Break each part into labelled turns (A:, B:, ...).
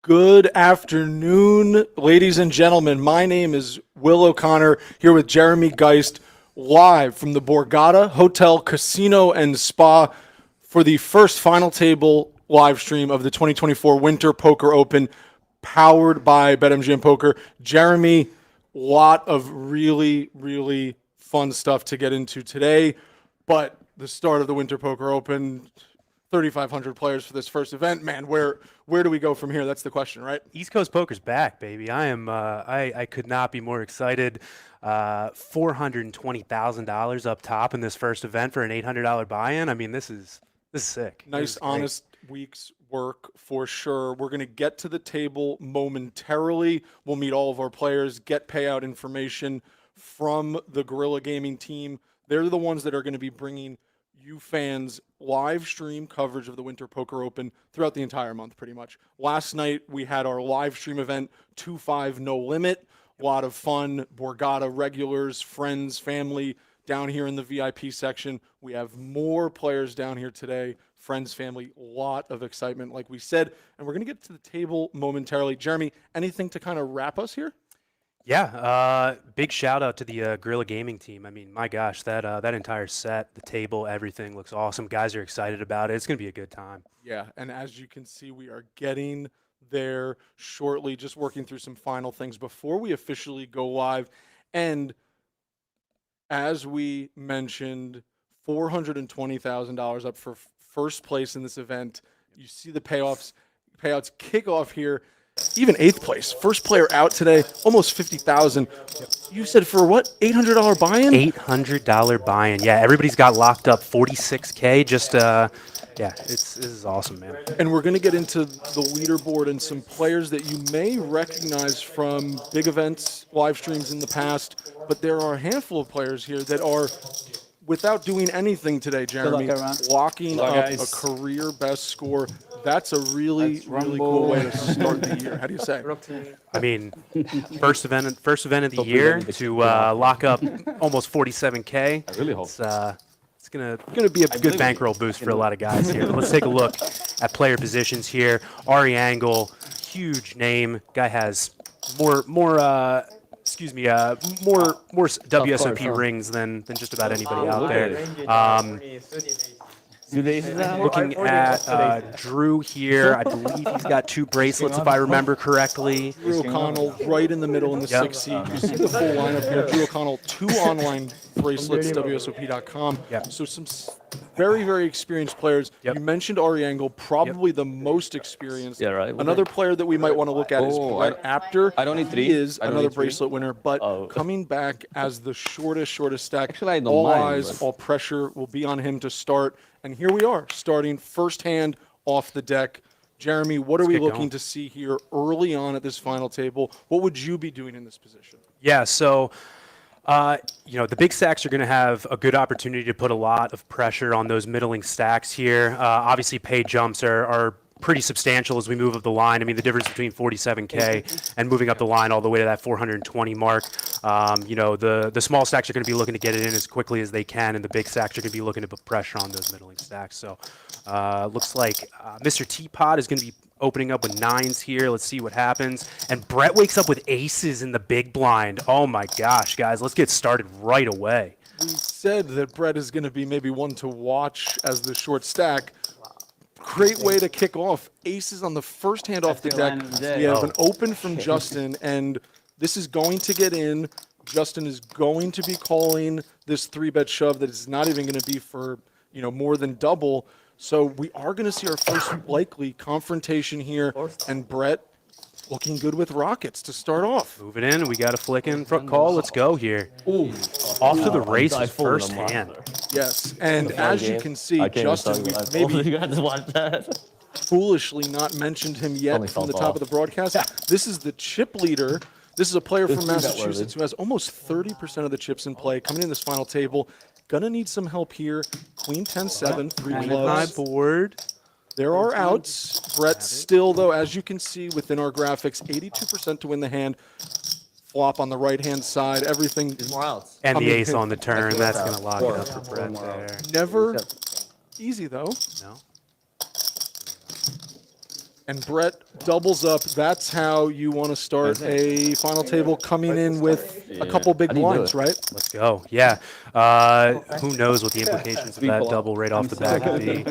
A: Good afternoon, ladies and gentlemen. My name is Will O'Connor, here with Jeremy Geist, live from the Borgata Hotel, Casino, and Spa for the first final table live stream of the 2024 Winter Poker Open, powered by BetMGM Poker. Jeremy, lot of really fun stuff to get into today, but the start of the Winter Poker Open, 3,500 players for this first event. Man, where do we go from here? That's the question, right?
B: East Coast Poker's back, baby. I could not be more excited. $420,000 up top in this first event for an $800 buy-in. I mean, this is sick.
A: Nice, honest week's work for sure. We're going to get to the table momentarily. We'll meet all of our players, get payout information from the Guerrilla Gaming team. They're the ones that are going to be bringing you fans live stream coverage of the Winter Poker Open throughout the entire month, pretty much. Last night, we had our live stream event, 2-5 No Limit. A lot of fun. Borgata regulars, friends, family down here in the VIP section. We have more players down here today. Friends, family, a lot of excitement, like we said. And we're going to get to the table momentarily. Jeremy, anything to kind of wrap us here?
B: Yeah, big shout out to the Guerrilla Gaming team. I mean, my gosh, that entire set, the table, everything looks awesome. Guys are excited about it. It's going to be a good time.
A: Yeah, and as you can see, we are getting there shortly, just working through some final things before we officially go live. And as we mentioned, $420,000 up for first place in this event. You see the payouts kick off here. Even eighth place, first player out today, almost 50,000. You said for what? $800 buy-in?
B: $800 buy-in. Yeah, everybody's got locked up 46K. Just yeah, this is awesome, man.
A: And we're going to get into the leaderboard and some players that you may recognize from big events, live streams in the past. But there are a handful of players here that are, without doing anything today, Jeremy, locking up a career best score. That's a really cool way to start the year. How do you say?
B: I mean, first event of the year to lock up almost 47K.
C: I really hope
B: it's gonna be a good bankroll boost for a lot of guys here. But let's take a look at player positions here. Ari Engel, huge name. Guy has more WSOP rings than just about anybody out there. Looking at Drew here, I believe he's got 2 bracelets if I remember correctly.
A: Drew O'Connell right in the middle in the 6th seat. You see the full lineup here. Drew O'Connell, 2 online bracelets, WSOP.com. So some very experienced players. You mentioned Ari Engel, probably the most experienced.
C: Yeah, right.
A: Another player that we might want to look at is Apter.
C: I don't need 3.
A: He is another bracelet winner, but coming back as the shortest stack.
C: Actually, I don't
A: all
C: mind,
A: eyes, all pressure will be on him to start. And here we are, starting first hand off the deck. Jeremy, what are we looking to see here early on at this final table? What would you be doing in this position?
B: Yeah, so the big stacks are going to have a good opportunity to put a lot of pressure on those middling stacks here. Obviously, pay jumps are pretty substantial as we move up the line. I mean, the difference between 47K and moving up the line all the way to that 420 mark. The small stacks are going to be looking to get it in as quickly as they can, and the big stacks are going to be looking to put pressure on those middling stacks. So looks like Mr. Teapot is going to be opening up with 9s here. Let's see what happens. And Brett wakes up with aces in the big blind. Oh my gosh, guys, let's get started right away.
A: We said that Brett is going to be maybe one to watch as the short stack. Great way to kick off. Aces on the first hand off the deck. We have an open from Justin, and this is going to get in. Justin is going to be calling this 3-bet shove that is not even going to be for more than double. So we are going to see our first likely confrontation here, and Brett looking good with rockets to start off.
B: Move it in. We got a flick in front call. Let's go here.
C: Ooh.
B: Off to the races first hand.
A: Yes, and as you can see, Justin, we maybe foolishly not mentioned him yet from the top of the broadcast. This is the chip leader. This is a player from Massachusetts who has almost 30% of the chips in play coming in this final table. Gonna need some help here. Queen 10-7, 3 clubs.
B: High board.
A: There are outs. Brett still, though, as you can see within our graphics, 82% to win the hand. Flop on the right-hand side. Everything.
C: More outs.
B: And the ace on the turn. That's going to lock it up for Brett there.
A: Never easy, though.
B: No.
A: and Brett doubles up. That's how you want to start a final table, coming in with a couple big blinds, right?
B: Let's go. Yeah. Who knows what the implications of that double right off the bat could be.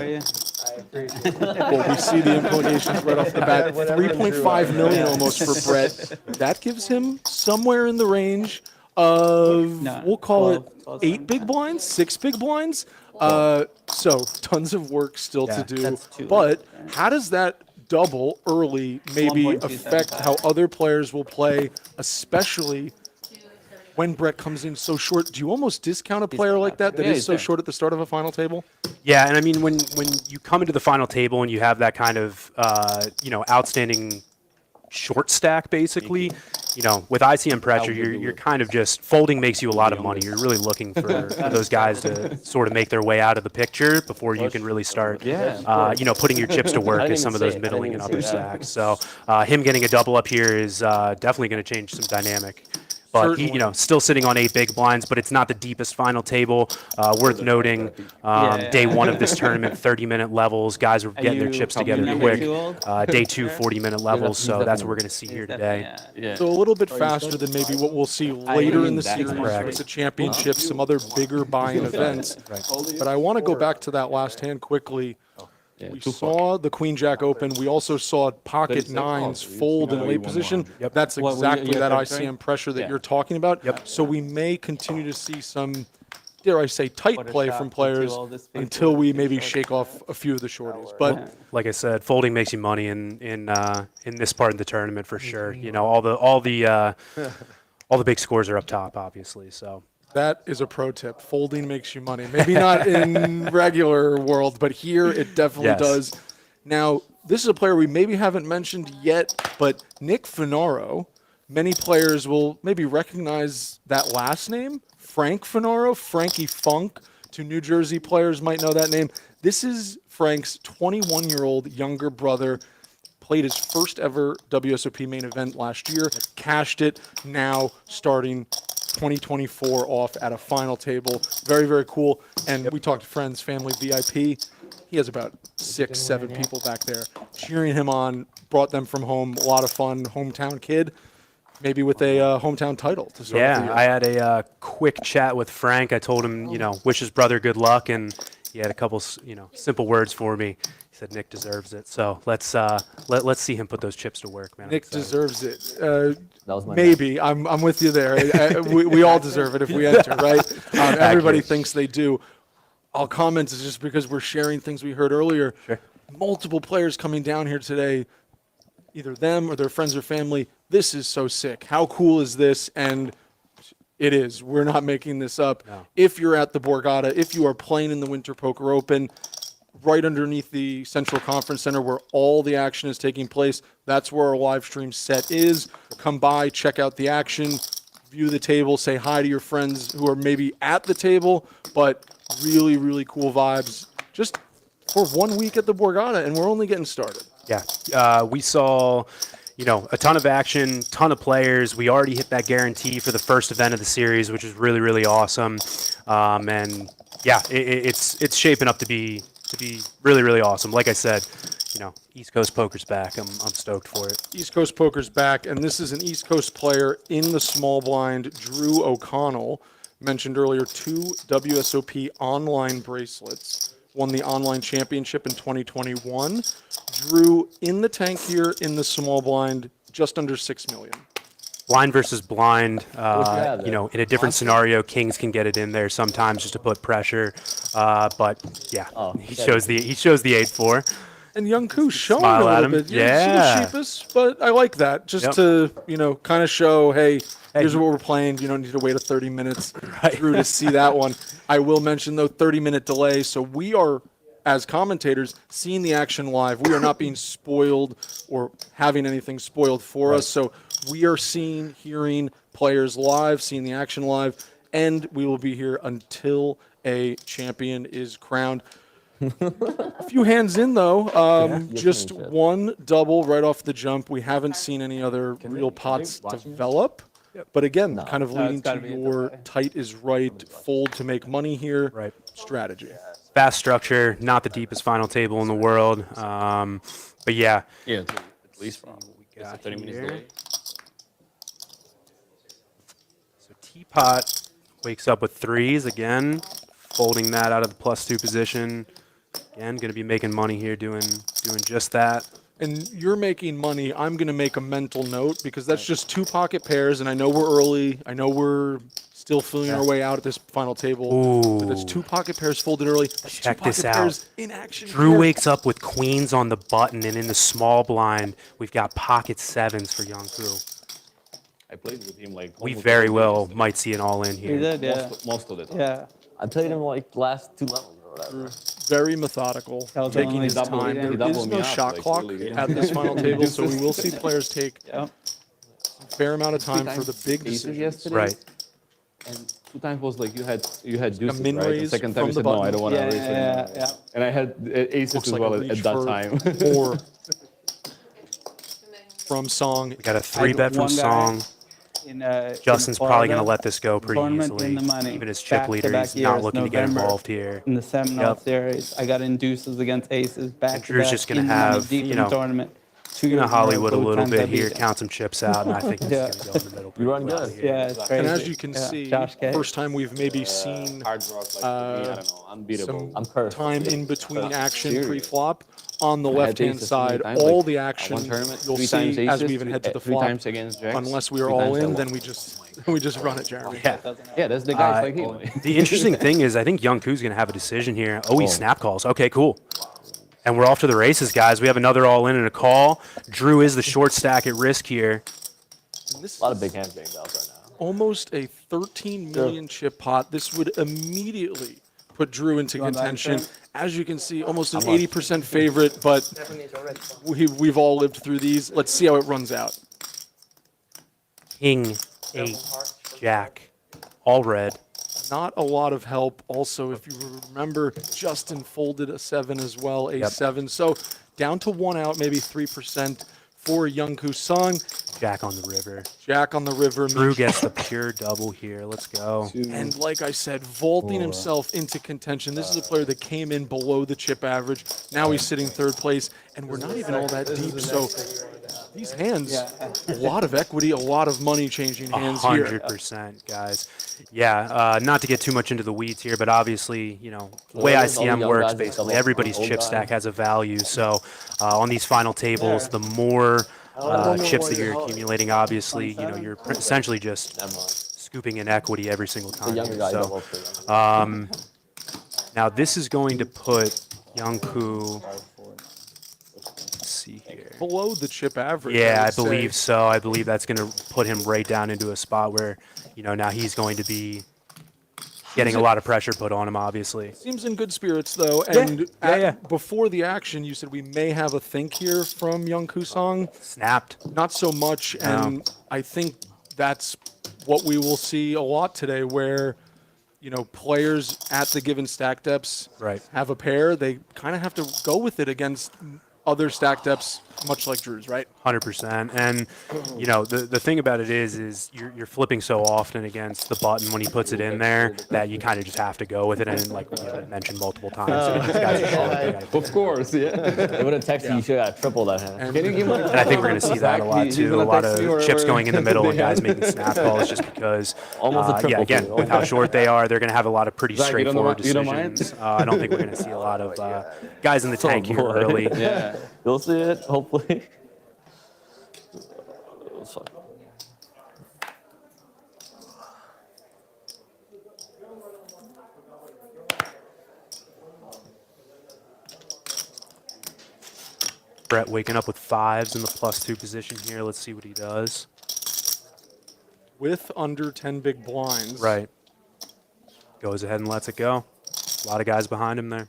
A: Well, we see the implications right off the bat. 3.5 million almost for Brett. That gives him somewhere in the range of, we'll call it 8 big blinds, 6 big blinds. So tons of work still to do. But how does that double early maybe affect how other players will play, especially when Brett comes in so short? Do you almost discount a player like that is so short at the start of a final table?
B: Yeah, and I mean, when you come into the final table and you have that kind of, outstanding short stack, basically, with ICM pressure, you're kind of just, folding makes you a lot of money. You're really looking for those guys to sort of make their way out of the picture before you can really start, putting your chips to work as some of those middling and upper stacks. So him getting a double up here is definitely going to change some dynamic. But he, still sitting on 8 big blinds, but it's not the deepest final table. Worth noting, day 1 of this tournament, 30-minute levels. Guys are getting their chips together quick. Day 2, 40-minute levels. So that's what we're going to see here today.
A: So a little bit faster than maybe what we'll see later in the series with the championship, some other bigger buy-in events. But I want to go back to that last hand quickly. We saw the Queen Jack open. We also saw pocket nines fold in late position. That's exactly that ICM pressure that you're talking about. So we may continue to see some, dare I say, tight play from players until we maybe shake off a few of the shorties. But
B: like I said, folding makes you money in this part of the tournament for sure. All the big scores are up top, obviously. So.
A: That is a pro tip. Folding makes you money. Maybe not in regular world, but here it definitely does. Now, this is a player we maybe haven't mentioned yet, but Nick Funaro. Many players will maybe recognize that last name, Frank Funaro, Frankie Funk. To New Jersey players might know that name. This is Frank's 21-year-old younger brother. Played his first ever WSOP main event last year, cashed it, now starting 2024 off at a final table. Very, very cool. And we talked to friends, family, VIP. He has about 6, 7 people back there cheering him on, brought them from home. A lot of fun. Hometown kid, maybe with a hometown title to start the year.
B: I had a quick chat with Frank. I told him, wish his brother good luck, and he had a couple, simple words for me. He said Nick deserves it. So let's see him put those chips to work, man.
A: Nick deserves it. Maybe. I'm with you there. We all deserve it if we enter, right? Everybody thinks they do. I'll comment just because we're sharing things we heard earlier.
B: Sure.
A: Multiple players coming down here today, either them or their friends or family. This is so sick. How cool is this? And it is. We're not making this up.
B: No.
A: If you're at the Borgata, if you are playing in the Winter Poker Open, right underneath the Central Conference Center where all the action is taking place, that's where our live stream set is. Come by, check out the action, view the table, say hi to your friends who are maybe at the table, but really, really cool vibes just for 1 week at the Borgata, and we're only getting started.
B: Yeah, we saw, a ton of action, ton of players. We already hit that guarantee for the first event of the series, which is really, really awesome. And yeah, it's shaping up to be really, really awesome. Like I said, East Coast Poker's back. I'm stoked for it.
A: East Coast Poker's back, and this is an East Coast player in the small blind, Drew O'Connell. Mentioned earlier, 2 WSOP online bracelets. Won the online championship in 2021. Drew in the tank here in the small blind, just under 6 million.
B: Blind versus blind, in a different scenario, kings can get it in there sometimes just to put pressure. But yeah, he shows the 8-4.
A: And Yunkyu showing
B: Smile
A: a little
B: at him.
A: bit.
B: Yeah.
A: It's a little sheepish, but I like that. Just to, kind of show, hey, here's what we're playing. You don't need to wait 30 minutes through to see that one. I will mention, though, 30-minute delay. So we are, as commentators, seeing the action live. We are not being spoiled or having anything spoiled for us. So we are seeing, hearing players live, seeing the action live, and we will be here until a champion is crowned. A few hands in, though. Just one double right off the jump. We haven't seen any other real pots develop. But again, kind of leading to your tight is right, fold to make money here.
B: Right.
A: strategy.
B: Fast structure, not the deepest final table in the world. But yeah.
C: Yeah, at least from
B: We got
C: 30 minutes
B: here.
C: delay.
B: So Teapot wakes up with threes again, folding that out of the +2 position. Again, going to be making money here doing just that.
A: And you're making money. I'm going to make a mental note because that's just 2 pocket pairs, and I know we're early. I know we're still feeling our way out at this final table. But that's 2 pocket pairs folded early. That's
B: Check
A: 2 pocket
B: this out.
A: pairs in action.
B: Drew
A: here.
B: wakes up with queens on the button, and in the small blind, we've got pocket 7s for Yunkyu.
C: I played with him like.
B: We
C: almost
B: very
C: all
B: well
C: yesterday.
B: might see an all-in
D: He
B: here.
D: did, yeah.
C: Most of the time.
D: Yeah.
E: I played him like last 2 levels or whatever.
A: Very methodical,
D: That was
A: taking
D: only
A: his
D: double-
A: time.
D: he
A: There
C: doubled
A: is
C: me
A: no
C: up,
A: shot
C: like,
A: clock
C: really, yeah.
A: at this final table, so we will see players take
D: Yep.
A: a fair amount of time for the big
C: Aces
A: decisions.
C: yesterday.
B: Right.
C: And 2 times was like you had deuces,
A: min
C: right? The
A: raise
C: second
A: from
C: time you
A: the
C: said no, I
A: button.
C: don't want to
D: Yeah,
C: raise
D: yeah,
C: anymore.
D: yeah.
C: And I had aces
A: Looks
C: as
A: like
C: well
A: a
C: at
A: reach
C: that
A: for
C: time.
A: more from Song.
B: We got a 3-bet from
D: one guy
B: Song. Justin's
D: in
B: probably going to
D: Florida,
B: let this go pretty
D: tournament
B: easily.
D: in the money.
B: Even as chip leader,
D: Back-to-back
B: he's not
D: years,
B: looking to get
D: November.
B: involved here.
D: In the Seminole
B: Yep.
D: series, I got in deuces against aces back
B: And
D: to
B: Drew's
D: back,
B: just gonna
D: in the money,
B: have,
D: deep
B: you
D: in
B: know,
D: the tournament. 2
B: Going
D: years
B: to
D: in a row,
B: Hollywood a
D: both
B: little
D: times I
B: bit
D: beat
B: here,
D: him.
B: count some chips out, and I think this
D: Yeah.
B: is going to go in the middle.
E: You run
B: pretty well
E: good.
B: here.
D: Yeah, it's crazy.
A: And as you can
D: Yeah,
A: see,
D: Josh K.
A: first time we've maybe seen
C: Hard rock, like, for me, I don't know, unbeatable.
A: some
E: I'm cursed.
A: time in between action
C: Serious.
A: pre-flop. On the
C: I had
A: left-hand
C: aces so many
A: side,
C: times,
A: all
C: like,
A: the
C: at
A: action
C: one tournament,
A: you'll
C: 3
A: see
C: times
A: as we
C: aces,
A: even head to the
C: 3
A: flop.
C: times against jacks.
A: Unless we are
C: 3
A: all
C: times I
A: in,
C: won.
A: then we just run it, Jeremy.
B: Yeah.
C: Yeah, that's the guys like him.
B: The interesting thing is, I think Yunkyu's going to have a decision here. Oh, he snap calls. Okay, cool. And we're off to the races, guys. We have another all-in and a call. Drew is the short stack at risk here.
A: And this
E: A lot of
A: is
E: big hands being dealt right now.
A: almost a 13 million chip pot. This would immediately put Drew into
D: want that,
A: contention.
D: Sam?
A: As you can see, almost an 80% favorite, but we've all lived through these. Let's see how it runs out.
B: King, 8, Jack, all red.
A: Not a lot of help. Also, if you remember, Justin folded a 7 as well, a 7. So down to 1 out, maybe 3% for Yunkyu Sung.
B: Jack on the river.
A: Jack on the river.
B: Drew gets the pure double here. Let's go.
A: And like I said, vaulting himself into contention. This is a player that came in below the chip average. Now he's sitting 3rd place, and we're not even all that deep. So these hands, a lot of equity, a lot of money changing hands here.
B: 100%, guys. Yeah, not to get too much into the weeds here, but obviously, you know, the way
E: all the
B: ICM
E: young
B: works,
E: guys and
B: basically,
E: some
B: everybody's
E: old
B: chip
E: guys.
B: stack has a value. So on these final tables, the more chips that you're accumulating, obviously, you know, you're essentially just
E: Never mind.
B: scooping in equity every single
E: The
B: time.
E: younger
B: here.
E: guy
B: So,
E: doubles for them.
B: now this is going to put Yunkyu. Let's see here.
A: Below the chip average.
B: Yeah, I
A: would say.
B: believe so. I believe that's going to put him right down into a spot where, you know, now he's going to be getting a lot of pressure put on him, obviously.
A: Seems in good spirits, though. And
B: Yeah.
A: before the action, you said we may have a think here from Yunkyu Song.
B: Snapped.
A: Not so much, and I think that's what we will see a lot today, where, you know, players at the given stack depths
B: Right.
A: have a pair. They kind of have to go with it against other stack depths, much like Drew's, right?
B: 100%. And, you know, the thing about it is you're flipping so often against the button when he puts it in there that you kind of just have to go with it. And like we mentioned multiple times, these guys are short, they gotta
C: Of course, yeah.
E: They would have texted you, should have tripled that hand.
C: Can you give me
B: And I think we're going to see that a lot
C: He's
B: too. A
C: gonna
B: lot
C: text me
B: of
C: or-
B: chips
C: or-
B: going in the middle and
C: Yeah.
B: guys making snap calls just because,
E: Almost a
B: yeah,
E: triple
B: again,
E: for you.
B: with how short they are, they're going to have a lot of pretty
C: Zach, you don't
B: straightforward
C: mind- you don't mind?
B: decisions. I don't think we're going to see a lot of guys in the tank here
E: boy.
B: early.
C: Yeah.
E: You'll see it, hopefully. Fuck.
B: Brett waking up with 5s in the +2 position here. Let's see what he does.
A: With under 10 big blinds.
B: Right. Goes ahead and lets it go. A lot of guys behind him there.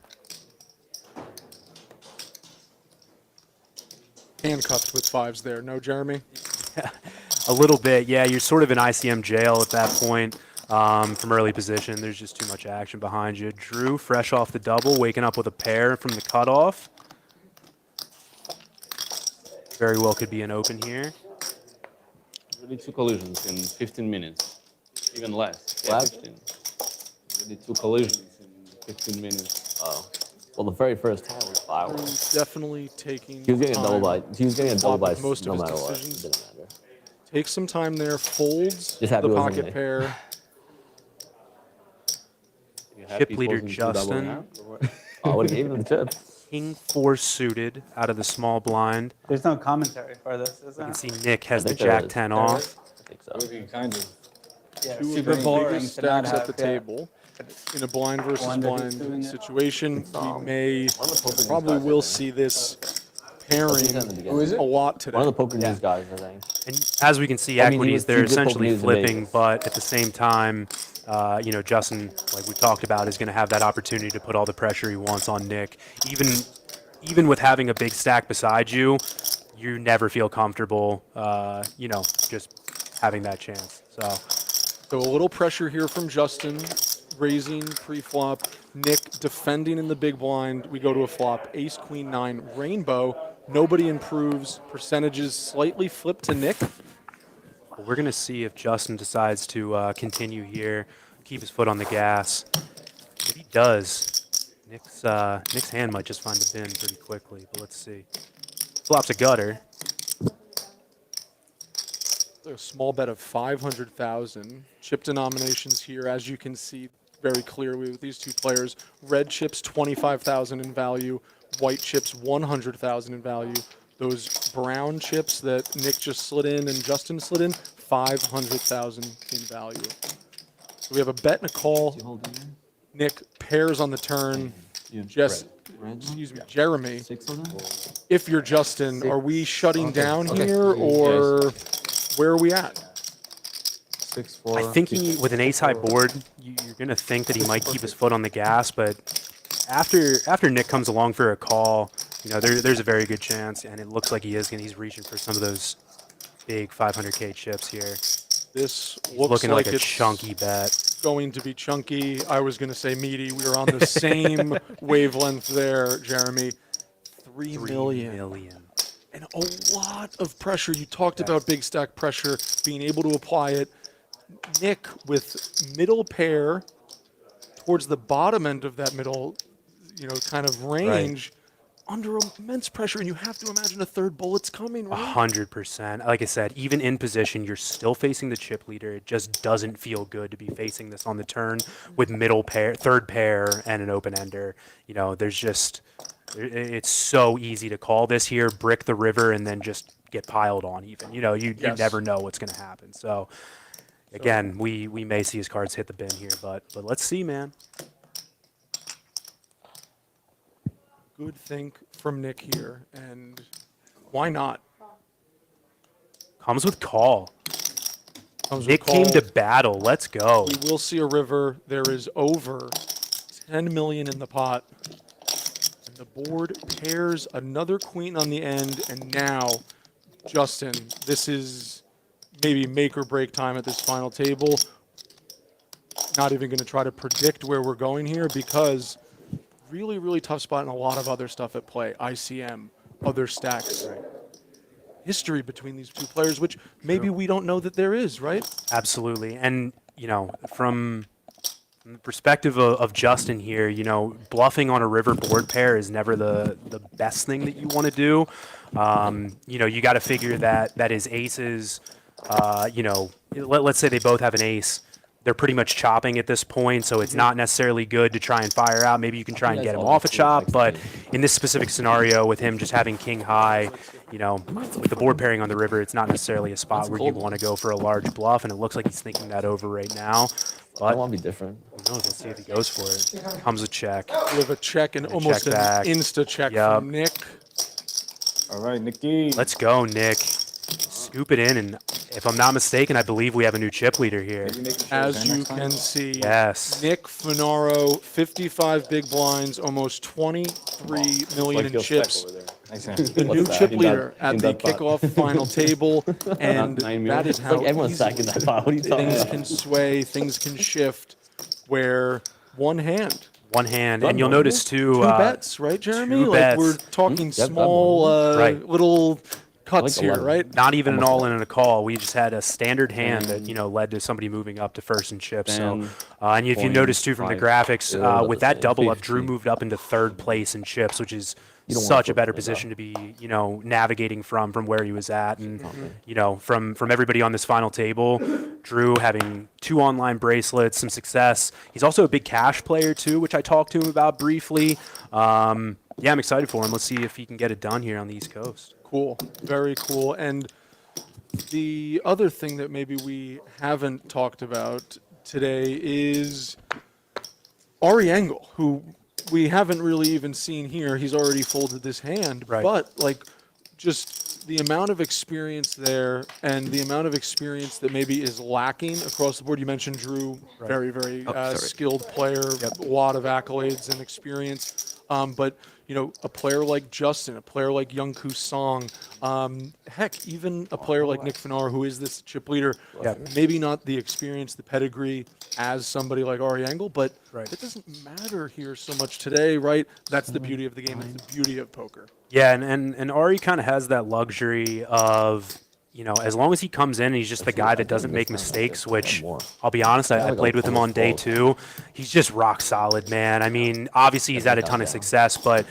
A: Handcuffed with 5s there. No, Jeremy?
B: A little bit, yeah. You're sort of in ICM jail at that point from early position. There's just too much action behind you. Drew, fresh off the double, waking up with a pair from the cutoff. Very well could be an open here.
C: Already 2 collisions in 15 minutes. Even less. Yeah,
E: What?
C: 15. Already 2 collisions in 15 minutes.
E: Oh. Well, the very first hand was fireworks.
A: Definitely taking
E: He was getting a double
A: time.
E: by. He was getting a double
A: Flop
E: by
A: with most
E: no
A: of his
E: matter what. It
A: decisions.
E: didn't matter.
A: Takes some time there, folds
E: Just happy
A: the
E: it wasn't
A: pocket
E: me.
A: pair.
C: You happy
B: Chip leader
C: closing two double
B: Justin.
C: now, or what?
E: Oh, I would have gave him the chip.
B: King 4 suited out of the small blind.
D: There's no commentary for this, is
B: You
D: there?
B: can see Nick has the
E: think there
B: Jack
E: is.
B: 10
E: There
B: off.
E: I think so.
C: Looking kind of.
D: Yeah,
A: Two of
D: super
A: the
D: boring
A: biggest
D: to not
A: stacks
D: have.
A: at the
D: yeah.
A: table. In a blind versus
D: Wonder who's doing
A: blind
D: it.
A: situation, we may
E: One of the poker news
A: probably
E: guys, I
A: will
E: think.
A: see this
E: He's in the
A: pairing
E: beginning.
C: Who is it?
A: a lot today.
E: One of the poker news guys, I think.
B: And as we can see,
E: I mean, he
B: equities,
E: was-
B: they're
E: he did poke
B: essentially
E: news in
B: flipping,
E: Vegas.
B: but at the same time, Justin, like we talked about, is going to have that opportunity to put all the pressure he wants on Nick. Even with having a big stack beside you, you never feel comfortable, just having that chance.
A: So a little pressure here from Justin, raising pre-flop. Nick defending in the big blind. We go to a flop. Ace, Queen, 9, rainbow. Nobody improves. Percentages slightly flip to Nick.
B: But we're going to see if Justin decides to continue here, keep his foot on the gas. If he does, Nick's hand might just find the bin pretty quickly, but let's see. Flops a gutter.
A: A small bet of 500,000. Chip denominations here, as you can see very clearly with these two players. Red chips 25,000 in value. White chips 100,000 in value. Those brown chips that Nick just slid in and Justin slid in, 500,000 in value. So we have a bet and a call. Nick pairs on the turn. Jeremy. If you're Justin, are we shutting down here or where are we at?
C: 6-4.
B: I think with an ace-high board, you're going to think that he might keep his foot on the gas, but after Nick comes along for a call, there's a very good chance, and it looks like he's reaching for some of those big 500K chips here.
A: This
B: He's
A: looks
B: looking
A: like
B: like a
A: it's
B: chunky bet.
A: going to be chunky. I was going to say meaty. We were on the same wavelength there, Jeremy. 3 million. And a lot of pressure. You talked about big stack pressure, being able to apply it. Nick with middle pair towards the bottom end of that middle, kind of range, under immense pressure. And you have to imagine a third bullet's coming, right?
B: 100%. Like I said, even in position, you're still facing the chip leader. It just doesn't feel good to be facing this on the turn with middle pair, third pair, and an open ender. It's so easy to call this here, brick the river, and then just get piled on even. You
A: Yes.
B: never know what's going to happen. So, again, we may see his cards hit the bin here, but let's see, man.
A: Good think from Nick here. And why not?
B: Comes with call.
A: Comes with
B: Nick came
A: call.
B: to battle. Let's go.
A: We will see a river. There is over 10 million in the pot. And the board pairs another queen on the end. And now, Justin, this is maybe make or break time at this final table. Not even going to try to predict where we're going here because really, really tough spot and a lot of other stuff at play. ICM, other stacks. History between these two players, which maybe we don't know that there is, right?
B: Absolutely. And, from the perspective of Justin here, bluffing on a river board pair is never the best thing that you want to do. You got to figure that his aces, let's say they both have an ace. They're pretty much chopping at this point, so it's not necessarily good to try and fire out. Maybe you can try and get him off a chop, but in this specific scenario with him just having king high, with the board pairing on the river, it's not necessarily a spot where you want to go for a large bluff, and it looks like he's thinking that over right now.
E: I
B: But
E: want to be different.
B: who knows? Let's see if he goes for it. Comes a check.
A: We have a check and almost
B: check
A: an
B: back.
A: insta check
B: Yup.
A: from Nick.
C: All right, Nicky.
B: Let's go, Nick. Scoop it in, and if I'm not mistaken, I believe we have a new chip leader here.
A: As you can see,
B: Yes.
A: Nick Funaro, 55 big blinds, almost 23 million in chips. The new
E: that?
A: chip
E: In
A: leader
E: that-
A: at
E: in
A: the
E: that pot.
A: kickoff final table, and
E: 9
A: that
E: million.
A: is
E: It's
A: how
E: like everyone's
A: easy
E: stacking that pot. What are you talking
A: things
E: about?
A: can sway, things can shift, where one hand.
B: One hand, and you'll notice too.
A: Two bets, right, Jeremy?
B: two
A: Like
B: bets.
A: we're talking
E: Yep,
A: small,
B: Right.
A: little cuts
E: like
A: here,
E: 11.
A: right?
B: Not even an all-in and a call. We just had a standard hand that, you know, led to somebody moving up to first and chips. So,
C: 10,
B: and if you notice too from the
C: 25,
B: graphics,
E: yeah,
B: with that double up, Drew
C: 50.
B: moved up into third place in chips, which is
E: You don't wanna
B: such a
E: flip
B: better
E: it, though.
B: position to be, you know, navigating from where he was at. And, you know, from everybody on this final table, Drew having 2 online bracelets, some success. He's also a big cash player too, which I talked to him about briefly. Yeah, I'm excited for him. Let's see if he can get it done here on the East Coast.
A: Cool. Very cool. And the other thing that maybe we haven't talked about today is Ari Engel, who we haven't really even seen here. He's already folded this hand.
B: Right.
A: But, like, just the amount of experience there and the amount of experience that maybe is lacking across the board. You mentioned Drew, very, very skilled player, a lot of accolades and experience. But, you know, a player like Justin, a player like Yunkyu Song, heck, even a player like Nick Funaro, who is this chip leader, maybe not the experience, the pedigree as somebody like Ari Engel, but it doesn't matter here so much today, right? That's the beauty of the game. It's the beauty of poker.
B: Yeah, and Ari kind of has that luxury of, you know, as long as he comes in and he's just the guy that doesn't make mistakes, which I'll be honest, I played with him on day 2. He's just rock solid, man. I mean, obviously he's had a ton of success, but,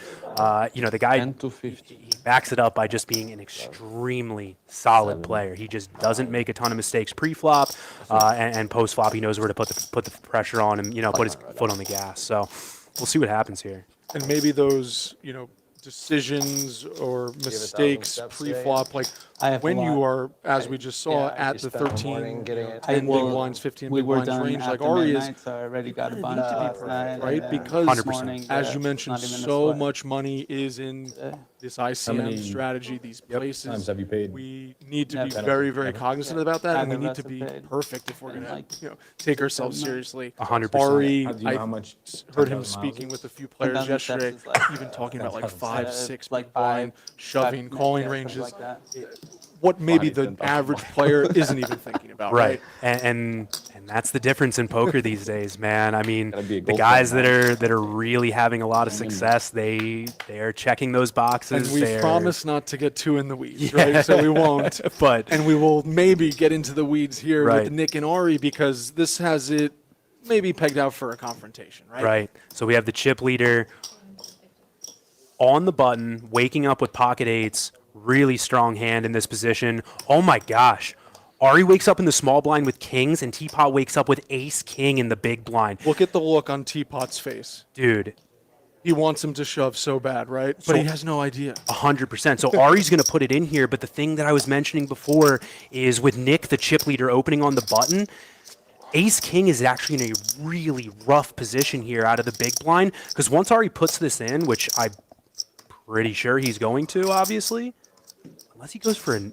B: you know, the guy,
C: 10 to 50.
B: he backs it up by just being an extremely solid player. He just doesn't make a ton of mistakes pre-flop, and post-flop he knows where to put the pressure on and, you know, put his foot on the gas. So we'll see what happens here.
A: And maybe those, you know, decisions or mistakes
F: steps
A: pre-flop, like
D: I have a
A: when you
D: lot.
A: are, as we just saw,
F: Yeah,
A: at
F: you
A: the
F: spent the
A: 13,
F: morning getting it.
A: 10 big
D: Well,
A: blinds, 15
D: we
A: big
D: were
A: blinds
D: done
A: range, like
D: after
A: Ari is,
D: midnight, so I already got a bunch last night.
A: right?
D: and,
A: Because,
B: 100%.
A: as you mentioned,
D: not even a
A: so
D: sweat.
A: much money is in this ICM
G: many
A: strategy, these places.
G: times have you paid?
A: We need to be
D: Never.
A: very, very cognizant about that, and we
D: Neither
A: need
D: of
A: to
D: us have
A: be
D: paid.
A: perfect if we're going to,
D: like,
A: you know, take ourselves
D: 7
A: seriously.
B: 100%.
A: Ari,
G: How do you know how
A: I
G: much
A: heard him
G: 10,000 miles
A: speaking
G: is?
A: with a few players
D: 10,000 steps
A: yesterday,
D: is like-
A: even talking about like
G: 10,000
A: 5,
D: steps.
A: 6
D: Like
A: big blind, shoving, calling
D: yeah,
A: ranges.
D: something like that.
A: What maybe the
G: 10,000
A: average player isn't even thinking about, right?
B: And that's the difference in poker these days, man. I mean,
E: Gotta be a
B: the
E: gold
B: guys
E: player,
B: that are really having a lot of success, they are checking those boxes.
A: And we
B: They're-
A: promise not to get too in the weeds, right? So we won't.
B: but
A: And we will maybe get into the weeds here
B: Right.
A: with Nick and Ari because this has it maybe pegged out for a confrontation, right?
B: right. So we have the chip leader on the button, waking up with pocket eights, really strong hand in this position. Oh my gosh. Ari wakes up in the small blind with kings, and Teapot wakes up with ace king in the big blind.
A: Look at the look on Teapot's face.
B: Dude,
A: He wants him to shove so bad, right? But he has no idea.
B: 100%. So Ari's going to put it in here, but the thing that I was mentioning before is with Nick, the chip leader, opening on the button, ace king is actually in a really rough position here out of the big blind, because once Ari puts this in, which I'm pretty sure he's going to, obviously, unless he goes for an...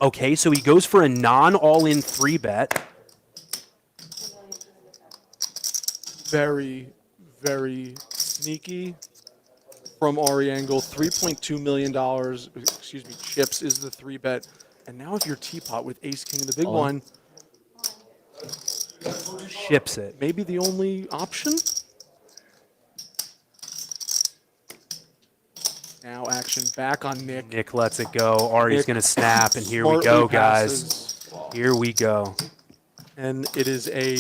B: Okay, so he goes for a non-all-in 3-bet.
A: Very, very sneaky from Ari Engel. $3.2 million, excuse me, chips is the 3-bet. And now if you're Teapot with ace king in the big one,
B: Chips it.
A: maybe the only option? Now action back on Nick.
B: Nick lets it go. Ari's
A: Nick
B: going to snap, and here we
A: smartly
B: go, guys.
A: passes.
B: Here we go.
A: And it is a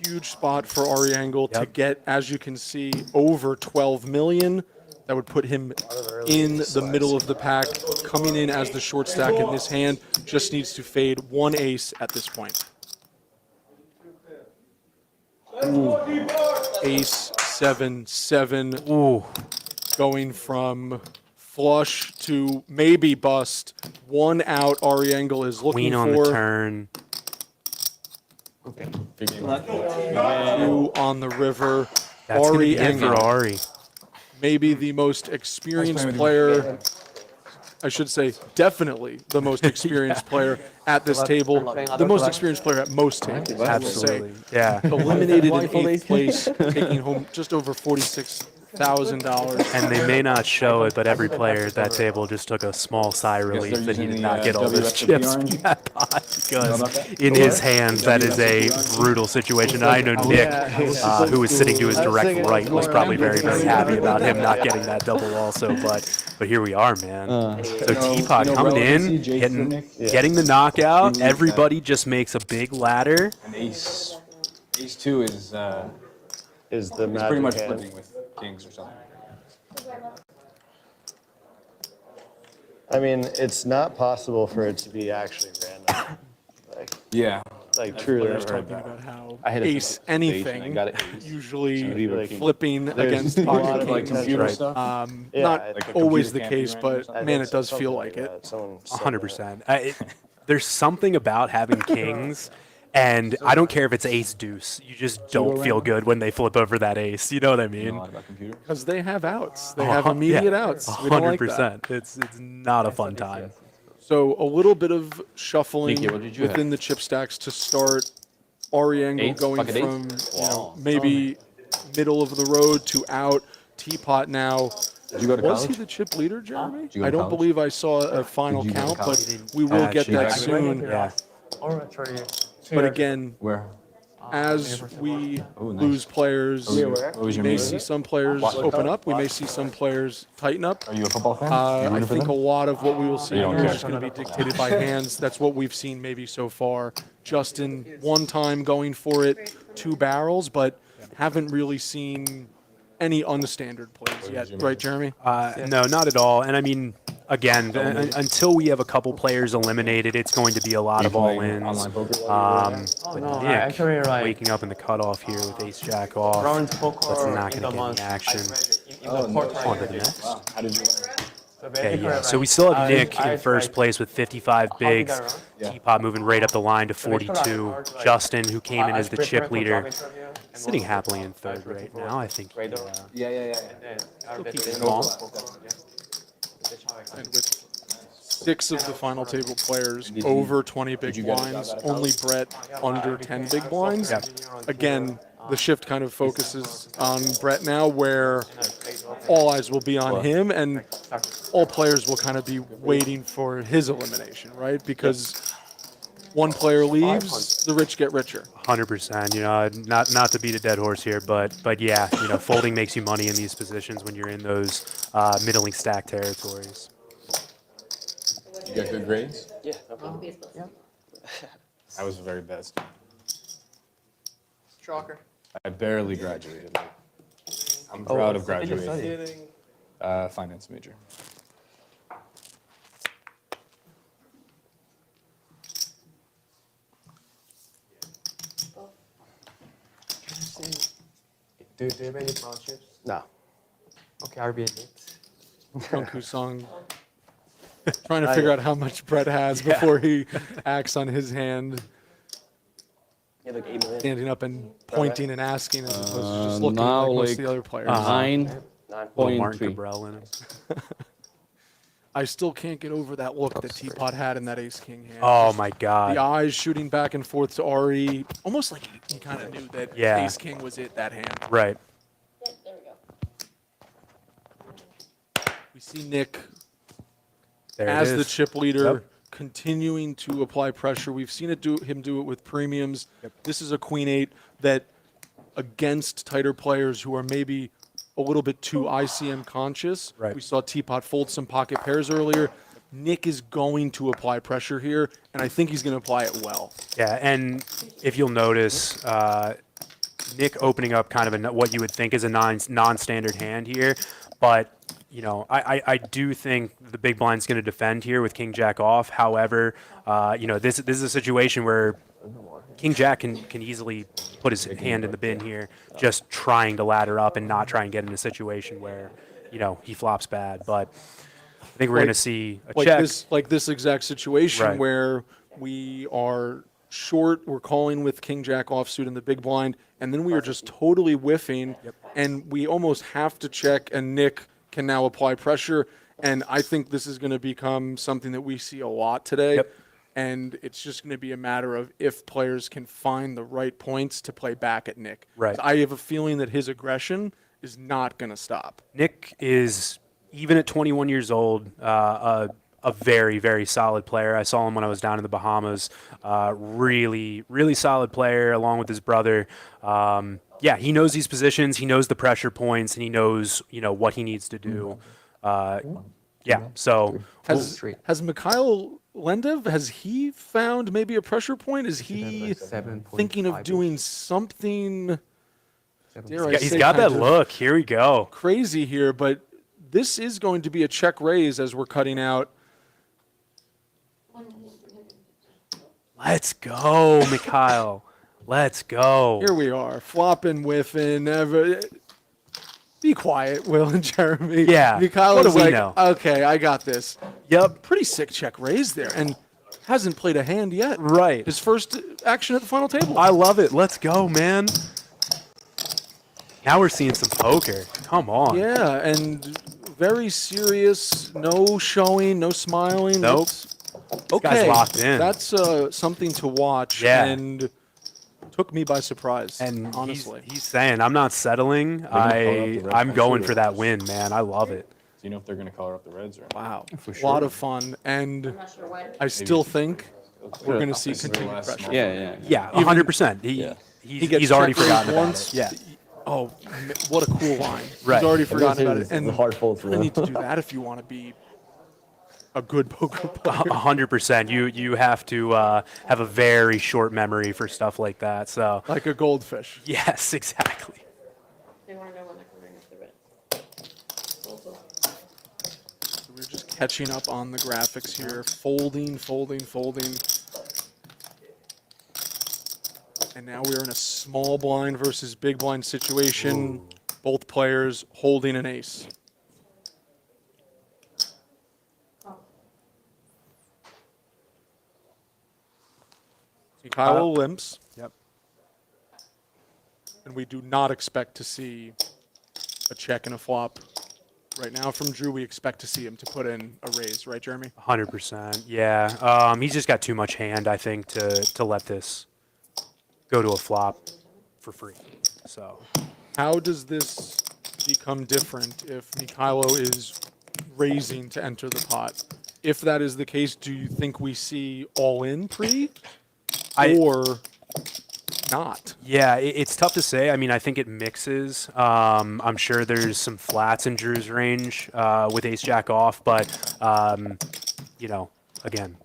A: huge spot for Ari Engel to
B: Yep.
A: get, as you can see, over 12 million. That would put him in the middle of the pack, coming in as the short stack in this hand. Just needs to fade one ace at this point. Ace, 7, 7,
B: Ooh.
A: going from flush to maybe bust. One out Ari Engel is looking
B: Queen on
A: for.
B: the turn.
A: Two on the river.
B: That's going to
A: Ari
B: be it
A: Engel,
B: for Ari.
A: maybe the most experienced player, I should say, definitely the most experienced player at this table, the most experienced player at most tables, I will say.
B: Absolutely. Yeah.
A: Eliminated in 8th place, taking home just over 46 $1,000.
B: And they may not show it, but every player at that table just took a small sigh of relief that he did not get all those chips from that pot, because in his hands, that is a brutal situation. I know Nick, who was sitting to his direct right, was probably very, very happy about him not getting that double also, but here we are, man. So Teapot coming in, getting the knockout. Everybody just makes a big ladder.
F: And ace 2 is
E: the
F: pretty
E: magic
F: much
E: hand.
F: flipping with kings or something.
E: I mean, it's not possible for it to be actually random.
F: Yeah.
E: Like truly.
A: Players talking about how
C: I hit a
A: ace
C: stage and I
A: anything,
C: got it ace.
A: usually
E: Like,
A: flipping against
E: a lot
A: pocket
E: of, like,
A: kings.
F: computer
B: right.
F: stuff.
E: Yeah,
A: Not
E: like
F: a
A: always
F: computer
A: the
F: can't be
A: case,
F: random or
A: but
F: something.
A: man, it does feel like it.
B: 100%. There's something about having kings, and I don't care if it's ace deuce. You just don't feel good when they flip over that ace. You know what I
F: You know a
B: mean?
F: lot about computer.
A: Because they have outs. They have immediate outs. We don't like that.
B: 100%. It's not a fun time.
A: So a little bit of shuffling
C: Nikki, what did you
A: within the chip stacks to start. Ari Engel
C: Eights?
A: going
C: Pocket
A: from
C: eights?
A: maybe middle of the road to out. Teapot now.
F: Did you go to
A: Was he
F: college?
A: the chip leader, Jeremy?
F: Did you go
A: I
F: to
A: don't
F: college?
A: believe I saw a final
F: Did you go to
A: count,
F: college?
A: but we will get that
B: Actually,
A: soon.
B: Yeah.
A: But again,
F: Where?
A: as we
F: Oh, nice.
A: lose players,
F: What was
A: we
F: your
A: may
F: major?
A: see some players open up. We may see some players tighten up.
F: Are you a football fan? You
A: I
F: rooting for
A: think a
F: them?
A: lot of what we will see
F: You don't
A: here is
F: care.
A: just going to be dictated by hands. That's what we've seen maybe so far. Justin, one time going for it, 2 barrels, but haven't really seen any unstandard plays yet. Right, Jeremy?
B: No, not at all. And I mean, again, until we have a couple players eliminated, it's going to be a lot of
F: Playing
B: all-ins.
F: online poker?
B: But
G: no, I
B: Nick
G: actually, like,
B: waking up in the cutoff here with ace-jack off.
G: Bronze poker
B: That's not
G: in
B: going
G: the
B: to get any
G: month.
B: action.
G: In the court
B: On to the
G: right
B: next.
F: Wow. How did you learn?
B: Okay, yeah. So we still have Nick in first place with 55 bigs.
G: around.
F: Yeah.
B: Teapot moving right up the line to 42. Justin, who came in as the chip leader, sitting happily in third right now. I think he,
F: Yeah.
B: keeping calm.
A: And with 6 of the final table players over 20 big
F: you get
A: blinds,
F: that?
A: only Brett under 10 big blinds. Again, the shift kind of focuses on Brett now, where all eyes will be on him, and all players will kind of be waiting for his elimination, right? Because one player leaves, the rich get richer.
B: 100%. You know, not to beat a dead horse here, but yeah, you know, folding makes you money in these positions when you're in those middling stack territories.
F: You got good grades?
E: Yeah.
F: I was the very best.
G: Shocker.
F: I barely graduated. I'm proud of graduating. Finance major.
G: Do you have any brown chips?
E: No.
G: Okay, RBA.
A: Yunkyu song. Trying to figure out how much Brett has before he acts on his hand,
E: You have like 8 million.
A: standing up and pointing and asking as opposed to just looking
C: now,
A: like most
C: like,
A: of the other players.
C: 9.3.
B: Cabrell in him.
A: I still can't get over that look that Teapot had in that ace-king hand.
B: Oh
A: Just
B: my
A: the
B: God.
A: eyes shooting back and forth to Ari, almost like he kind of knew that
B: Yeah.
A: ace-king was it, that hand.
B: Right.
A: We see Nick
B: There
A: as
B: it
A: the
B: is.
A: chip leader,
B: Yep.
A: continuing to apply pressure. We've seen him do it with premiums. This is a queen-8 that, against tighter players who are maybe a little bit too ICM conscious.
B: Right.
A: We saw Teapot fold some pocket pairs earlier. Nick is going to apply pressure here, and I think he's going to apply it well.
B: Yeah, and if you'll notice, Nick opening up kind of what you would think is a non-standard hand here, but you know, I do think the big blind's going to defend here with King Jack off. However, you know, this is a situation where King Jack can easily put his hand in the bin here, just trying to ladder up and not try and get in a situation where, you know, he flops bad. But I think we're going to see a check.
A: Like this exact situation
B: Right.
A: where we are short, we're calling with King Jack offsuit in the big blind, and then we are just totally whiffing, and we almost have to check, and Nick can now apply pressure. And I think this is going to become something that we see a lot today.
B: Yep.
A: And it's just going to be a matter of if players can find the right points to play back at Nick.
B: Right.
A: I have a feeling that his aggression is not going to stop.
B: Nick is, even at 21 years old, a very, very solid player. I saw him when I was down in the Bahamas. Really, really solid player along with his brother. Yeah, he knows these positions. He knows the pressure points, and he knows, what he needs to do. Yeah, so
A: Has Mykhailo Lendel, has he found maybe a pressure point? Is he thinking of doing something, dare I
B: he's
A: say,
B: got that
A: kind of
B: look. Here we go.
A: crazy here? But this is going to be a check raise as we're cutting out.
B: Let's go, Mykhailo. Let's go.
A: Here we are, flopping, whiffing. Be quiet, Will and Jeremy.
B: Yeah,
A: Mykhailo
B: what do
A: is
B: we
A: like,
B: know?
A: okay, I got this.
B: Yep.
A: Pretty sick check raise there, and hasn't played a hand yet.
B: Right.
A: His first action at the final table.
B: I love it. Let's go, man. Now we're seeing some poker. Come on.
A: Yeah, and very serious. No showing, no smiling.
B: Nope.
A: It's-
B: This guy's locked in.
A: That's something to watch.
B: Yeah.
A: And took me by surprise.
B: And
A: honestly,
B: he's saying, I'm not settling.
F: gonna call out the red
B: I'm
F: for
B: going
F: sure.
B: for that win, man. I love it.
F: Do you know if they're going to color up the reds or?
A: wow,
F: For
A: a lot
F: sure.
A: of fun. And
H: not sure when.
A: I still think we're going to see
F: This is the
A: continued
F: last
A: pressure.
F: small
C: Yeah,
F: one.
C: yeah.
B: Yeah, 100%.
F: Yeah.
A: He gets
B: He's already
A: check raised
B: forgotten about
A: once.
B: it. Yeah.
A: Oh, what a cool line.
B: Right.
A: He's already forgotten about it.
E: And the hard fold for
A: you
E: them.
A: need to do that if you want to be a good poker player.
B: 100%. You have to have a very short memory for stuff like that. So
A: Like a goldfish.
B: yes, exactly.
H: They want to know when they're coming up the red. Also,
A: So we're just catching up on the graphics here. Folding. And now we're in a small blind versus big blind situation. Both players holding an ace. Mykhailo limps.
B: Yep.
A: And we do not expect to see a check and a flop. Right now from Drew, we expect to see him to put in a raise, right, Jeremy?
B: 100%. Yeah. He's just got too much hand, I think, to let this go to a flop for free. So
A: How does this become different if Mykhailo is raising to enter the pot? If that is the case, do you think we see all in pre or not?
B: yeah, it's tough to say. I mean, I think it mixes. I'm sure there's some flats in Drew's range with ace jack off, but again,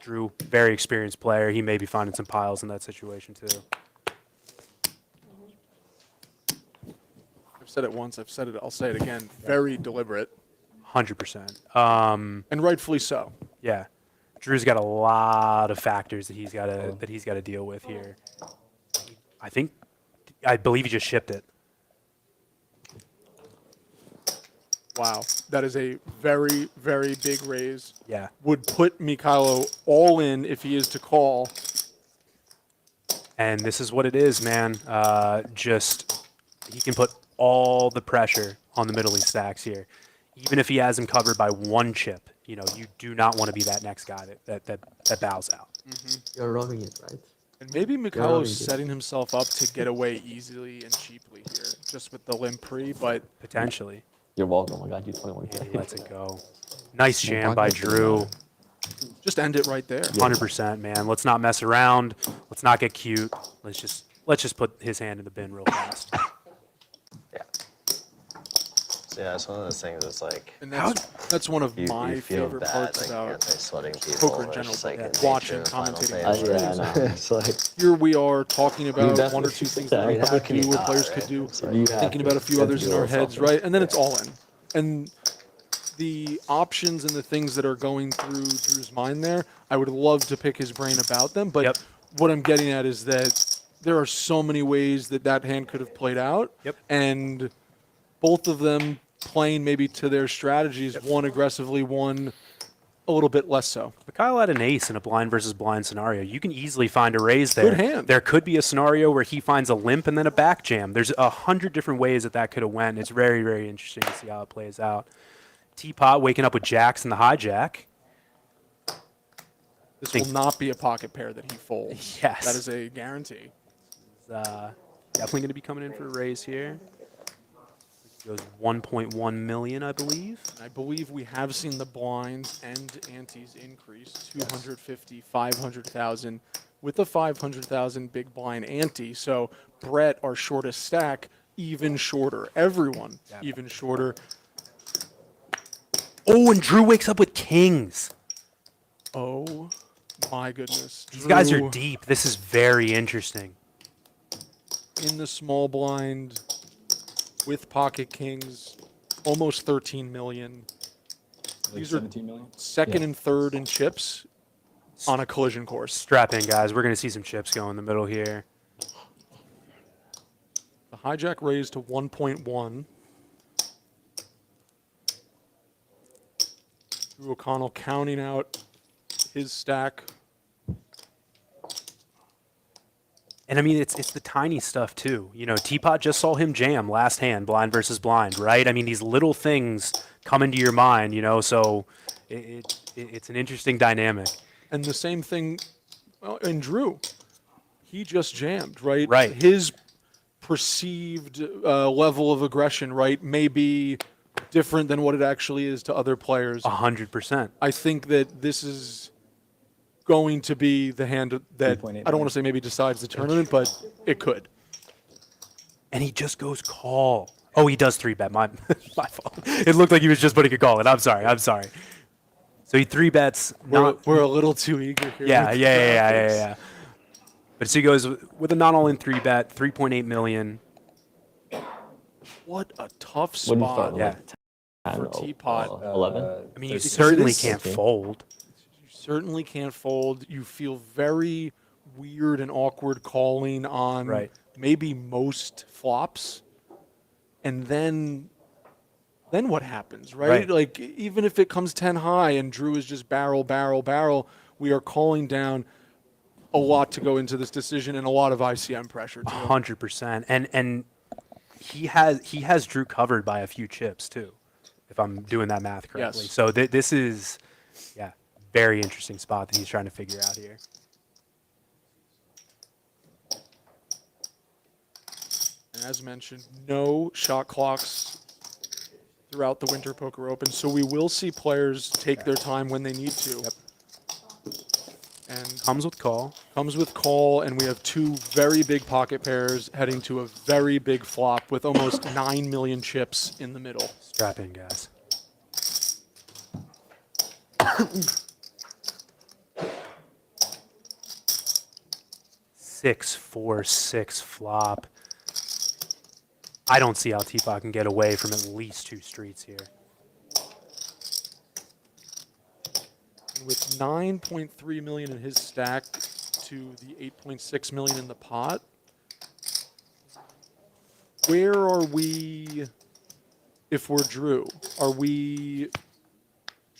B: Drew, very experienced player. He may be finding some piles in that situation too.
A: I've said it once, I'll say it again. Very deliberate,
B: 100%.
A: and rightfully so.
B: Yeah, Drew's got a lot of factors that he's got to deal with here. I believe he just shipped it.
A: Wow, that is a very, very big raise.
B: Yeah.
A: Would put Mykhailo all in if he is to call.
B: And this is what it is, man. Just he can put all the pressure on the middling stacks here, even if he has him covered by one chip. You do not want to be that next guy that bows out.
G: You're rolling it, right?
A: And maybe
G: really
A: Mykhailo is
G: good.
A: setting himself up to get away easily and cheaply here, just with the limp pre, but
B: Potentially,
C: You're welcome. I got you 21.
B: he lets it go. Nice jam by Drew.
A: just end it right there.
B: 100%, man. Let's not mess around. Let's not get cute. Let's just put his hand in the bin real fast.
E: Yeah. So yeah, it's one of those things that's like
A: And that's one of
E: you
A: my
E: feel
A: favorite
E: bad
A: parts
E: like
A: about
E: anti-sweating people.
A: poker in
E: or
A: general,
E: just, like,
A: yeah.
E: the nature
A: Watching,
E: of the final
A: commentating.
E: table.
C: Yeah, I know.
E: It's like
A: here we are talking about
C: definitely
A: one or two
C: should
A: things
C: say
A: that we
C: that.
A: have
E: How can you
A: where
E: not,
A: players
E: right?
A: could do,
E: It's like-
C: You have
A: thinking
C: to.
A: about a few
C: You have
A: others
C: to
A: in our
C: do
A: heads,
C: something.
A: right? And then it's all in. And the options and the things that are going through Drew's mind there, I would love to pick his brain about them. But
B: Yep.
A: what I'm getting at is that there are so many ways that hand could have played out.
B: Yep.
A: And both of them playing maybe to their strategies, one aggressively, one a little bit less so.
B: Mykhailo had an ace in a blind versus blind scenario. You can easily find a raise there.
A: Good hand.
B: There could be a scenario where he finds a limp and then a back jam. There's 100 different ways that could have went. It's very, very interesting to see how it plays out. Teapot waking up with jacks in the hijack.
A: This
B: Think-
A: will not be a pocket pair that he folds.
B: Yes.
A: That is a guarantee.
B: Definitely going to be coming in for a raise here. Goes 1.1 million, I believe.
A: I believe we have seen the blinds and antes increase 250, 500,000 with a 500,000 big blind ante. So Brett, our shortest stack, even shorter. Everyone even shorter.
B: Oh, and Drew wakes up with kings.
A: Oh my goodness.
B: These guys are
A: Drew
B: deep. This is very interesting.
A: in the small blind with pocket kings, almost 13 million. These are
F: 17 million?
A: second and third in chips on a collision course.
B: Strap in, guys. We're going to see some chips go in the middle here.
A: The hijack raised to 1.1. Drew O'Connell counting out his stack.
B: And I mean, it's the tiny stuff too. You know, Teapot just saw him jam last hand, blind versus blind, right? I mean, these little things come into your mind, you know. So it's an interesting dynamic.
A: And the same thing in Drew. He just jammed, right?
B: Right.
A: His perceived level of aggression, right, may be different than what it actually is to other players.
B: 100%.
A: I think that this is going to be the hand that,
F: 3.8
A: I don't want to say maybe decides the tournament, but it could.
B: And he just goes call. Oh, he does 3-bet. My fault. It looked like he was just putting a call in. I'm sorry. So he 3-bets.
A: We're a little too eager here.
B: Yeah. But so he goes with a not all in 3-bet, 3.8 million.
A: What a tough
C: What do you start
A: spot
C: with?
B: Yeah.
A: for Teapot.
C: 11?
B: I mean, you
F: 13.
B: certainly
F: It is
B: can't
F: 13.
B: fold.
A: You certainly can't fold. You feel very weird and awkward calling on
B: Right.
A: maybe most flops. And then what happens, right?
B: Right.
A: Like, even if it comes 10 high and Drew is just barrel, we are calling down a lot to go into this decision and a lot of ICM pressure too.
B: 100%. And he has Drew covered by a few chips too, if I'm doing that math correctly.
A: Yes.
B: So this is, very interesting spot that he's trying to figure out here.
A: And as mentioned, no shot clocks throughout the Winter Poker Open, so we will see players take their time when they need to.
B: Yep.
A: And
B: Comes with call.
A: comes with call, and we have two very big pocket pairs heading to a very big flop with almost 9 million chips in the middle.
B: Strap in, guys. Six, 4, 6 flop. I don't see how Teapot can get away from at least 2 streets here.
A: With 9.3 million in his stack to the 8.6 million in the pot, where are we if we're Drew? Are we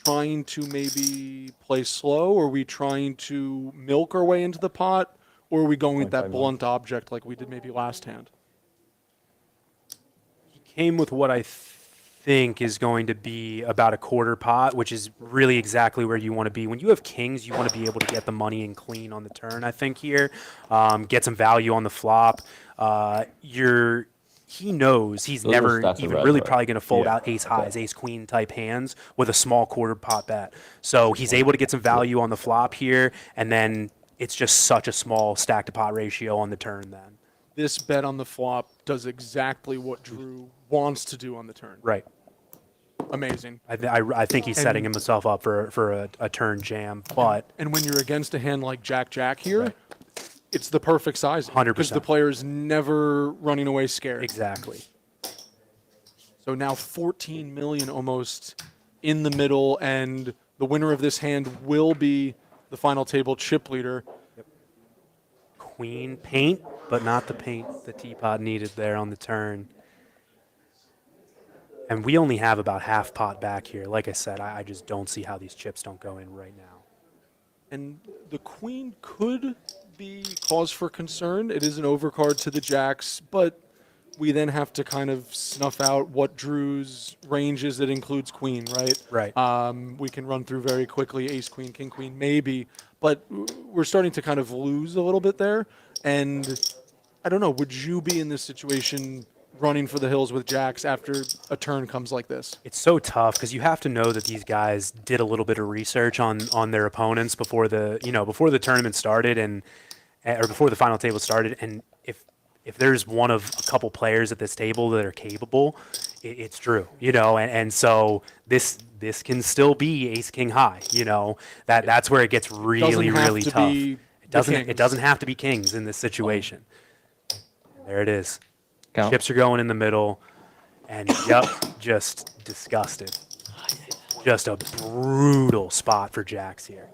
A: trying to maybe play slow? Are we trying to milk our way into the pot? Or are we going with that
F: 0.5
A: blunt object like we did maybe last hand?
B: He came with what I think is going to be about a quarter pot, which is really exactly where you want to be. When you have kings, you want to be able to get the money in clean on the turn, I think, here. Get some value on the flop. He knows he's
C: Those are
B: never
C: stacks of
B: even
C: red,
B: really
C: right?
B: probably going to fold
F: Yeah.
B: out ace highs, ace queen type hands with a small quarter pot bet. So he's able to get some value on the flop here, and then it's just such a small stack to pot ratio on the turn then.
A: This bet on the flop does exactly what Drew wants to do on the turn.
B: Right.
A: Amazing.
B: I think he's setting himself up for a turn jam, but
A: And when you're against a hand like Jack here, it's the perfect size.
B: 100%.
A: Because the player is never running away scared.
B: exactly.
A: So now 14 million almost in the middle, and the winner of this hand will be the final table chip leader.
B: Queen paint, but not the paint the Teapot needed there on the turn. And we only have about half pot back here. Like I said, I just don't see how these chips don't go in right now.
A: And the queen could be cause for concern. It is an overcard to the jacks, but we then have to kind of snuff out what Drew's range is that includes queen, right?
B: Right.
A: We can run through very quickly ace, queen, king, queen, maybe. But we're starting to kind of lose a little bit there. And I don't know, would you be in this situation running for the hills with jacks after a turn comes like this.
B: It's so tough because you have to know that these guys did a little bit of research on their opponents before the tournament started or before the final table started. And if there's one of a couple players at this table that are capable, it's Drew. And so this can still be ace king high. That's where it gets really really tough. It doesn't have to be kings in this situation. There it is.
C: Count.
B: Chips are going in the middle, and just disgusted. Just a brutal spot for jacks here.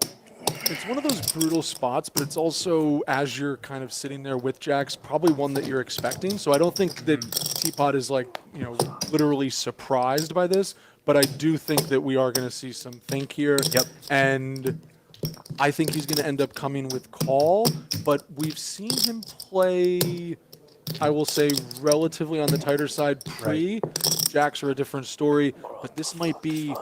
A: It's one of those brutal spots, but it's also, as you're kind of sitting there with jacks, probably one that you're expecting. So I don't think that Teapot is literally surprised by this, but I do think that we are going to see some think here.
B: Yep.
A: And I think he's going to end up coming with call, but we've seen him play, I will say, relatively on the tighter side pre. Jacks are a different story, but this might be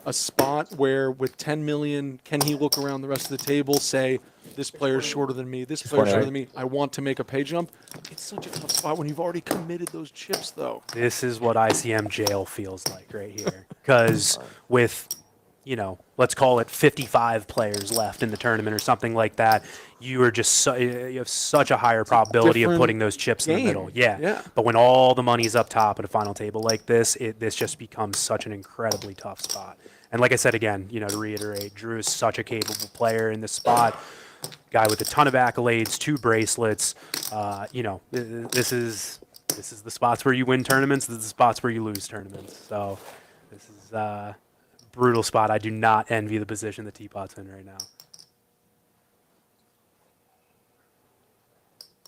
A: a spot where with 10 million, can he look around the rest of the table, say, this player's shorter than me, this player's shorter than me, I want to make a pay jump? It's such a tough spot when you've already committed those chips, though.
B: This is what ICM jail feels like right here. Because with, let's call it 55 players left in the tournament or something like that, you are just you have such a higher probability of putting those chips in the middle. Yeah. But when all the money's up top at a final table like this, this just becomes such an incredibly tough spot. And like I said again, to reiterate, Drew is such a capable player in this spot. Guy with a ton of accolades, 2 bracelets. This is the spots where you win tournaments. This is the spots where you lose tournaments. So this is a brutal spot. I do not envy the position that Teapot's in right now.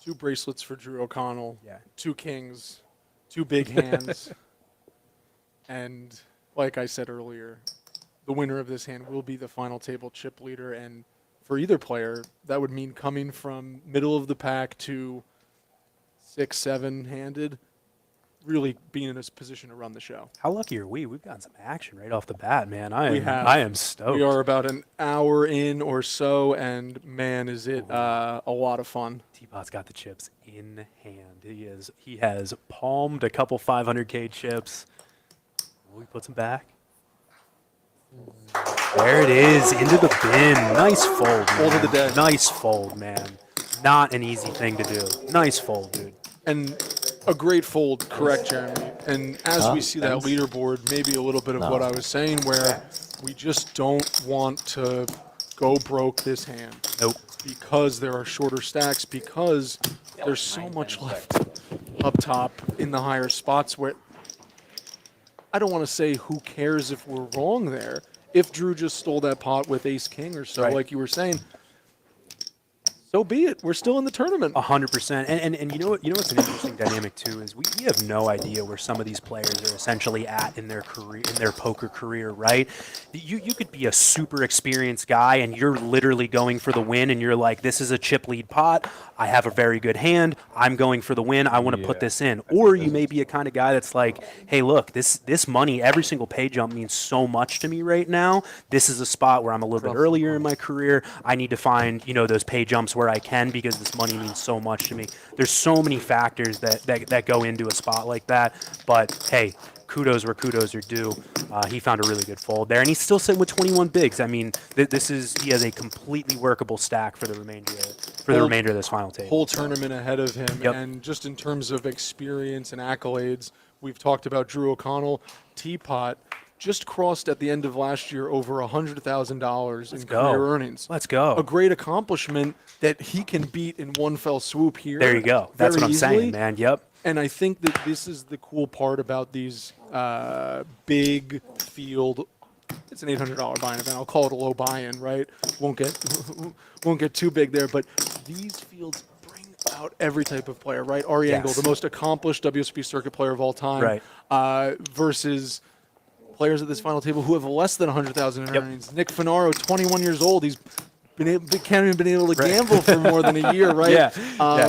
A: 2 bracelets for Drew O'Connell.
B: Yeah.
A: 2 kings, 2 big hands. And like I said earlier, the winner of this hand will be the final table chip leader. And for either player, that would mean coming from middle of the pack to 6, 7-handed, really being in a position to run the show.
B: How lucky are we? We've gotten some action right off the bat, man. I am stoked.
A: We are about an hour in or so, and man, is it a lot of fun.
B: Teapot's got the chips in hand. He has palmed a couple 500K chips. Will we put some back? There it is, into the bin. Nice fold, man.
A: Fold of the day.
B: Nice fold, man. Not an easy thing to do. Nice fold, dude.
A: And a great fold, correct, Jeremy. And as we see that leaderboard, maybe a little bit of what I was saying, where we just don't want to go broke this hand.
B: Nope.
A: Because there are shorter stacks, because there's so much left up top in the higher spots where I don't want to say who cares if we're wrong there. If Drew just stole that pot with ace king or so, like you were saying, so be it. We're still in the tournament.
B: 100%. And you know what's an interesting dynamic too is we have no idea where some of these players are essentially at in their career, in their poker career, right? You could be a super experienced guy and you're literally going for the win and you're like, this is a chip lead pot. I have a very good hand. I'm going for the win. I want to put this in. Or you may be a kind of guy that's like, hey, look, this money, every single pay jump means so much to me right now. This is a spot where I'm a little bit earlier in my career. I need to find, those pay jumps where I can because this money means so much to me. There's so many factors that go into a spot like that. But hey, kudos where kudos are due. He found a really good fold there, and he's still sitting with 21 bigs. I mean, he has a completely workable stack for the remainder of this final table.
A: Whole tournament ahead of him.
B: Yep.
A: And just in terms of experience and accolades, we've talked about Drew O'Connell. Teapot just crossed at the end of last year over $100,000 in career earnings.
B: Let's go.
A: A great accomplishment that he can beat in one fell swoop here.
B: There you go. That's what I'm saying, man. Yep.
A: And I think that this is the cool part about these big field. It's an $800 buy-in event. I'll call it a low buy-in, right? Won't get too big there, but these fields bring out every type of player, right? Ari Engel, the most accomplished WSOP circuit player of all time, versus players at this final table who have less than 100,000 in earnings. Nick Funaro, 21 years old. He's can't even been able to gamble for more than a year, right?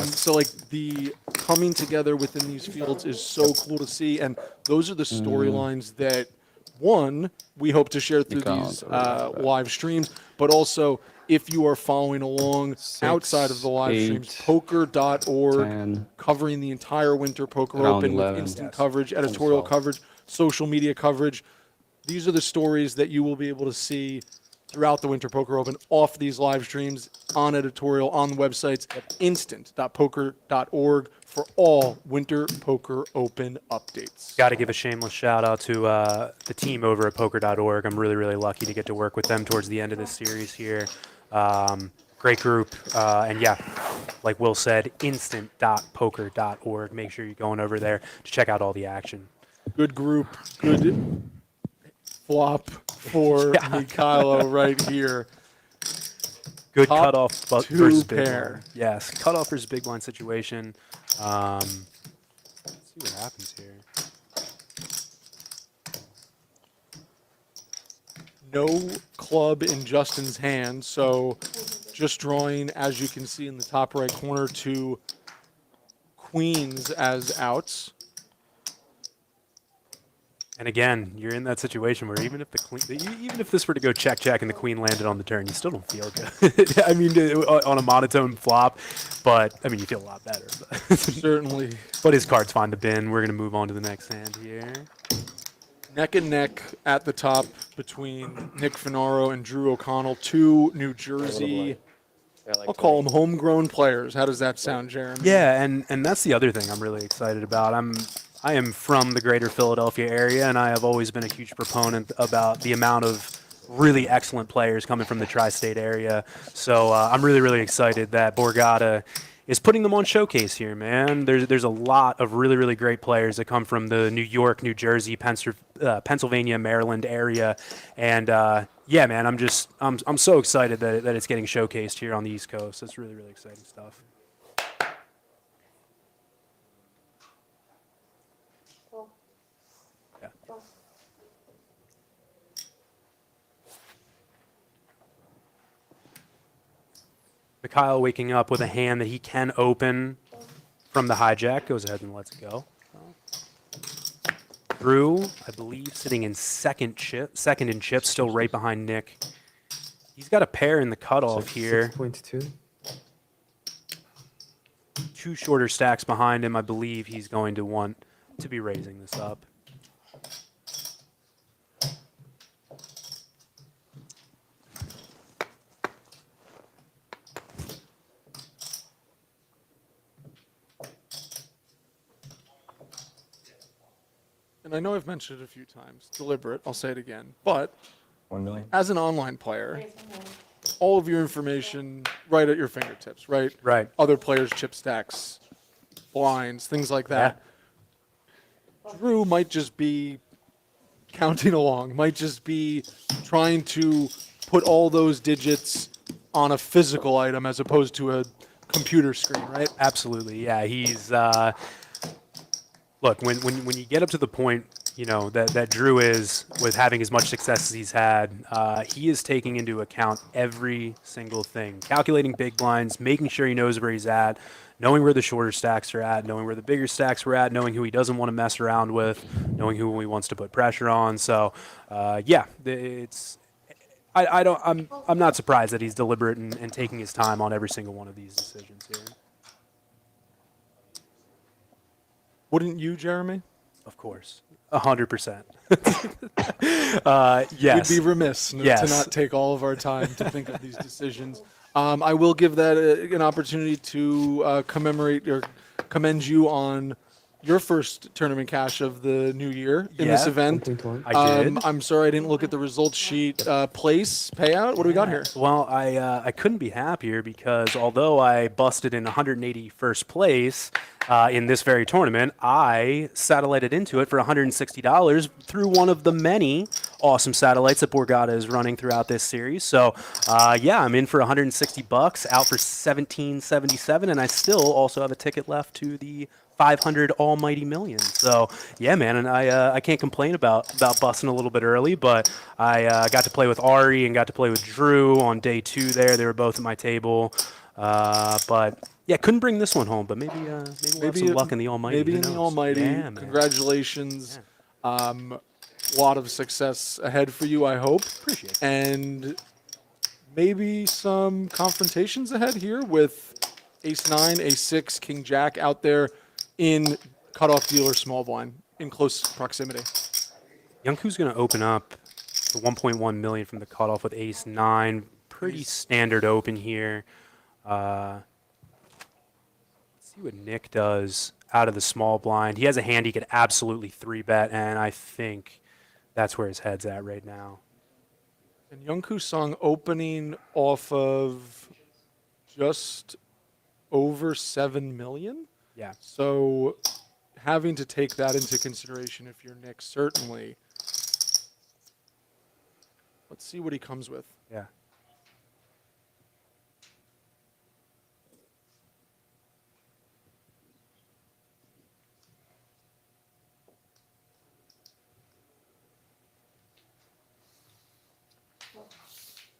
A: So like the coming together within these fields is so cool to see, and those are the storylines that we hope to share through these live streams, but also if you are following along outside of the live streams,
F: 8,
A: poker.org,
F: 10,
A: covering the entire Winter Poker
F: Round
A: Open
F: 11.
A: with instant
F: Yes.
A: coverage, editorial
F: 12.
A: coverage, social media coverage. These are the stories that you will be able to see throughout the Winter Poker Open off these live streams, on editorial, on the websites, instant.poker.org for all Winter Poker Open updates.
B: Got to give a shameless shout out to the team over at poker.org. I'm really, really lucky to get to work with them towards the end of this series here. Great group. And yeah, like Will said, instant.poker.org. Make sure you're going over there to check out all the action.
A: Good group, good flop for Mykhailo right here.
B: Good
A: Top
B: cutoff
A: two
B: versus big
A: pair.
B: blind. Yes, cutoff versus big blind situation. Let's see what happens here.
A: No club in Justin's hand, so just drawing, as you can see in the top right corner, 2 queens as outs.
B: And again, you're in that situation where even if even if this were to go check and the queen landed on the turn, you still don't feel good. I mean, on a monotone flop, but I mean, you feel a lot better. But,
A: Certainly
B: but his card's fine to bin. We're gonna move on to the next hand here.
A: neck and neck at the top between Nick Funaro and Drew O'Connell, 2 New Jersey,
E: Yeah, like
A: I'll call
E: 20.
A: them homegrown players. How does that sound, Jeremy?
B: Yeah, and that's the other thing I'm really excited about. I am from the greater Philadelphia area, and I have always been a huge proponent about the amount of really excellent players coming from the tri-state area. So I'm really, really excited that Borgata is putting them on showcase here, man. There's a lot of really, really great players that come from the New York, New Jersey, Pennsylvania, Maryland area, and yeah, man, I'm so excited that it's getting showcased here on the East Coast. It's really, really exciting stuff.
H: Cool.
B: Yeah.
H: Cool.
B: Mykhailo waking up with a hand that he can open from the hijack. Goes ahead and lets it go. Drew, I believe, sitting in second in chips, still right behind Nick. He's got a pair in the cutoff here.
G: 6.2.
B: 2 shorter stacks behind him. I believe he's going to want to be raising this up.
A: And I know I've mentioned it a few times, deliberate, I'll say it again, but
F: 1 million.
A: as an online player,
H: Raise my hand.
A: all of your information right at your fingertips, right?
B: Right.
A: Other players' chip stacks, blinds, things like that. Drew might just be counting along, might just be trying to put all those digits on a physical item as opposed to a computer screen, right?
B: Absolutely, yeah. He's look, when you get up to the point, you know, that Drew is with having as much success as he's had, he is taking into account every single thing, calculating big blinds, making sure he knows where he's at, knowing where the shorter stacks are at, knowing where the bigger stacks are at, knowing who he doesn't want to mess around with, knowing who he wants to put pressure on. So, yeah, I'm not surprised that he's deliberate and taking his time on every single one of these decisions here.
A: Wouldn't you, Jeremy?
B: Of course, 100%. Yes.
A: We'd be remiss to
B: Yes.
A: not take all of our time to think of these decisions. I will give that an opportunity to commemorate or commend you on your first tournament cash of the new year in this
B: Yeah.
A: event.
G: 1.1.
B: I did.
A: I'm sorry I didn't look at the results sheet. Place, payout, what do we got here?
B: Well, I couldn't be happier because although I busted in 181st place in this very tournament, I satellited into it for $160 through one of the many awesome satellites that Borgata is running throughout this series. So, yeah, I'm in for $160, out for $17.77, and I still also have a ticket left to the 500 almighty million. So yeah, man, and I can't complain about busting a little bit early, but I got to play with Ari and got to play with Drew on day 2 there. They were both at my table, but yeah, couldn't bring this one home, but maybe we'll have some luck in the almighty.
A: Maybe
B: Who
A: in the
B: knows?
A: almighty.
B: Yeah, man.
A: Congratulations. A lot of success ahead for you, I hope.
B: Appreciate it.
A: And maybe some confrontations ahead here with ace 9, ace 6, king jack out there in cutoff dealer small blind in close proximity.
B: Yunku's going to open up for 1.1 million from the cutoff with ace 9. Pretty standard open here. Let's see what Nick does out of the small blind. He has a hand he could absolutely 3-bet, and I think that's where his head's at right now.
A: And Yunkyu Song opening off of just over 7 million.
B: Yeah.
A: So having to take that into consideration if you're Nick, certainly. Let's see what he comes with.
B: Yeah.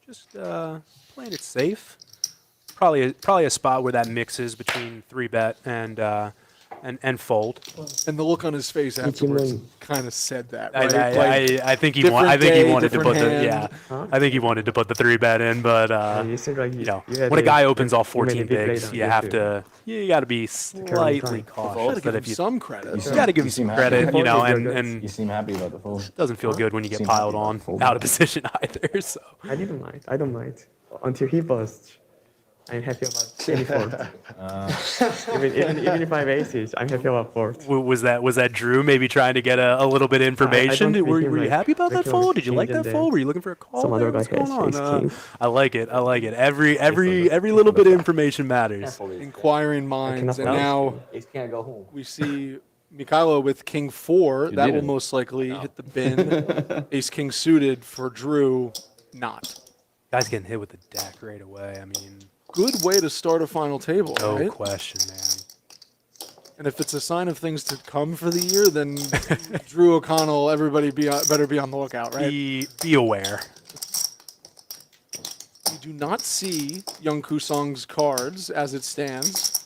B: Just playing it safe. Probably a spot where that mixes between 3-bet and fold.
A: And the look on his face afterwards
G: Ichiman.
A: kind of said that,
B: I,
A: right?
B: I think he
A: different
B: I think
A: day,
B: he wanted to
A: different
B: put the
A: hand.
B: I think he wanted to put the 3-bet in, but
G: You seem like
B: you know,
G: had
B: when a guy opens all
G: you made
B: 14
G: a big
B: bigs,
G: play
B: you
G: on
B: have
G: YouTube.
B: you got to be slightly
G: time.
B: cautious.
A: Gotta give
B: That
A: him
B: if you
A: some credit.
B: got to give
F: You
B: him some
F: seem happy.
B: credit, you know,
G: Fold is
B: and
F: You seem happy about the fold.
B: it doesn't feel good when you get
F: Seem
B: piled
F: happy
B: on
F: about fold.
B: out of position either. So
G: I didn't mind. I don't mind. Until he busts, I'm happy about any fold. Even if I have aces, I'm happy about fold.
B: was that Drew maybe trying to get a little bit of information?
G: don't
B: Were
G: think him,
B: you
G: like,
B: happy about that
G: making all
B: fold?
G: the
B: Did you like
G: king
B: that
G: and
B: fold?
G: then
B: Were you looking for a call?
G: some
B: there?
G: other
B: What's
G: guy has
B: going on?
G: ace king.
B: I like it. Every little bit of information matters.
A: Inquiring minds. And
G: cannot
A: now
D: Ace can't go home.
A: we see Mykhailo with king 4. That will
F: didn't.
A: most likely hit the bin. Ace king suited for Drew, not.
B: Guy's getting hit with the deck right away. I mean,
A: Good way to start a final table,
B: no
A: right?
B: question, man.
A: And if it's a sign of things to come for the year, then Drew O'Connell, everybody better be on the lookout, right?
B: Be aware.
A: We do not see Yunkyu Song's cards as it stands.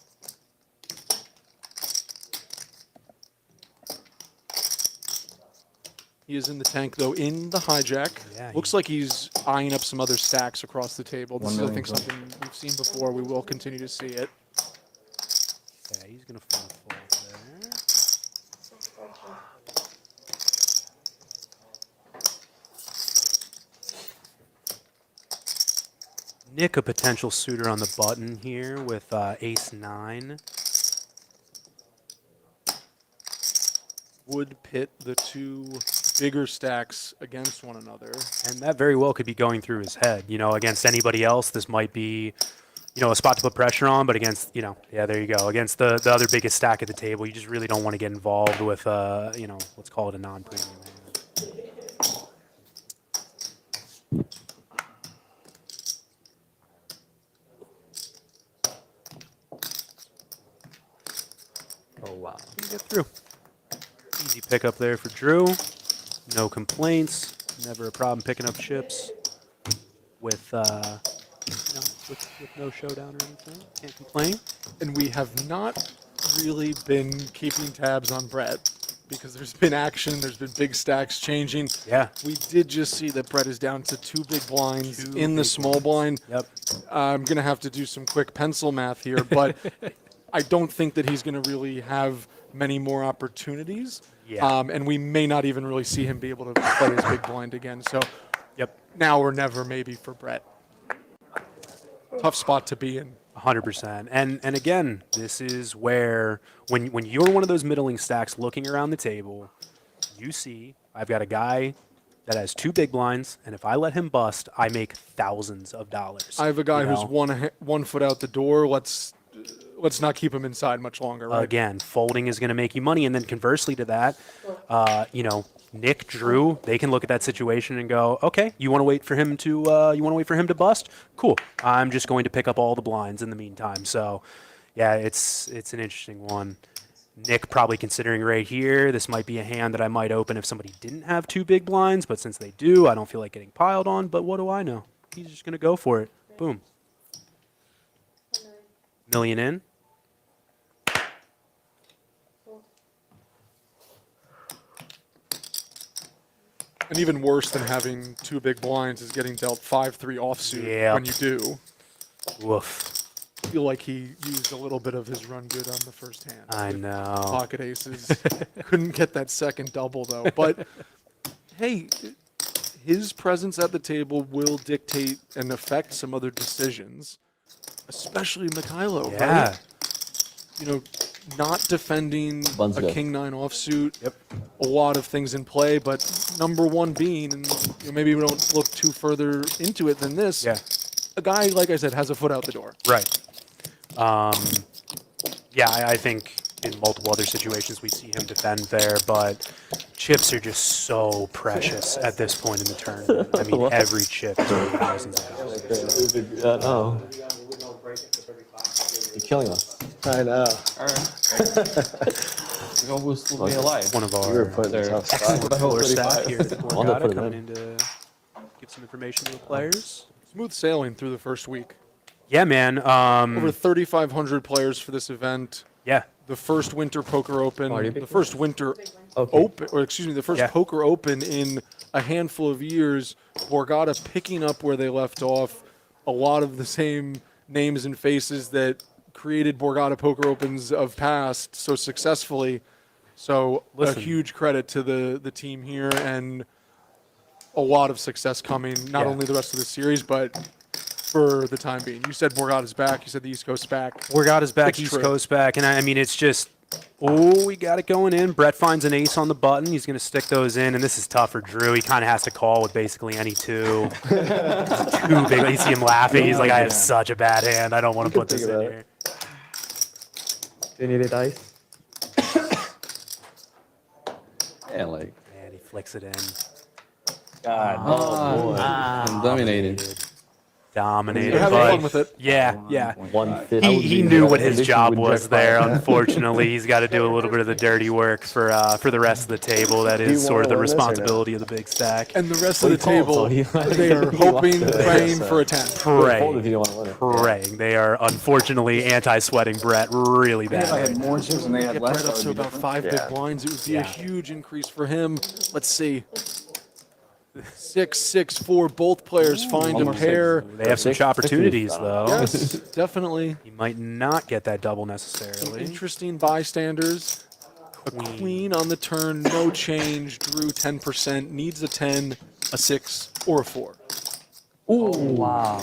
A: He is in the tank, though, in the hijack.
B: Yeah,
A: Looks like he's eyeing up some other stacks across the table. This is, I
F: 1 million
A: think,
F: club.
A: something we've seen before. We will continue to see it.
B: Yeah, he's gonna fall there. Nick, a potential suitor on the button here with ace 9.
A: Would pit the two bigger stacks against one another.
B: And that very well could be going through his head. You know, against anybody else, this might be, you know, a spot to put pressure on. But against, you know, yeah, there you go. Against the other biggest stack at the table, you just really don't want to get involved with, you know, let's call it a non-premium hand.
G: Oh wow.
B: Can get through. Easy pickup there for Drew. No complaints. Never a problem picking up chips with, you know, with no showdown or anything. Can't complain.
A: And we have not really been keeping tabs on Brett because there's been action, there's been big stacks changing.
B: Yeah.
A: We did just see that Brett is down to 2 big blinds
B: Two
A: in the
B: big
A: small blind.
B: Yep.
A: I'm going to have to do some quick pencil math here, but I don't think that he's going to really have many more opportunities.
B: Yeah.
A: And we may not even really see him be able to play his big blind again. So
B: Yep.
A: now or never maybe for Brett. Tough spot to be in.
B: 100%. And again, this is where when you're one of those middling stacks looking around the table, you see I've got a guy that has 2 big blinds, and if I let him bust, I make thousands of dollars.
A: I have a guy
B: you
A: who's
B: know?
A: 1 foot out the door. Let's not keep him inside much longer, right?
B: Again, folding is going to make you money, and then conversely to that, you know, Nick, Drew, they can look at that situation and go, okay, you want to wait for him to bust? Cool. I'm just going to pick up all the blinds in the meantime. So, yeah, it's an interesting one. Nick probably considering right here, this might be a hand that I might open if somebody didn't have 2 big blinds, but since they do, I don't feel like getting piled on. But what do I know? He's just going to go for it. Boom. Million in.
A: And even worse than having 2 big blinds is getting dealt 5-3 offsuit
B: Yep.
A: when you do.
B: Woof.
A: I feel like he used a little bit of his run good on the first hand.
B: I
A: with
B: know.
A: Pocket aces. Couldn't get that second double, though. But, hey, his presence at the table will dictate and affect some other decisions, especially Mykhailo,
B: Yeah.
A: right? You know, not defending
C: Buns
A: a
C: good.
A: king-9 offsuit. Yep. A lot of things in play, but number one being, and maybe we don't look too further into it than this,
B: Yeah.
A: a guy, like I said, has a foot out the door.
B: Right. Yeah, I think in multiple other situations we see him defend there, but chips are just so precious at this point in the tournament. I mean, every chip is worth thousands of dollars.
C: No. You're killing us.
E: I know.
C: You know who's still being alive?
B: One of
E: You were
B: our
E: put in a tough
B: excellent
E: spot.
B: floor staff here at
C: Wonder
B: Borgata
C: put it
B: coming
C: in.
B: in to give some information to the players.
A: Smooth sailing through the first week.
B: Yeah, man.
A: Over 3,500 players for this event.
B: Yeah.
A: The first Winter Poker Open,
G: Party
A: the
G: pick
A: first Winter
G: Okay.
A: Open, or excuse me, the first
B: Yeah.
A: Poker Open in a handful of years. Borgata picking up where they left off. A lot of the same names and faces that created Borgata Poker Opens of past so successfully. So
B: Listen.
A: a huge credit to the team here and a lot of success coming, not
B: Yeah.
A: only the rest of the series, but for the time being. You said Borgata's back. You said the East Coast's back.
B: Borgata's back,
A: It's
B: East
A: true.
B: Coast back, and I mean, it's just, oh, we got it going in. Brett finds an ace on the button. He's going to stick those in, and this is tough for Drew. He kind of has to call with basically any two. Too big. You see him laughing. He's like, I have such a bad hand. I don't want to put this in
E: think about
B: here.
G: Do you need a dice?
C: Yeah, like.
B: Man, he flicks it in.
C: Oh, boy. I'm dominated.
B: Dominated.
A: You're having
B: but
A: fun with it.
B: Yeah, yeah.
C: 150.
B: He knew what his
C: Prediction
B: job
C: would
B: was
C: check
B: there.
C: five.
B: Unfortunately, he's got to do a little bit of the dirty work for the rest of the table. That
E: you
B: is sort of the
E: wanna win this or no?
B: responsibility of the big stack.
A: And the rest of the
C: Well, he called,
A: table,
C: so he-
A: they are
C: he
A: hoping,
C: lost it.
A: praying
E: Yeah,
A: for a 10.
C: Fold if
B: Praying,
C: you don't want to win it.
B: praying. They are unfortunately anti-sweating Brett really
D: If I
B: bad.
D: had more chips and they had
A: Get
D: less,
A: Brett up
D: that
A: to
D: would be
A: about
D: different.
A: 5
E: Yeah.
A: big blinds. It would be
B: Yeah.
A: a huge increase for him. Let's see. 6, 6, 4. Both players find a
C: almost
A: pair.
B: They have some
C: Six-
B: opportunities
C: sixes.
B: though.
A: Yes, definitely.
B: He might not get that double
A: Some
B: necessarily.
A: interesting bystanders. A queen on the turn, no change. Drew 10%. Needs a 10, a 6, or a 4.
G: Wow.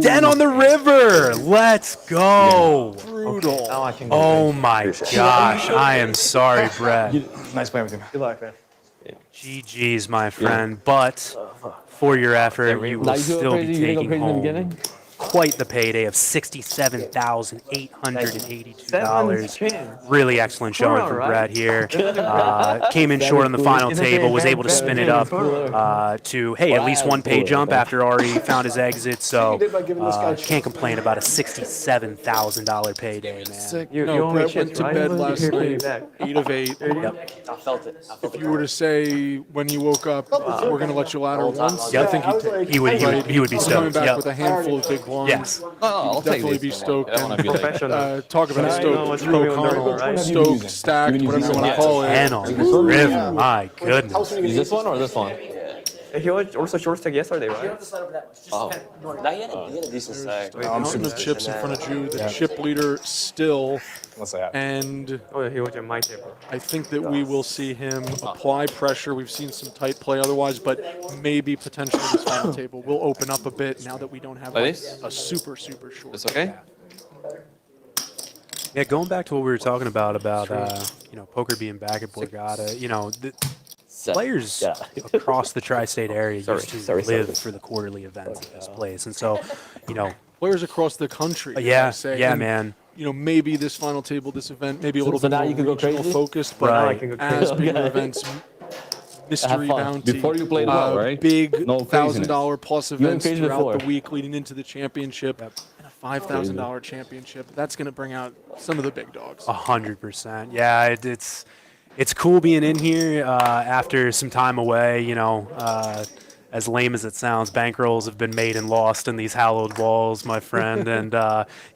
B: 10 on the river. Let's go.
A: Brutal.
G: Now I can go.
B: Oh my gosh. I am sorry, Brett.
D: Nice playing with you.
G: Good luck, man.
B: GG's, my friend. But for your effort, you
C: Now
B: will
C: you go
B: still
C: crazy.
B: be
C: You didn't go
B: taking
C: crazy in the
B: home
C: beginning.
B: quite the payday of $67,882.
G: Seven.
B: Really excellent showing
G: All
B: from
G: right.
B: Brett here. Came in short on the final
G: Isn't it
B: table, was
G: bad,
B: able to
G: bad,
B: spin
G: bad,
B: it up
G: bad.
B: to, hey, at least one pay jump after Ari found his exit. So can't complain about a $67,000 payday, man.
A: Sick.
G: You
A: No,
G: owe me
A: Brett
G: chips,
A: went to
G: right?
A: bed
G: You
A: last
G: paid me
A: night,
G: back.
A: 8 of 8.
I: I felt it.
A: If you were to say when you woke up, we're going to let you ladder once,
B: Yep.
A: I think he'd take
B: He would be
A: Coming
B: stoked.
A: back
B: Yep.
A: with a handful of big blinds.
B: Yes.
C: I'll take
A: Definitely
C: this.
A: be stoked.
C: I don't want to
A: And,
C: be like,
G: Professional.
A: talk about
G: I know
A: stoked.
G: what's
A: Drew
G: going on,
A: O'Connell,
G: right?
A: stoked, stacked,
C: Even
A: whatever you want to
C: use
A: call it.
B: 10 on the river. My goodness.
C: is this one or this one?
G: He was also short stack yesterday, right?
I: Oh. Now he had a decent stack.
A: Mountain of chips in front of Drew, the chip leader still,
F: Unless I have.
A: and
G: Oh, he was on my table.
A: I think that we will see him apply pressure. We've seen some tight play otherwise, but maybe potentially this final table will open up a bit now that we don't have
C: Like
A: like
C: this?
A: a super short.
C: It's okay?
B: Yeah, going back to what we were talking about poker being back at Borgata, the players across the tri-state area used to live for the quarterly events at this place. And so,
A: Players across the country.
B: yeah,
A: I say.
B: yeah,
A: And,
B: man.
A: Maybe this final table, this event, maybe a little
C: So
A: bit
C: now
A: more
C: you can go
A: regional
C: crazy?
A: focused, but
B: Right.
G: Now I can go
A: as
G: crazy.
A: bigger events, mystery
C: fun.
A: bounty,
C: Before you played well, right?
A: big
C: No craziness.
A: $1,000 plus
C: went
A: events
C: crazy
A: throughout
C: before.
A: the week leading into the championship, and a $5,000 championship. That's going to bring out some of the big dogs.
B: 100%. Yeah, it's cool being in here after some time away. as lame as it sounds, bankrolls have been made and lost in these hallowed walls, my friend. And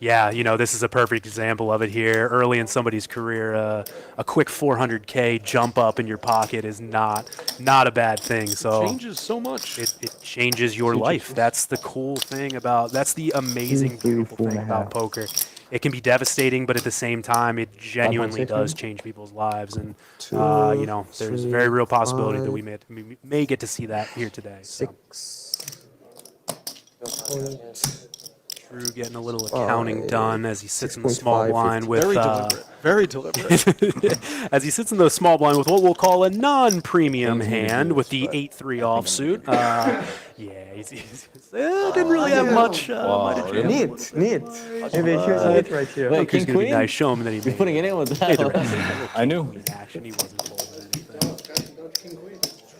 B: yeah, you know, this is a perfect example of it here. Early in somebody's career, a quick 400K jump up in your pocket is not a bad thing. So
A: Changes so much.
B: it changes your life. That's the cool thing about, that's the amazing, beautiful thing about poker. It can be devastating, but at the same time, it genuinely does change people's lives. And, you know, there's a very real possibility that we may get to see that here today. So.
G: 6.
B: Drew getting a little accounting done as he sits in the small blind with
A: Very deliberate.
B: as he sits in the small blind with what we'll call a non-premium hand with the 8-3 offsuit. Yeah, he's didn't really have much.
G: Neat. Maybe a huge neat right here.
C: Wait,
B: He's
C: king
B: gonna be
C: queen?
B: nice. Show him that he
C: You're putting it in with
B: made the
C: that.
F: I knew.
B: action. He wasn't folding anything.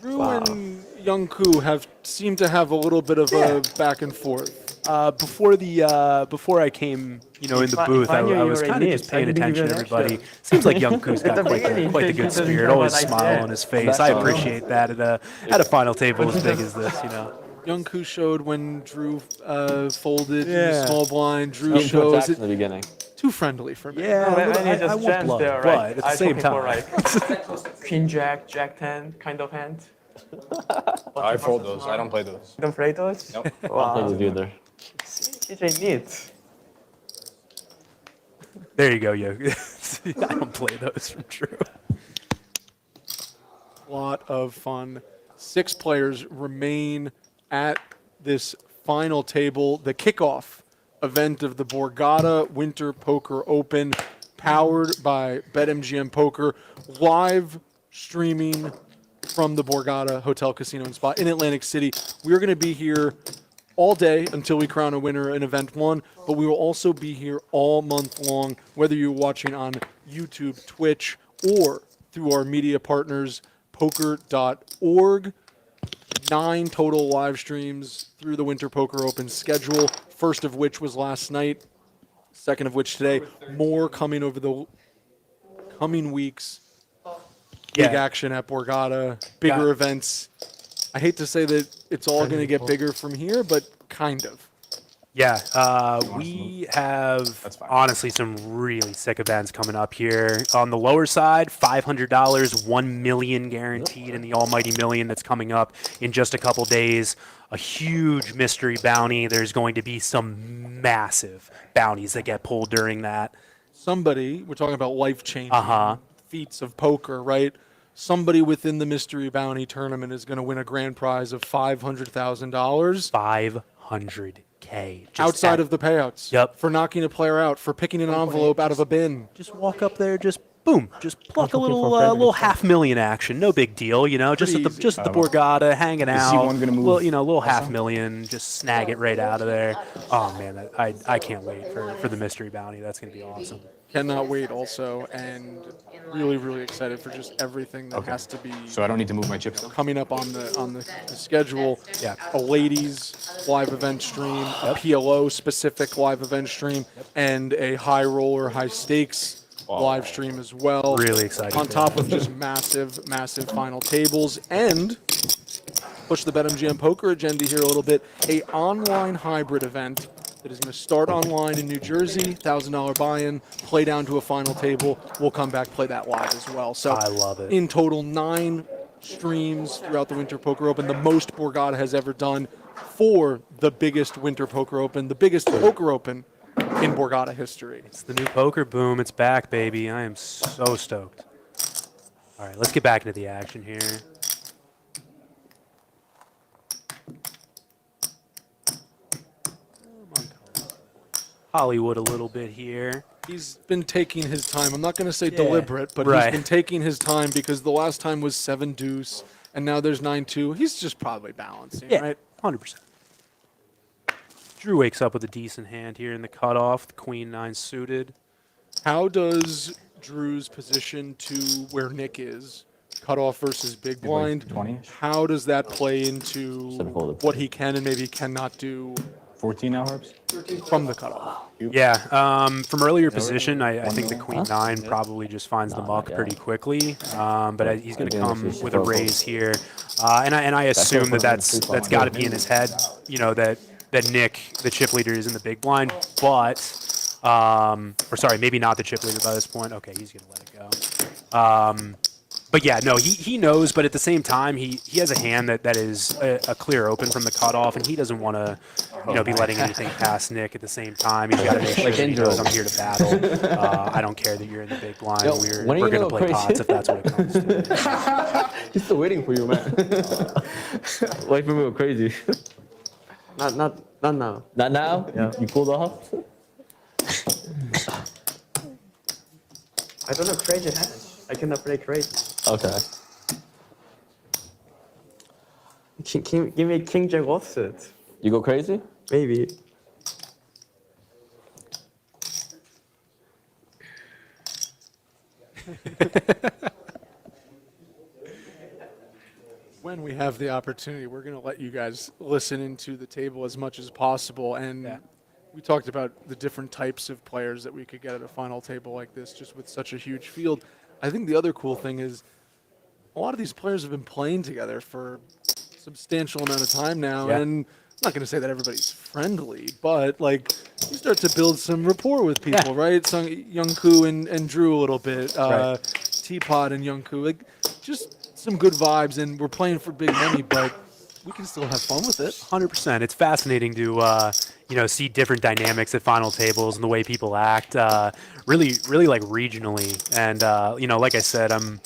A: Drew and Yunkyu have seemed to have a little bit of a back and forth.
B: Before I came, you know, in the booth, I was kind of just paying attention to everybody. Seems like Youngku's got quite the good spirit, always smile on his face. I appreciate that at a final table as big as this, you know.
A: Yunkyu showed when Drew folded in the small blind. Drew shows
C: in
A: it
C: the beginning.
A: too friendly for me.
B: Yeah, I won't
G: jams
B: blow,
G: there,
B: but
G: right?
B: at the
G: I
B: same
G: took it for,
B: time.
G: like, Queen Jack, Jack 10 kind of hand.
F: I fold those. I don't play those.
G: You don't play those?
F: Nope.
G: Wow.
C: With you there.
G: TJ neat.
B: There you go, yo. I don't play those from Drew.
A: Lot of fun. 6 players remain at this final table, the kickoff event of the Borgata Winter Poker Open, powered by BetMGM Poker, live streaming from the Borgata Hotel, Casino, and Spa in Atlantic City. We're going to be here all day until we crown a winner in Event 1, but we will also be here all month long, whether you're watching on YouTube, Twitch, or through our media partners, poker.org. 9 total live streams through the Winter Poker Open schedule, first of which was last night, second of which today. More coming over the coming weeks. Big action at Borgata, bigger events. I hate to say that it's all going to get bigger from here, but kind of.
B: Yeah, we have honestly some really sick events coming up here. On the lower side, $500, $1 million guaranteed in the almighty million that's coming up in just a couple days. A huge mystery bounty. There's going to be some massive bounties that get pulled during that.
A: Somebody, we're talking about life-changing feats of poker, right? Somebody within the mystery bounty tournament is going to win a grand prize of $500,000.
B: $500K.
A: Outside of the payouts.
B: Yep.
A: For knocking a player out, for picking an envelope out of a bin.
B: Just walk up there, just boom, just pluck a little $500,000 action. No big deal, you know. Just at the Borgata, hanging out.
F: one gonna move?
B: Well, you know, a little $500,000. Just snag it right out of there. Oh man, I can't wait for the mystery bounty. That's gonna be awesome.
A: Cannot wait also, and really, really excited for just everything that has to be
F: So I don't need to move my chips.
A: coming up on the schedule. Yeah, a ladies live event stream, a PLO specific live event stream, and a high roller, high stakes live stream as well.
B: Really excited.
A: On top of just massive final tables, and push the BetMGM Poker agenda here a little bit. A online hybrid event that is going to start online in New Jersey, $1,000 buy-in, play down to a final table. We'll come back, play that live as well. So
B: I love it.
A: In total, 9 streams throughout the Winter Poker Open, the most Borgata has ever done for the biggest Winter Poker Open, the biggest poker open in Borgata history.
B: It's the new poker boom. It's back, baby. I am so stoked. All right, let's get back into the action here. Hollywood a little bit here.
A: He's been taking his time. I'm not going to say deliberate, but he's been taking his time because the last time was 7 deuce, and now there's 9-2. He's just probably balancing, right?
B: 100%. Drew wakes up with a decent hand here in the cutoff, the Queen 9 suited.
A: How does Drew's position to where Nick is, cutoff versus big blind,
F: 20-ish.
A: how does that play into what he can and maybe cannot do
F: 14 now, Herbs?
A: from the cutoff.
B: Yeah, from earlier position, I think the queen nine probably just finds the muck pretty quickly. But he's going to come with a raise here, and I assume that's got to be in his head. You know that Nick, the chip leader, is in the big blind, but or sorry, maybe not the chip leader by this point. Okay, he's going to let it go. But yeah, no, he knows, but at the same time, he has a hand that is a clear open from the cutoff, and he doesn't want to, be letting anything past Nick at the same time. He's got to make sure that he knows I'm here to battle. I don't care that you're in the big blind.
C: Yo, when are
B: We're
C: you
B: going to
C: gonna
B: play
C: go
B: pots if that's what it comes to.
C: He's still waiting for you, man. Why you go crazy?
G: Not now.
C: Not now?
G: Yeah.
C: You cooled off?
G: I don't know crazy hand. I cannot play crazy.
C: Okay.
G: Give me King Jack offset.
C: You go crazy?
G: Maybe.
A: When we have the opportunity, we're going to let you guys listen into the table as much as possible. And we talked about the different types of players that we could get at a final table like this, just with such a huge field. I think the other cool thing is a lot of these players have been playing together for a substantial amount of time now.
B: Yeah.
A: And I'm not going to say that everybody's friendly, but like you start to build some rapport with people, right? So Yunkyu and Drew a little bit,
B: Right.
A: Teapot and Yunkyu, like just some good vibes, and we're playing for big money, but we can still have fun with it.
B: 100%. It's fascinating to see different dynamics at final tables and the way people act. Really like regionally, and like I said, I'm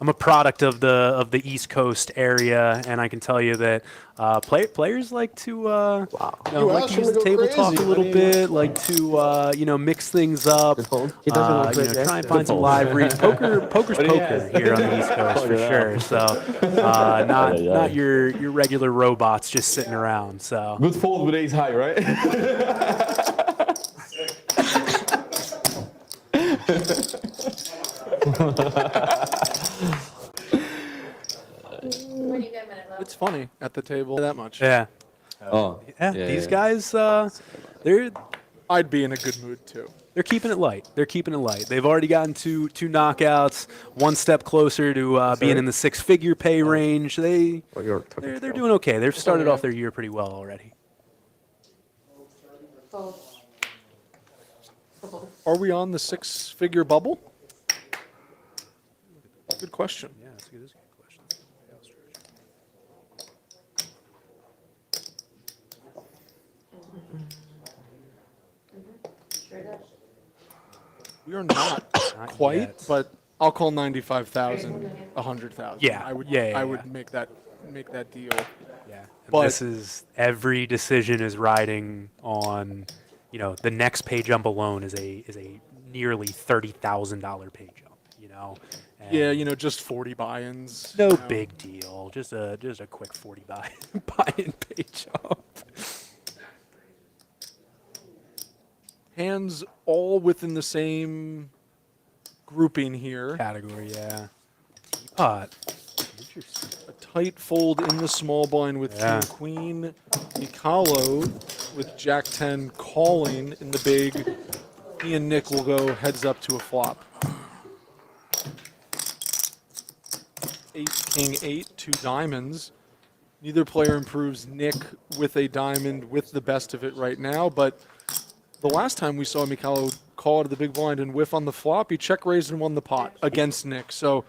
B: a product of the East Coast area, and I can tell you that players like to like to use the table talk a little bit, like to mix things up,
G: He doesn't want to play
B: try and find some live reads. Poker's poker here on the East Coast for sure. So not your regular robots just sitting around. So
C: Good fold with ace high, right?
H: When you get a minute left.
A: It's funny at the table that much.
B: yeah,
C: Oh.
B: these guys they're
A: I'd be in a good mood too.
B: They're keeping it light. They've already gotten two knockouts, one step closer to being in the six-figure pay range. They're doing okay. They've started off their year pretty well already.
H: Fold.
A: Are we on the six-figure bubble? Good question.
B: Yeah, that's a good question.
H: Sure does.
A: We are not
B: Not
A: quite,
B: yet.
A: but I'll call 95,000 100,000.
B: Yeah,
A: I would.
B: yeah,
A: I
B: yeah.
A: would make that deal.
B: Yeah, and
A: But-
B: this is every decision is riding on, the next pay jump alone is a nearly $30,000 pay jump. And
A: Yeah, just 40 buy-ins.
B: no big deal. Just a quick 40 buy-in pay jump.
A: Hands all within the same grouping here.
B: Category, yeah. Teapot. Interesting.
A: A tight fold in the small blind with
B: Yeah.
A: King Queen. Mykhailo with Jack 10 calling in the big. He and Nick will go heads up to a flop. Ace, King 8, 2 diamonds. Neither player improves. Nick with a diamond with the best of it right now, but the last time we saw Mykhailo call out of the big blind and whiff on the flop, he check raised and won the pot against Nick. So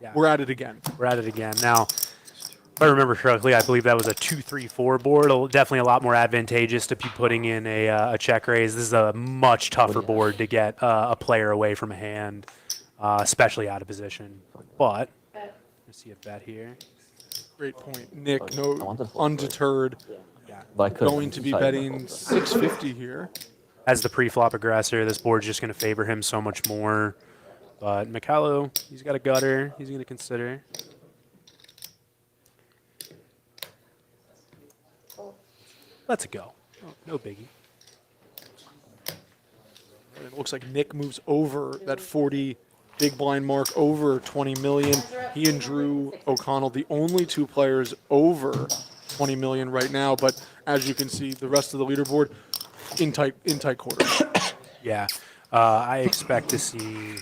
B: Yeah.
A: we're at it again.
B: We're at it again. Now, if I remember correctly, I believe that was a 2-3-4 board. Definitely a lot more advantageous to be putting in a check raise. This is a much tougher board to get a player away from a hand, especially out of position. But let's see a bet here.
A: Great point. Nick,
C: wanted to fold
A: undeterred,
C: But I couldn't.
A: going to be betting 650 here.
B: As the pre-flop aggressor, this board's just going to favor him so much more. But Mykhailo, he's got a gutter. He's going to consider. Let's go. No biggie.
A: It looks like Nick moves over that 40 big blind mark, over 20 million. He and Drew O'Connell, the only two players over 20 million right now, but as you can see, the rest of the leaderboard in tight quarters.
B: Yeah, I expect to see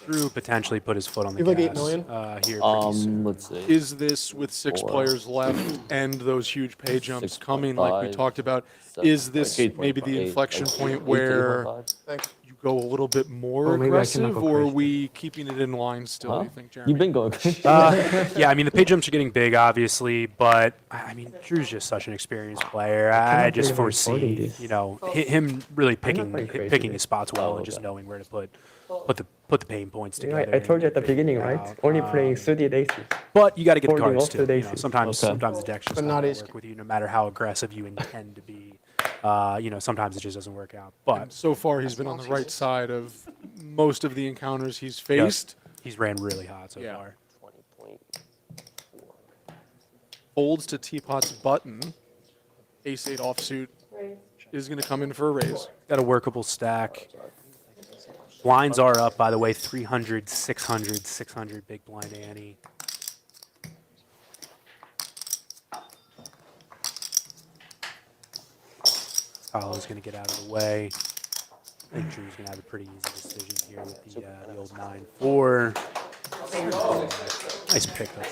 B: Drew potentially put his foot on the
E: You have like 8
B: gas
E: million?
B: here pretty soon.
C: Let's see.
A: Is this with 6 players left and those huge pay jumps coming like we
C: 6.5,
A: talked about?
C: 7,
A: Is this
C: like
A: maybe the
C: 8.5,
A: inflection
C: like
A: point
C: 8,
A: where
C: 8.5.
A: you go a little bit more
G: Oh, maybe I cannot
A: aggressive,
G: go
A: or are
G: crazy.
A: we keeping it in line still,
C: Huh?
A: you think, Jeremy?
C: You've been going crazy.
B: Yeah, I mean the pay jumps are getting big, obviously, but I mean Drew's just such an experienced player. I
G: cannot
B: just
G: believe I'm recording
B: foresee,
G: this.
B: you know, him really picking
G: going crazy
B: picking
G: there.
B: his spots well and just knowing where to put the pain points
G: You know,
B: together.
G: I told you at the
B: and figure
G: beginning,
B: it
G: right?
B: out.
G: Only playing suited aces.
B: But you got to get the
G: Folding
B: cards
G: off
B: too.
G: the
B: You know,
G: aces.
B: sometimes
C: Okay.
B: sometimes the deck's just
E: But
B: not
E: not
B: going
E: ace
B: to work with you, no matter how aggressive you intend to be. You know, sometimes it just doesn't work out. But
A: So far, he's been on the right side of most of the encounters he's faced.
B: he's ran really hot so
A: Yeah.
B: far.
I: 20.4.
A: Folds to Teapot's button. Ace-8 offsuit
H: Raise.
A: is going to come in for a raise.
B: Got a workable stack. Blinds are up, by the way, 300, 600, 600 big blind ante. Mykhailo going to get out of the way. I think Drew's going to have a pretty easy decision here with the old 9-4. Nice pickup.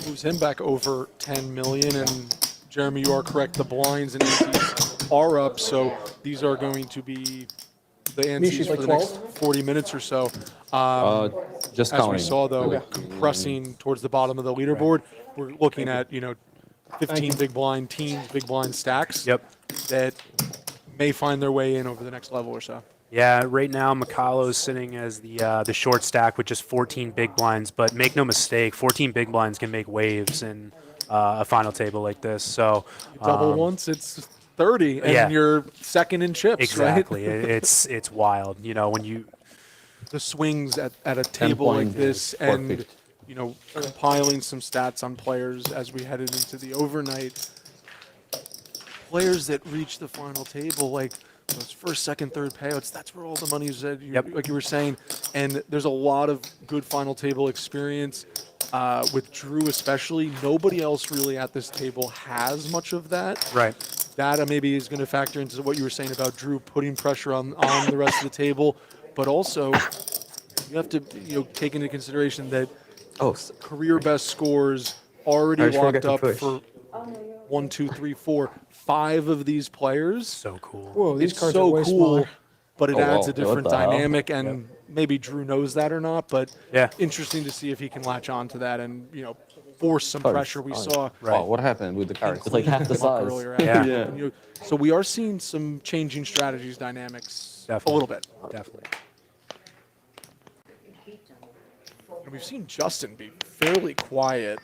A: Moves him back over 10 million, and Jeremy, you are correct. The blinds and antes are up, so these are going to be the antes for the next 40 minutes or so.
C: Just
A: As
C: counting.
A: we saw, though, compressing towards the bottom of the leaderboard, we're looking at 15 big blind teams, big blind stacks.
B: Yep.
A: That may find their way in over the next level or so.
B: Yeah, right now Mykhailo's sitting as the short stack with just 14 big blinds, but make no mistake, 14 big blinds can make waves in a final table like this. So
A: Double once, it's 30, and
B: yeah.
A: you're second in chips,
B: exactly,
A: right?
B: it's wild. You know, when you
A: The swings at a table like
C: points
A: this,
C: is
A: and
C: perfect.
A: compiling some stats on players as we headed into the overnight. Players that reach the final table, like those first, second, third payouts, that's where all the money is at, like you were saying. And there's a lot of good final table experience with Drew especially. Nobody else really at this table has much of that.
B: right.
A: That maybe is going to factor into what you were saying about Drew putting pressure on the rest of the table. But also, you have to take into consideration that career best scores already
G: I just
A: locked
G: forgot to
A: up
G: push.
A: for 1, 2, 3, 4, 5 of these players.
B: So cool.
D: Whoa, these
A: It's
D: cards
A: so
D: are way
A: cool,
D: smaller.
A: but it
C: Oh,
A: adds
C: wow.
A: a different
C: What the hell?
A: dynamic, and maybe Drew knows that or not. But
B: Yeah.
A: interesting to see if he can latch on to that and force some
C: Cards.
A: pressure. We saw
B: Right.
C: Oh, what happened with the cards? It's
A: Queen
C: like half the
A: come up
C: size.
A: earlier.
B: Yeah.
C: Yeah.
A: So we are seeing some changing strategies, dynamics,
B: Definitely.
A: a little bit.
B: Definitely.
A: And we've seen Justin be fairly quiet,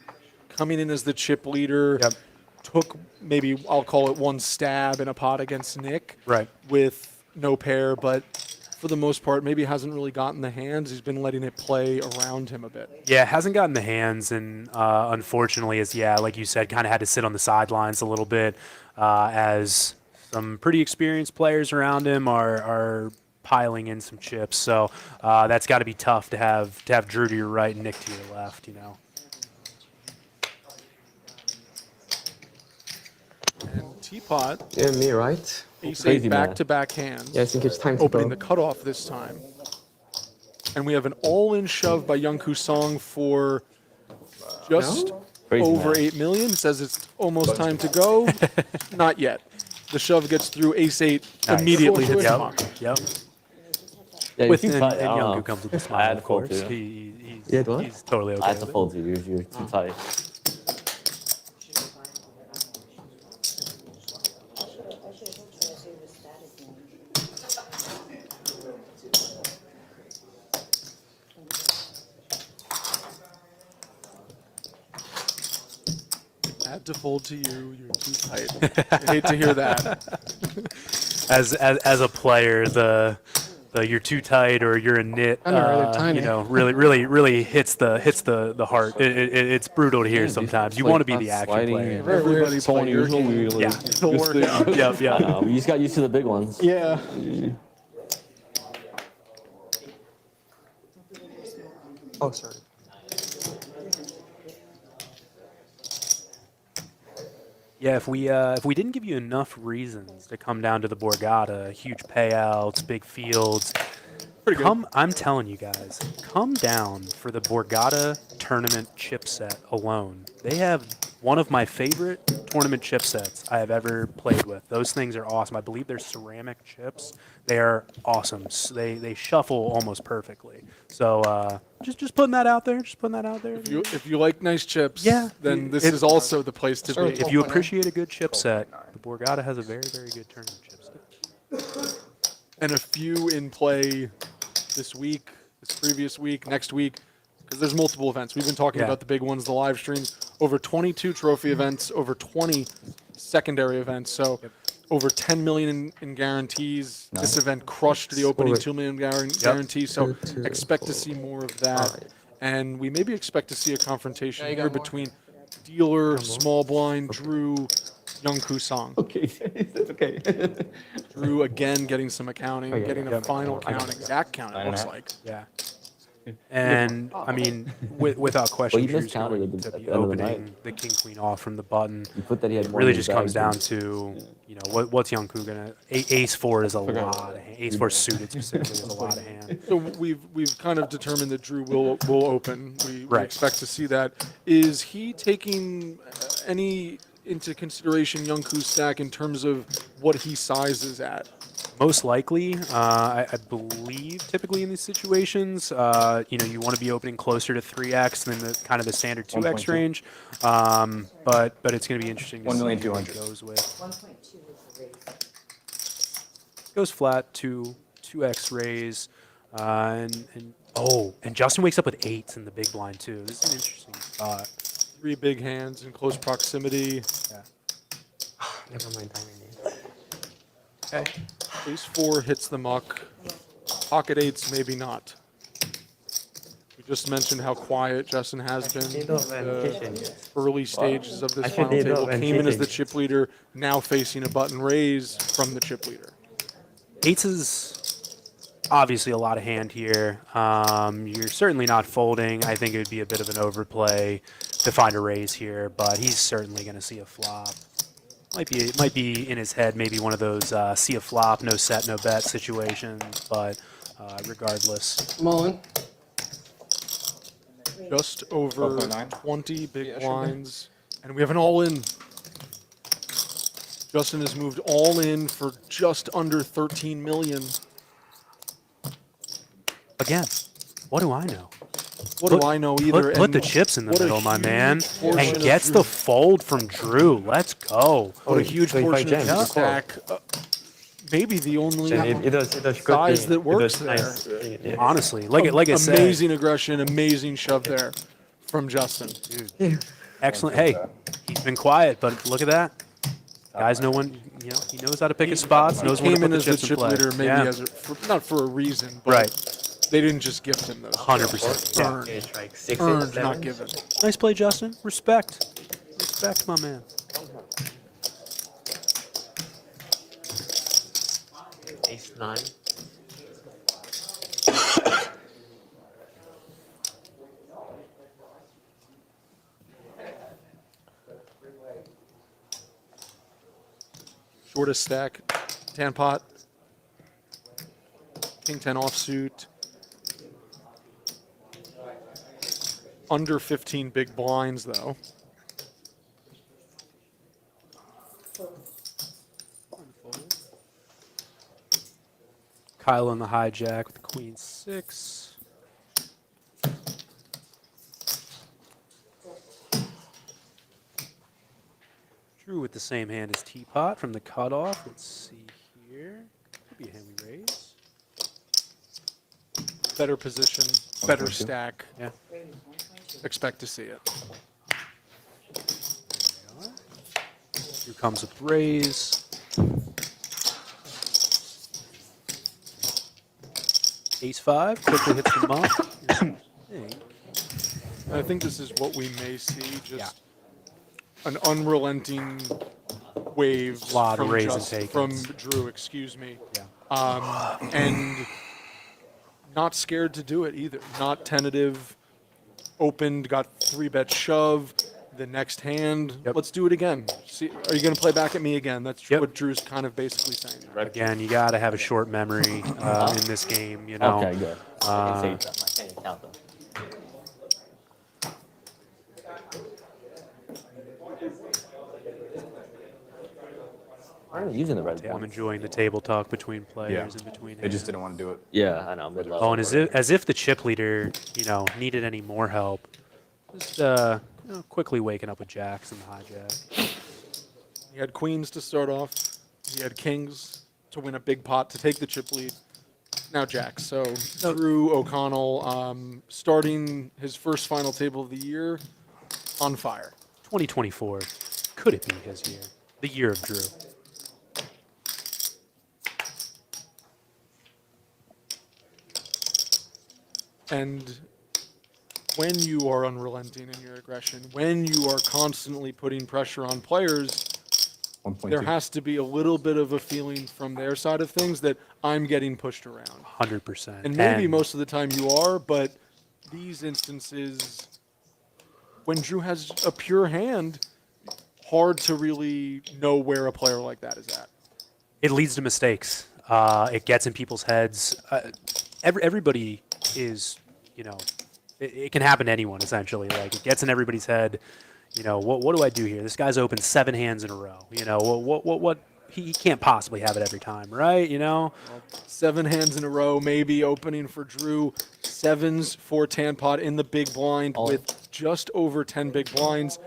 A: coming in as the chip leader.
B: Yep.
A: Took maybe, I'll call it, one stab in a pot against Nick.
B: Right.
A: With no pair, but for the most part, maybe hasn't really gotten the hands. He's been letting it play around him a bit.
B: Yeah, hasn't gotten the hands, and unfortunately, like you said, kind of had to sit on the sidelines a little bit as some pretty experienced players around him are piling in some chips. So that's got to be tough to have Drew to your right and Nick to your left.
A: And Teapot,
G: Yeah, me, right?
A: ace
C: Crazy
A: eight
C: man.
A: back-to-back hands.
G: Yeah, I think it's time to
A: Opening
G: go.
A: the cutoff this time. And we have an all-in shove by Yunkyu Song for just
C: Crazy
A: over
C: man.
A: 8 million. Says it's almost time to go. Not yet. The shove gets through ace-8,
B: Nice.
A: immediately hits the
B: Yep.
A: mark.
B: Yep.
C: Yeah,
B: With
C: you're
B: and,
C: too tight.
B: and
C: I don't
B: Yunkyu
C: know.
B: comes with a
C: I
B: smile,
C: had
B: of
C: to fold
B: course.
C: too.
B: He's
G: what?
B: he's totally okay.
C: I had to
B: with it.
C: fold you. You're too tight.
A: Had to fold to you. You're too tight. I hate to hear that.
B: As a player, the you're too tight or you're a nit,
D: I know, they're tiny.
B: really hits the heart. It's brutal to hear sometimes. You want to be the action player.
D: Very weird.
A: Everybody
C: So
A: play your
C: unusual.
A: game.
C: We really
B: Yeah.
A: It'll work out.
B: Yep,
C: I know. We just got used to the big ones.
D: Yeah. Oh, sorry.
B: Yeah, if we didn't give you enough reasons to come down to the Borgata, huge payouts, big fields, I'm telling you guys, come down for the Borgata tournament chipset alone. They have one of my favorite tournament chipsets I have ever played with. Those things are awesome. I believe they're ceramic chips. They are awesome. They shuffle almost perfectly. So just putting that out there. Just putting that out there.
A: If you like nice chips,
B: Yeah,
A: then this
B: it-
A: is also the place to be.
B: If you appreciate a good chipset, the Borgata has a very, very good tournament chipset.
A: And a few in play this week, this previous week, next week, because there's multiple events. We've been talking
B: Yeah.
A: about the big ones, the live streams, over 22 trophy events, over 20 secondary events. So over 10 million in guarantees. This event crushed the opening 2 million guarantee. So expect to see more of that. And we maybe expect to see a confrontation here between dealer, small blind, Drew, Yunkyu Song.
G: Okay, okay.
A: Drew again getting some accounting,
G: yeah,
A: getting a final count, exact count, it looks like.
B: Yeah. And I mean, without question,
C: Well, he
B: Drew's
C: miscounted
B: going
C: at
B: to
C: the
B: be
C: end of the
B: opening
C: night.
B: the king queen off from the button.
C: You put that he had
B: It
C: more
B: really
C: in his
B: just comes
C: bag
B: down
C: than-
B: to, you know, what's Yunkyu gonna? Ace four is a lot. Ace four suited specifically is a lot of hand.
A: So we've kind of determined that Drew will open. We
B: Right.
A: expect to see that. Is he taking any into consideration Yunkyu stack in terms of what he sizes at?
B: Most likely, I believe, typically in these situations, you know, you want to be opening closer to 3x than the kind of the standard 2x
F: 1.2.
B: range. But it's going to be interesting to
F: 1,200,000.
B: see what it goes with.
H: 1.2 is the raise.
B: Goes flat to 2x raise, and Justin wakes up with 8s in the big blind too. This is an interesting spot.
A: 3 big hands in close proximity.
G: Never mind timing.
B: Okay.
A: Ace 4 hits the muck. Pocket 8s, maybe not. We just mentioned how quiet Justin has been.
G: Need of verification, yes.
A: Early stages of this
G: Actually,
A: final
G: they
A: table.
G: don't
A: Came in as the
G: anticipate.
A: chip leader, now facing a button raise from the chip leader.
B: 8s is obviously a lot of hand here. You're certainly not folding. I think it would be a bit of an overplay to find a raise here, but he's certainly going to see a flop. Might be in his head, maybe one of those see a flop, no set, no bet situations, but regardless.
F: Mullen.
A: Just over
F: 12.9.
A: 20 big
F: Yeah, sure.
A: blinds, and we have an all-in. Justin has moved all in for just under 13 million.
B: Again, what do I know?
A: What do I know either?
B: Put the
A: and
B: chips in the
A: what a
B: middle, my man,
A: huge portion
B: and
A: of
B: gets the
A: Drew-
B: fold from Drew. Let's go.
A: What a huge
G: So if I
A: portion of
G: jam,
A: the
G: it's a call.
A: stack. Maybe the only
G: Then it does good
A: size
G: thing.
A: that
G: It
A: works
G: does nice. Yeah.
B: Honestly, like I said,
A: amazing aggression, amazing shove there from Justin.
B: excellent. Hey, he's been quiet, but look at that. Guys know when, you know, he knows how to pick his spots, knows when to
A: Came
B: put
A: in
B: the
A: as the
B: chips in
A: chip
B: play.
A: leader, maybe
B: Yeah,
A: not for a reason, but
B: right.
A: they didn't just gift him those.
B: 100%. Yeah.
A: Earned,
G: It's like 6,
A: earned,
G: 7.
A: not given.
B: Nice play, Justin. Respect. Respect, my man.
G: Ace 9.
A: Shortest stack, Tanupat, King 10 offsuit, under 15 big blinds though.
B: Kyle on the hijack with the queen 6. Drew with the same hand as Teapot from the cutoff. Let's see here. Could be a hand we raise.
A: Better position, better
F: 1.2.
A: stack.
B: Yeah.
A: Expect to see it.
B: Here comes with raise. Ace 5 quickly hits the muck.
A: I think this is what we may see, just
B: Yeah.
A: an unrelenting wave
B: Lot of
A: from,
B: raise and takings.
A: from Drew, excuse me.
B: Yeah.
A: And not scared to do it either. Not tentative, opened, got 3-bet shove, the next hand.
B: Yep.
A: Let's do it again. See, are you going to play back at me again? That's
B: Yep.
A: what Drew's kind of basically saying.
B: Again, you got to have a short memory in this game. You know.
C: Okay, good.
I: I can't count them. Why aren't you using the red
B: Yeah, I'm
I: one?
B: enjoying the table talk between players and between.
F: They just didn't want to do it.
I: Yeah, I know. Mid-level.
B: Oh, and as if the chip leader, needed any more help. Just quickly waking up with jacks and the hijack.
A: He had queens to start off. He had kings to win a big pot to take the chip lead. Now jacks. So Drew O'Connell starting his first final table of the year on fire.
B: 2024, could it be his year? The year of Drew.
A: And when you are unrelenting in your aggression, when you are constantly putting pressure on players,
F: 1.2.
A: there has to be a little bit of a feeling from their side of things that I'm getting pushed around.
B: 100%.
A: And maybe most of the time you are, but these instances, when Drew has a pure hand, hard to really know where a player like that is at.
B: It leads to mistakes. It gets in people's heads. Everybody is, it can happen to anyone essentially. Like it gets in everybody's head. What do I do here? This guy's opened 7 hands in a row. What? He can't possibly have it every time, right?
A: 7 hands in a row, maybe opening for Drew. 7s for Tanupat in the big blind with just over 10 big blinds.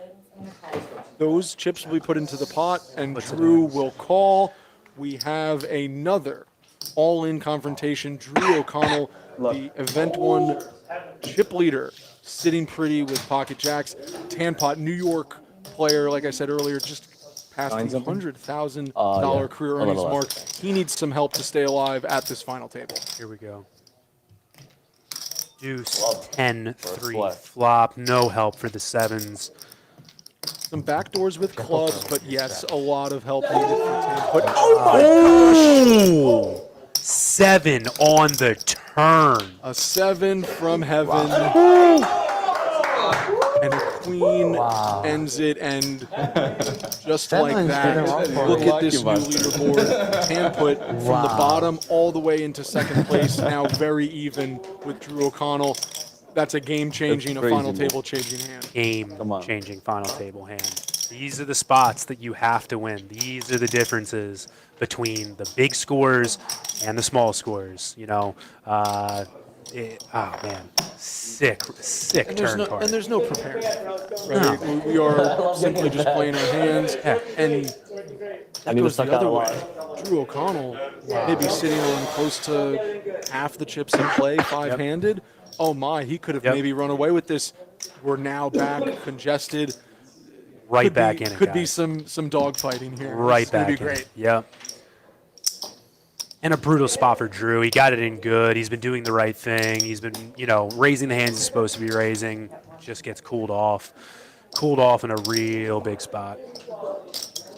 A: Those chips will be put into the pot, and Drew will call. We have another all-in confrontation. Drew O'Connell, the Event 1 chip leader, sitting pretty with pocket jacks. Tanupat, New York player, like I said earlier, just past the $100,000 career earnings mark. He needs some help to stay alive at this final table.
B: Here we go. Deuce, 10, 3,
I: flush.
B: flop. No help for the 7s.
A: Some backdoors with clubs, but yes, a lot of help needed for Tanupat.
B: Oh! 7 on the turn.
A: A 7 from heaven. And a queen ends it, and just like that, look at this new leaderboard. Tanupat from the bottom all the way into second place, now very even with Drew O'Connell. That's a game-changing, a final table-changing hand.
B: Game-changing final table hand. These are the spots that you have to win. These are the differences between the big scores and the small scores. Oh man, sick turn card.
A: And there's no preparing. Right? We are simply just playing our hands, and that goes the other way. Drew O'Connell maybe sitting on close to half the chips in play, 5-handed. Oh my, he could have maybe run away with this. We're now back congested.
B: Right
A: Could
B: back
A: be,
B: in it,
A: Could be
B: guys.
A: some dog fighting here.
B: Right
A: It's gonna
B: back
A: be
B: in.
A: great.
B: Yep. And a brutal spot for Drew. He got it in good. He's been doing the right thing. He's been, raising the hands he's supposed to be raising. Just gets cooled off. Cooled off in a real big spot.
F: I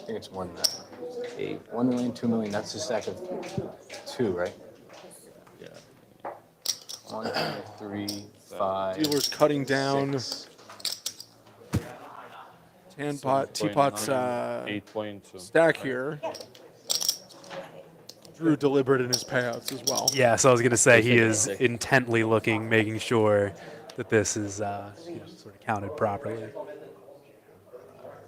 F: think it's more than that. 1 million, 2 million. That's a stack of 2, right? Yeah. 1, 2, 3, 5.
A: Dealer's cutting down.
F: 6.
A: Teapot's
D: 8.2.
A: stack here. Drew deliberate in his payouts as well.
B: Yeah, so I was going to say he is intently looking, making sure that this is sort of counted properly.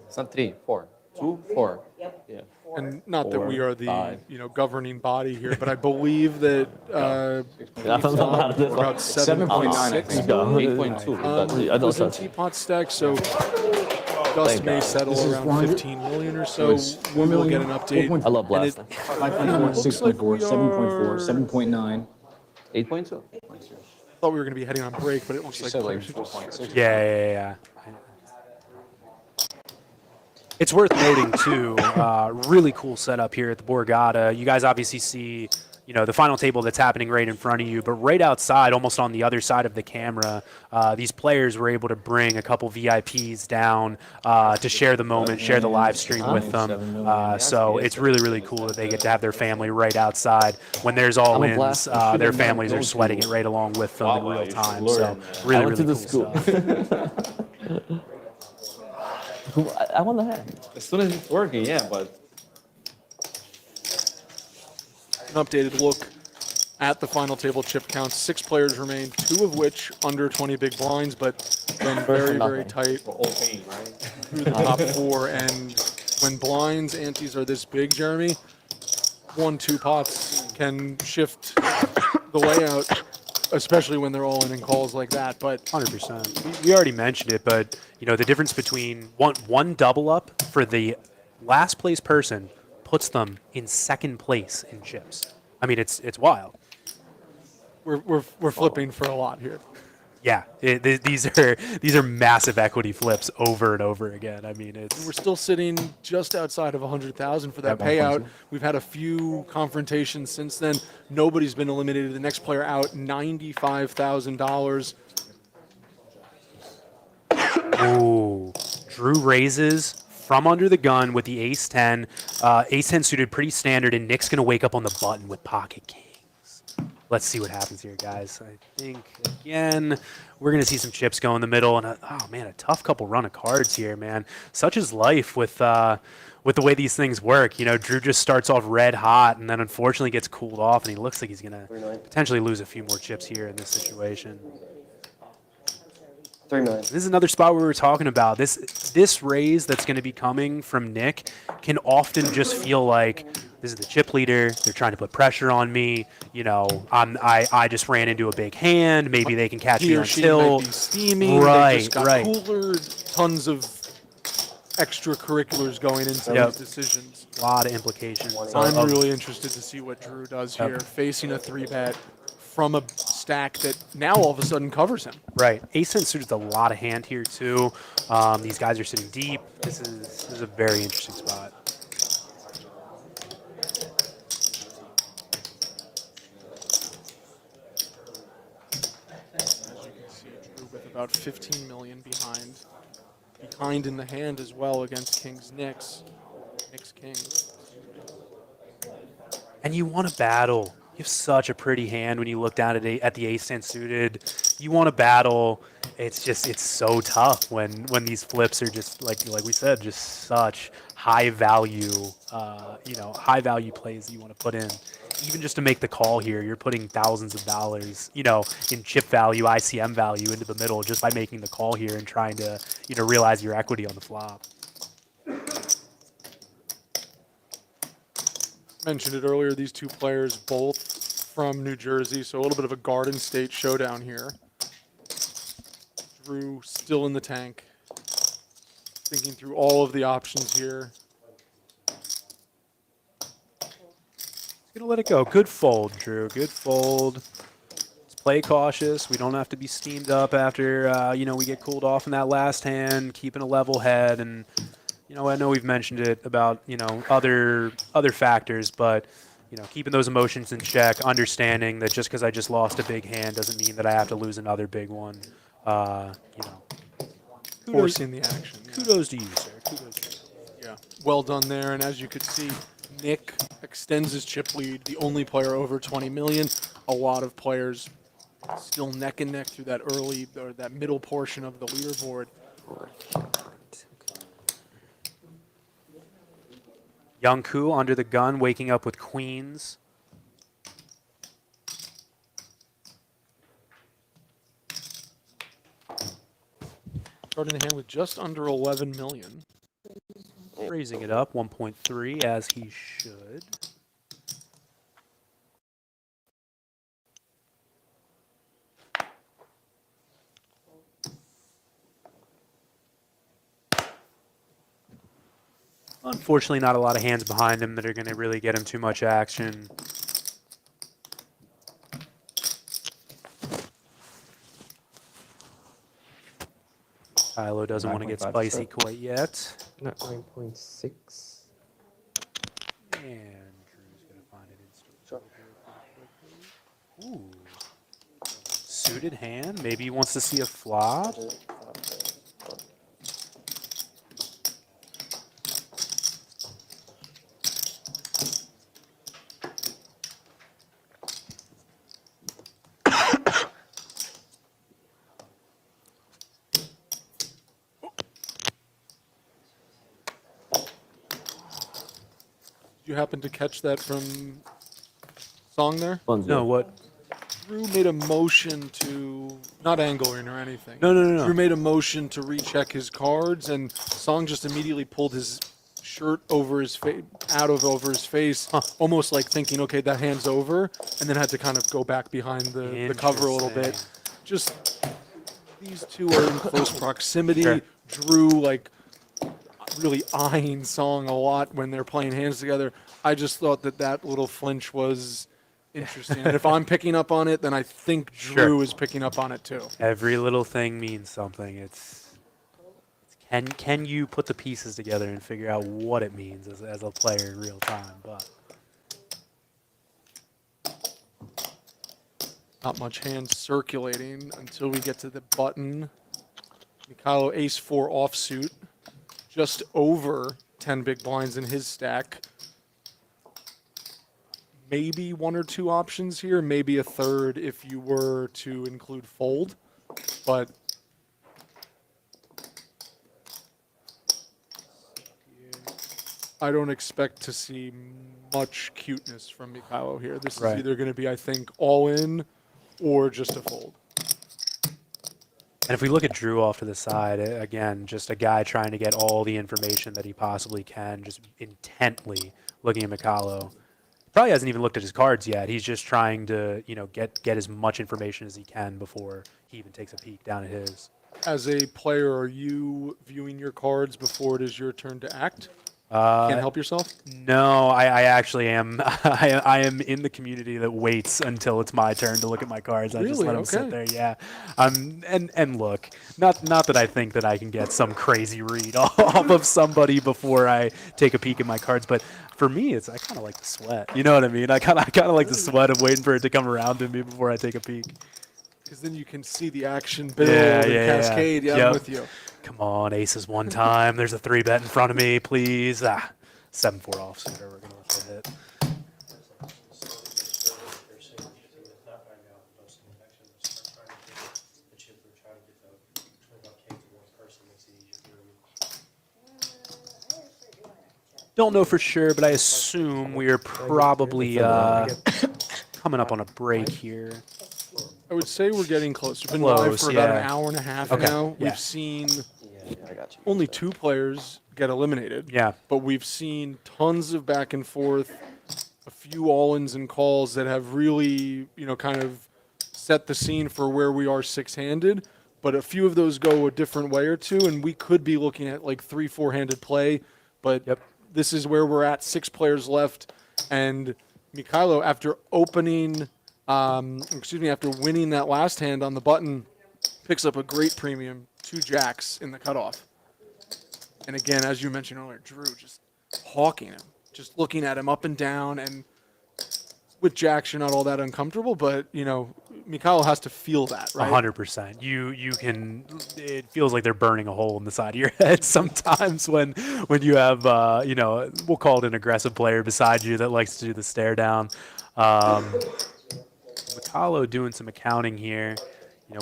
C: It's not 3, 4. 2, 4. Yeah.
A: And not that we
C: 4,
A: are the
C: 5.
A: governing body here, but I believe that
I: That's about this.
A: about 7.6
F: I think.
C: 8.2.
A: was in Teapot stack, so Dust may settle around 15 million or so. We will get an update.
C: I love
A: And it
C: blasting.
F: 5.4,
A: looks like
F: 6.4,
A: we
F: 7.4,
A: are-
F: 7.9.
C: 8.2.
A: thought we were going to be heading on break, but it looks
F: She
A: like
F: said like
A: players are just
F: 4.6.
B: Yeah. It's worth noting, too, really cool setup here at the Borgata. You guys obviously see, the final table that's happening right in front of you, but right outside, almost on the other side of the camera, these players were able to bring a couple VIPs down to share the moment, share the live stream with them. So it's really, really cool that they get to have their family right outside. When there's all-ins, their families are sweating it right along with them in real time. So really, really cool stuff.
I: I want the hand.
C: As soon as it's working, yeah, but
A: An updated look at the final table chip counts. 6 players remain, 2 of which under 20 big blinds, but then very, very
I: nothing.
A: tight
C: we're all paying, right?
A: through the top 4. And when blinds, antes are this big, Jeremy, 1-2 pots can shift the layout, especially when they're all in calls like that. But
B: 100%. We already mentioned it, but you know the difference between one double up for the last place person puts them in second place in chips. I mean, it's wild.
A: we're flipping for a lot here.
B: Yeah, these are massive equity flips over and over again. I mean, it's
A: We're still sitting just outside of 100,000 for that
C: Yeah,
A: payout.
C: 1.2.
A: We've had a few confrontations since then. Nobody's been eliminated. The next player out, $95,000.
B: Ooh, Drew raises from under the gun with the ace 10. Ace 10 suited pretty standard, and Nick's going to wake up on the button with pocket kings. Let's see what happens here, guys. I think, again, we're going to see some chips go in the middle. And, oh, man, a tough couple run of cards here, man. Such is life with the way these things work. You know, Drew just starts off red hot and then unfortunately gets cooled off, and he looks like he's going to potentially lose a few more chips here in this situation.
E: 3 million.
B: This is another spot we were talking about. This raise that's going to be coming from Nick can often just feel like this is the chip leader. They're trying to put pressure on me. You know, I just ran into a big hand. Maybe they can catch
A: He
B: me
A: or
B: on
A: she
B: tilt.
A: might be steaming.
B: Right,
A: They just got
B: right.
A: cooler. Tons of extracurriculars going into
B: Yep.
A: these decisions.
B: A lot of implications.
A: I'm
B: of-
A: really interested to see what Drew does
B: Yep.
A: here, facing a 3-bet from a stack that now all of a sudden covers him.
B: Right. Ace 10 suited a lot of hand here, too. These guys are sitting deep. This is a very interesting spot.
A: With about 15 million behind in the hand as well against Kings Knicks. Knicks Kings.
B: And you want to battle. You have such a pretty hand when you look down at the ace 10 suited. You want to battle. It's so tough when these flips are just like we said, just such high value, high value plays that you want to put in. Even just to make the call here, you're putting thousands of dollars, in chip value, ICM value into the middle just by making the call here and trying to, realize your equity on the flop.
A: Mentioned it earlier, these two players both from New Jersey, so a little bit of a Garden State showdown here. Drew still in the tank, thinking through all of the options here.
B: Gonna let it go. Good fold, Drew. Good fold. Let's play cautious. We don't have to be steamed up after we get cooled off in that last hand. Keeping a level head, and I know we've mentioned it about other factors, but keeping those emotions in check, understanding that just because I just lost a big hand doesn't mean that I have to lose another big one.
A: Forcing the action. Yeah.
B: Kudos to you, sir. Kudos to you.
A: Yeah, well done there. And as you could see, Nick extends his chip lead, the only player over 20 million. A lot of players still neck and neck through that early or that middle portion of the leaderboard.
B: Yunkyu under the gun, waking up with queens.
A: Starting the hand with just under 11 million.
B: Raising it up 1.3 as he should. Unfortunately, not a lot of hands behind him that are going to really get him too much action. Mykhailo doesn't want to get
C: 9.5
B: spicy
C: strip.
B: quite yet.
G: Not 9.6.
B: And Drew's going to find it in store. Ooh. Suited hand. Maybe he wants to see a flop.
A: you happen to catch that from Song there?
B: No, what?
A: Drew made a motion to, not angling or anything.
B: No.
A: Drew made a motion to recheck his cards, and Song just immediately pulled his shirt over his face, over his face, almost like thinking, okay, that hand's over, and then had to kind of go back behind the cover a little bit. Just these two are in close proximity.
B: Sure.
A: Drew like really eyeing Song a lot when they're playing hands together. I just thought that little flinch was interesting. And if I'm picking up on it, then I think Drew is picking up on it too.
B: Every little thing means something. Can you put the pieces together and figure out what it means as a player in real time? But
A: Not much hand circulating until we get to the button. Mykhailo ace-4 offsuit, just over 10 big blinds in his stack. Maybe one or two options here, maybe a third if you were to include fold, but I don't expect to see much cuteness from Mykhailo here. This is either going to be, I think, all in or just a fold.
B: And if we look at Drew off to the side, again, just a guy trying to get all the information that he possibly can, just intently looking at Mykhailo. Probably hasn't even looked at his cards yet. He's just trying to, get as much information as he can before he even takes a peek down at his.
A: As a player, are you viewing your cards before it is your turn to act? Can't help yourself?
B: No, I actually am. I am in the community that waits until it's my turn to look at my cards. I just let them sit there. Yeah. And look, not that I think that I can get some crazy read off of somebody before I take a peek at my cards, but for me, I kind of like the sweat. You know what I mean? I kind of like the sweat of waiting for it to come around to me before I take a peek.
A: Because then you can see the action build and cascade. Yeah, I'm with you.
B: Come on, aces one time. There's a 3-bet in front of me, please. 7-4 offsuit. We're going to hit. Don't know for sure, but I assume we are probably coming up on a break here.
A: I would say we're getting close. We've been live for about an hour and a half now.
B: Yeah.
A: We've seen only 2 players get eliminated.
B: Yeah.
A: But we've seen tons of back and forth, a few all-ins and calls that have really, kind of set the scene for where we are six-handed. But a few of those go a different way or two, and we could be looking at like 3-4-handed play. But this is where we're at, 6 players left. And Mykhailo, after after winning that last hand on the button, picks up a great premium, 2 jacks in the cutoff. And again, as you mentioned earlier, Drew just hawking him, just looking at him up and down. And with jacks, you're not all that uncomfortable, but, Mykhailo has to feel that, right?
B: 100%. You can. It feels like they're burning a hole in the side of your head sometimes when you have, we'll call it an aggressive player beside you that likes to do the stare down. Mykhailo doing some accounting here.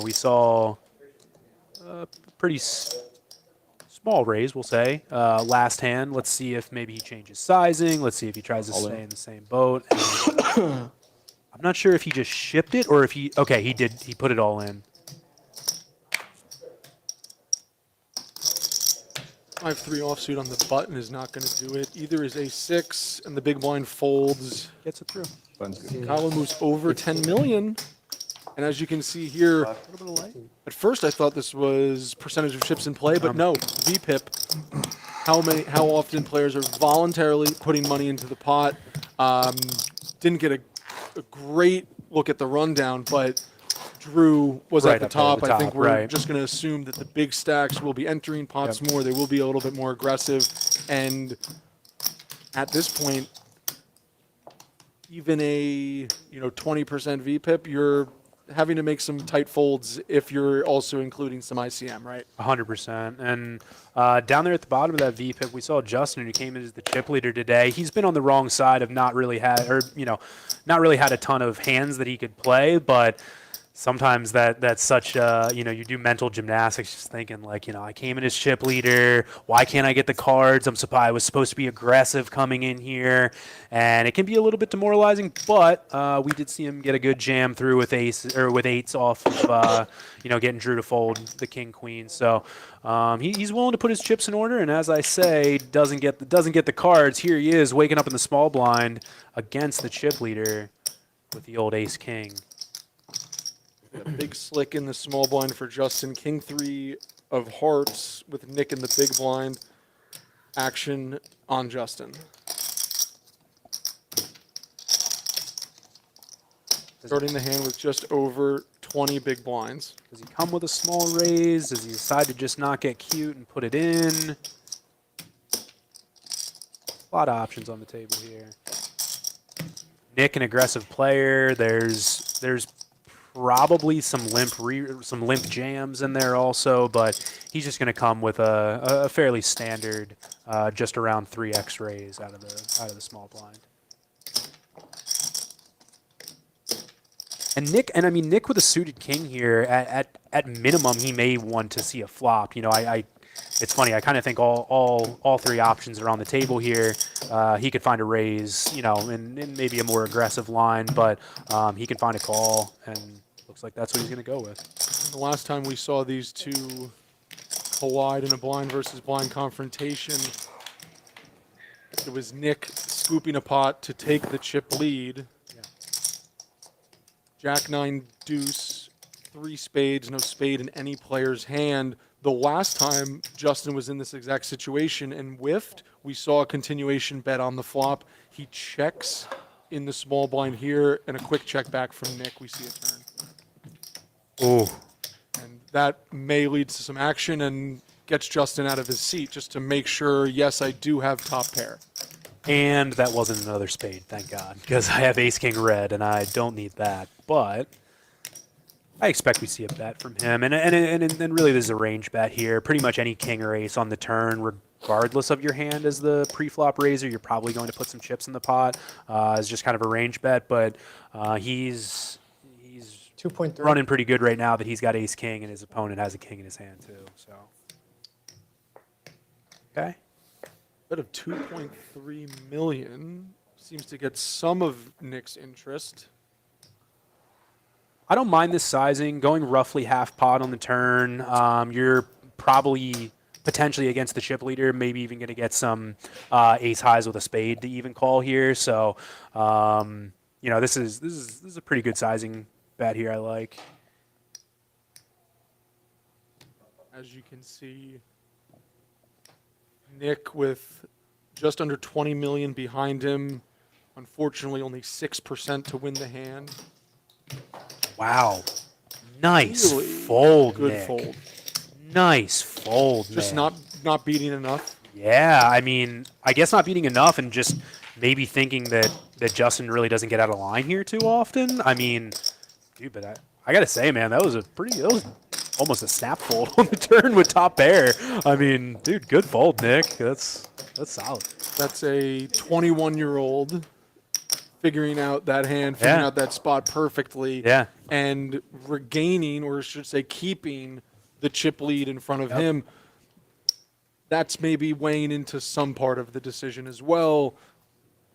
B: We saw a pretty small raise, we'll say, last hand. Let's see if maybe he changes sizing. Let's see if he tries to stay in the same boat. I'm not sure if he just shipped it or if he did. He put it all in.
A: 5-3 offsuit on the button is not going to do it. Either is a6 and the big blind folds.
B: Gets it through.
A: Mykhailo moves over 10 million. And as you can see here, at first I thought this was percentage of chips in play, but no, VPIP. How often players are voluntarily putting money into the pot. Didn't get a great look at the rundown, but Drew was at the top. I think we're just going to assume that the big stacks will be entering pots more. They will be a little bit more aggressive. And at this point, even a 20% VPIP, you're having to make some tight folds if you're also including some ICM, right?
B: 100%. And down there at the bottom of that VPIP, we saw Justin, who came in as the chip leader today. He's been on the wrong side of not really had a ton of hands that he could play, but sometimes that's such you do mental gymnastics just thinking like, I came in as chip leader, why can't I get the cards? I was supposed to be aggressive coming in here, and it can be a little bit demoralizing, but we did see him get a good jam through with eights off of getting Drew to fold the king queen. So he's willing to put his chips in order, and as I say, doesn't get the cards. Here he is waking up in the small blind against the chip leader with the old ace king.
A: A big slick in the small blind for Justin. King 3 of hearts with Nick in the big blind. Action on Justin. Starting the hand with just over 20 big blinds.
B: Does he come with a small raise? Does he decide to just not get cute and put it in? A lot of options on the table here. Nick, an aggressive player. There's probably some limp jams in there also, but he's just going to come with a fairly standard, just around 3x raise out of the small blind. And Nick with a suited king here, at minimum, he may want to see a flop. It's funny. I kind of think all three options are on the table here. He could find a raise, in maybe a more aggressive line, but he can find a call, and looks like that's what he's going to go with.
A: The last time we saw these two collide in a blind versus blind confrontation, it was Nick scooping a pot to take the chip lead. Jack 9 deuce, 3 spades, no spade in any player's hand. The last time Justin was in this exact situation and whiffed, we saw a continuation bet on the flop. He checks in the small blind here, and a quick check back from Nick. We see a turn.
B: Oh.
A: And that may lead to some action and gets Justin out of his seat just to make sure, yes, I do have top pair.
B: And that wasn't another spade, thank God, because I have ace king red, and I don't need that. But I expect we see a bet from him, and really there's a range bet here. Pretty much any king or ace on the turn, regardless of your hand as the pre-flop raiser, you're probably going to put some chips in the pot. It's just kind of a range bet, but he's
C: 2.3.
B: running pretty good right now that he's got ace king, and his opponent has a king in his hand too. So okay.
A: Bet of 2.3 million seems to get some of Nick's interest.
B: I don't mind this sizing, going roughly half pot on the turn. You're probably potentially against the chip leader, maybe even going to get some ace highs with a spade to even call here. So, this is a pretty good sizing bet here. I like.
A: As you can see, Nick with just under 20 million behind him. Unfortunately, only 6% to win the hand.
B: Wow. Nice
A: Really
B: fold,
A: good
B: Nick.
A: fold.
B: Nice fold,
A: Just
B: man.
A: not beating enough.
B: Yeah, I guess not beating enough, and just maybe thinking that Justin really doesn't get out of line here too often. Dude, but I gotta say, man, that was almost a snap fold on the turn with top pair. Dude, good fold, Nick. That's solid.
A: That's a 21-year-old figuring out that hand, figuring out that spot perfectly, and regaining, or I should say keeping, the chip lead in front of him. That's maybe weighing into some part of the decision as well.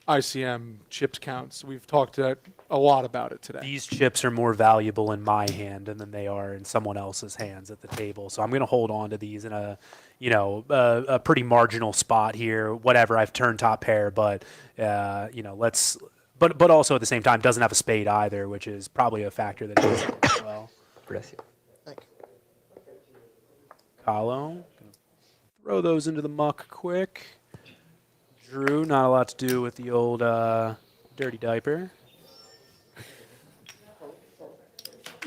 A: ICM chips counts. We've talked a lot about it today.
B: These chips are more valuable in my hand than they are in someone else's hands at the table. So I'm going to hold on to these in a pretty marginal spot here. Whatever, I've turned top pair, but let's. But also at the same time doesn't have a spade either, which is probably a factor that is as well.
C: Gracias.
B: Kahlo, throw those into the muck quick. Drew, not a lot to do with the old dirty diaper.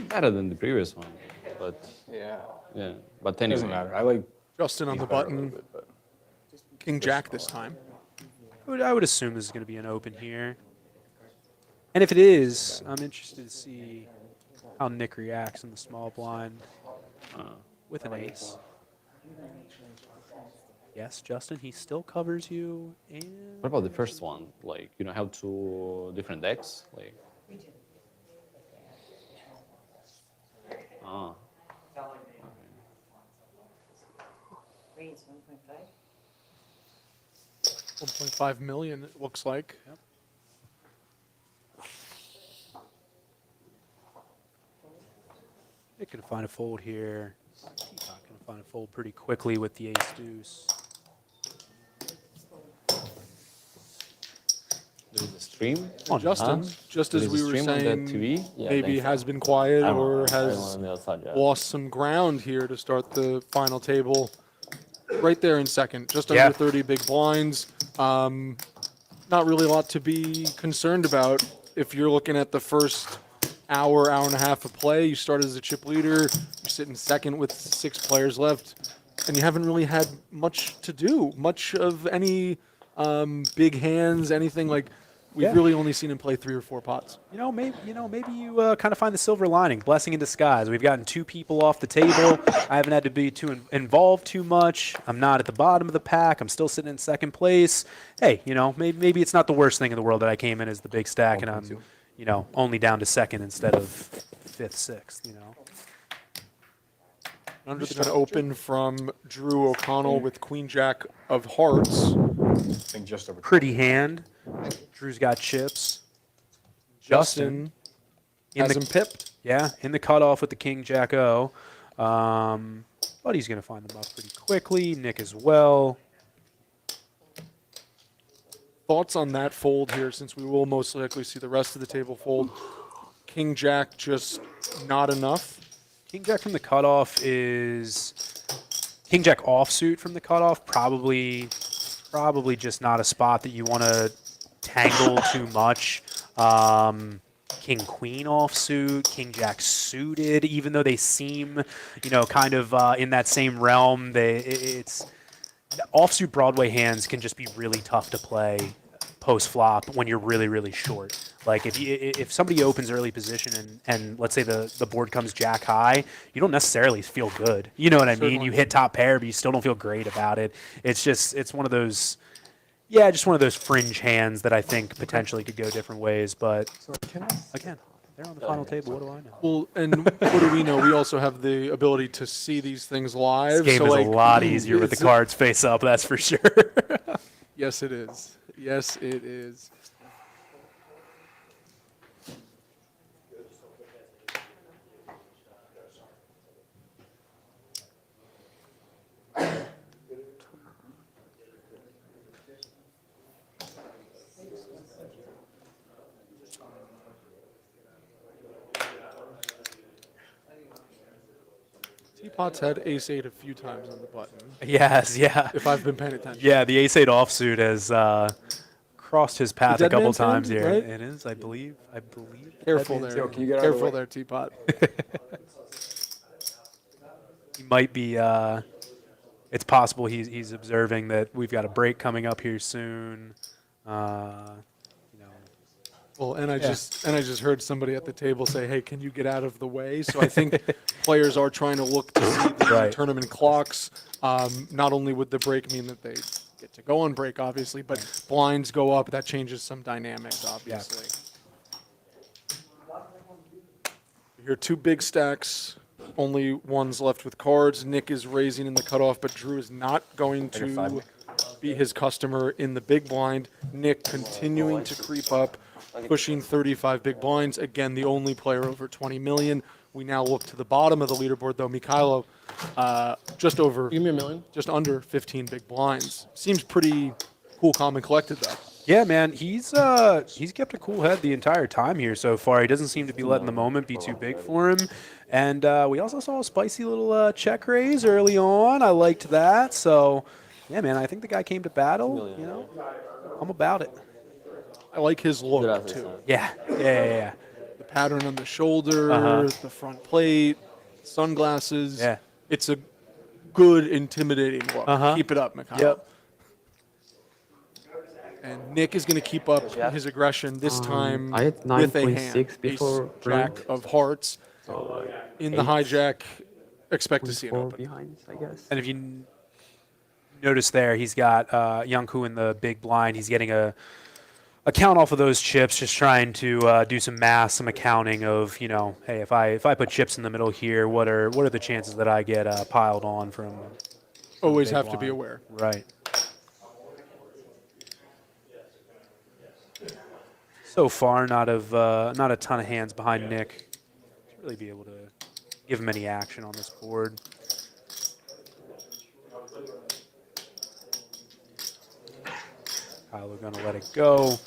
F: Better than the previous one, but
C: Yeah.
F: yeah. But then
A: Doesn't
F: matter. I like
A: Justin on the button. King Jack this time.
B: I would assume this is going to be an open here. And if it is, I'm interested to see how Nick reacts in the small blind with an ace. Yes, Justin, he still covers you. And
F: What about the first one? Like, have two different decks? Like,
I: Oh.
H: Raise 1.5.
A: 1.5 million, it looks like.
B: Nick gonna find a fold here. Teapot gonna find a fold pretty quickly with the ace deuce.
F: There is a stream.
B: Oh,
A: Justin, just
F: There
A: as
F: is
A: we
F: a
A: were
F: stream on the
A: saying,
F: TV.
I: Yeah, I
A: maybe
I: think so.
A: has been quiet
I: I don't
A: or
I: know. I don't
A: has
I: want to be outside yet.
A: lost some ground here to start the final table. Right there in second, just
B: Yeah.
A: under 30 big blinds. Not really a lot to be concerned about. If you're looking at the first hour and a half of play, you start as a chip leader, you sit in second with 6 players left, and you haven't really had much to do, much of any big hands, anything like. We've
B: Yeah.
A: really only seen him play 3 or 4 pots.
B: Maybe you kind of find the silver lining, blessing in disguise. We've gotten 2 people off the table. I haven't had to be too involved too much. I'm not at the bottom of the pack. I'm still sitting in second place. Hey, maybe it's not the worst thing in the world that I came in as the big stack and I'm, only down to second instead of 5th, 6th.
A: I'm just going to open from Drew O'Connell with Queen Jack of Hearts.
F: I think just over.
B: Pretty hand. Drew's got chips.
A: Justin
B: in
A: has
B: the
A: him pipped.
B: Yeah, in the cutoff with the King Jack O. But he's going to find them up pretty quickly. Nick as well.
A: Thoughts on that fold here, since we will most likely see the rest of the table fold. King Jack just not enough.
B: King Jack from the cutoff is King Jack offsuit from the cutoff. Probably just not a spot that you want to tangle too much. King Queen offsuit, King Jack suited, even though they seem, kind of in that same realm. It's offsuit Broadway hands can just be really tough to play post flop when you're really, really short. Like if somebody opens early position and let's say the board comes jack high, you don't necessarily feel good. You know what I mean?
A: Certainly.
B: You hit top pair, but you still don't feel great about it. It's one of those, just one of those fringe hands that I think potentially could go different ways. But again, they're on the final table. What do I know?
A: Well, and what do we know? We also have the ability to see these things live.
B: This game
A: so
B: is a lot easier with the
A: it's-
B: cards face up. That's for sure.
A: Yes, it is. Yes, it is. Teapot's had ace-8 a few times on the button,
B: Yes, yeah.
A: if I've been paying attention.
B: Yeah, the ace-8 offsuit has crossed his path a
A: dead
B: couple
A: man's hand,
B: times here.
A: right?
B: It is, I believe.
A: Careful
B: Dead man's
A: there.
B: hand.
F: Can you get out of the
A: Careful
F: way?
A: there, Teapot.
B: He might be. It's possible he's observing that we've got a break coming up here soon.
A: Well, and I just heard somebody at the table say, "Hey, can you get out of the way?" So I think players are trying to look to see the
B: Right.
A: tournament clocks. Not only would the break mean that they get to go on break, obviously, but blinds go up. That changes some dynamics, obviously. Here, 2 big stacks. Only one's left with cards. Nick is raising in the cutoff, but Drew is not going
F: Like a 5,
A: to
F: Nick.
A: be his customer in the big blind. Nick continuing to creep up, pushing 35 big blinds. Again, the only player over 20 million. We now look to the bottom of the leaderboard, though. Mykhailo, just over,
E: Give me $1 million.
A: just under 15 big blinds. Seems pretty cool, calm, and collected, though.
B: Yeah, man, he's kept a cool head the entire time here so far. He doesn't seem to be letting the moment be too big for him. And we also saw a spicy little check raise early on. I liked that. So, yeah, man, I think the guy came to battle. I'm about it.
A: I like his
I: Good
A: look,
I: after
A: too.
I: this,
B: Yeah.
A: The pattern on the shoulder,
B: Uh-huh.
A: the front plate, sunglasses.
B: Yeah.
A: It's a good, intimidating look.
B: Uh-huh.
A: Keep it up, Mykhailo.
B: Yep.
A: And Nick is going to keep up his aggression this time
G: I had
A: with a
G: 9.6
A: hand.
G: before
A: Ace Jack
G: break.
A: of hearts.
G: So
A: In the hijack, expect to see it
G: 4
A: open.
G: behind, I guess.
B: And if you notice there, he's got Yunkyu in the big blind. He's getting a account off of those chips, just trying to do some math, some accounting of, you know, hey, if I put chips in the middle here, what are the chances that I get piled on from
A: Always
B: big
A: have to be
B: blind?
A: aware.
B: Right. So far, not a ton of hands behind Nick. Should really be able to give him any action on this board. Mykhailo gonna let it go.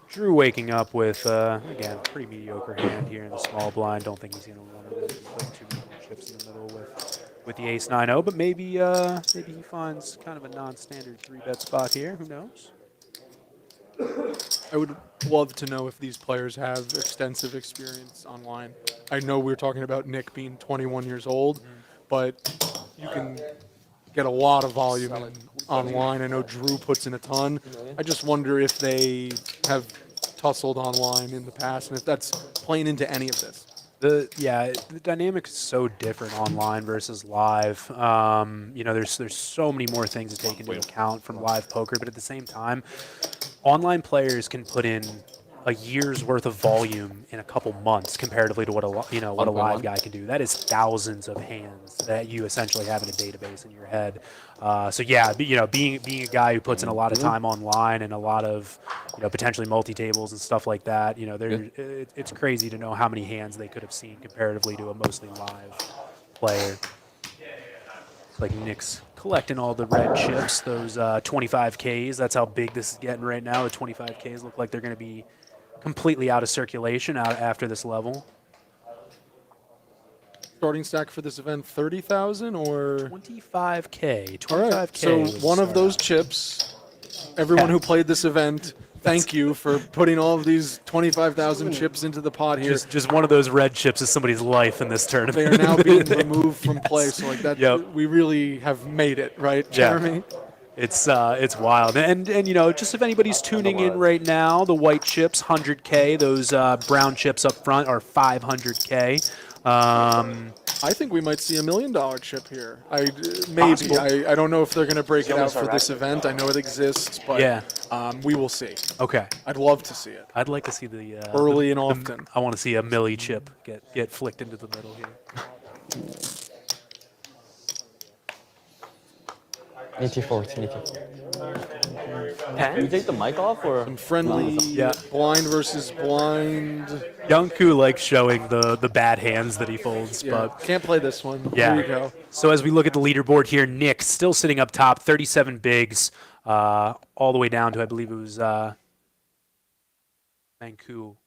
B: Drew waking up with, again, pretty mediocre hand here in the small blind. Don't think he's going to want to really put too many more chips in the middle with the ace 9-0, but maybe maybe he finds kind of a non-standard 3-bet spot here. Who knows?
A: I would love to know if these players have extensive experience online. I know we were talking about Nick being 21 years old, but you can get a lot of volume online. I know Drew puts in a ton. I just wonder if they have tussled online in the past and if that's playing into any of this.
B: The dynamic is so different online versus live. You know, there's so many more things to take into account from live poker, but at the same time, online players can put in a year's worth of volume in a couple months comparatively to what a live guy can do. That is thousands of hands that you essentially have in a database in your head. So yeah, being a guy who puts in a lot of time online and a lot of potentially multi-tables and stuff like that, it's crazy to know how many hands they could have seen comparatively to a mostly live player. It's like Nick's collecting all the red chips, those 25Ks. That's how big this is getting right now. The 25Ks look like they're going to be completely out of circulation after this level.
A: Starting stack for this event, 30,000 or
B: 25K. 25K.
A: All right. So one of those chips. Everyone who played this event, thank you for putting all of these 25,000 chips into the pot here.
B: Just one of those red chips is somebody's life in this tournament.
A: They are now being removed from play. So like that,
B: Yep.
A: we really have made it, right, Jeremy?
B: It's wild, and just if anybody's tuning in right now, the white chips 100K, those brown chips up front are 500K.
A: I think we might see $1 million chip here. Maybe. I don't know if they're going to break it out for this event. I know it exists, but we will see.
B: Okay,
A: I'd love to see it.
B: I'd like to see the
A: Early and often.
B: I want to see a milli chip get flicked into the middle here.
I: 84, 84. Can you take the mic off or?
A: Some friendly blind versus blind.
B: Yunkyu likes showing the bad hands that he folds,
A: Yeah,
B: but
A: can't play this one.
B: yeah.
A: There you go.
B: So as we look at the leaderboard here, Nick still sitting up top, 37 bigs, all the way down to, I believe it was Vancouver.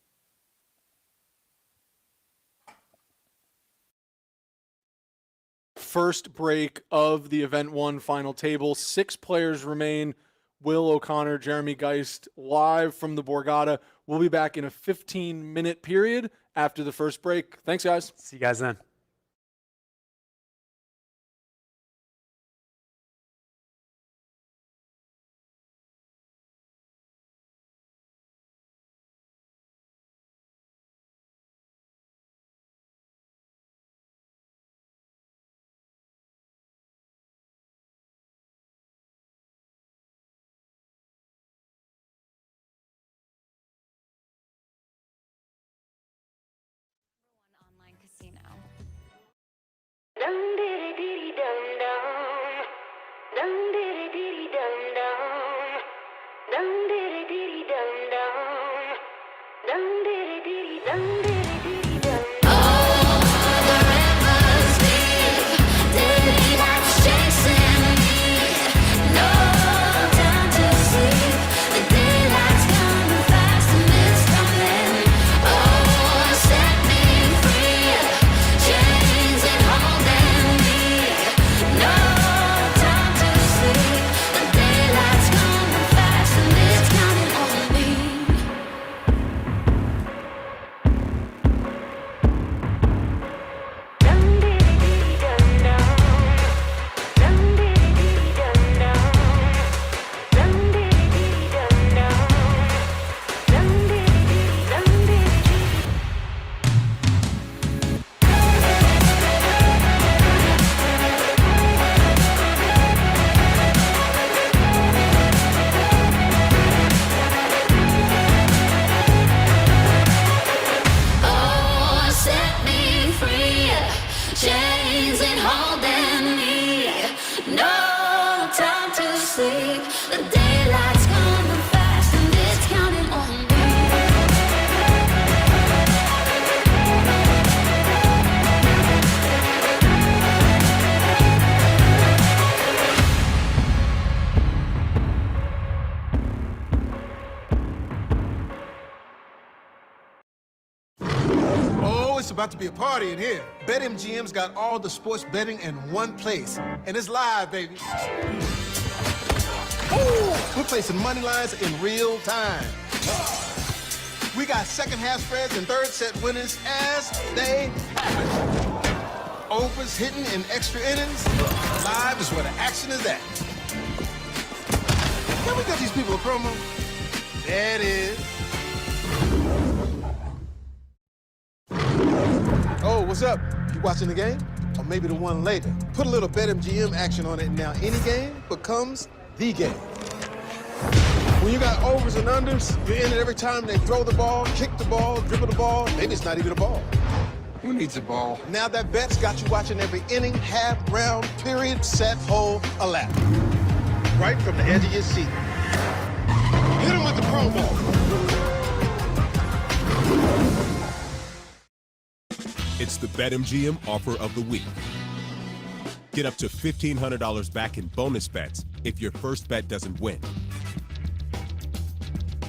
A: First break of the Event 1 final table. 6 players remain. Will O'Connor, Jeremy Geist, live from the Borgata. We'll be back in a 15-minute period after the first break. Thanks, guys.
B: See you guys then.
J: Online casino. Chains and holding me.
K: Oh, it's about to be a party in here. BetMGM's got all the sports betting in one place. And it's live, baby. Oh, we're placing money lines in real time. We got second half spreads and third set winners as they happen. Overs hitting in extra innings. Live is where the action is at. Can we get these people a promo? There it is. Oh, what's up? You watching the game? Or maybe the one later. Put a little BetMGM action on it, and now any game becomes the game. When you got overs and unders, you're in it every time they throw the ball, kick the ball, dribble the ball. Maybe it's not even a ball.
F: Who needs a ball?
K: Now that bet's got you watching every inning, half, round, period, set, hole, a lap. Right from the edge of your seat. Hit him with the promo.
L: It's the BetMGM offer of the week. Get up to $1,500 back in bonus bets if your first bet doesn't win.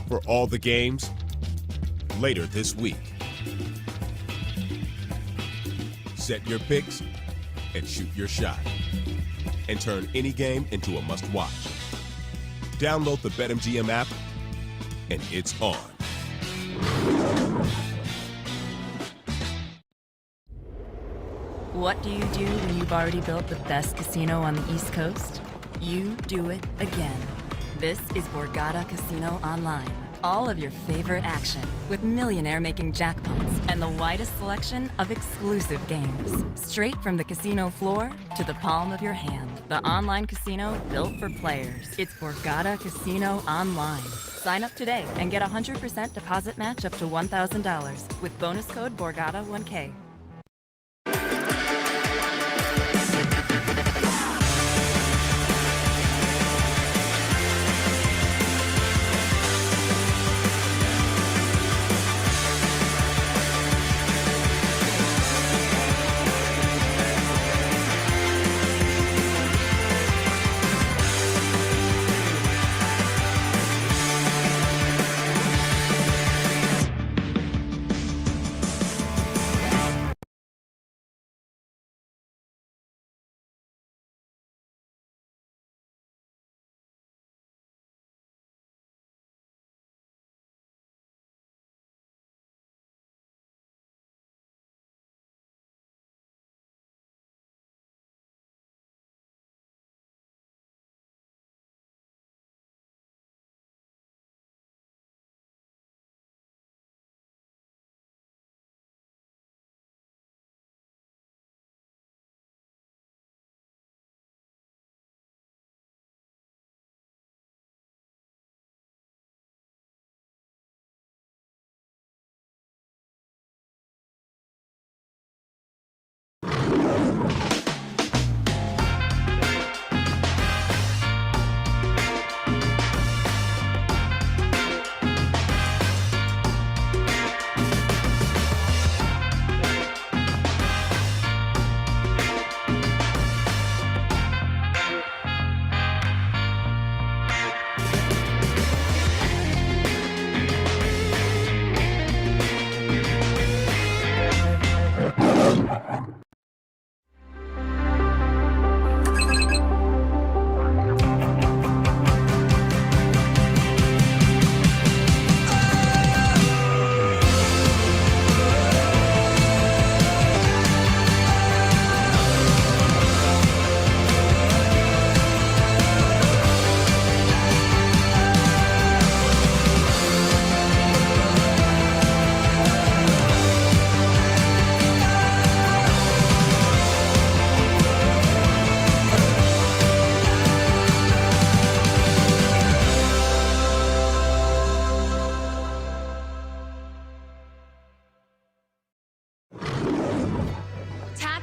L: For all the games, later this week. Set your picks and shoot your shot. And turn any game into a must-watch. Download the BetMGM app, and it's on.
M: What do you do when you've already built the best casino on the East Coast? You do it again. This is Borgata Casino Online. All of your favorite action with millionaire-making jackpots and the widest selection of exclusive games. Straight from the casino floor to the palm of your hand. The online casino built for players. It's Borgata Casino Online. Sign up today and get a 100% deposit match up to $1,000 with bonus code Borgata1K.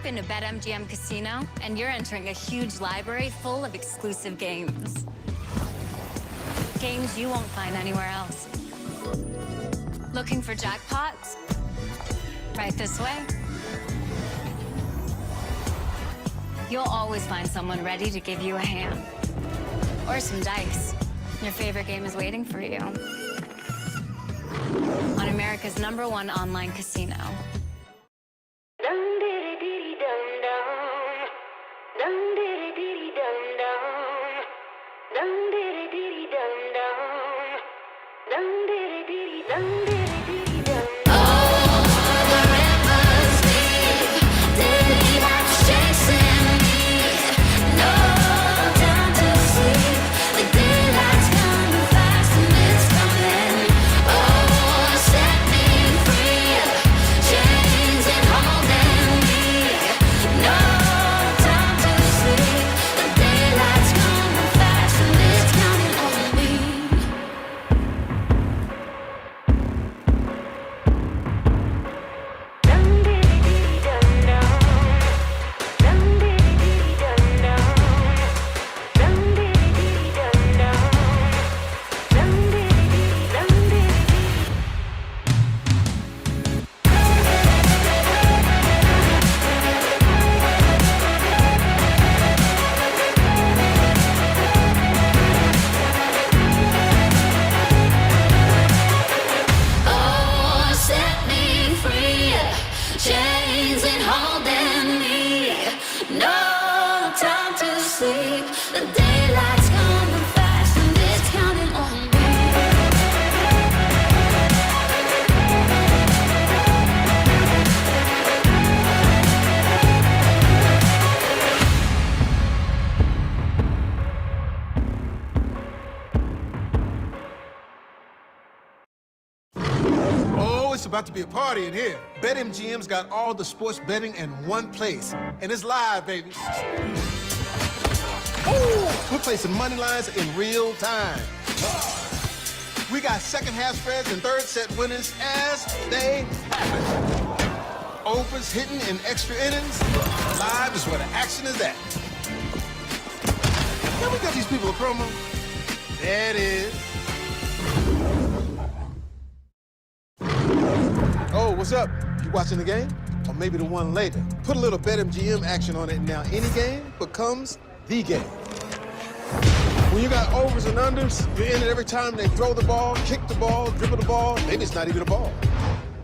J: Into BetMGM Casino, and you're entering a huge library full of exclusive games. Games you won't find anywhere else. Looking for jackpots? Right this way. You'll always find someone ready to give you a hand. Or some dice. Your favorite game is waiting for you. on America's #1 online casino.
K: It's about to be a party in here. BetMGM's got all the sports betting in one place. And it's live, baby. Ooh, we're placing money lines in real time. We got second half spreads and third set winners as they happen. Overs hitting in extra innings. Live is where the action is at. Can we get these people a promo? There it is. Oh, what's up? You watching the game? Or maybe the one later. Put a little BetMGM action on it, and now any game becomes the game. When you got overs and unders, you're in it every time they throw the ball, kick the ball, dribble the ball. Maybe it's not even a ball.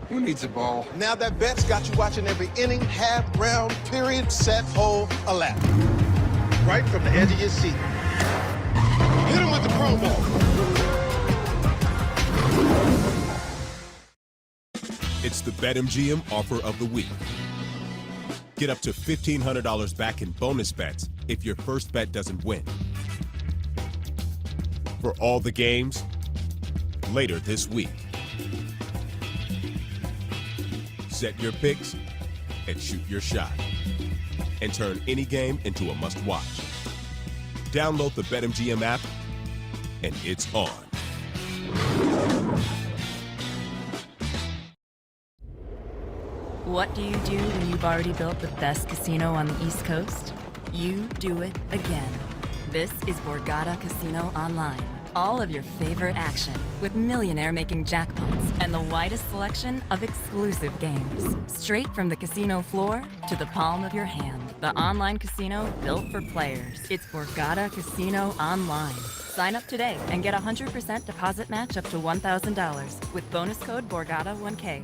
F: Who needs a ball?
K: Now that bet's got you watching every inning, half, round, period, set, hole, a lap. Right from the edge of your seat. Hit him with the promo.
L: It's the BetMGM offer of the week. Get up to $1,500 back in bonus bets if your first bet doesn't win. For all the games, later this week. Set your picks and shoot your shot. And turn any game into a must-watch. Download the BetMGM app, and it's on.
M: What do you do when you've already built the best casino on the East Coast? You do it again. This is Borgata Casino Online. All of your favorite action with millionaire-making jackpots and the widest selection of exclusive games. Straight from the casino floor to the palm of your hand. The online casino built for players. It's Borgata Casino Online. Sign up today and get a 100% deposit match up to $1,000 with bonus code Borgata1K.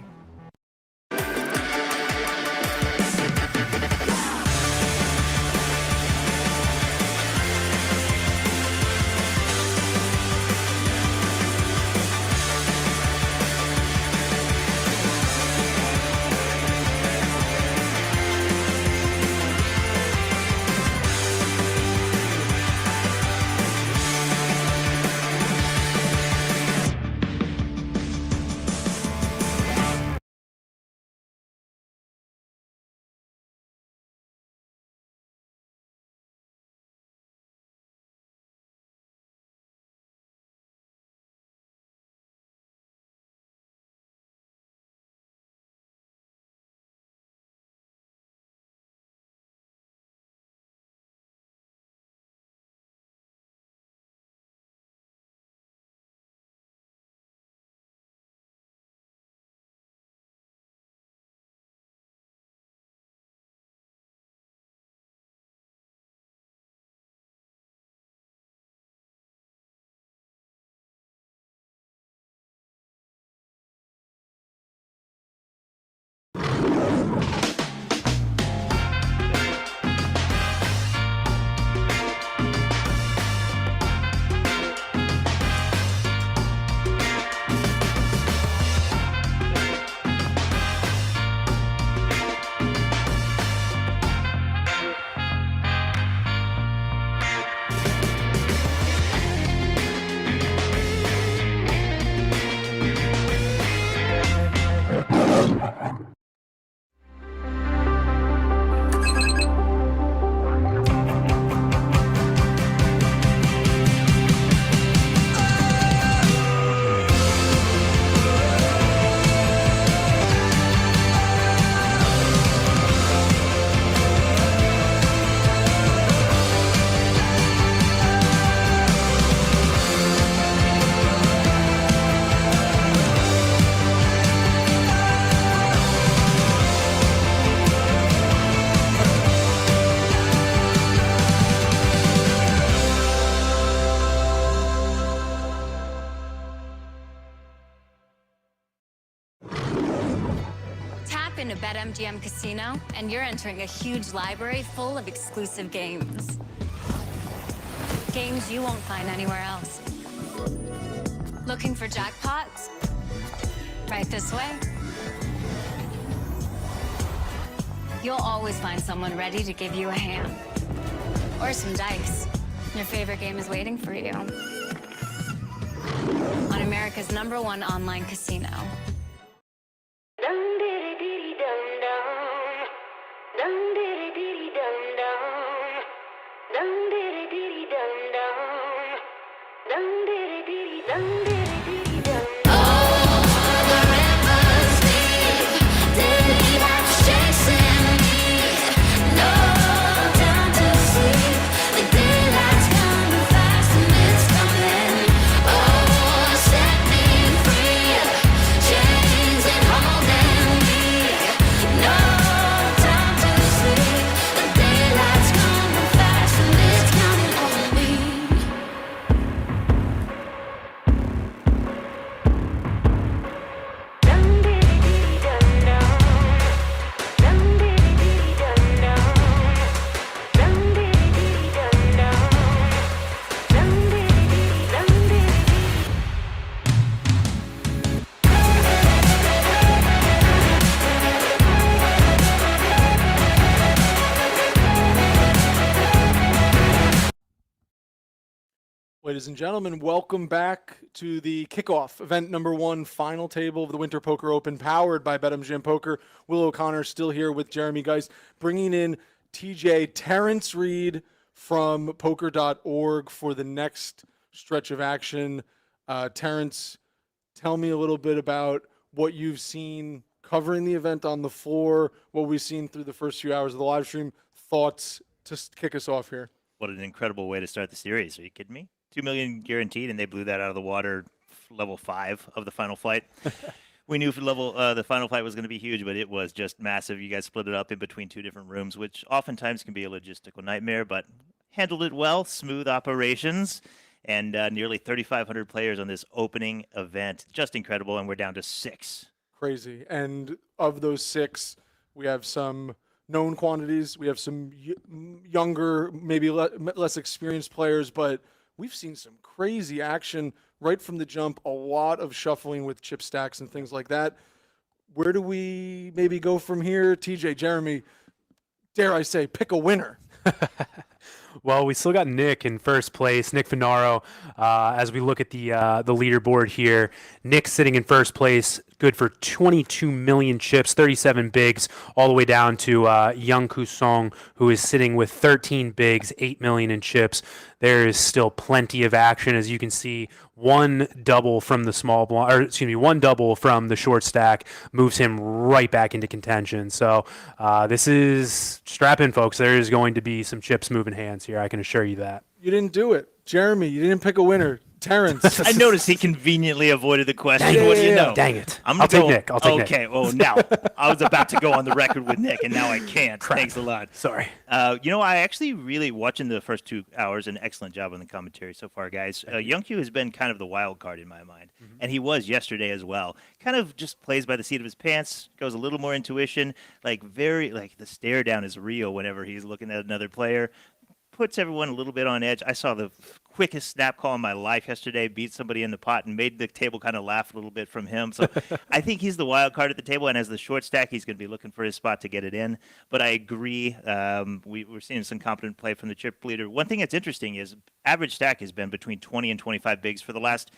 J: Tap into BetMGM Casino, and you're entering a huge library full of exclusive games. Games you won't find anywhere else. Looking for jackpots? Right this way. You'll always find someone ready to give you a hand. Or some dice. Your favorite game is waiting for you. On America's #1 online casino.
A: Ladies and gentlemen, welcome back to the kickoff event #1 final table of the Winter Poker Open, powered by BetMGM Poker. Will O'Connor still here with Jeremy Geist, bringing in TJ Terrence Reed from poker.org for the next stretch of action. Terrence, tell me a little bit about what you've seen covering the event on the floor, what we've seen through the first few hours of the live stream. Thoughts to kick us off here.
N: What an incredible way to start the series. Are you kidding me? $2 million guaranteed, and they blew that out of the water, level 5 of the final flight. We knew the final flight was going to be huge, but it was just massive. You guys split it up in between 2 different rooms, which oftentimes can be a logistical nightmare, but handled it well. Smooth operations, and nearly 3,500 players on this opening event. Just incredible, and we're down to 6.
A: Crazy. And of those 6, we have some known quantities. We have some younger, maybe less experienced players, but we've seen some crazy action right from the jump, a lot of shuffling with chip stacks and things like that. Where do we maybe go from here? TJ, Jeremy, dare I say, pick a winner.
B: Well, we still got Nick in first place, Nick Funaro. As we look at the leaderboard here, Nick sitting in first place, good for 22 million chips, 37 bigs, all the way down to Yunkyu, who is sitting with 13 bigs, 8 million in chips. There is still plenty of action, as you can see. One double from the one double from the short stack moves him right back into contention. So this is strap in, folks. There is going to be some chips moving hands here. I can assure you that.
A: You didn't do it, Jeremy, you didn't pick a winner. Terrence.
N: I noticed he conveniently avoided the question.
B: Dang it.
N: What do you know?
B: Dang it.
N: I'm
B: I'll
N: gonna
B: take Nick. I'll take Nick.
N: Okay. Oh, now I was about to go on the record with Nick, and now I can't. Thanks a lot.
B: Sorry.
N: I actually really watching the first 2 hours. An excellent job on the commentary so far, guys. Yunkyu has been kind of the wild card in my mind, and he was yesterday as well. Kind of just plays by the seat of his pants. Goes a little more intuition. Like the stare down is real whenever he's looking at another player. Puts everyone a little bit on edge. I saw the quickest snap call in my life yesterday, beat somebody in the pot and made the table kind of laugh a little bit from him. So I think he's the wild card at the table, and as the short stack, he's going to be looking for his spot to get it in. But I agree. We're seeing some competent play from the chip leader. One thing that's interesting is average stack has been between 20 and 25 bigs for the last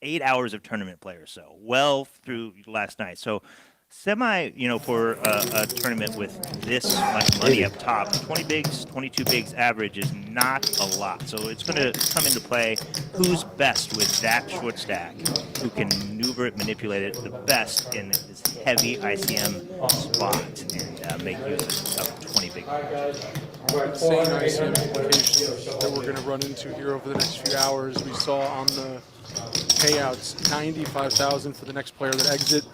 N: 8 hours of tournament play or so, well through last night. So for a tournament with this much money up top, 20 bigs, 22 bigs average is not a lot. So it's going to come into play who's best with that short stack, who can maneuver it, manipulate it the best in this heavy ICM spot and make use of 20 big
A: Insane ICM implications that we're going to run into here over the next few hours. We saw on the payouts, $95,000 for the next player that exit.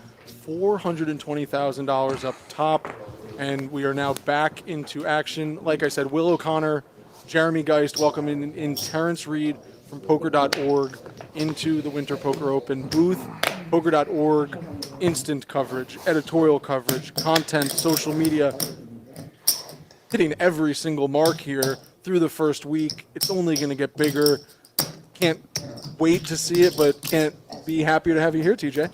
A: $420,000 up top, and we are now back into action. Like I said, Will O'Connor, Jeremy Geist welcoming in Terrence Reed from Poker.org into the Winter Poker Open booth. Poker.org, instant coverage, editorial coverage, content, social media, hitting every single mark here through the first week. It's only going to get bigger. Can't wait to see it, but can't be happier to have you here, TJ.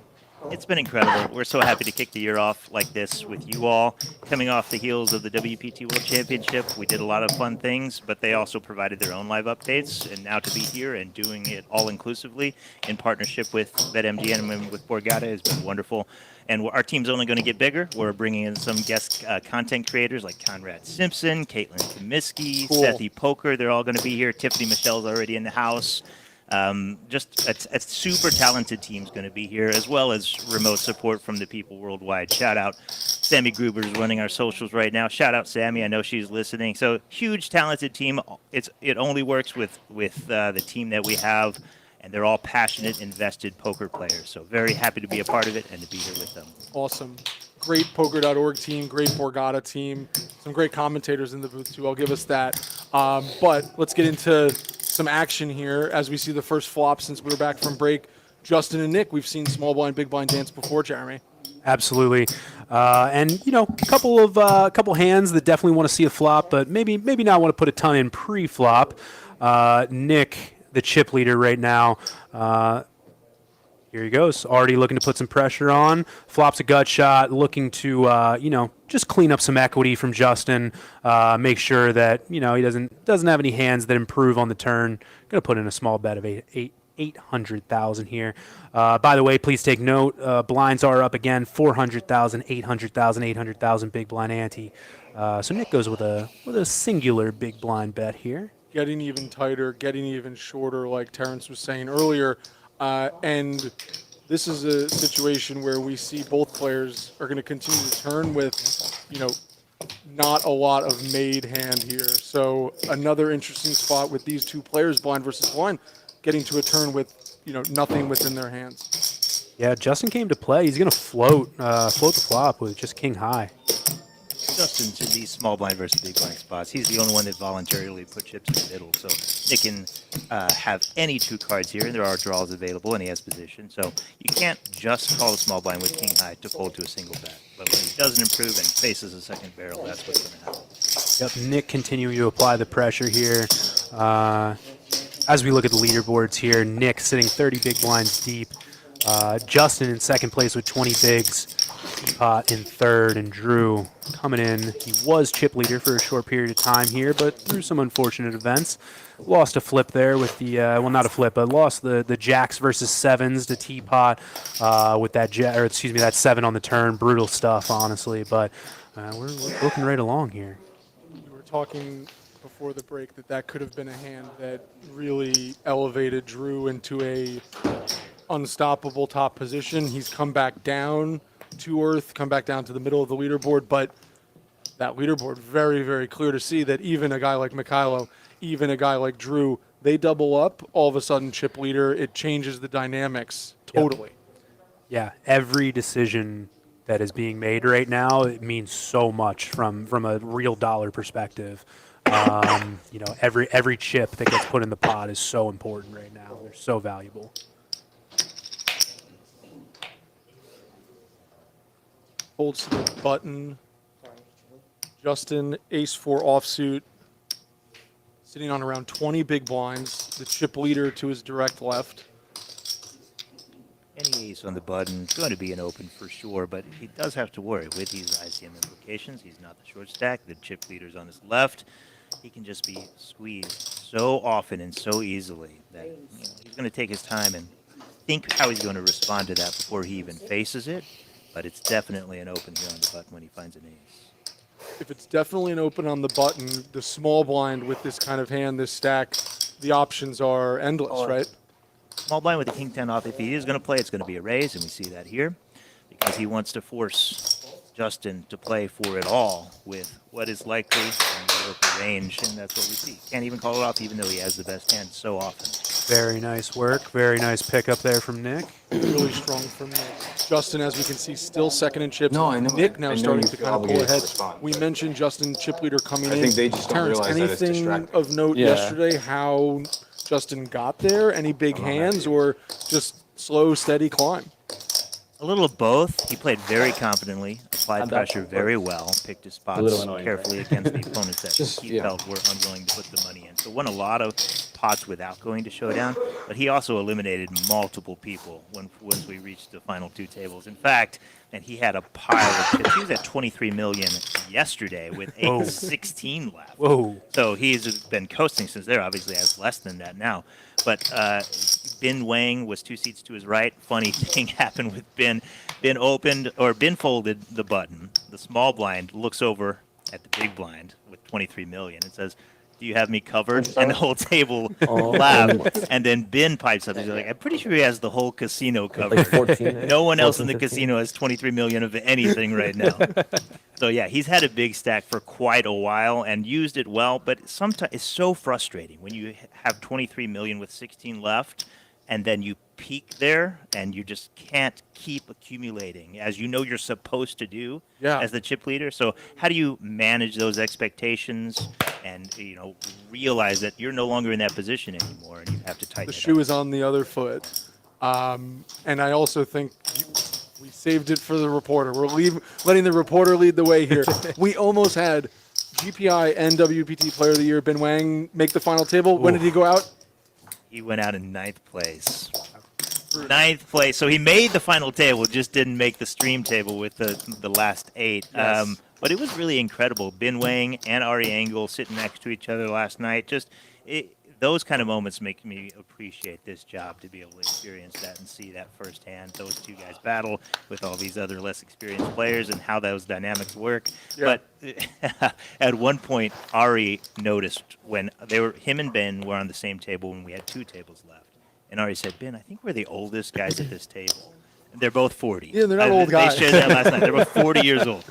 N: It's been incredible. We're so happy to kick the year off like this with you all. Coming off the heels of the WPT World Championship, we did a lot of fun things, but they also provided their own live updates. And now to be here and doing it all inclusively in partnership with BetMGM and with Borgata has been wonderful. And our team's only going to get bigger. We're bringing in some guest content creators like Conrad Simpson, Caitlin Comiskey, Sethi Poker. They're all going to be here. Tiffany Michelle's already in the house. Just a super talented team's going to be here, as well as remote support from the people worldwide. Shout out Sammy Gruber's running our socials right now. Shout out Sammy. I know she's listening. So huge, talented team. It only works with the team that we have, and they're all passionate, invested poker players. So very happy to be a part of it and to be here with them.
A: Awesome. Great Poker.org team, great Borgata team, some great commentators in the booth too. I'll give us that. But let's get into some action here as we see the first flop since we were back from break. Justin and Nick, we've seen small blind, big blind dance before, Jeremy.
B: Absolutely. And, a couple hands that definitely want to see a flop, but maybe not want to put a ton in pre-flop. Nick, the chip leader right now, here he goes. Already looking to put some pressure on. Flops a gut shot, looking to, just clean up some equity from Justin. Make sure that, he doesn't have any hands that improve on the turn. Going to put in a small bet of 800,000 here. By the way, please take note. Blinds are up again. 400,000, 800,000, 800,000 big blind ante. So Nick goes with a singular big blind bet here.
A: Getting even tighter, getting even shorter, like Terrence was saying earlier. And this is a situation where we see both players are going to continue to turn with, not a lot of made hand here. So another interesting spot with these two players, blind versus blind, getting to a turn with, nothing within their hands.
B: Yeah, Justin came to play. He's going to float the flop with just king high.
N: Justin's in these small blind versus big blind spots. He's the only one that voluntarily put chips in the middle. So Nick can have any two cards here, and there are draws available, and he has position. So you can't just call the small blind with king high to fold to a single bet. But when he doesn't improve and faces a second barrel, that's what's going to happen.
B: Yep, Nick continuing to apply the pressure here. As we look at the leaderboards here, Nick sitting 30 big blinds deep. Justin in second place with 20 bigs. Teapot in third, and Drew coming in. He was chip leader for a short period of time here, but through some unfortunate events, lost a flip there with the not a flip, but lost the jacks versus sevens to Teapot with that 7 on the turn. Brutal stuff, honestly, but we're looking right along here.
A: We were talking before the break that could have been a hand that really elevated Drew into a unstoppable top position. He's come back down to earth, come back down to the middle of the leaderboard, but that leaderboard, very, very clear to see that even a guy like Mykhailo, even a guy like Drew They double up, all of a sudden chip leader, it changes the dynamics totally.
B: Yeah, every decision that is being made right now, it means so much from a real dollar perspective. You know, every chip that gets put in the pot is so important right now. They're so valuable.
A: Holds the button. Justin, ace-4 offsuit, sitting on around 20 big blinds. The chip leader to his direct left.
N: Any ace on the button is going to be an open for sure, but he does have to worry with these ICM implications. He's not the short stack. The chip leader's on his left. He can just be squeezed so often and so easily that he's going to take his time and think how he's going to respond to that before he even faces it. But it's definitely an open here on the button when he finds an ace.
A: If it's definitely an open on the button, the small blind with this kind of hand, this stack, the options are endless, right?
N: Small blind with the king 10 off. If he is going to play, it's going to be a raise, and we see that here because he wants to force Justin to play for it all with what is likely in local range, and that's what we see. Can't even call it off, even though he has the best hand so often.
B: Very nice work. Very nice pickup there from Nick.
A: Really strong from Nick. Justin, as we can see, still second in chips.
F: No, I know.
A: Nick now
F: I know
A: starting
F: you
A: to
F: feel
A: kind of pull
F: obligated to
A: ahead.
F: respond,
A: We
F: but-
A: mentioned Justin chip leader coming in.
F: I think they just don't
A: Terrence,
F: realize that it's
A: anything
F: distracting.
A: of note
D: Yeah.
A: yesterday how Justin got there? Any big hands or just slow, steady climb?
N: A little of both. He played very confidently, applied
C: How'd that
N: pressure
C: work?
N: very well, picked his spots
C: little annoying,
N: carefully
C: right?
N: against the opponents that
F: Just-
N: he
F: yeah.
N: felt were unwilling to put the money in. So won a lot of pots without going to showdown, but he also eliminated multiple people once we reached the final two tables. In fact, and he had a pile of chips. He was at 23 million yesterday with
B: Whoa.
N: 16 left.
B: Whoa.
N: So he's been coasting since there. Obviously has less than that now. But Bin Wang was 2 seats to his right. Funny thing happened with Bin. Bin opened or Bin folded the button. The small blind looks over at the big blind with 23 million and says, "Do you have me covered?" And the whole table laughed. And then Bin pipes up. He's like, "I'm pretty sure he has the whole casino covered.
C: Like 14,
N: No one else in
C: 14,
N: the
C: 15.
N: casino has 23 million of anything right now." So yeah, he's had a big stack for quite a while and used it well, but sometimes it's so frustrating when you have 23 million with 16 left and then you peak there and you just can't keep accumulating as you know you're supposed to do as the chip leader. So how do you manage those expectations and realize that you're no longer in that position anymore and you have to tighten
A: The
N: it
A: shoe
N: up?
A: is on the other foot. And I also think we saved it for the reporter. We're letting the reporter lead the way here. We almost had GPI and WPT Player of the Year Ben Wang make the final table. When did he go out?
N: He went out in 9th place. 9th place. So he made the final table, just didn't make the stream table with the last 8.
A: Yes.
N: But it was really incredible. Bin Wang and Ari Engel sitting next to each other last night. Those kind of moments make me appreciate this job, to be able to experience that and see that firsthand. Those two guys battle with all these other less experienced players and how those dynamics work.
A: Yeah.
N: But at one point, Ari noticed when him and Ben were on the same table when we had 2 tables left. And Ari said, "Ben, I think we're the oldest guys at this table." They're both 40.
A: Yeah, they're not old guys.
N: They shared that last night. They're both 40 years old.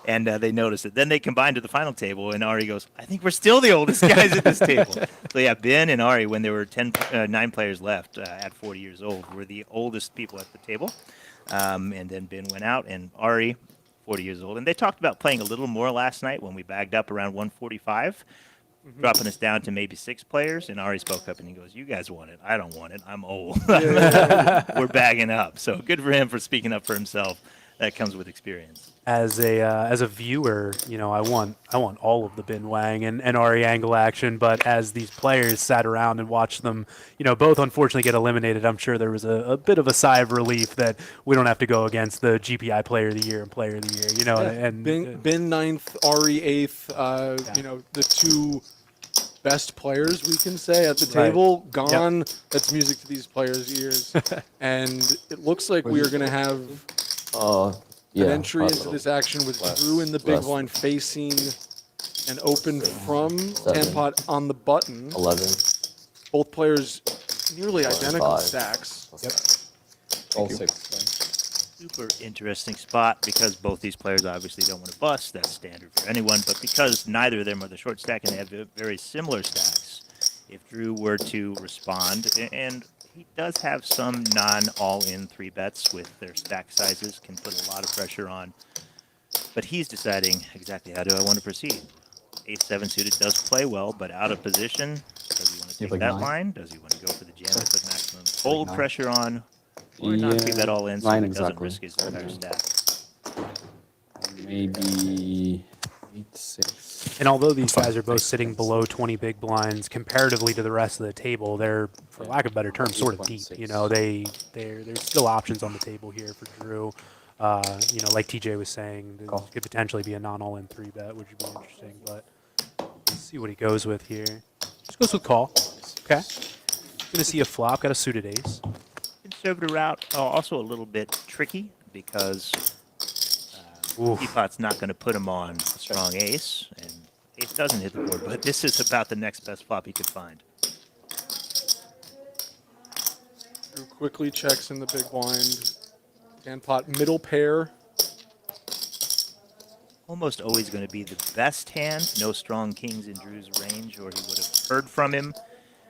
N: And they noticed it. Then they combined to the final table, and Ari goes, "I think we're still the oldest guys at this table." So yeah, Ben and Ari, when there were 9 players left at 40 years old, were the oldest people at the table. And then Ben went out, and Ari, 40 years old. And they talked about playing a little more last night when we bagged up around 145. Dropping us down to maybe 6 players, and Ari spoke up and he goes, "You guys want it. I don't want it. I'm old." We're bagging up. So good for him for speaking up for himself. That comes with experience.
B: As a viewer, I want all of the Bin Wang and Ari Engel action, but as these players sat around and watched them, both unfortunately get eliminated, I'm sure there was a bit of a sigh of relief that we don't have to go against the GPI Player of the Year and Player of the Year, and
A: Ben 9th, Ari 8th, the 2 best players we can say at the table gone.
B: Yep.
A: That's music to these players' ears. And it looks like we are going to have an entry into this action with Drew in the big blind facing an open from Tanupat on the button.
C: 11.
A: Both players nearly identical
C: 5.
A: stacks.
F: All 6.
N: Super interesting spot because both these players obviously don't want to bust. That's standard for anyone. But because neither of them are the short stack and they have very similar stacks, if Drew were to respond, and he does have some non-all-in 3-bets with their stack sizes, can put a lot of pressure on. But he's deciding exactly how do I want to proceed. Ace-7 suited does play well, but out of position. Does he want to take
F: like
N: that
F: 9?
N: line? Does he want to go for the jam and put maximum fold
F: 9?
N: pressure on? Or not 3-bet all in so
F: 9
N: he doesn't
F: exactly.
N: risk his entire stack?
F: Maybe 8-6.
B: And although these guys are both sitting below 20 big blinds, comparatively to the rest of the table, they're, for lack of a better term, sort of deep. You know, there's still options on the table here for Drew. You know, like TJ was saying, there could potentially be a non-all-in 3-bet, which would be interesting. But let's see what he goes with here. Just goes with call. Okay. Gonna see a flop. Got a suited ace.
N: Conservative route, also a little bit tricky because Teapot's not going to put him on a strong ace, and ace doesn't hit the board, but this is about the next best flop he could find.
A: Drew quickly checks in the big blind. Tanupat middle pair.
N: Almost always going to be the best hand. No strong kings in Drew's range, or he would have heard from him.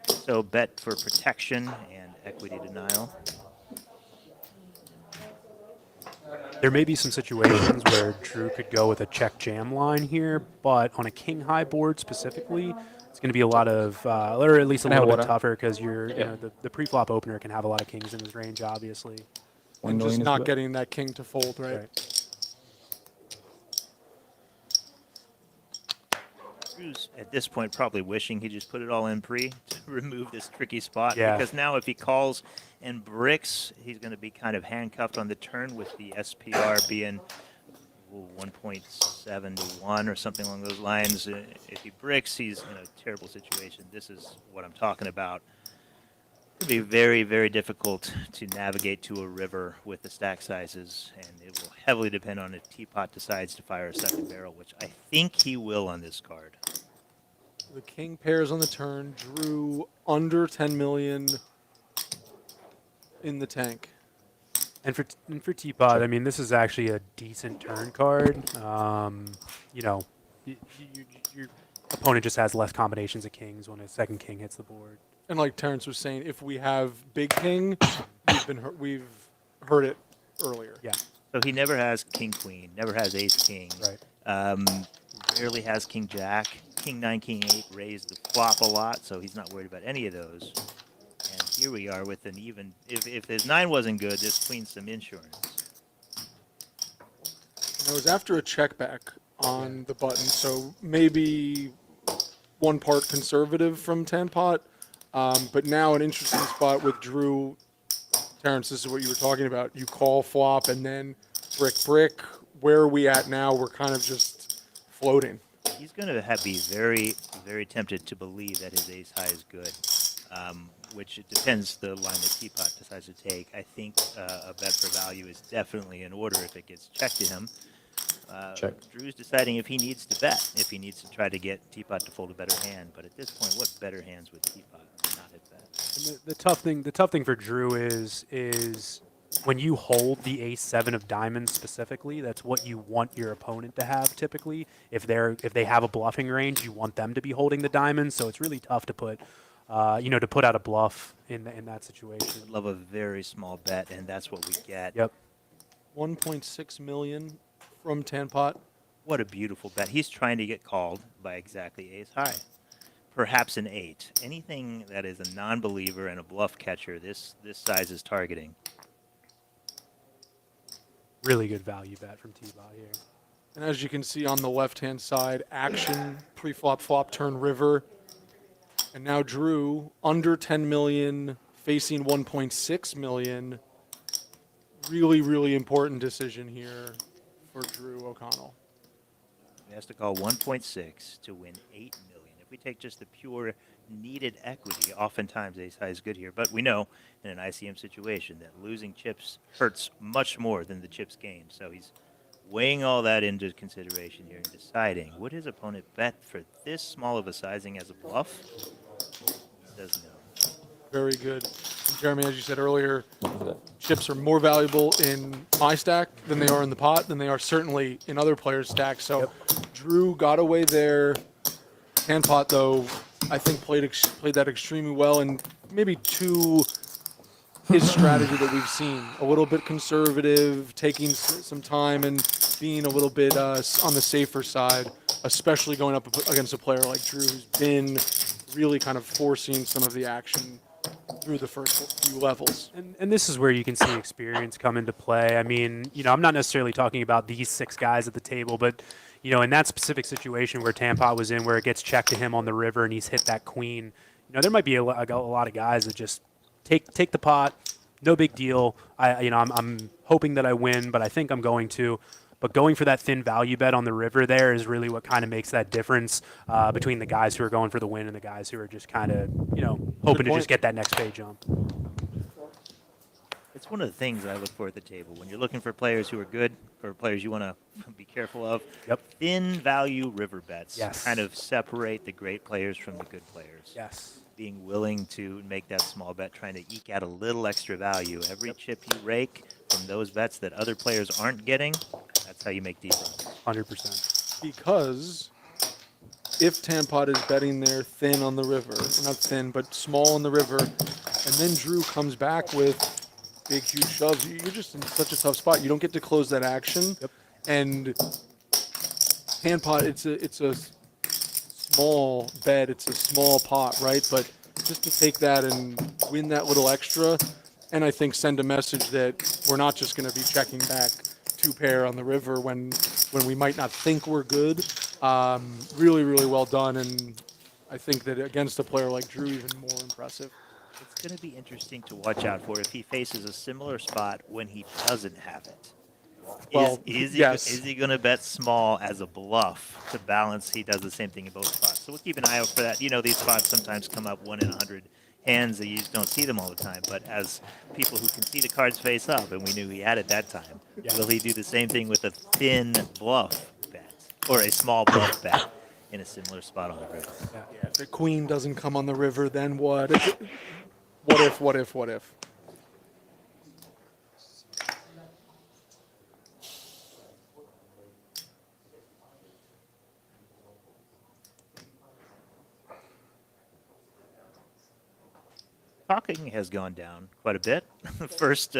N: So bet for protection and equity denial.
B: There may be some situations where Drew could go with a check jam line here, but on a king high board specifically, it's going to be a lot of, or at least a little bit tougher because you know, the pre-flop opener can have a lot of kings in his range, obviously.
A: And just not getting that king to fold, right?
N: Drew's at this point probably wishing he just put it all in pre to remove this tricky spot.
B: Yeah.
N: Because now if he calls and bricks, he's going to be kind of handcuffed on the turn with the SPR being 1.7 to 1 or something along those lines. If he bricks, he's in a terrible situation. This is what I'm talking about. It would be very, very difficult to navigate to a river with the stack sizes, and it will heavily depend on if Teapot decides to fire a second barrel, which I think he will on this card.
A: The king pairs on the turn. Drew under 10 million in the tank.
B: And for Teapot, I mean, this is actually a decent turn card. You know, your opponent just has less combinations of kings when a second king hits the board.
A: And like Terrence was saying, if we have big king, we've heard it earlier.
B: Yeah.
N: So he never has king queen, never has ace king.
B: Right.
N: Rarely has king jack. King 9, king 8 raised the flop a lot, so he's not worried about any of those. And here we are with an even. If his 9 wasn't good, this queen's some insurance.
A: And it was after a check back on the button, so maybe one part conservative from Tanupat. But now an interesting spot with Drew. Terrence, this is what you were talking about. You call flop and then brick. Where are we at now? We're kind of just floating.
N: He's going to be very, very tempted to believe that his ace high is good, which it depends the line that Teapot decides to take. I think a bet for value is definitely in order if it gets checked to him. Drew's deciding if he needs to bet, if he needs to try to get Teapot to fold a better hand. But at this point, what better hands would Teapot not hit bet?
B: And the tough thing for Drew is when you hold the ace-7 of diamonds specifically, that's what you want your opponent to have typically. If they have a bluffing range, you want them to be holding the diamonds. So it's really tough to put, to put out a bluff in that situation.
N: I'd love a very small bet, and that's what we get.
B: Yep.
A: 1.6 million from Tanupat.
N: What a beautiful bet. He's trying to get called by exactly ace high. Perhaps an 8. Anything that is a non-believer and a bluff catcher, this size is targeting.
B: Really good value bet from T-Bot here.
A: And as you can see on the left-hand side, action, pre-flop, flop, turn, river. And now Drew, under 10 million, facing 1.6 million. Really, really important decision here for Drew O'Connell.
N: He has to call 1.6 to win 8 million. If we take just the pure needed equity, oftentimes ace high is good here. But we know in an ICM situation that losing chips hurts much more than the chips gained. So he's weighing all that into consideration here and deciding, would his opponent bet for this small of a sizing as a bluff? He does know.
A: Very good. And Jeremy, as you said earlier, chips are more valuable in my stack than they are in the pot, than they are certainly in other players' stacks. So Drew got away there. Tanupat, though, I think played that extremely well, and maybe to his strategy that we've seen, a little bit conservative, taking some time and being a little bit on the safer side, especially going up against a player like Drew, who's been really kind of forcing some of the action through the first few levels.
B: And this is where you can see experience come into play. I mean, I'm not necessarily talking about these 6 guys at the table, but, in that specific situation where Tanupat was in, where it gets checked to him on the river and he's hit that queen, there might be a lot of guys that just take the pot, no big deal. I'm hoping that I win, but I think I'm going to. But going for that thin value bet on the river there is really what kind of makes that difference between the guys who are going for the win and the guys who are just kind of, hoping to just get that next pay jump.
N: It's one of the things I look for at the table. When you're looking for players who are good or players you want to be careful of, thin value river bets kind of separate the great players from the good players.
B: Yes.
N: Being willing to make that small bet, trying to eke out a little extra value. Every chip you rake from those bets that other players aren't getting, that's how you make deep runs.
B: 100%.
A: Because if Tanupat is betting there thin on the river, not thin, but small on the river, and then Drew comes back with big, huge shoves, you're just in such a tough spot. You don't get to close that action. And Tanupat, it's a small bet, it's a small pot, right? But just to take that and win that little extra, and I think send a message that we're not just going to be checking back 2 pair on the river when we might not think we're good. Really, really well done, and I think that against a player like Drew, even more impressive.
N: It's going to be interesting to watch out for if he faces a similar spot when he doesn't have it.
A: Well,
N: is
A: yes.
N: he going to bet small as a bluff to balance? He does the same thing in both spots. So we'll keep an eye out for that. These spots sometimes come up 1 in 100 hands that you just don't see them all the time. But as people who can see the cards face up, and we knew he had it that time, will he do the same thing with a thin bluff bet or a small bluff bet in a similar spot on the river?
A: Yeah, if the queen doesn't come on the river, then what? What if?
N: Talking has gone down quite a bit. first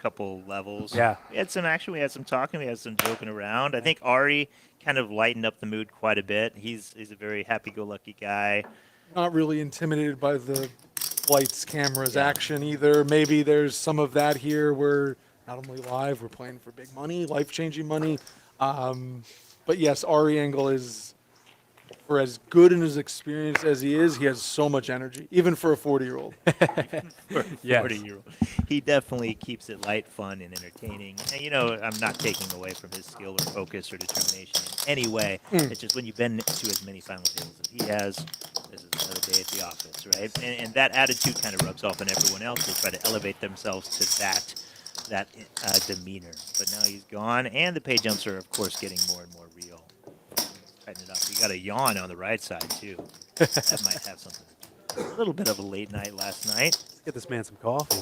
N: couple levels.
B: Yeah.
N: We had some action. We had some talking. We had some joking around. I think Ari kind of lightened up the mood quite a bit. He's a very happy-go-lucky guy.
A: Not really intimidated by the lights, cameras, action either. Maybe there's some of that here. We're not only live, we're playing for big money, life-changing money. But yes, Ari Engel is, for as good and as experienced as he has so much energy, even for a 40-year-old.
N: For a 40-year-old. He definitely keeps it light, fun, and entertaining. And, I'm not taking away from his skill or focus or determination in any way. It's just when you've been to as many final tables as he has, this is another day at the office, right? And that attitude kind of rubs off on everyone else who try to elevate themselves to that demeanor. But now he's gone, and the pay jumps are, of course, getting more and more real. Tighten it up. We got a yawn on the right side, too. That might have something to do with it. A little bit of a late night last night.
B: Let's get this man some coffee.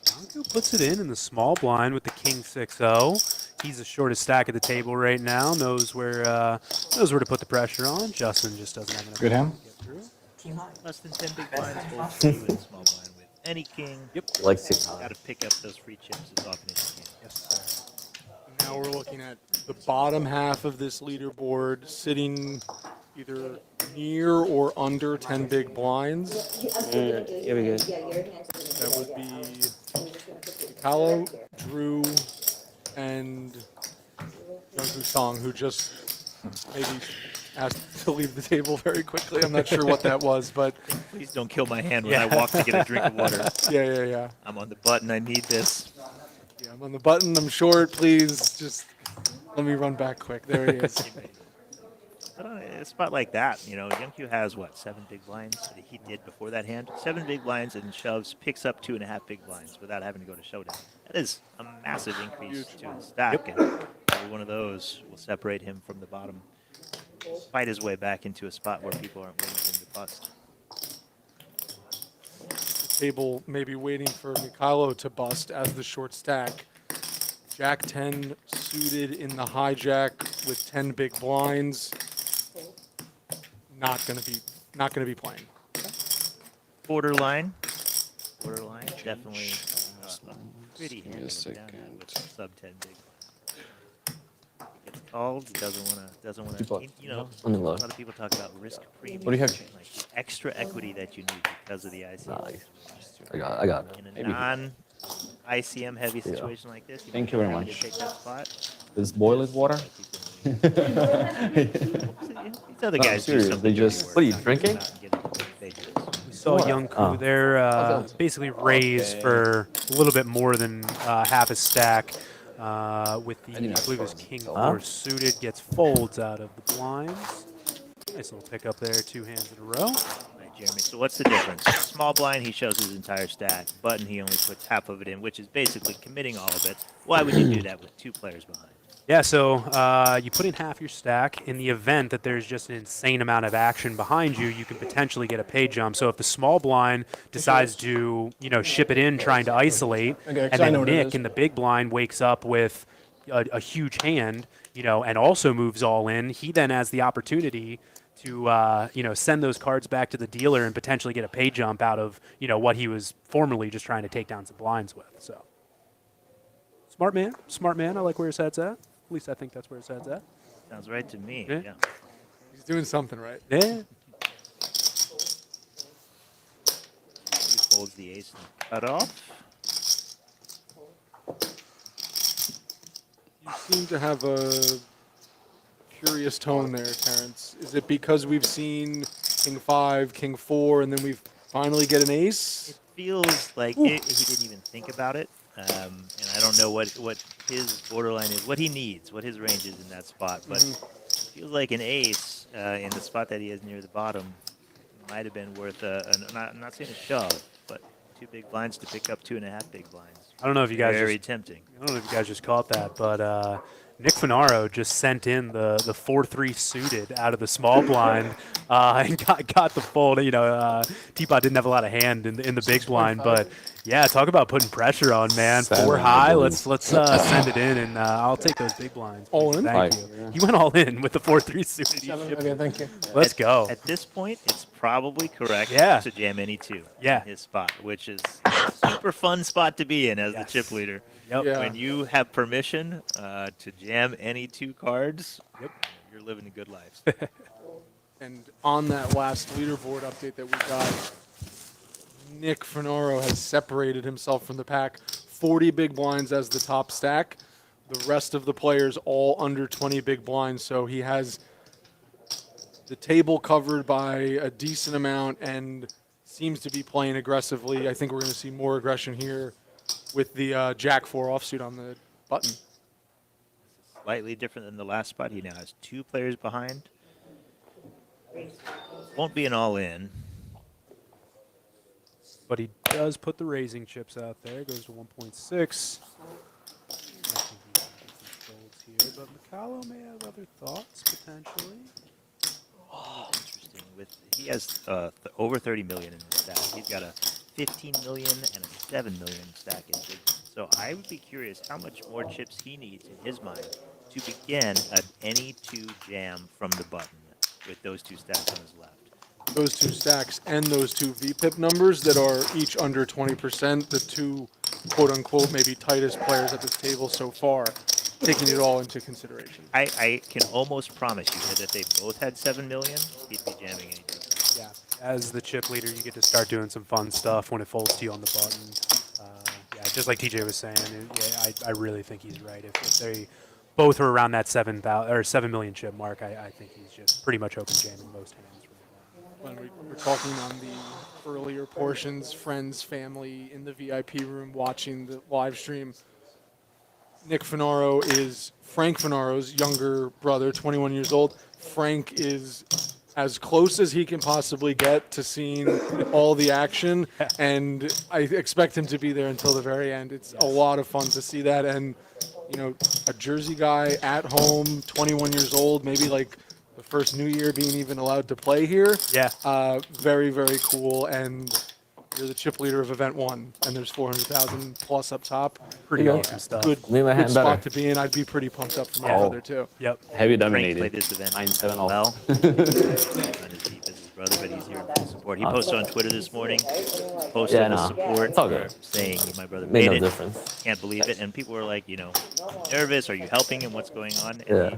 B: Yunkyu puts it in the small blind with the king 6-0. He's the shortest stack at the table right now. Knows where to put the pressure on. Justin just doesn't have enough
F: Good
B: time
F: hand.
B: to get through.
N: Less than 10 big blinds, both for you and small blind with any king.
C: Like 6 high.
N: Got to pick up those free chips as often as you can.
B: Yes, sir.
A: Now we're looking at the bottom half of this leaderboard sitting either near or under 10 big blinds.
I: Here we go.
A: That would be Mykhailo, Drew, and Yunkyu Song, who just maybe asked to leave the table very quickly. I'm not sure what that was, but
N: Please don't kill my hand when I walk to get a drink of water.
A: yeah.
N: I'm on the button. I need this.
A: Yeah, I'm on the button. I'm short. Please just let me run back quick. There he is.
N: But on a spot like that, Yunkyu has, 7 big blinds that he did before that hand? 7 big blinds and shoves, picks up 2.5 big blinds without having to go to showdown. That is a massive increase to his stack, and every one of those will separate him from the bottom. Fight his way back into a spot where people aren't waiting for him to bust.
A: Table maybe waiting for Mykhailo to bust as the short stack. Jack 10 suited in the hijack with 10 big blinds. Not gonna be playing.
N: Borderline, definitely pretty
C: Give me a
N: handy
C: second.
N: with sub 10 big blinds. Gets called, doesn't wanna,
C: People-
N: you know, a
C: I'm in low.
N: lot of people talk about risk premium.
C: What do you have?
N: Like the extra equity that you need because of the ICM.
C: Nice. I got it.
N: In a
C: Maybe.
N: non-ICM heavy
C: Yeah.
N: situation like this, you
C: Thank
N: might
C: you
N: be
C: very
N: happy to
C: much.
N: take that spot.
C: Does boil it water?
N: These other
C: No, I'm
N: guys do
C: serious.
N: something
C: They
N: to
C: just.
N: work
C: What are you
N: on,
C: drinking?
N: not getting pages.
B: We saw Yunkyu. They're basically raised for a little bit more than half a stack. With the, I believe it was King 4 suited, gets folds out of the blinds. Nice little pickup there, 2 hands in a row.
N: Right, Jeremy. So what's the difference? Small blind, he shows his entire stack. Button, he only puts half of it in, which is basically committing all of it. Why would you do that with 2 players behind?
B: Yeah, so you put in half your stack. In the event that there's just an insane amount of action behind you, you can potentially get a pay jump. So if the small blind decides to, ship it in trying to isolate,
A: Okay, 'cause
B: and
A: I know
B: then
A: what it
B: Nick
A: is.
B: in the big blind wakes up with a huge hand, and also moves all in, he then has the opportunity to, send those cards back to the dealer and potentially get a pay jump out of, what he was formerly just trying to take down some blinds with. So smart man. I like where his head's at. At least I think that's where his head's at.
N: Sounds right to me.
B: Yeah.
N: Yeah.
A: He's doing something right.
B: Yeah.
N: He folds the ace and cut off.
A: You seem to have a curious tone there, Terrence. Is it because we've seen King 5, King 4, and then we finally get an ace?
N: Feels like he didn't even think about it. And I don't know what his borderline is, what he needs, what his range is in that spot. But it feels like an ace in the spot that he has near the bottom might have been worth I'm not saying a shove, but 2 big blinds to pick up 2.5 big blinds.
B: I don't know if you guys
N: Very tempting.
B: I don't know if you guys just caught that, but Nick Funaro just sent in the 4-3 suited out of the small blind and got the fold. Teapot didn't have a lot of hand in the big blind, but yeah, talk about putting pressure on, man. 4 high. Let's send it in, and I'll take those big blinds.
A: All in?
B: Thank you. He went all in with the 4-3 suited.
A: Okay, thank you.
B: Let's go.
N: At this point, it's probably correct
B: Yeah.
N: to jam any 2
B: Yeah.
N: in his spot, which is a super fun spot to be in as the chip leader.
B: Yep.
A: Yeah.
N: When you have permission to jam any 2 cards, you're living a good life.
A: And on that last leaderboard update that we got, Nick Funaro has separated himself from the pack. 40 big blinds as the top stack. The rest of the players all under 20 big blinds. So he has the table covered by a decent amount and seems to be playing aggressively. I think we're going to see more aggression here with the Jack 4 offsuit on the button.
N: Slightly different than the last spot. He now has 2 players behind. Won't be an all-in.
B: But he does put the raising chips out there. Goes to 1.6. I think he has some folds here, but Mykhailo may have other thoughts potentially.
N: Interesting. He has over 30 million in his stack. He's got a 15 million and a 7 million stack in big. So I would be curious how much more chips he needs in his mind to begin any 2 jam from the button with those 2 stacks on his left.
A: Those 2 stacks and those 2 VPIP numbers that are each under 20%, the 2 quote-unquote maybe tightest players at this table so far, taking it all into consideration.
N: I can almost promise you that if they both had 7 million, he'd be jamming anything.
B: Yeah. As the chip leader, you get to start doing some fun stuff when it folds to you on the button. Yeah, just like TJ was saying, I really think he's right. If they both were around that 7 million chip mark, I think he's just pretty much open jamming most hands.
A: When we were talking on the earlier portions, friends, family in the VIP room watching the live stream, Nick Funaro is Frank Funaro's younger brother, 21 years old. Frank is as close as he can possibly get to seeing all the action, and I expect him to be there until the very end. It's a lot of fun to see that, and a Jersey guy at home, 21 years old, maybe like the first New Year being even allowed to play here.
B: Yeah.
A: Very, very cool, and you're the chip leader of event 1, and there's 400,000 plus up top.
B: Pretty awesome stuff.
A: Good,
I: Made my
A: good
I: hand
A: spot
I: better.
A: to be in. I'd be pretty pumped up for my brother too.
B: Yep.
I: Heavy
N: Frank
I: dominated.
N: played this event
I: 9-7-0.
N: well. Not as deep as his brother, but he's here in full support. He posted on Twitter this morning, posted
I: Yeah,
N: the
I: no,
N: support
I: it's all good.
N: saying my brother
I: Made
N: made
I: no
N: it.
I: difference.
N: Can't believe it. And people were like, nervous. Are you helping him? What's going on? And
I: Yeah.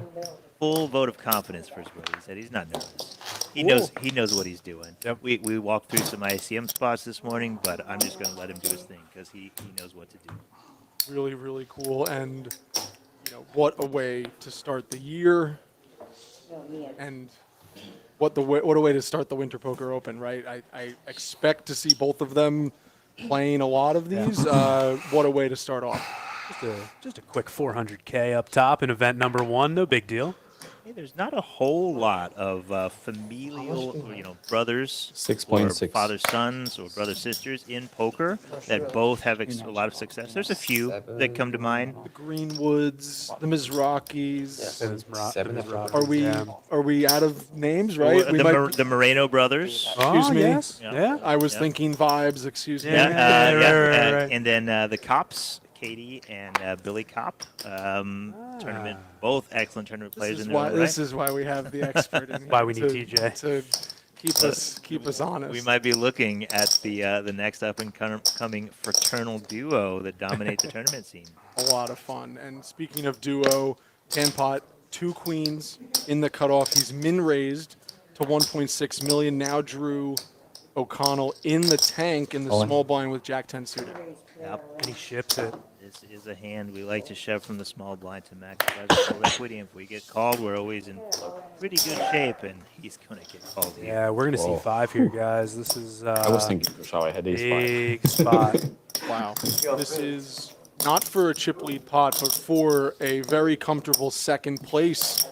N: full vote of confidence for his brother. He said he's not nervous. He knows what he's doing.
B: Yep.
N: We walked through some ICM spots this morning, but I'm just going to let him do his thing because he knows what to do.
A: Really, really cool. And, what a way to start the year. And what a way to start the Winter Poker Open, right? I expect to see both of them playing a lot of these. What a way to start off.
B: Just a quick 400K up top in event number 1. No big deal.
N: Hey, there's not a whole lot of familial, brothers,
C: 6.6.
N: or father sons, or brother sisters in poker that both have a lot of success. There's a few that come to mind.
A: The Greenwoods, the Mizrakis.
C: Seven.
A: Are we out of names, right?
N: The Moreno brothers.
A: Excuse me.
B: Yes.
N: Yeah.
B: Yeah.
A: I was thinking vibes. Excuse me.
B: Right.
N: And then the Cops, Katie and Billy Kopp, tournament. Both excellent tournament players in their own right.
A: This is why we have the expert in here.
B: Why we need
A: TJ to keep us honest.
N: We might be looking at the next up and coming fraternal duo that dominate the tournament scene.
A: A lot of fun. And speaking of duo, Tanupat, 2 queens in the cutoff. He's min raised to 1.6 million. Now Drew O'Connell in the tank in the small blind with Jack 10 suited.
N: Yep.
B: And he ships it.
N: This is a hand we like to shove from the small blind to maximize the full equity. And if we get called, we're always in pretty good shape, and he's going to get called here.
B: Yeah, we're going to see 5 here, guys. This is
C: I was thinking Kushal. I had
B: big spot.
A: Wow. This is not for a chip lead pot, but for a very comfortable second place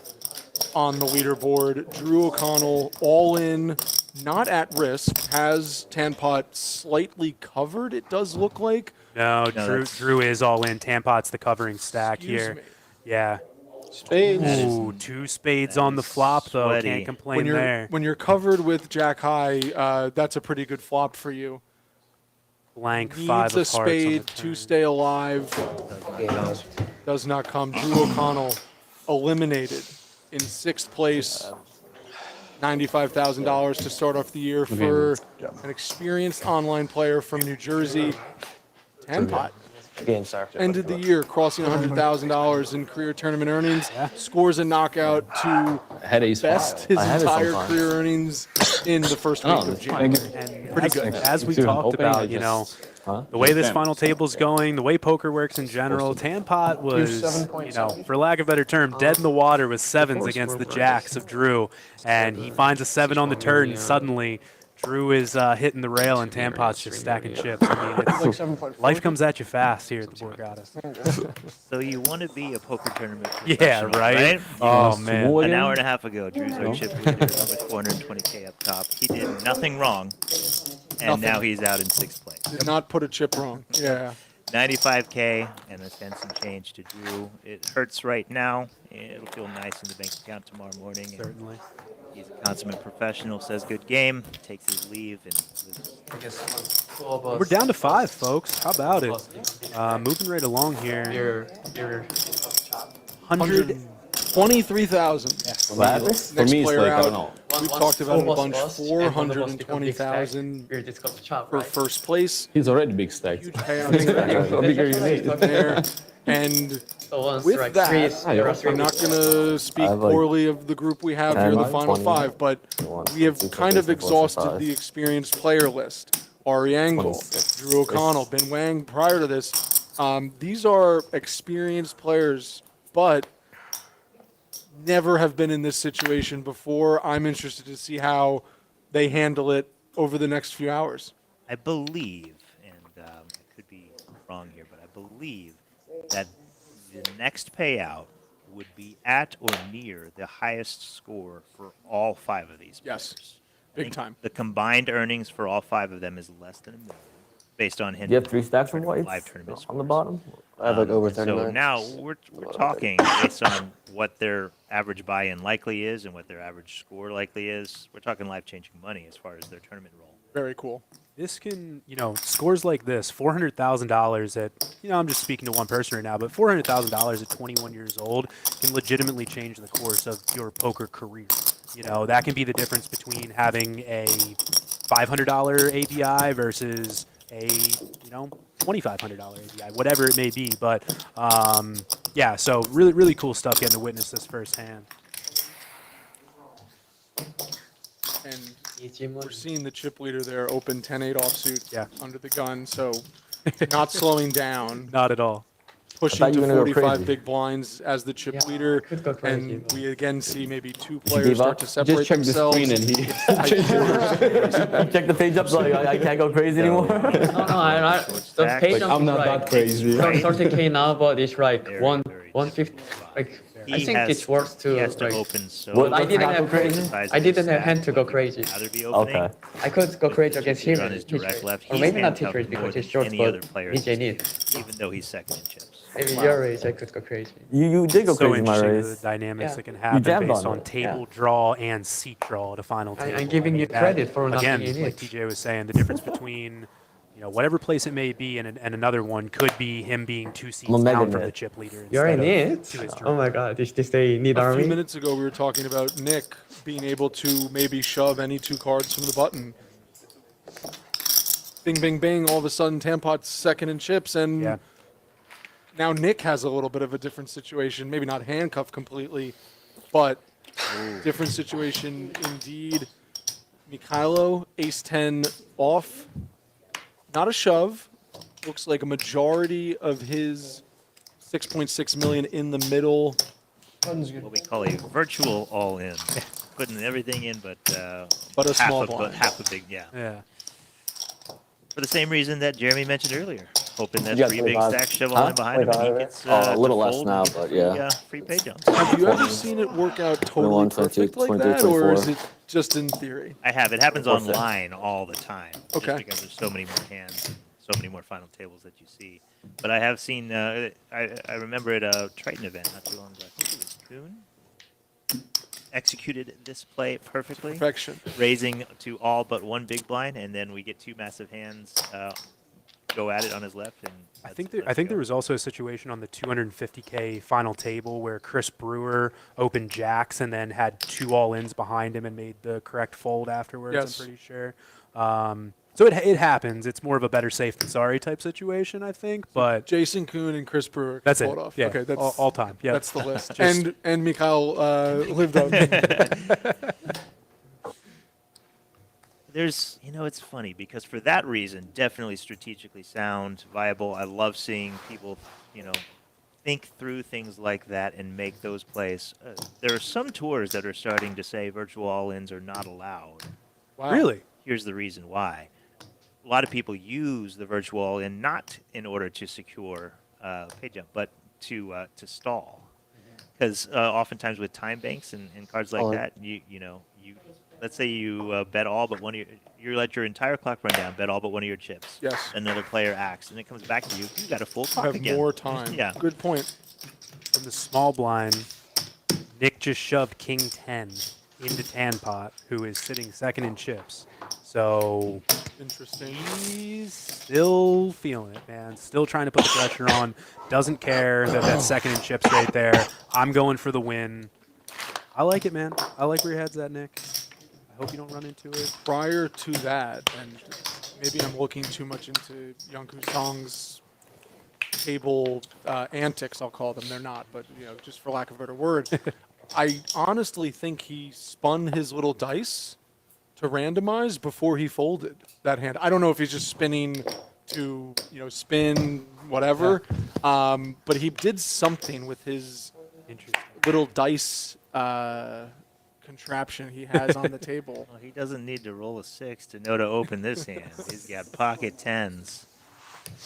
A: on the leaderboard. Drew O'Connell all in, not at risk, has Tanupat slightly covered, it does look like.
B: No, Drew is all in. Tampot's the covering stack
A: Excuse
B: here.
A: me.
B: Yeah.
E: Spades.
B: Ooh, 2 spades on the flop, though.
N: sweaty.
B: Can't complain there.
A: When you're covered with Jack High, that's a pretty good flop for you.
B: Blank
A: Needs
B: 5
A: a
B: of hearts on the
A: spade
B: turn.
A: to stay alive. Does not come. Drew O'Connell eliminated in 6th place. $95,000 to start off the year for an experienced online player from New Jersey. Tanupat
I: Game, sir.
A: ended the year crossing $100,000 in career tournament earnings. Scores a knockout to
C: I had ace
A: best
C: five.
A: his
I: I had it
A: entire
I: sometimes.
A: career earnings in the first week of January.
B: And
A: Pretty good.
B: As we
C: Dude,
B: talked
C: opening,
B: about,
C: I just-
B: the way this final table's going, the way poker works in general, Tanupat was, for lack of a better term, dead in the water with 7s against the jacks of Drew. And he finds a 7 on the turn, and suddenly Drew is hitting the rail, and Tampot's just stacking chips. I mean, life comes at you fast here at the Borgata.
N: So you want to be a poker tournament
B: Yeah,
N: professional,
B: right? Oh, man.
N: An hour and a half ago, Drew's our chip leader with 420K up top. He did nothing wrong, and now he's out in 6th place.
A: Did not put a chip wrong. Yeah.
N: 95K and a cent some change to Drew. It hurts right now. It'll feel nice in the bank account tomorrow morning. And
B: Certainly.
N: he's a consummate professional, says good game, takes his leave, and
B: We're down to 5, folks. How about it? Moving right along here.
A: 123,000.
C: For me, it's
A: player
C: like, I
A: out.
C: don't know.
A: We've talked about it a bunch. 420,000 for first place.
C: He's already big stack.
A: Huge payout
C: How bigger you need?
A: there. And with that, I'm not going to speak
I: have, like,
A: poorly of the group we have here, the
I: 10,
A: final
I: 20,
A: five, but we have kind of
I: 50,
A: exhausted
I: 45.
A: the experienced player list. Ari Engel,
I: 26.
A: Drew O'Connell, Ben Wang prior to this. These are experienced players, but never have been in this situation before. I'm interested to see how they handle it over the next few hours.
N: I believe, and I could be wrong here, but I believe that the next payout would be at or near the highest score for all 5 of these players.
A: Yes,
N: I
A: big
N: think
A: time.
N: The combined earnings for all 5 of them is less than $1 million, based on him.
I: You have 3 stacks of whites
N: live tournament
I: on the
N: scores.
I: bottom?
C: I have like over
N: So
C: 39.
N: now we're talking based on what their average buy-in likely is and what their average score likely is. We're talking life-changing money as far as their tournament roll.
A: Very cool.
B: This can, scores like this, $400,000 at, I'm just speaking to one person right now, but $400,000 at 21 years old can legitimately change the course of your poker career. That can be the difference between having a $500 API versus a, $2,500 API, whatever it may be. But, yeah, so really, really cool stuff getting to witness this firsthand.
A: And we're seeing the chip leader there open 10-8 offsuit under the gun, so not slowing down.
B: Not at all.
A: Pushing to 45 big blinds as the chip leader, and we again see maybe two players start to separate
I: Just check
A: themselves.
I: the screen and he check the page up so I can't go crazy anymore.
D: No, the page jump
I: I'm
D: is
I: not
D: right.
I: that crazy.
D: It's 30K now, but it's like 150. Like I think it's worth to.
N: He has to
D: like,
N: open so.
D: but I didn't have
I: crazy?
D: I didn't have hand to go crazy.
N: Either be opening.
I: Okay.
D: I could go crazy against him.
N: On his direct left.
D: Or
N: He's
D: maybe not
N: handcuffed
D: T-Trade
N: more
D: because
N: than
D: he's short,
N: any
D: but
N: other player,
D: DJ need.
N: even though he's second in chips.
D: Maybe your age I could go crazy.
I: You did go
B: So
I: crazy in my
B: interesting
I: race.
B: the dynamics
D: Yeah.
B: that can happen
I: jammed
B: based
I: on
B: on
I: it.
B: table draw and seat draw at a final table.
D: I'm giving you
B: that-
D: credit for nothing
B: again,
D: in
B: like
D: it.
B: TJ was saying, the difference between whatever place it may be and another one could be him being 2 seats
I: I'm a
B: down
I: mega
B: from the
I: nit.
B: chip leader.
D: You're in
B: instead of
D: it.
B: to his
D: Oh my God! This they need
A: A
D: army.
A: few minutes ago, we were talking about Nick being able to maybe shove any 2 cards from the button. Bing, bing, bing! All of a sudden, Tampot's second in chips, and
B: Yeah.
A: now Nick has a little bit of a different situation. Maybe not handcuffed completely, but different situation indeed. Mykhailo, ace-10 off. Not a shove. Looks like a majority of his 6.6 million in the middle.
N: What we call a virtual all-in. Putting everything in, but
A: a small blind.
N: half a big, yeah.
B: Yeah.
N: For the same reason that Jeremy mentioned earlier, hoping that
I: You got
N: 3 big
I: 25.
N: stacks shove all in behind him, and he
I: 25.
N: gets
I: A little
N: to
I: less
N: fold
I: now,
N: and
I: but
N: free,
I: yeah.
N: free pay jumps.
A: Have you ever seen it work out totally
I: 21, 22,
A: perfect like
I: 23,
A: that, or is
I: 24.
A: it just in theory?
N: I have. It happens
I: What's that?
N: online all the time.
A: Okay.
N: Just because there's so many more hands, so many more final tables that you see. But I have seen. I remember at a Triton event not too long ago. I think it was Kuhn executed this play perfectly.
A: Perfection.
N: Raising to all but 1 big blind, and then we get 2 massive hands go at it on his left. And
B: I think there was also a situation on the 250K final table where Chris Brewer opened jacks and then had 2 all-ins behind him and made the correct fold afterwards.
A: Yes.
B: I'm pretty sure. So it happens. It's more of a better safe than sorry type situation, I think. But
A: Jason Kuhn and Chris Brewer
B: that's it.
A: pulled off.
B: Yeah.
A: Okay, that's
B: all time. Yeah.
A: That's the list.
B: Just-
A: and Mikhail lived up.
N: There's, it's funny because for that reason, definitely strategically sound, viable. I love seeing people, think through things like that and make those plays. There are some tours that are starting to say virtual all-ins are not allowed.
A: Wow.
B: Really?
N: Here's the reason why. A lot of people use the virtual all-in not in order to secure pay jump, but to stall. Because oftentimes with time banks and cards like that, you let's say you bet all but one of you let your entire clock run down, bet all but one of your chips.
A: Yes.
N: Another player acts, and it comes back to you. You got a full
A: You
N: clock
A: have
N: again.
A: more time.
N: Yeah.
A: Good point.
B: From the small blind, Nick just shoved King 10 into Tanpot, who is sitting second in chips. So
A: Interesting.
B: he's still feeling it, man. Still trying to put the pressure on. Doesn't care that that's second in chips right there. I'm going for the win. I like it, man. I like where your head's at, Nick. I hope you don't run into it.
A: Prior to that, and maybe I'm looking too much into Yunkyu Song's table antics, I'll call them. They're not, but just for lack of a better word, I honestly think he spun his little dice to randomize before he folded that hand. I don't know if he's just spinning to spin whatever, but he did something with his little dice contraption he has on the table.
N: Well, he doesn't need to roll a 6 to know to open this hand. He's got pocket 10s.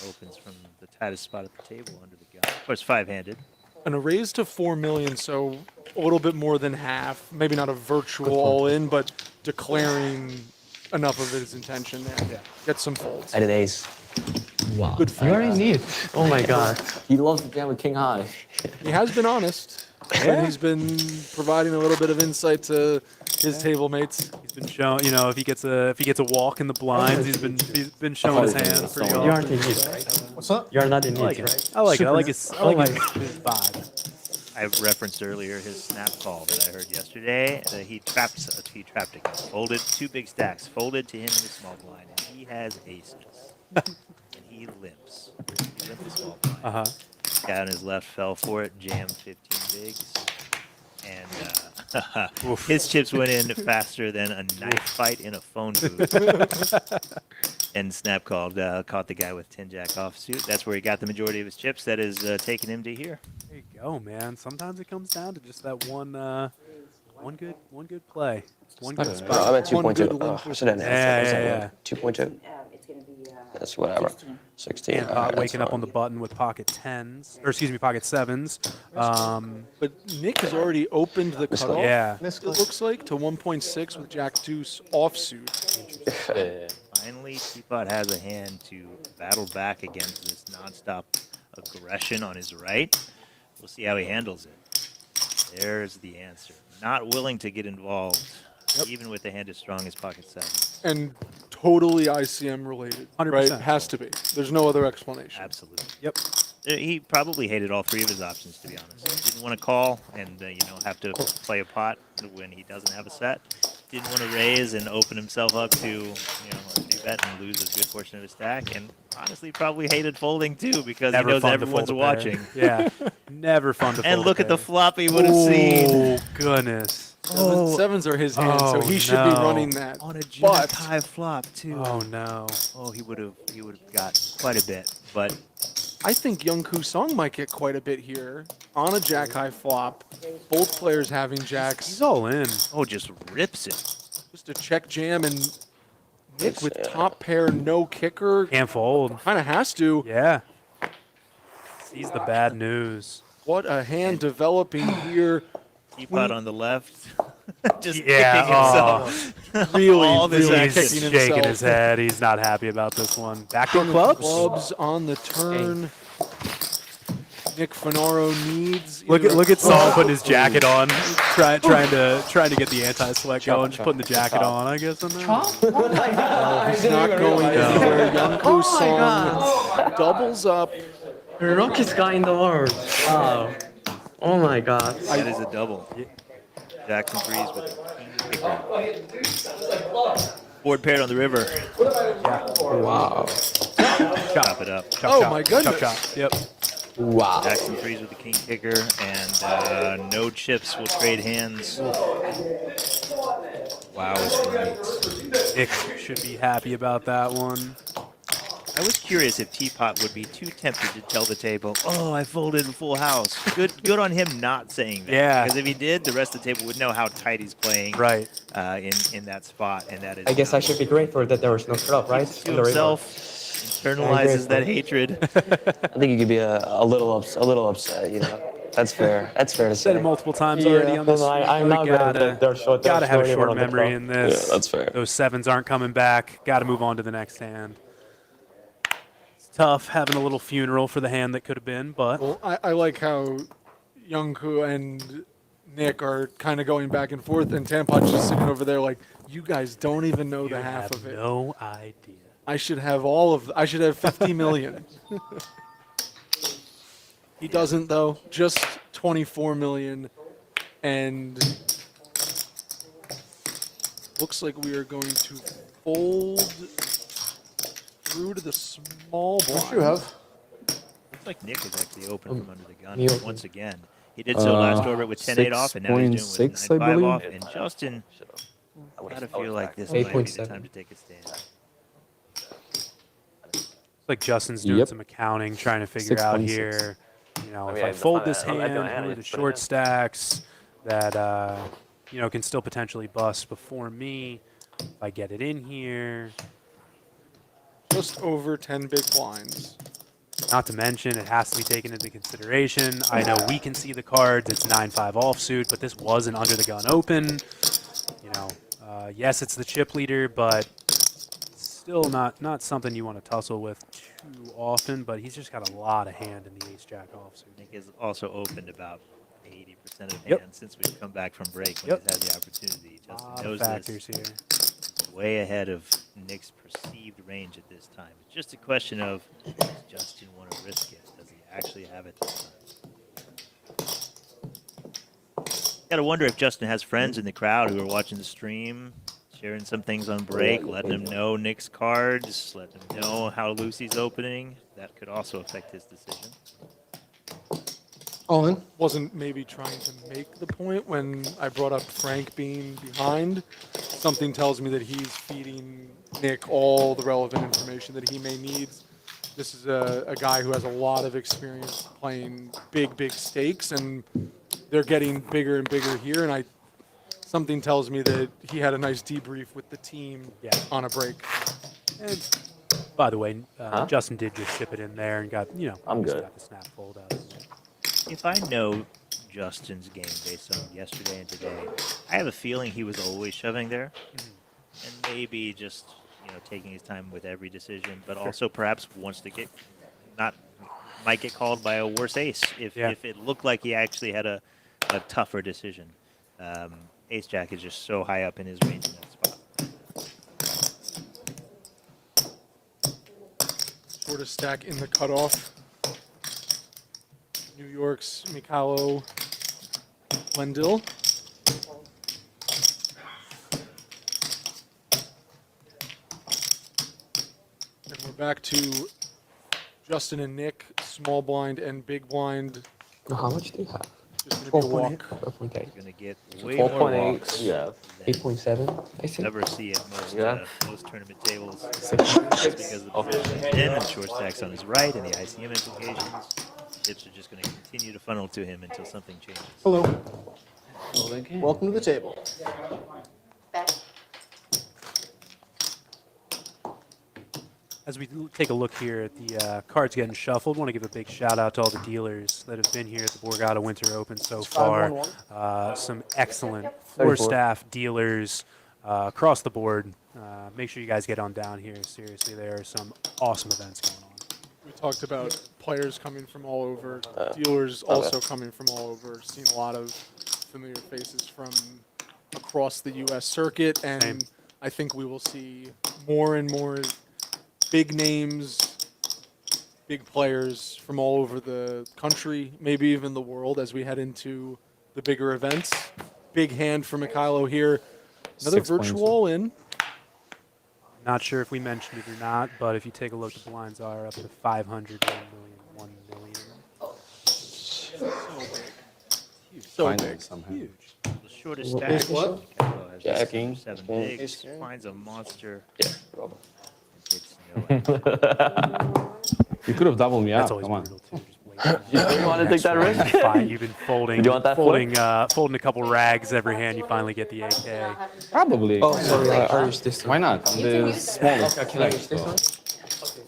N: Opens from the tightest spot at the table under the gun. Of course, 5-handed.
A: And a raise to 4 million, so a little bit more than half. Maybe not a virtual all-in, but declaring enough of his intention there. Yeah. Get some folds.
I: I did ace.
D: Wow.
A: Good for
D: You're
A: you.
D: in it. Oh my God.
I: He loves to jam with king high.
A: He has been honest, and he's been providing a little bit of insight to his table mates.
B: He's been shown, you know, if he gets a walk in the blinds, he's been showing his hand pretty
G: You
B: often.
G: aren't in heat, right?
F: What's up?
G: You are not in
B: I like
G: heat,
B: it.
G: right?
B: I like it. I
G: Super
B: like
G: nice.
B: his, I like
G: Oh
B: his vibe.
N: I referenced earlier his snap call that I heard yesterday. He trapped again. Folded 2 big stacks. Folded to him in the small blind, and he has aces. And he limps. He limped the small blind. Guy on his left fell for it, jammed 15 bigs, and his chips went in faster than a knife fight in a phone booth. And snap called, caught the guy with 10-jack offsuit. That's where he got the majority of his chips. That is taking him to here.
B: There you go, man. Sometimes it comes down to just that one good play, one good
C: Bro,
B: spot.
C: I'm at 2.2. Oh, I should have announced that.
B: Yeah.
C: 2.2. That's whatever. 16.
B: And
C: Alright,
B: waking
C: that's
B: up on the button with pocket 10s, or excuse me, pocket 7s.
A: But Nick has already opened the cutoff.
B: Yeah.
A: It looks like to 1.6 with Jack Deuce offsuit.
N: Finally, Teapot has a hand to battle back against this nonstop aggression on his right. We'll see how he handles it. There's the answer. Not willing to get involved, even with a hand as strong as pocket 7.
A: And totally ICM related,
B: 100%.
A: right? Has to be. There's no other explanation.
N: Absolutely.
B: Yep.
N: He probably hated all 3 of his options, to be honest. Didn't want to call and have to play a pot when he doesn't have a set. Didn't want to raise and open himself up to a 3-bet and lose a good portion of his stack. And honestly, probably hated folding too because
B: Never
N: he knows
B: fun to
N: everyone's
B: fold a pair.
N: watching.
B: Yeah. Never fun to fold
N: And look
B: a
N: at the
B: pair.
N: flop he would have seen.
B: Oh, goodness.
A: Sevens are his hand, so he should be running that.
N: On a
A: But
N: jack high flop too.
B: Oh, no.
N: Oh, he would have got quite a bit, but
A: I think Yunkyu Song might get quite a bit here on a jack high flop. Both players having jacks.
B: He's all in.
N: oh, just rips it.
A: Just a check jam, and Nick with top pair, no kicker.
B: Can't fold.
A: Kind of has to.
B: Yeah. Sees the bad news.
A: What a hand developing here.
N: Teapot on the left, just
B: Yeah,
N: kicking himself.
A: Really,
N: All this
A: really
N: action.
B: He's
A: kicking
B: shaking
A: himself.
B: his head. He's not happy about this one. Back to
A: King of
B: clubs.
A: Clubs on the turn. Nick Funaro needs.
B: Look
A: either
B: at
A: a
B: Saul
A: call-
B: putting his jacket on, trying to get the anti-select going, just putting the jacket on. I guess.
A: He's not going anywhere. Yunkyu Song doubles up.
G: The luckiest guy in the world. Wow. Oh my god.
N: That is a double. Jackson threes with the king kicker. Board paired on the river.
C: Wow.
N: Chop it up.
B: Chop,
A: Oh
B: chop,
A: my goodness.
B: Chop, chop. Yep.
C: Wow.
N: Jackson threes with the king kicker, and no chips will trade hands. Wow, it's great.
B: Nick should be happy about that one.
N: I was curious if Teapot would be too tempted to tell the table, "Oh, I folded a full house." Good on him not saying that.
B: Yeah.
N: Because if he did, the rest of the table would know how tight he's playing.
B: Right.
N: In that spot, and that is.
G: I guess I should be grateful that there was no flop, right?
N: To
G: In the river.
N: himself, internalizes that hatred.
C: I think you could be a little upset, That's fair. That's fair to say.
B: Said it multiple times already on this.
G: I'm not grateful that
B: Gotta have a
G: no river
B: short
G: on the
B: memory
G: flop.
B: in this.
C: Yeah, that's fair.
B: Those 7s aren't coming back. Gotta move on to the next hand. It's tough having a little funeral for the hand that could have been, but
A: Well, I like how Yunkyu and Nick are kind of going back and forth, and Tampot's just sitting over there like, you guys don't even know the
B: you
A: half
B: have
A: of it.
B: no idea.
A: I should have I should have 50 million. He doesn't though, just 24 million, and looks like we are going to fold through to the small blind.
E: What you have?
N: Looks like Nick is actually open from under the gun
G: me open.
N: once again. He did so last orbit with 10-8 off, and now he's doing it with
F: 6.6, I
N: 9-5
F: believe.
N: off. And Justin, gotta feel like this might be the
G: 8.7.
N: time to take a stand.
B: It's like Justin's doing
F: Yep.
B: some accounting, trying to figure out
F: 6.6.
B: here. If
C: mean,
B: I
C: I
B: fold
C: define
B: this
C: that. I'm not
B: hand,
C: gonna
B: who
C: handle
B: are
C: it,
B: the
C: but
B: short stacks that can still potentially bust before me. If I get it in here,
A: Just over 10 big blinds.
B: not to mention it has to be taken into consideration. I know we can see the cards. It's 9-5 offsuit, but this was an under the gun open. Yes, it's the chip leader, but still not something you want to tussle with too often. But he's just got a lot of hand in the ace jack offsuit.
N: Nick is also opened about 80% of
B: Yep.
N: hands since we've come back from break when
B: Yep.
N: he's had the opportunity. Justin
B: Lot of
N: knows
B: factors
N: this.
B: here.
N: He's way ahead of Nick's perceived range at this time. It's just a question of, does Justin want to risk it? Does he actually have it this time? Got to wonder if Justin has friends in the crowd who are watching the stream, sharing some things on break, letting him know Nick's cards, letting him know how loose he's opening. That could also affect his decision.
K: All in.
A: Wasn't maybe trying to make the point when I brought up Frank being behind. Something tells me that he's feeding Nick all the relevant information that he may need. This is a guy who has a lot of experience playing big stakes, and they're getting bigger and bigger here. And something tells me that he had a nice debrief with the team on a break.
B: And by the way, Justin did just ship it in there and got,
I: I'm
B: just
I: good.
B: got the snap fold out.
N: If I know Justin's game based on yesterday and today, I have a feeling he was always shoving there, and maybe just taking his time with every decision, but also perhaps wants to might get called by a worse ace if it looked like he actually had a tougher decision. Ace Jack is just so high up in his range in that spot.
A: Shortest stack in the cutoff. New York's Mykhailo, Lendel. And we're back to Justin and Nick, small blind and big blind.
G: How much do you have?
A: Just gonna be a walk.
G: 12.8.
N: Going to get way more
I: 12.8.
N: walks.
I: Yeah.
G: 8.7, I think.
N: Never see at most most tournament tables. Just
G: 6.
N: because of the position in and the short stacks on his right and the ICM implications. Tips are just going to continue to funnel to him until something changes.
K: Hello. Welcome to the table.
B: As we take a look here at the cards getting shuffled, want to give a big shout out to all the dealers that have been here at the Borgata Winter Open so far. Some excellent floor staff dealers across the board. Make sure you guys get on down here. Seriously, there are some awesome events going on.
A: We talked about players coming from all over, dealers also coming from all over. Seen a lot of familiar faces from across the U.S. circuit, and
B: Same.
A: I think we will see more and more big names, big players from all over the country, maybe even the world, as we head into the bigger events. Big hand for Mykhailo here. Another
F: 6 points.
A: virtual in.
B: Not sure if we mentioned it or not, but if you take a look, the blinds are up to 500, 1 million.
A: So
F: Find
A: big.
F: it somehow.
B: Huge.
N: The shortest stack.
K: What?
N: Mykhailo has
I: Jack,
N: 7
I: King.
N: bigs, finds a monster.
I: Yeah, Robert.
N: It's no
F: You could have doubled me
B: That's
F: up.
B: always
F: Come on.
B: brutal too. Just wait.
I: You want to take that risk?
B: You've been folding,
I: You want that
B: folding a couple rags every hand. You finally get the AK.
F: Probably.
G: Oh, sorry, I use this one.
F: Why not? I'm the smallest.
G: Okay, can I use this one?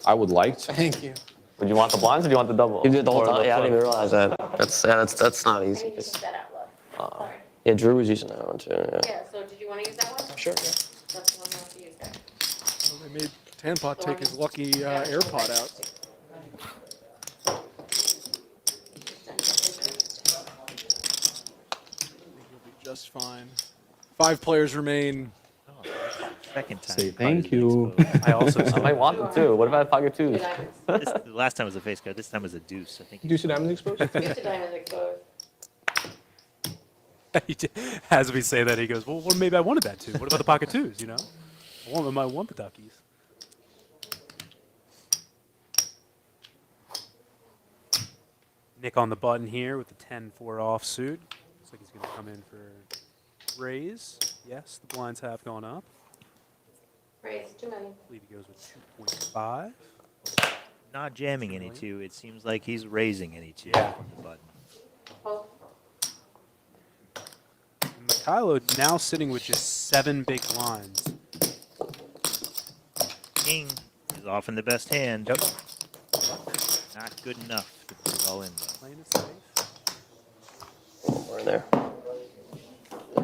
F: I would like to.
K: Thank you.
I: Would you want the blinds or do you want the double?
C: You did the whole
I: Or
C: time? Yeah, I didn't even
I: flip?
C: realize that. That's not easy. Yeah, Drew was using that one too. Yeah.
H: Yeah, so did you want to use that one?
G: Sure, yeah.
H: That's the one I have to use there.
A: Well, they made Tanupat take his lucky AirPod out. He'll be just fine. 5 players remain.
N: second time.
F: Say thank you.
B: I also
I: I might want them too. What if I have pocket twos?
N: The last time was a face card. This time was a deuce. I think.
K: Do you see diamonds exposed?
H: Use the diamond exposed.
B: As we say that, he goes, well, maybe I wanted that too. What about the pocket twos, I want the duckies. Nick on the button here with the 10-4 offsuit. Looks like he's going to come in for raise. Yes, the blinds have gone up.
H: Raise 2 million.
B: I believe he goes with 2.5.
N: Not jamming any two. It seems like he's raising any two
B: Yeah.
N: from the button.
H: Oh,
B: Mykhailo now sitting with just 7 big blinds.
N: King is often the best hand.
B: Yep.
N: Not good enough to put it all in though.
B: Playing it safe.
C: We're in there.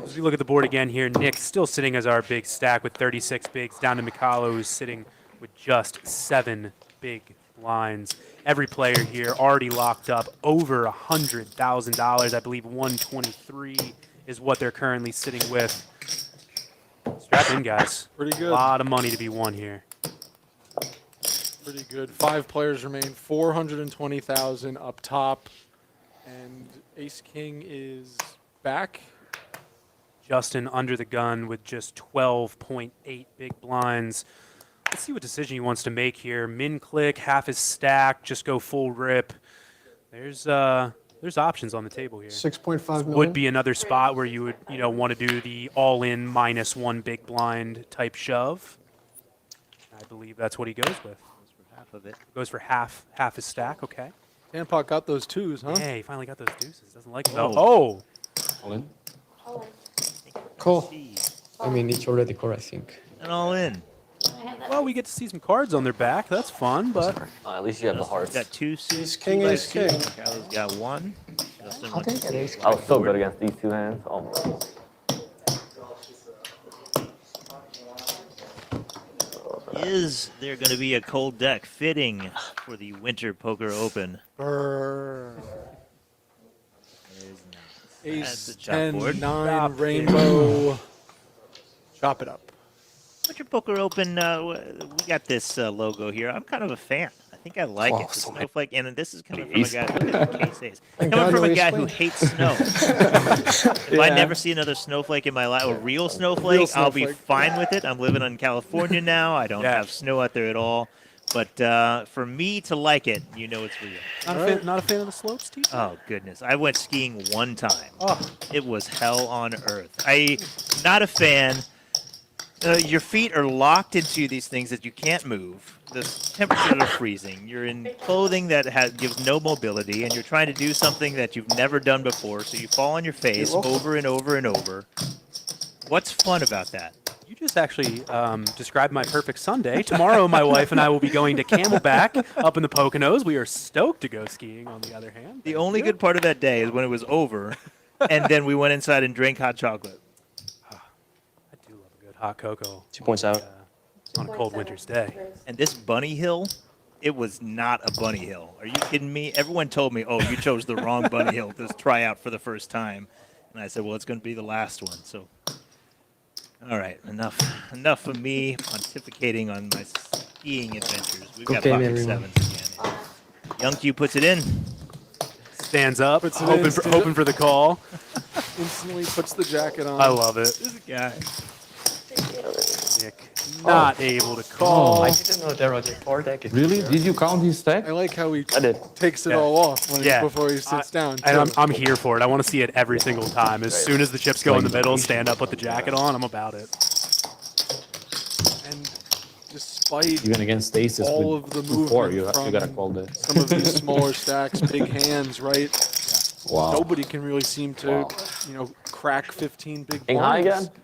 B: As we look at the board again here, Nick still sitting as our big stack with 36 bigs, down to Mykhailo, who's sitting with just 7 big blinds. Every player here already locked up over $100,000. I believe 123 is what they're currently sitting with. Strap in, guys.
A: Pretty good.
B: A lot of money to be won here.
A: Pretty good. 5 players remain. 420,000 up top, and Ace King is back.
B: Justin under the gun with just 12.8 big blinds. Let's see what decision he wants to make here. Min click, half his stack, just go full rip. There's options on the table here.
E: 6.5 million.
B: Would be another spot where you would, want to do the all-in -1 big blind type shove. I believe that's what he goes with.
N: Goes for half of it.
B: Goes for half his stack. Okay.
A: Tanupat got those 2s, huh?
B: Yeah, he finally got those deuces. Doesn't like them.
N: Oh.
F: All in?
G: Cool. I mean, it's already core, I think.
N: And all in.
B: Well, we get to see some cards on their back. That's fun, but
C: At least you have the hearts.
N: Got 2 suits.
E: Ace King, Ace King.
N: Mykailo's got 1. Justin
I: How can I get ace?
C: I was so good against these 2 hands. Oh my.
N: Is there going to be a cold deck fitting for the Winter Poker Open?
A: Brr.
N: There is not.
A: Ace,
N: That's a chop
A: 10,
N: board.
A: 9, rainbow. Chop it up.
N: Winter Poker Open, we got this logo here. I'm kind of a fan. I think I like it. The snowflake, and this is coming from a guy. Look at the case Ace. Coming from a guy who hates snow. If I never see another snowflake in my life, a real snowflake, I'll be fine with it. I'm living in California now. I don't have snow out there at all. But for me to like it, it's real.
B: not a fan of the slopes, T?
N: Oh, goodness. I went skiing one time. It was hell on earth. Not a fan. Your feet are locked into these things that you can't move. The temperatures are freezing. You're in clothing that gives no mobility, and you're trying to do something that you've never done before, so you fall on your face over and over and over. What's fun about that?
B: You just actually described my perfect Sunday. Tomorrow, my wife and I will be going to Camelback up in the Poconos. We are stoked to go skiing, on the other hand.
N: The only good part of that day is when it was over, and then we went inside and drank hot chocolate.
B: I do love a good hot cocoa.
C: 2 points out.
B: On a cold winter's day.
N: And this bunny hill, it was not a bunny hill. Are you kidding me? Everyone told me, oh, you chose the wrong bunny hill to try out for the first time. And I said, well, it's going to be the last one. So, all right, enough of me pontificating on my skiing adventures. We've got pocket sevens again. Yunkyu puts it in.
B: Stands up, hoping for the call.
A: Instantly puts the jacket on.
B: I love it.
N: This guy.
B: Nick not able to call.
I: I didn't know there was a core deck.
F: Really? Did you count his stack?
A: I like how he
C: I did.
A: takes it all off before he sits down.
B: And I'm here for it. I want to see it every single time. As soon as the chips go in the middle, stand up, put the jacket on. I'm about it.
A: And despite
F: Even against aces
A: all
F: with
A: of the
F: 4,
A: movement
F: you gotta call the.
A: some of these smaller stacks, big hands, right?
F: Wow.
A: Nobody can really seem to, crack 15 big
C: King high
A: blinds.
C: again?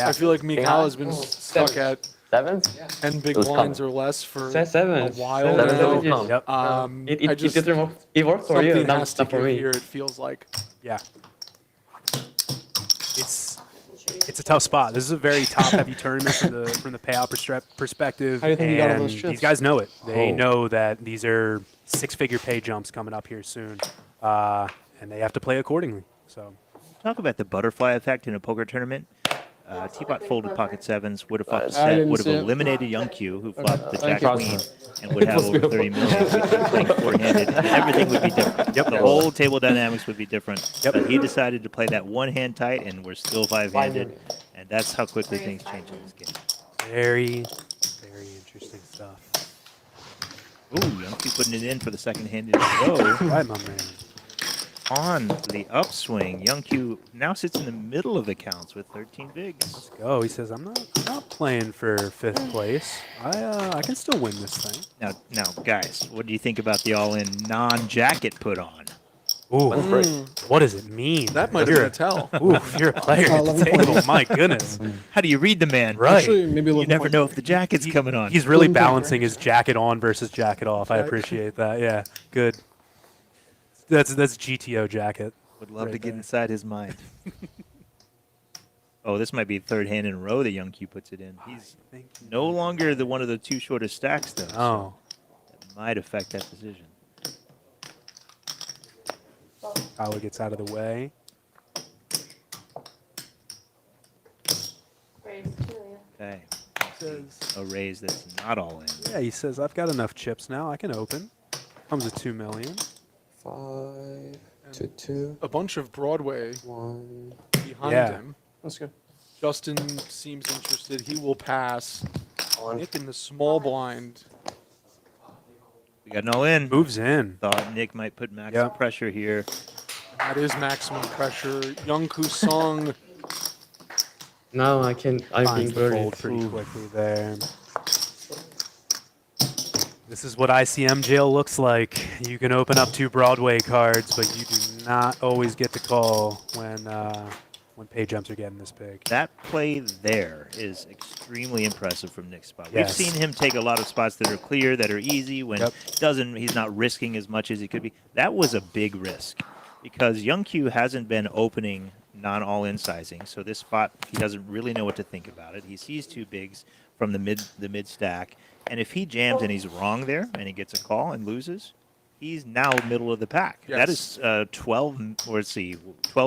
A: I feel like Mykhailo has been stuck at
C: 7s?
A: 10 big
C: It was
A: blinds
C: coming.
A: or less for
G: Seven.
A: a while
C: Seven
A: now.
C: will come.
B: Yep.
G: It worked for you,
A: Something
G: not
A: has to
G: for
A: give
G: me.
A: here, it feels like.
B: Yeah. It's a tough spot. This is a very top-heavy tournament from the payout perspective.
E: How do you think you got all
B: and
E: those chips?
B: these guys know it. They know that these are 6-figure pay jumps coming up here soon, and they have to play accordingly. So,
N: Talk about the butterfly effect in a poker tournament. Teapot folded pocket sevens, would have flopped the
E: I
N: set,
E: didn't
N: would have
E: see it.
N: eliminated Yunkyu, who flopped the
E: Thank
N: jack
E: you.
N: queen, and would have over 30 million. We'd be playing four-handed. Everything would be different.
B: Yep.
N: The whole table dynamics would be different.
B: Yep.
N: But he decided to play that one hand tight, and we're still five-handed. And that's how quickly things change in this game.
B: very, very interesting stuff.
N: Ooh, Yunkyu putting it in for the second hand in a row.
B: Right, my man.
N: On the upswing, Yunkyu now sits in the middle of the counts with 13 bigs.
B: Let's go. He says, I'm not playing for 5th place. I can still win this thing.
N: Now, guys, what do you think about the all-in non-jacket put on?
B: Ooh, what does it mean?
A: That might have
B: You're
A: been a tell.
B: Ooh, if you're a player at the table, my goodness.
N: How do you read the man?
B: Right.
E: Actually, maybe a
N: You
E: little
N: never know if the jacket's coming on.
B: He's really balancing his jacket on versus jacket off. I appreciate that. Yeah, good. That's GTO jacket.
N: Would love
B: right
N: to get
B: there.
N: inside his mind. Oh, this might be the third hand in a row that Yunkyu puts it in. He's no longer one of the two shortest stacks, though.
B: Oh,
N: That might affect that decision.
B: Mykhailo gets out of the way.
H: Raise 2 million.
N: Okay. A raise that's not all in.
B: Yeah, he says, I've got enough chips now. I can open. Comes with 2 million.
I: 5 to 2.
A: A bunch of Broadway
I: 1.
A: behind him.
I: That's good.
A: Justin seems interested. He will pass.
C: On.
A: Nick in the small blind.
N: We got an all in.
B: Moves in.
N: Thought Nick might put maximum pressure here.
A: That is maximum pressure. Yunkyu Song.
G: Now I'm being
B: Finds the
G: buried.
B: fold pretty quickly there. This is what ICM jail looks like. You can open up 2 Broadway cards, but you do not always get the call when pay jumps are getting this big.
N: That play there is extremely impressive from Nick's spot.
B: Yes.
N: We've seen him take a lot of spots that are clear, that are easy, when he's not risking as much as he could be. That was a big risk because Yunkyu hasn't been opening non-all-in sizing, so this spot he doesn't really know what to think about it. He sees 2 bigs from the mid stack, and if he jams and he's wrong there and he gets a call and loses, he's now middle of the pack.
A: Yes.
N: That is 12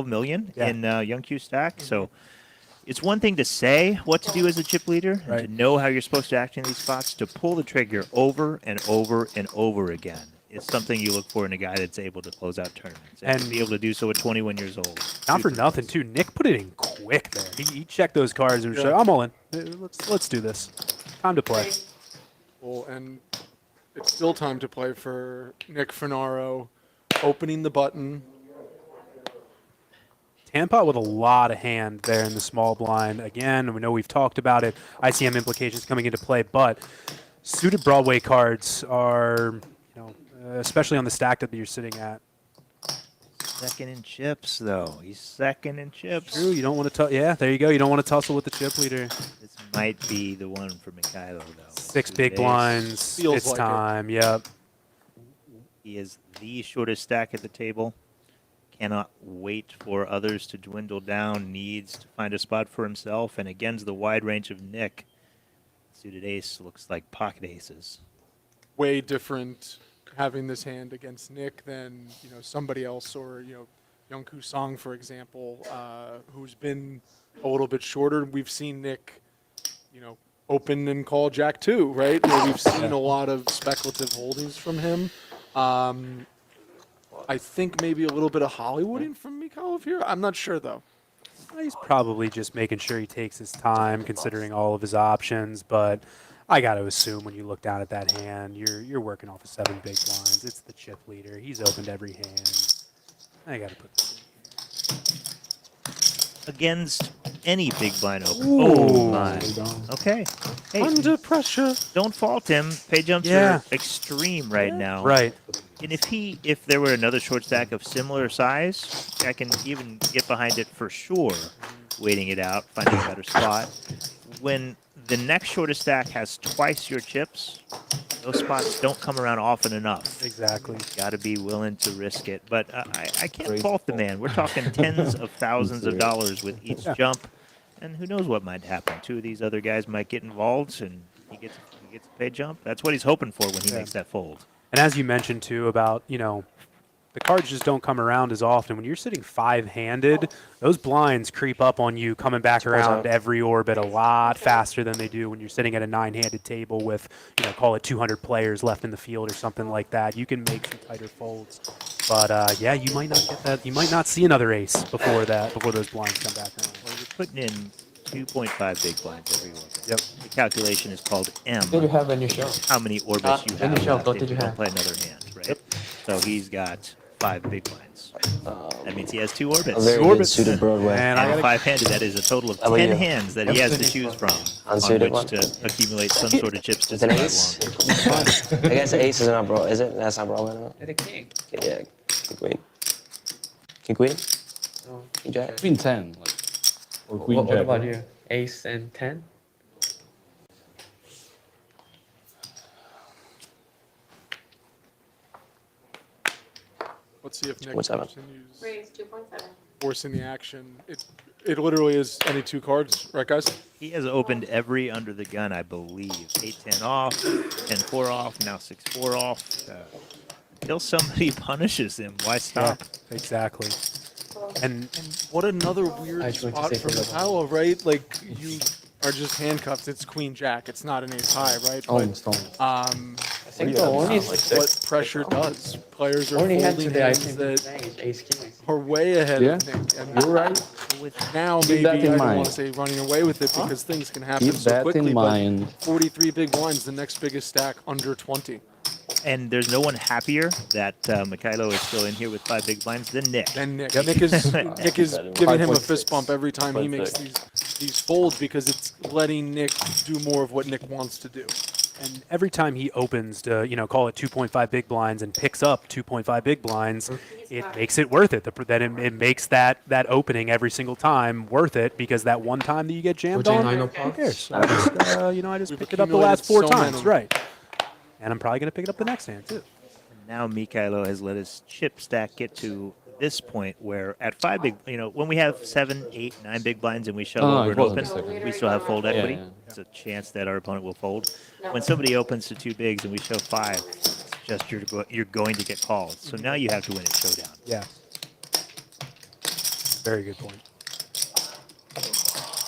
N: million in Yunkyu stack. So it's one thing to say what to do as a chip leader and to know how you're supposed to act in these spots. To pull the trigger over and over and over again is something you look for in a guy that's able to close out tournaments and to be able to do so at 21 years old.
B: Not for nothing, too. Nick put it in quick there. He checked those cards and was like, I'm all in. Let's do this. Time to play.
A: Well, and it's still time to play for Nick Funaro. Opening the button.
B: Tanupat with a lot of hand there in the small blind. Again, we know we've talked about it. ICM implications coming into play, but suited Broadway cards are, especially on the stack that you're sitting at.
N: Second in chips, though. He's second in chips.
B: True. You don't want to. Yeah, there you go. You don't want to tussle with the chip leader.
N: This might be the one for Mykhailo, though.
B: 6 big blinds.
A: Feels
B: It's
A: like
B: time. Yep.
N: He is the shortest stack at the table. Cannot wait for others to dwindle down. Needs to find a spot for himself. And against the wide range of Nick, suited ace looks like pocket aces.
A: Way different having this hand against Nick than somebody else, or Yunkyu Song, for example, who's been a little bit shorter. We've seen Nick open and call Jack 2, right? Where we've seen a lot of speculative holdings from him. I think maybe a little bit of Hollywooding from Mykhailo here. I'm not sure though.
B: He's probably just making sure he takes his time, considering all of his options. But I got to assume when you look down at that hand, you're working off of 7 big blinds. It's the chip leader. He's opened every hand. I got to put this in.
N: Against any big blind open.
B: Ooh.
N: Oh my. Okay. Hey,
A: Under pressure.
N: don't fault him. Pay jumps are extreme right now.
B: Right.
N: And if there were another short stack of similar size, I can even get behind it for sure, waiting it out, finding a better spot. When the next shortest stack has twice your chips, those spots don't come around often enough.
B: Exactly.
N: Got to be willing to risk it. But I can't fault the man. We're talking tens of thousands of dollars with each jump, and who knows what might happen. 2 of these other guys might get involved, and he gets a pay jump. That's what he's hoping for when he makes that fold.
B: And as you mentioned, too, about, the cards just don't come around as often. When you're sitting 5-handed, those blinds creep up on you coming back around every orbit a lot faster than they do when you're sitting at a 9-handed table with, call it 200 players left in the field or something like that. You can make some tighter folds. But, yeah, you might not get that. You might not see another ace before those blinds come back around.
N: Well, you're putting in 2.5 big blinds every orbit.
B: Yep.
N: The calculation is called M.
I: What did you have in your show?
N: How many orbits you have
I: Initial,
N: left
I: what
N: if
I: did you
N: don't
I: have?
N: play another hand, right? So he's got 5 big blinds. That means he has 2 orbits.
C: A very good suited Broadway.
B: And
N: And 5-handed, that is a total of 10 hands that he has to choose from on
C: Unsuited
N: which to accumulate some sort of chips to
C: With an
N: survive
C: ace?
N: long.
C: I guess ace is not bro. Is it? That's not Broadway. No?
D: The king.
C: Yeah. King queen. King queen. King jack.
F: Queen 10. Or queen
G: What
F: jack.
G: about you? Ace and 10?
A: Let's see if Nick
C: 2.7.
A: continues
H: Raise 2.7.
A: forcing the action. It literally is any 2 cards, right, guys?
N: He has opened every under the gun, I believe. 8-10 off, 10-4 off, now 6-4 off. Until somebody punishes him, why stop?
B: Yeah, exactly. And
A: What another weird
G: I was going to
A: spot
G: say
A: for
G: for the-
A: Mykhailo, right? Like, you are just handcuffed. It's queen jack. It's not an ace high, right?
G: Almost.
E: I think the one is
A: what pressure does. Players are
G: Only hand
A: folding
G: today I
A: hands
G: think
A: that
G: playing is ace king.
A: are way ahead
F: Yeah,
A: of Nick. And
F: you're right.
A: now
F: Keep
A: maybe
F: that
A: I
F: in
A: don't
F: mind.
A: want to say running away with it because things can happen
F: Keep
A: so
F: that
A: quickly.
F: in
A: but
F: mind.
A: 43 big blinds, the next biggest stack under 20.
N: And there's no one happier that Mykhailo is still in here with 5 big blinds than Nick.
A: Then Nick. Nick is giving him a fist bump every time he makes
C: 5.6.
A: these folds because it's letting Nick do more of what Nick wants to do.
B: And every time he opens to, call it 2.5 big blinds and picks up 2.5 big blinds, it makes it worth it. It makes that opening every single time worth it because that one time that you get jammed
G: Which
B: on,
G: I know
B: who
G: parts.
B: cares? I just
A: We've
B: picked it up the last 4
A: accumulated so
B: times,
A: many.
B: right? And I'm probably going to pick it up the next hand, too.
N: Now Mykhailo has let his chip stack get to this point where at 5 big, when we have 7, 8, 9 big blinds and we shove
F: No,
N: over
F: it
N: and
F: wasn't
N: open,
F: a second.
N: we still have fold equity.
F: yeah.
N: It's a chance that our opponent will fold. When somebody opens to 2 bigs and we shove 5, it's just you're going to get called. So now you have to win at showdown.
B: Yeah. Very good point.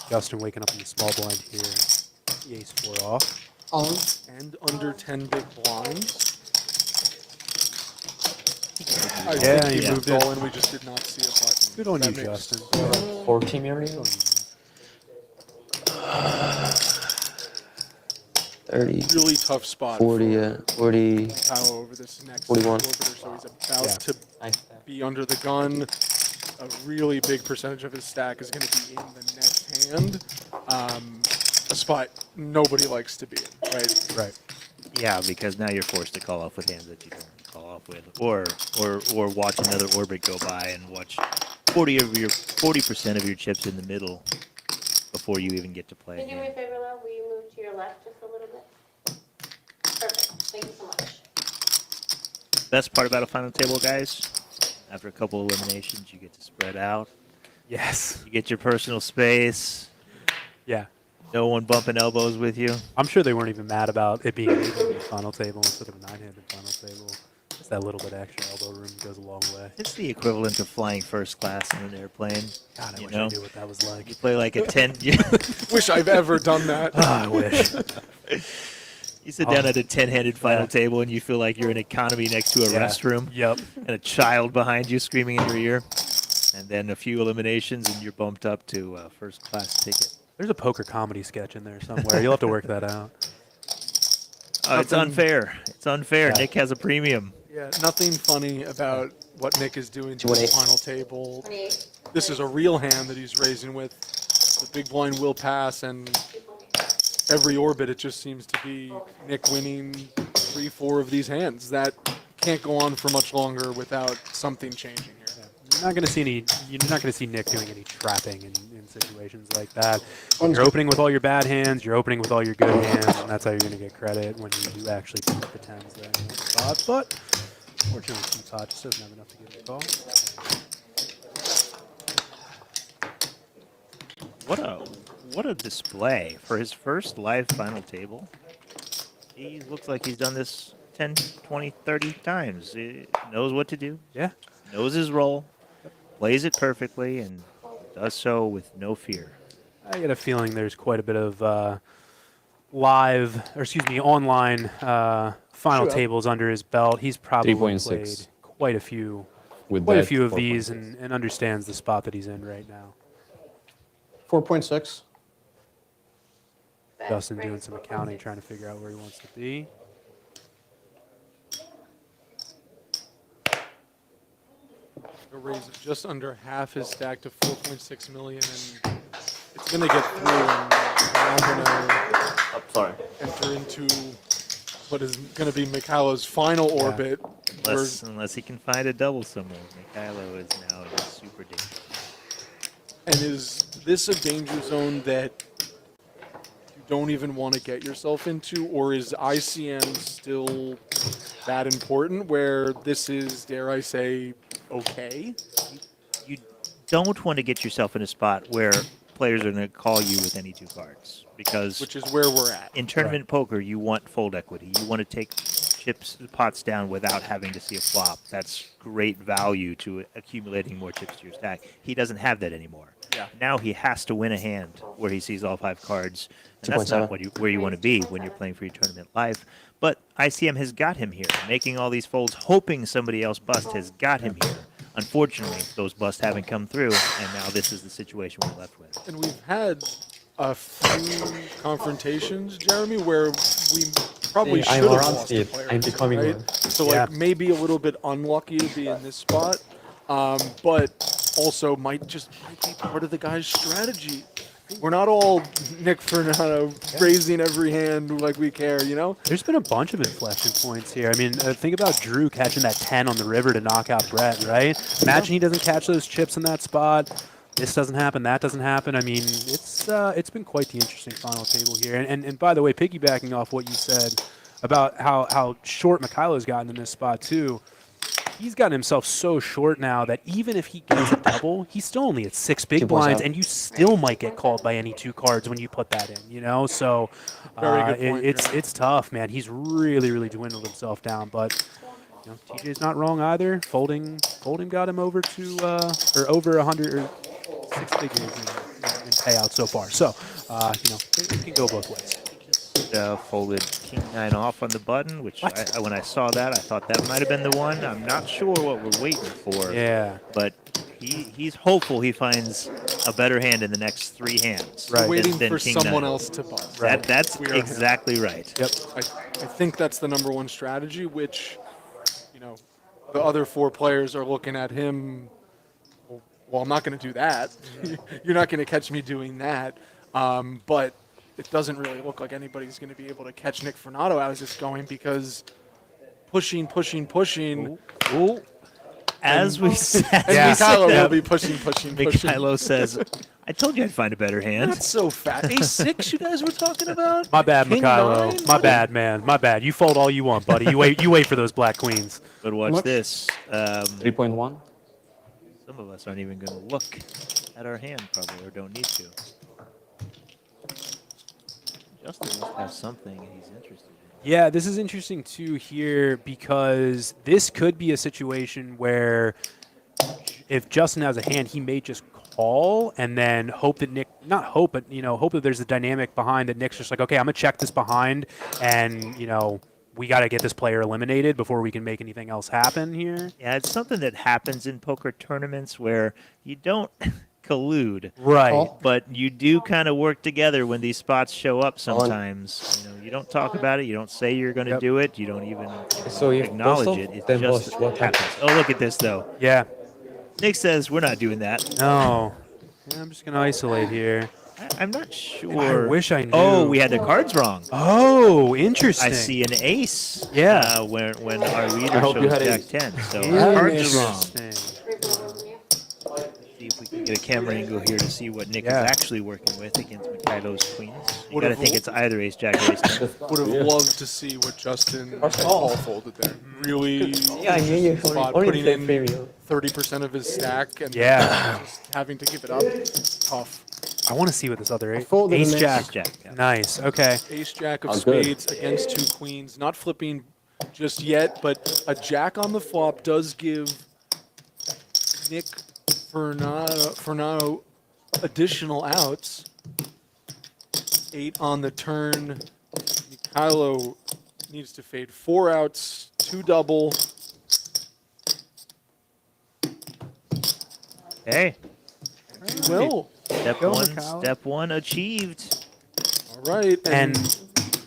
B: Justin waking up in the small blind here. The ace 4 off.
A: And under 10 big blinds. I
B: Yeah,
A: think he
B: yeah.
A: moved all in. We just did not see a button.
B: Good on
A: That
B: you,
A: makes-
B: Justin.
I: 14 area?
C: 30,
A: Really tough spot
C: 40,
A: for
C: 40.
A: Kyle over this next
C: 41.
A: orbiter, so he's about
B: Yeah.
A: to
I: Nice.
A: be under the gun. A really big percentage of his stack is going to be in the next hand. A spot nobody likes to be in, right?
B: Right.
N: Yeah, because now you're forced to call off with hands that you don't call off with, or watch another orbit go by and watch 40% of your chips in the middle before you even get to play.
H: Can you do me
N: again.
H: a favor, Lau? Will you move to your left just a little bit? Perfect. Thank you so much.
N: Best part about a final table, guys, after a couple eliminations, you get to spread out.
B: Yes.
N: You get your personal space.
B: Yeah.
N: No one bumping elbows with you.
B: I'm sure they weren't even mad about it being an 8-handed final table instead of a 9-handed final table. Just that little bit extra elbow room goes a long way.
N: It's the equivalent of flying first class on an airplane.
B: God, I
N: You
B: wish
N: know?
B: I knew what that was like.
N: You play like a 10.
A: Wish I've ever done that.
B: I wish.
N: You sit down at a 10-handed final table and you feel like you're in economy next to a
B: Yeah.
N: restroom.
B: Yep.
N: And a child behind you screaming in your ear. And then a few eliminations and you're bumped up to a first class ticket.
B: There's a poker comedy sketch in there somewhere. You'll have to work that out.
N: Oh, it's unfair. It's unfair.
B: Yeah.
N: Nick has a premium.
A: Yeah, nothing funny about what Nick is doing to
C: 2-1-8.
A: his final table.
H: 28.
A: This is a real hand that he's raising with. The big blind will pass, and every orbit it just seems to be Nick winning 3, 4 of these hands. That can't go on for much longer without something changing here.
B: You're not going to see Nick doing any trapping in situations like that. You're opening with all your bad hands. You're opening with all your good hands, and that's how you're going to get credit when you do actually beat the tens there in one spot. But fortunately, Tanupat just doesn't have enough to give the call.
N: What a display for his first live final table. He looks like he's done this 10, 20, 30 times. He knows what to do.
B: Yeah.
N: Knows his role. Plays it perfectly and does so with no fear.
B: I get a feeling there's quite a bit of online final tables under his belt. He's probably
F: 3.6.
B: played quite a few
F: With
B: quite a
F: that,
B: few of these
F: 4.6.
B: and understands the spot that he's in right now.
E: 4.6.
B: Justin doing some accounting, trying to figure out where he wants to be.
A: A raise of just under half his stack to 4.6 million, and it's going to get through. And now going to enter into what is going to be Mykhailo's final orbit.
N: Unless he can find a double somewhere. Mykhailo is now in super danger.
A: And is this a danger zone that you don't even want to get yourself into, or is ICM still that important where this is, dare I say, okay.
N: You don't want to get yourself in a spot where players are going to call you with any two cards, because
A: Which is where we're at.
N: in tournament poker, you want fold equity. You want to take pots down without having to see a flop. That's great value to accumulating more chips to your stack. He doesn't have that anymore.
A: Yeah.
N: Now he has to win a hand where he sees all 5 cards, and that's not where you want to be when you're playing for your tournament life. But ICM has got him here, making all these folds, hoping somebody else bust has got him here. Unfortunately, those busts haven't come through, and now this is the situation we're left with.
A: And we've had a few confrontations, Jeremy, where we probably
G: Yeah,
A: should
G: I'm
A: have
G: around
A: lost a
G: it.
A: player,
G: I'm becoming
A: right?
G: one.
A: So like maybe a little bit unlucky to be in this spot, but also might be part of the guy's strategy. We're not all Nick Fernando raising every hand like we care, you know?
B: There's been a bunch of inflection points here. I mean, think about Drew catching that 10 on the river to knock out Brett, right? Imagine he doesn't catch those chips in that spot. This doesn't happen, that doesn't happen. I mean, it's been quite the interesting final table here. And by the way, piggybacking off what you said about how short Mykhailo's gotten in this spot too, he's gotten himself so short now that even if he gets a double, he's still only at 6 big blinds, and you still might get called by any 2 cards when you put that in, you know? So
A: Very good point,
B: it's tough, man. He's really dwindled himself down, but you know, TJ's not wrong either. Folding got him over to or over 100 or 6 figures in payout so far. So you know, it can go both ways.
N: Folded king 9 off on the button, which when I saw that, I thought that might have been the one. I'm not sure what we're waiting for.
B: Yeah.
N: But he's hopeful he finds a better hand in the next 3 hands.
A: We're waiting
N: than
A: for
N: king
A: someone
N: 9.
A: else to bust.
N: That's
A: We are
N: exactly right.
B: Yep.
A: I think that's the #1 strategy, which, you know, the other 4 players are looking at him. Well, I'm not going to do that. You're not going to catch me doing that. But it doesn't really look like anybody's going to be able to catch Nick Fernando as it's going, because pushing.
N: Ooh. As we said,
A: And Mykhailo will be pushing.
N: Mykhailo says, I told you I'd find a better hand.
A: Not so fast. A6 you guys were talking about?
B: My bad,
A: King
B: Mykhailo.
A: 9?
B: My bad, man. My bad. You fold all you want, buddy. You wait for those black queens.
N: But watch this.
I: 3.1.
N: Some of us aren't even going to look at our hand, probably, or don't need to. Justin must have something he's interested in.
B: Yeah, this is interesting too here, because this could be a situation where if Justin has a hand, he may just call and then hope that Nick, not hope, but, you know, hope that there's a dynamic behind that Nick's just like, okay, I'm going to check this behind, and, you know, we got to get this player eliminated before we can make anything else happen here.
N: Yeah, it's something that happens in poker tournaments where you don't collude.
B: Right.
N: But you do kind of work together when these spots show up sometimes. You know, you don't talk about it. You don't say you're going to do it. You don't even
G: So if
N: acknowledge it. It just
G: what
N: happens. Oh, look at this, though.
B: Yeah.
N: Nick says we're not doing that.
B: No. Yeah, I'm just going to isolate here.
N: I'm not sure.
B: I wish I knew.
N: Oh, we had the cards wrong.
B: Oh, interesting.
N: I see an ace.
B: Yeah.
N: When our reader
I: hope you
N: shows
I: had
N: Jack
I: ace.
N: 10. So our cards are wrong.
B: Interesting.
N: See if we can get a camera angle here to see what Nick
B: Yeah.
N: is actually working with against Mykhailo's queens. You
A: Would
N: got to
A: have-
N: think it's either ace jack or ace 10.
A: Would have loved to see what Justin Paul folded there. Really,
G: Yeah, I knew you
A: spot,
G: only
A: putting
G: play
A: in
G: premium.
A: 30% of his stack and
B: Yeah.
A: just having to give it up. Tough.
B: I want to see what this other
G: folded
B: ace
G: an
B: jack.
N: Ace jack. Yeah.
B: Nice. Okay.
A: Ace jack of
I: Oh, good.
A: spades against 2 queens. Not flipping just yet, but a jack on the flop does give Nick Fernando additional outs. 8 on the turn. Mykhailo needs to fade 4 outs, 2 double.
N: Hey,
A: He will.
N: step one achieved.
A: All right.
B: And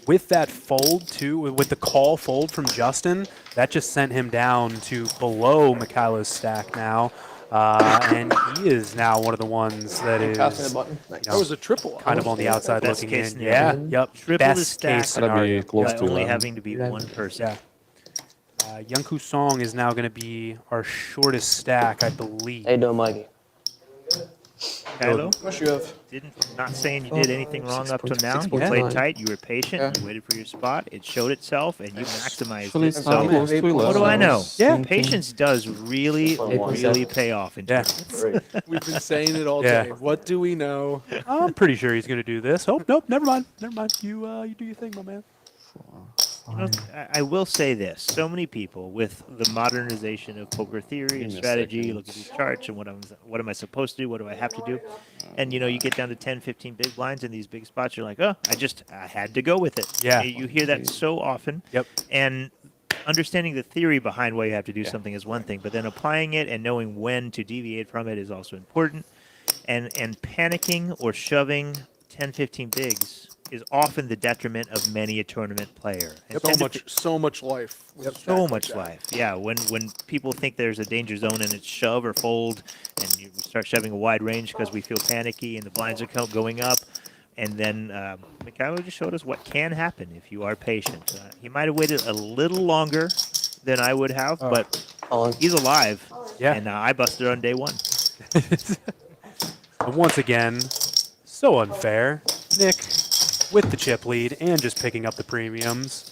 B: with that fold too, with the call fold from Justin, that just sent him down to below Mykhailo's stack now. And he is now one of the ones that is
A: that was a triple.
B: kind of on the outside
N: Best
B: looking
N: case
B: in. Yeah,
N: scenario.
B: yep.
N: Triple the
B: Best
N: stack.
B: case
I: Gotta
B: scenario.
I: be close
N: By
I: to
N: only
I: 11.
N: having to be one person.
B: Yeah. Yunkyu Song is now going to be our shortest stack, I believe.
C: How you doing, Mikey?
N: Kylo,
E: What you have?
N: not saying you did anything wrong up till now. You
G: 6.9.
N: played tight. You were patient.
E: Yeah.
N: You waited for your spot. It showed itself, and you maximized
F: Actually,
N: it.
F: it's
N: So,
F: close to
N: what
F: 11.
N: do I know?
B: Yeah.
N: Patience does really, really pay off in
B: Yeah.
N: tournaments.
A: We've been saying it all
B: Yeah.
A: day. What do we know?
B: I'm pretty sure he's going to do this. Oh, nope, never mind. Never mind. You do your thing, my man.
N: You know, I will say this: so many people with the modernization of poker theory and strategy look at these charts and what am I supposed to do? What do I have to do? And you know, you get down to 10, 15 big blinds in these big spots. You're like, oh, I had to go with it.
B: Yeah.
N: You hear that so often.
B: Yep.
N: And understanding the theory behind why you have to do something is one thing, but then applying it and knowing when to deviate from it is also important. And panicking or shoving 10, 15 bigs is often the detriment of many a tournament player. And
A: So much life. with a stack
N: so
A: like
N: much
A: that.
N: life. Yeah, when people think there's a danger zone and it's shove or fold, and you start shoving a wide range because we feel panicky and the blinds are going up, and then Mykhailo just showed us what can happen if you are patient. He might have waited a little longer than I would have, but he's alive.
B: Yeah.
N: And I busted on day one.
B: And once again, so unfair. Nick with the chip lead and just picking up the premiums.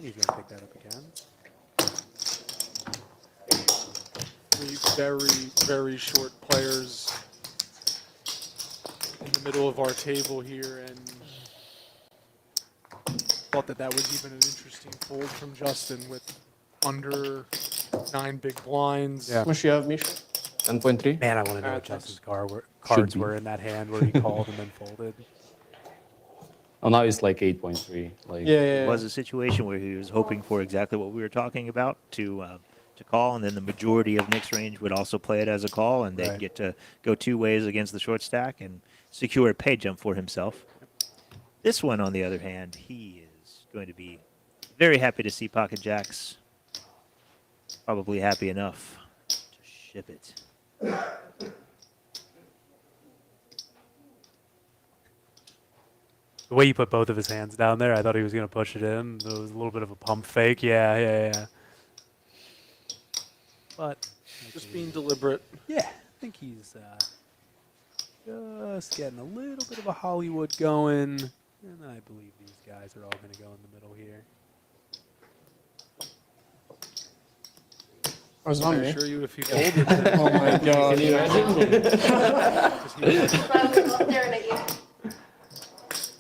B: He's going to pick that up again.
A: 3 very, very short players in the middle of our table here, and thought that was even an interesting fold from Justin with under 9 big blinds.
B: Yeah.
E: How much you have, Misha?
F: 10.3.
B: Man, I want to know what Justin's cards were in that hand where he called and then folded.
F: Oh, now it's like 8.3. Like
N: It was a situation where he was hoping for exactly what we were talking about to call, and then the majority of Nick's range would also play it as a call, and they'd
B: Right.
N: get to go 2 ways against the short stack and secure a pay jump for himself. This one, on the other hand, he is going to be very happy to see pocket jacks. Probably happy enough to ship it.
B: The way you put both of his hands down there, I thought he was going to push it in. It was a little bit of a pump fake. Yeah. But
A: Just being deliberate.
B: yeah, I think he's just getting a little bit of a Hollywood going. And I believe these guys are all going to go in the middle here.
E: I was
A: I
E: on me.
A: assure you, if he folded that.
E: Oh my god.
H: Probably both staring at you.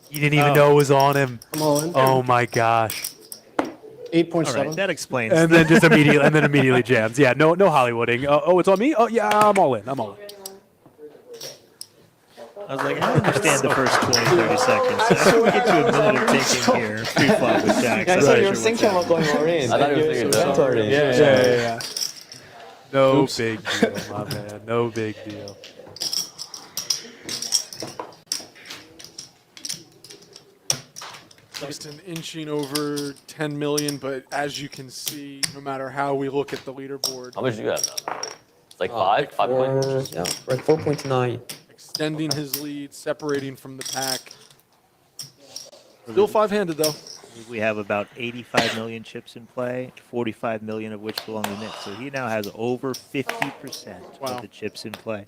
B: He didn't even know it was on him.
E: I'm all in.
B: Oh my gosh.
E: 8.7.
N: All right, that explains.
B: And then just immediately jams. Yeah, no Hollywooding. Oh, it's on me? Oh yeah, I'm all in.
N: I was like, I understand the first 20, 30 seconds. After we get to a minute of thinking here, pre-flop with jacks.
I: I
N: I'm
I: thought
N: not
I: you
N: sure
I: were
N: what's
I: thinking about
N: happening.
I: going all in.
C: I thought you were thinking that.
I: already.
B: Yeah. No big deal, my man. No big deal.
A: Justin inching over 10 million, but as you can see, no matter how we look at the leaderboard,
C: How much do you have now? It's like 5? 5 points?
G: Yeah, we're at 4.9.
A: extending his lead, separating from the pack. Still 5-handed though.
N: We have about 85 million chips in play, 45 million of which belong to Nick. So he now has over 50%
A: Wow.
N: of the chips in play.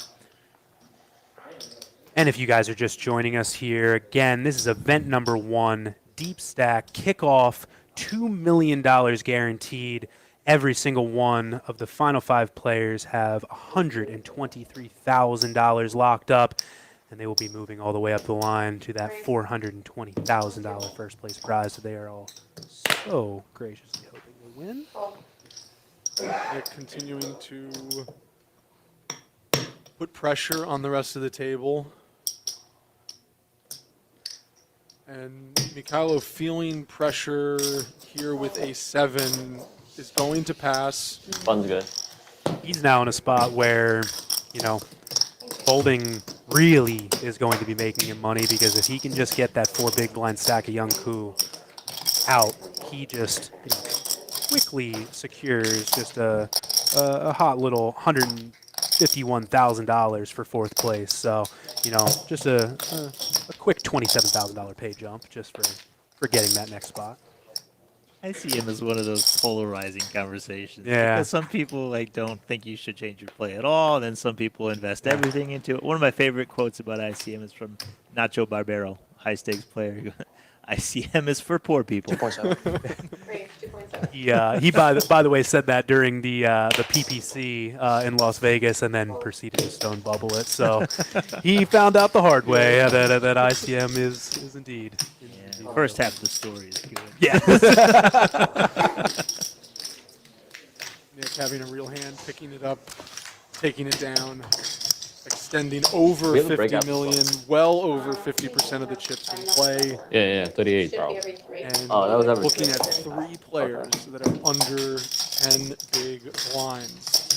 B: And if you guys are just joining us here, again, this is event number 1, Deep Stack Kickoff, $2 million guaranteed. Every single one of the final 5 players have $123,000 locked up, and they will be moving all the way up the line to that $420,000 first place prize. So they are all so graciously hoping they win.
A: They're continuing to put pressure on the rest of the table. And Mykhailo feeling pressure here with a 7 is going to pass.
C: Fun's good.
B: He's now in a spot where, folding really is going to be making him money, because if he can just get that 4 big blind stack of Yunkyu out, he just quickly secures just a hot little $151,000 for 4th place. So, just a quick $27,000 pay jump just for getting that next spot.
N: I see him as one of those polarizing conversations.
B: Yeah.
N: Because some people don't think you should change your play at all. Then some people invest everything into it. One of my favorite quotes about ICM is from Nacho Barbero, high stakes player. ICM is for poor people.
H: 2.7.
B: Yeah, he by the way said that during the PPC in Las Vegas, and then proceeded to stone bubble it. So he found out the hard way that ICM is indeed.
N: Yeah, first half of the story is good.
B: Yeah.
A: Nick having a real hand, picking it up, taking it down, extending over
I: We have a
A: 50
I: breakout
A: million, well over 50% of the chips in play.
F: Yeah, 38,
H: Should
F: bro.
H: be every 3.
A: And
I: Oh, that was every
A: looking
I: three.
A: at 3 players that are under 10 big blinds.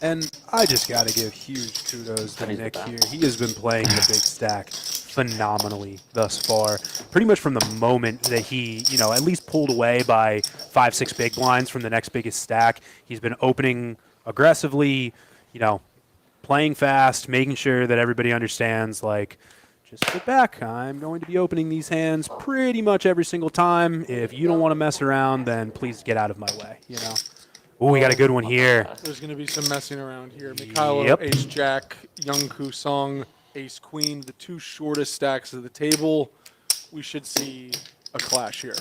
B: And I just got to give huge kudos to Nick here. He has been playing the big stack phenomenally thus far. Pretty much from the moment that he, at least pulled away by 5-6 big blinds from the next biggest stack, he's been opening aggressively, playing fast, making sure that everybody understands, just sit back. I'm going to be opening these hands pretty much every single time. If you don't want to mess around, then please get out of my way, Ooh, we got a good one here.
A: There's going to be some messing around here. Mykhailo,
B: Yep.
A: Ace Jack, Yunkyu Song, Ace Queen, the 2 shortest stacks of the table. We should see a clash here.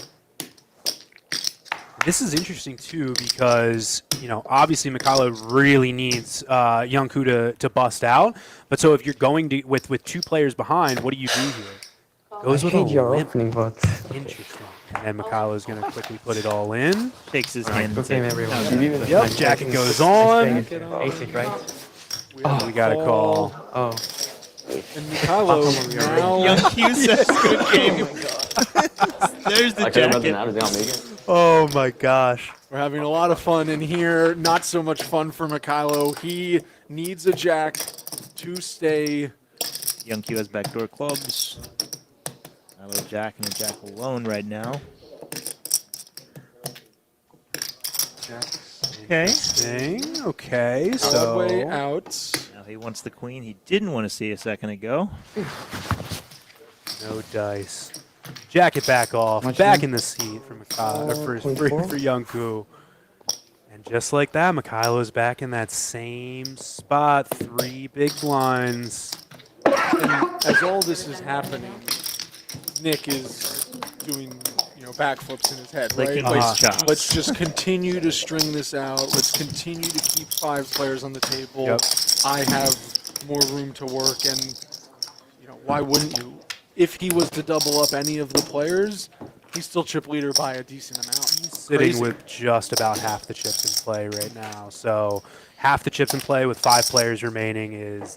B: This is interesting too because obviously Mykhailo really needs Yunkyu to bust out. But so if you're going to with 2 players behind, what do you do here? Goes with a
G: hate your
B: limp.
G: opening bot.
B: Interesting. And then Mykhailo is going to quickly put it all in.
N: Shakes his hand.
G: Good game, everyone.
B: Yep, jacket goes on.
G: Ace, right?
B: We got a call.
G: Oh.
A: And Mykhailo now.
N: Yunkyu says good game. There's the
I: I could have
N: jacket.
I: now. Does he not make it?
B: Oh my gosh.
A: We're having a lot of fun in here. Not so much fun for Mykhailo. He needs a jack to stay.
N: Yunkyu has backdoor clubs. Hello, Jack and a Jack alone right now. Okay.
B: Okay,
A: Odd
B: so
A: way out.
N: Now he wants the queen he didn't want to see a second ago.
B: no dice. Jacket back off. Back in the seat for Mykhailo, for Yunkyu. And just like that, Mykhailo is back in that same spot. 3 big blinds.
A: And as all this is happening, Nick is doing, backflips in his head, right?
N: Licking his chops.
A: Let's just continue to string this out. Let's continue to keep 5 players on the table.
B: Yep.
A: I have more room to work, and why wouldn't you? If he was to double up any of the players, he's still chip leader by a decent amount.
B: Sitting
A: Crazy.
B: with just about half the chips in play right now. So half the chips in play with 5 players remaining is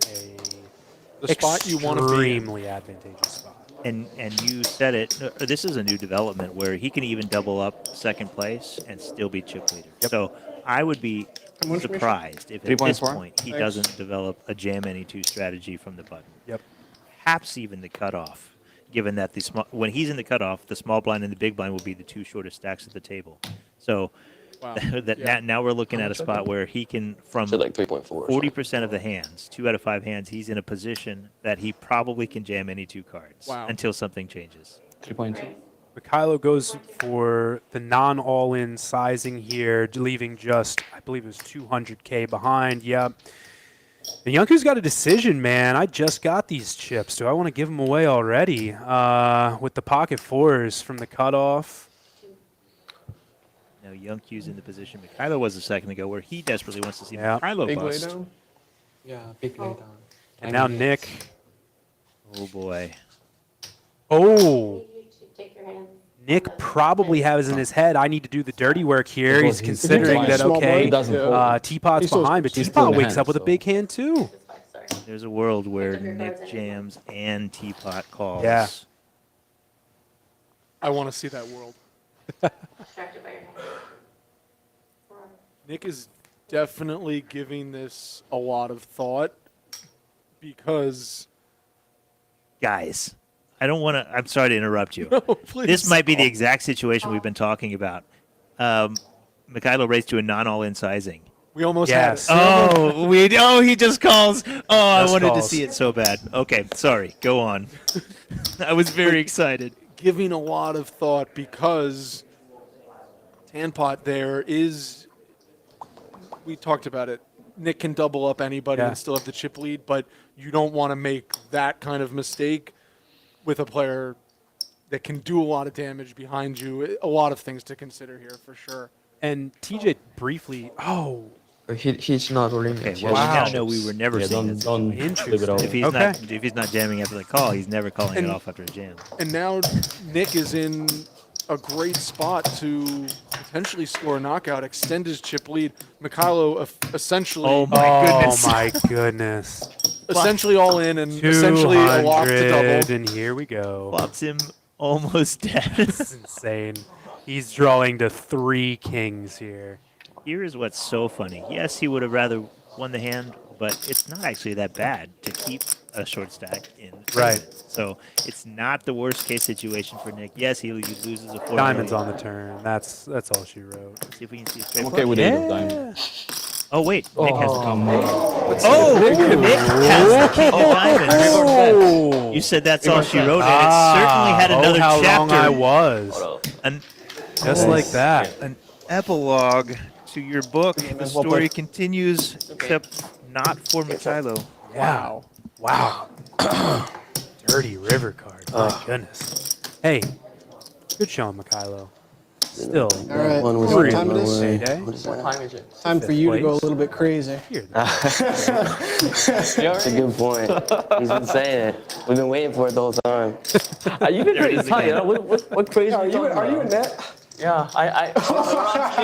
A: The spot you want to be in.
B: extremely advantageous spot.
N: And you said it. This is a new development where he can even double up second place and still be chip leader. So I would be surprised if at this
F: 3.4?
N: point he doesn't develop a jam any 2 strategy from the button.
B: Yep.
N: Perhaps even the cutoff, given that when he's in the cutoff, the small blind and the big blind will be the 2 shortest stacks at the table. So
A: Wow.
N: now we're looking at a spot where he can, from
I: Said like 3.4.
N: 40% of the hands, 2 out of 5 hands, he's in a position that he probably can jam any 2 cards
A: Wow.
N: until something changes.
F: 3.2.
B: Mykhailo goes for the non-all-in sizing here, leaving just, I believe it was 200K behind. Yep. And Yunkyu's got a decision, man. I just got these chips. Do I want to give them away already? With the pocket 4s from the cutoff.
N: Now Yunkyu's in the position Mykhailo was a second ago, where he desperately wants to see
B: Yeah.
N: Mykhailo
G: Big
N: bust.
G: lay down? Yeah, big lay down.
B: And now Nick.
N: Oh boy.
B: Oh,
H: You should take your hand.
B: Nick probably has in his head, I need to do the dirty work here.
F: Well,
B: He's
F: he's
B: considering that,
F: small blind.
B: okay,
F: He doesn't fold.
B: Teapot's
F: He's so-
B: behind, but
F: he's
B: Teapot
F: full in
B: wakes
F: hand,
B: up with a
F: so-
B: big hand too.
H: Sorry.
N: There's a world where
H: Took your
N: Nick
H: cards anyway.
N: jams and Teapot calls.
B: Yeah.
A: I want to see that world.
H: Distracted by your hand.
A: Nick is definitely giving this a lot of thought because
N: Guys, I don't want to. I'm sorry to interrupt you.
A: no, please.
N: This might be the exact situation we've been talking about. Mykhailo raised to a non-all-in sizing.
A: We almost
B: Yes.
A: had it.
N: He just calls. Oh, I
B: Just
N: wanted to
B: calls.
N: see it so bad. Okay, sorry. Go on. I was very excited.
A: Giving a lot of thought because Tanupat there is, we talked about it, Nick can double up anybody
B: Yeah.
A: and still have the chip lead, but you don't want to make that kind of mistake with a player that can do a lot of damage behind you. A lot of things to consider here for sure.
B: And TJ briefly,
I: He's not rolling.
N: Okay,
I: it
N: well,
I: yet.
N: we now know we were never seeing this.
B: Interesting.
N: If he's not jamming after the call, he's never calling
A: And-
N: it off after a jam.
A: And now Nick is in a great spot to potentially score a knockout, extend his chip lead. Mykhailo essentially,
B: Oh my goodness.
A: essentially all in and essentially a lock to
B: 200,
A: double.
B: and here we go.
N: Flops him almost dead.
B: This is insane. He's drawing to 3 kings here.
N: Here is what's so funny. Yes, he would have rather won the hand, but it's not actually that bad to keep a short stack in.
B: Right.
N: So it's not the worst case situation for Nick. Yes, he loses a 4.
B: Diamonds on the turn. That's all she wrote.
N: Let's see if we can see a
F: I'm
N: straight
F: okay
N: flush.
F: with 8 of diamonds.
N: Oh wait, Nick has the
F: Come on.
N: Nick has the king of diamonds. You said that's all she wrote, and it certainly had another
B: how
N: chapter.
B: long I was. Just like that.
N: An epilogue to your book. The story continues, except not for Mykhailo.
B: Wow. Wow. Dirty river card. My goodness. Hey, good showing, Mykhailo. Still.
E: All right,
C: One was
E: what
B: really
E: time it is?
B: payday.
C: What is
I: What
C: that?
I: time is it?
E: Time for you to go a
B: place.
E: little bit crazy.
B: Here.
C: That's a good point. He's been saying it. We've been waiting for it the whole time.
I: You've been pretty excited. What crazy?
E: Are you in net?
I: Yeah, I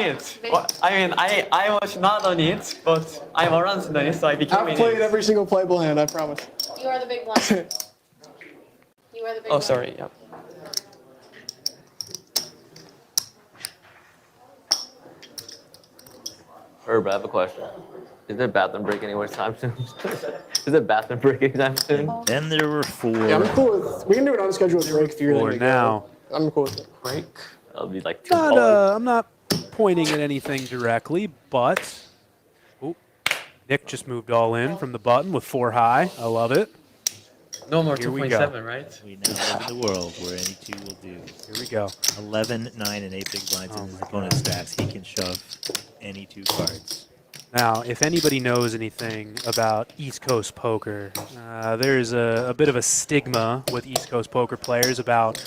I: it. Well, I mean, I was not on it, but I was on it, so I became
E: I've
I: in
E: played
I: it.
E: every single playable hand, I promise.
H: You are the big blind. You are the big
I: Oh,
H: blind.
I: sorry. Yeah.
C: Herb, I have a question. Is there bathroom break anywhere time soon? Is there bathroom break anytime soon?
N: Then there were 4.
E: Yeah, I'm cool with, we can do it on schedule with break if you're
B: For
E: ready to go.
B: now.
E: I'm cool with it.
I: Break.
C: That'll be like 2
B: Not,
C: balls.
B: I'm not pointing at anything directly, but Nick just moved all in from the button with 4 high. I love it.
I: No more
B: Here we go.
I: 2.7, right?
N: We now live in the world where any 2 will do.
B: Here we go.
N: 11, 9, and 8 big blinds in his opponent's stacks. He can shove any 2 cards.
B: Now, if anybody knows anything about East Coast poker, there's a bit of a stigma with East Coast poker players about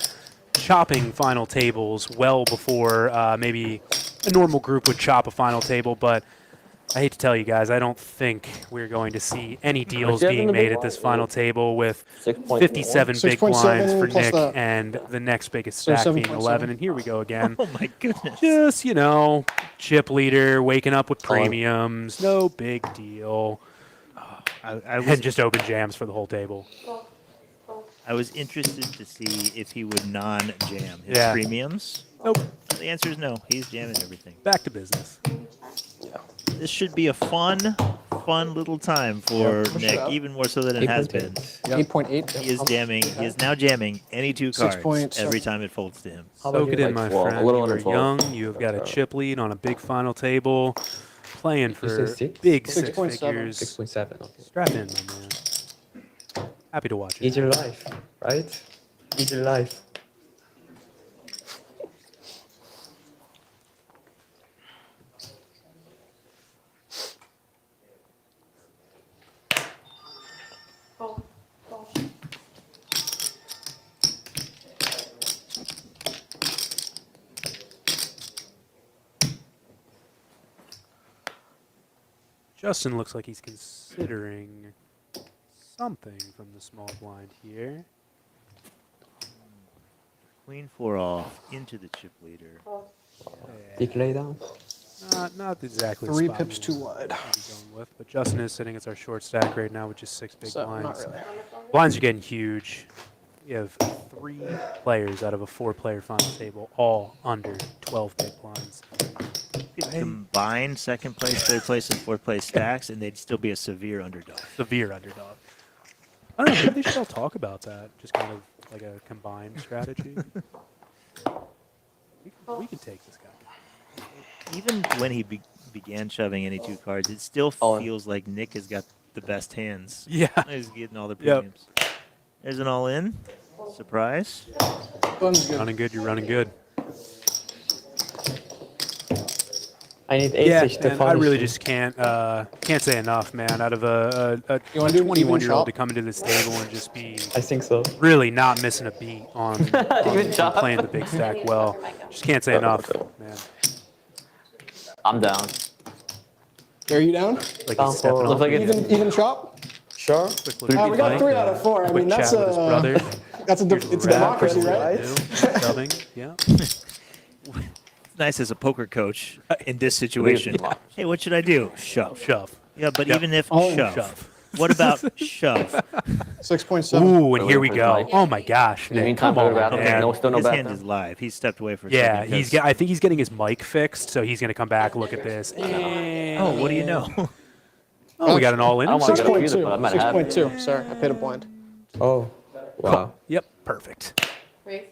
B: chopping final tables well before maybe a normal group would chop a final table, but I hate to tell you guys, I don't think we're going to see any deals
C: you having
B: being
C: the big
B: made at this
C: blind?
B: final table with
C: 6.1.
B: 57 big
E: 6.7
B: blinds for
E: plus
B: Nick
E: that.
B: and the next biggest
E: So
B: stack being
E: 7.7.
B: 11. And here we go again.
N: Oh my goodness.
B: Just, chip leader, waking up with premiums, no big deal.
N: I was
B: And just open jams for the whole table.
N: I was interested to see if he would non-jam his
B: Yeah.
N: premiums.
B: Nope.
N: The answer is no. He's jamming everything.
B: Back to business.
N: This should be a fun little time for Nick, even more so than it has been.
E: 8.8.
N: He is jamming. He is now jamming any 2 cards
E: 6.7.
N: every time it folds to him.
B: Soak it in, my
C: 12, a
B: friend.
C: little
B: You
C: under
B: are
C: 12.
B: young. You have got a chip lead on a big final table. Playing
I: You
B: for
I: say 6?
B: big
E: 6.7.
B: 6 figures.
I: 6.7. Okay.
B: Strap in, my man. Happy to watch it.
I: Easy life, right? Easy life.
H: Fold, fold.
B: Justin looks like he's considering something from the small blind here.
N: Queen 4 off into the chip leader.
I: Big laydown.
B: Not exactly.
E: 3
B: spot
E: pips
B: we
E: too
B: want
E: wide.
B: to be going with, but Justin is sitting as our short stack right now with just 6 big
E: So,
B: blinds.
E: not really.
B: Blinds are getting huge. We have 3 players out of a 4-player final table, all under 12 big blinds.
N: You could combine second place, third place, and fourth place stacks, and they'd still be a severe underdog.
B: Severe underdog. I don't know. Maybe they should all talk about that. Just kind of like a combined strategy. We can take this guy.
N: Even when he began shoving any 2 cards, it still feels like Nick has got the best hands.
B: Yeah.
N: He's getting all the
B: Yep.
N: premiums. There's an all-in. Surprise.
E: Fun's good.
B: Running good. You're running good.
D: I need
B: Yeah,
D: ace to
B: man, I
D: punish
B: really
D: him.
B: just can't say enough, man. Out of a
F: You wanna do even
B: 21-year-old
F: chop?
B: to come into this table and just be
D: I think so.
B: really not missing a beat on,
C: Even
B: on
C: chop?
B: playing the big stack well. Just can't say enough, man.
C: I'm down.
F: Are you down?
B: Like
D: Down
B: he's stepping
D: for-
B: off
C: Looks like
B: the
C: it's-
F: Even chop?
D: Sure.
B: quick little
F: We got
B: fight,
F: 3 out of 4. I
B: quick
F: mean, that's
B: chat with his brother.
F: it's a
B: Rap,
F: democracy,
B: what
F: right?
B: to do, shoving, yeah.
N: Nice as a poker coach in this situation. Hey, what should I do? Shove.
B: Shove.
N: Yeah, but
B: Yep.
N: even if
F: Oh,
N: shove. What about shove?
F: 6.7.
B: Ooh, and here we
C: for
B: go.
C: Mike.
B: Oh my gosh,
C: In the
B: Nick,
C: meantime,
B: come on,
C: go to bathroom.
B: man.
C: No, still no
N: His hand
C: bathroom.
N: is live. He stepped away for a
B: Yeah,
N: second.
B: he's.
N: 'cause-
B: I think he's getting his mic fixed, so he's gonna come back. Look at this.
N: Oh, what do you know?
B: Oh, we got an all-in.
C: I don't want to go either,
F: 6.2.
C: but I might have it.
F: 6.2. Sorry, I paid a blind.
D: Oh, wow.
B: Yep, perfect.
H: Raise.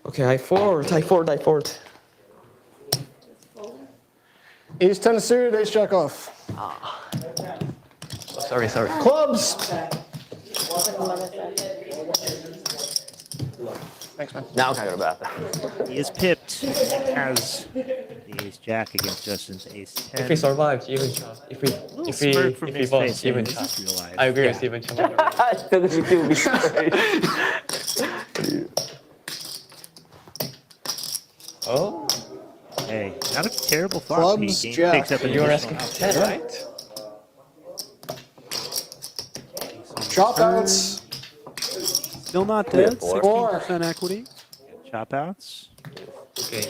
D: Okay, I fold.
F: Ace 10 of suited, ace jack off.
D: Sorry.
F: Clubs. Thanks, man.
C: Now can I go to the bathroom?
N: He is pipped. He has the ace jack against Justin's ace 10.
D: If we survive, even chop. If we
N: smirk from his
D: won,
N: face,
D: even
N: saying,
D: chop.
N: "Is this real life?"
D: I agree with even chop.
C: That doesn't kill me. Sorry.
D: Oh,
N: Hey, not a terrible thought.
F: Clubs,
N: He
F: jack.
N: takes up an
D: you're
N: additional
D: asking
N: house.
D: 10, right?
F: Chop outs.
B: Still not dead.
C: Four.
B: 16% equity.
N: Chop outs.
D: Okay.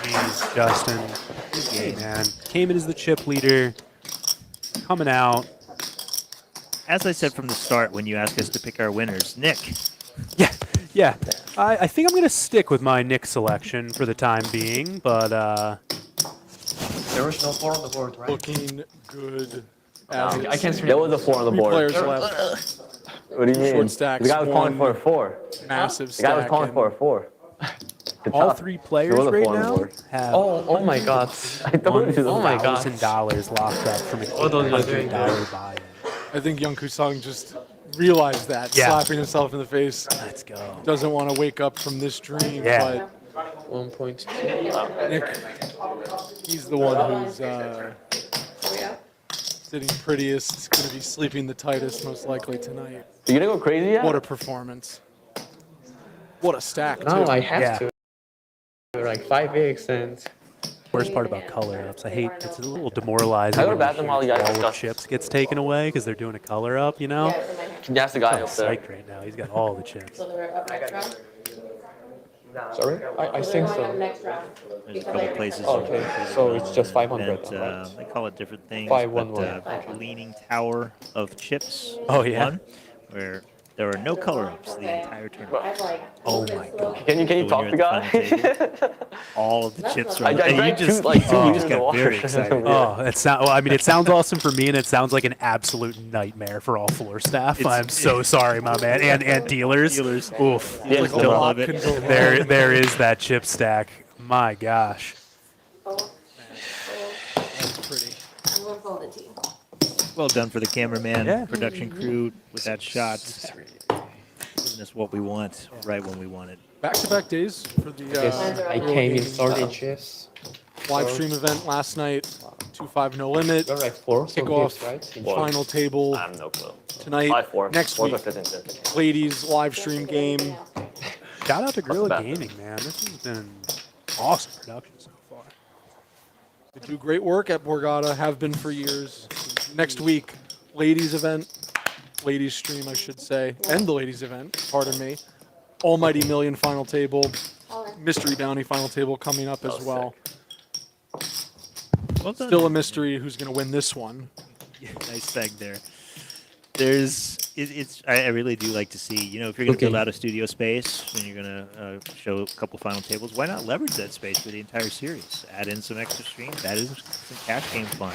B: GG's, Justin. Hey, man. Came in as the chip leader. Coming out.
N: As I said from the start when you asked us to pick our winners, Nick,
B: Yeah. I think I'm going to stick with my Nick selection for the time being, but
D: There was no 4 on the board, right?
A: Looking good.
D: I can't see.
C: There was a 4 on the
A: 3
C: board.
A: players left.
C: What do you mean?
A: Short stacks,
C: The guy was calling for a
A: one
C: 4.
A: Massive
C: The guy was
A: stack.
C: calling
A: and
C: for a 4. Good
B: all
C: job.
B: 3
C: There
B: players
C: was a
B: right
C: 4 on the
B: now
C: board.
B: have
D: Oh my God.
C: I told you.
D: Oh my God.
B: $1,000 locked up from a
D: What are you doing
B: $100 buy-in.
A: I think Yunkyu Sung just realized that,
B: Yeah.
A: slapping himself in the face.
B: Let's go.
A: Doesn't want to wake up from this dream,
B: Yeah.
D: 1.2.
A: but Nick, he's the one who's sitting prettiest, going to be sleeping the tightest most likely tonight.
C: You gonna go crazy yet?
A: What a performance. What a stack, too.
D: Now I have
B: Yeah.
D: to. Like 5x and.
B: Worst part about color ups, I hate it's a little demoralizing.
C: I go to
B: when
C: the bathroom while you guys
B: all the
C: discuss.
B: chips gets taken away because they're doing a color up, you know?
C: Can you ask the guy
B: I'm
C: up there?
B: psyched right now. He's got all the chips.
D: Sorry? I think so.
N: there's a couple places.
D: Okay, so it's just 500
N: event,
D: then, right?
N: They call it different things.
D: 511.
N: But, Leaning Tower of Chips.
B: Oh, yeah?
N: One, where there are no color ups the entire tournament.
B: Oh my god.
C: Can you
N: So when
C: talk
N: you're
C: to the
N: at the final
C: guy?
N: table, all of the chips are
C: I
N: and you
C: drank
N: just,
C: two
N: you
C: liters
N: just
C: of
N: got
C: water.
N: very excited.
B: Oh, well, I mean, it sounds awesome for me, and it sounds like an absolute nightmare for all floor staff.
N: It's-
B: I'm so sorry, my man, and dealers.
N: Dealers.
B: Oof.
C: Yeah,
A: Like a
N: Don't
A: lot
N: love it.
A: can go wrong.
B: There is that chip stack. My gosh.
A: That's pretty.
H: I'm gonna fold it to you.
N: Well done for the cameraman,
B: Yeah.
N: production crew with that shot. Giving us what we want right when we want it.
A: Back-to-back days for the
D: Yes, I
A: Gorilla
D: came in
A: Gaming
D: 30 chips.
A: live stream event last night. 2-5 no limit.
D: You're like 4, so
A: Kickoff,
D: gifts, right? In
A: final table
C: I have no clue.
A: tonight.
C: 5-4.
A: Next
C: 4th or
A: week,
C: 5th and 5th.
A: ladies live stream game.
B: Shout out to Gorilla
C: bad?
B: Gaming, man. This has been awesome production so far.
A: They do great work at Borgata, have been for years. Next week, ladies event, ladies stream, I should say, and the ladies event, pardon me. Almighty Million final table, mystery bounty final table coming up as well.
N: Well done.
A: Still a mystery who's going to win this one.
N: Nice seg there. I really do like to see, if you're going to
D: Okay.
N: build out a studio space and you're going to show a couple final tables, why not leverage that space for the entire series? Add in some extra streams, add in some cash game fun.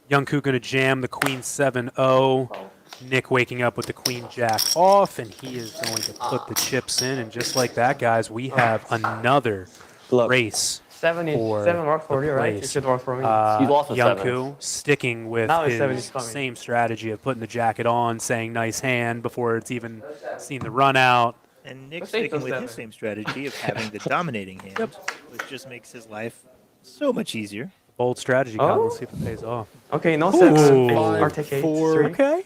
B: Yunkyu gonna jam the Queen 7-0. Nick waking up with the Queen Jack off, and he is going to put the chips in. And just like that, guys, we have another race.
D: 7
B: for
D: work for
B: the
D: you, right? It
B: place.
D: should work for me.
C: He's lost with
B: Yunkyu sticking with
D: Now it's 7
B: his
D: is coming.
B: same strategy of putting the jacket on, saying nice hand before it's even seen the run out.
N: And Nick's
D: Let's take
N: sticking
D: those
N: with
D: down
N: his
D: there.
N: same strategy of having the dominating hand, which just makes his life so much easier.
B: Bold strategy,
G: Oh.
B: Colin. Let's see if it pays off.
G: Okay, no
B: Ooh.
G: steps.
A: Five,
G: RTK
A: four.
G: 3.
B: Okay.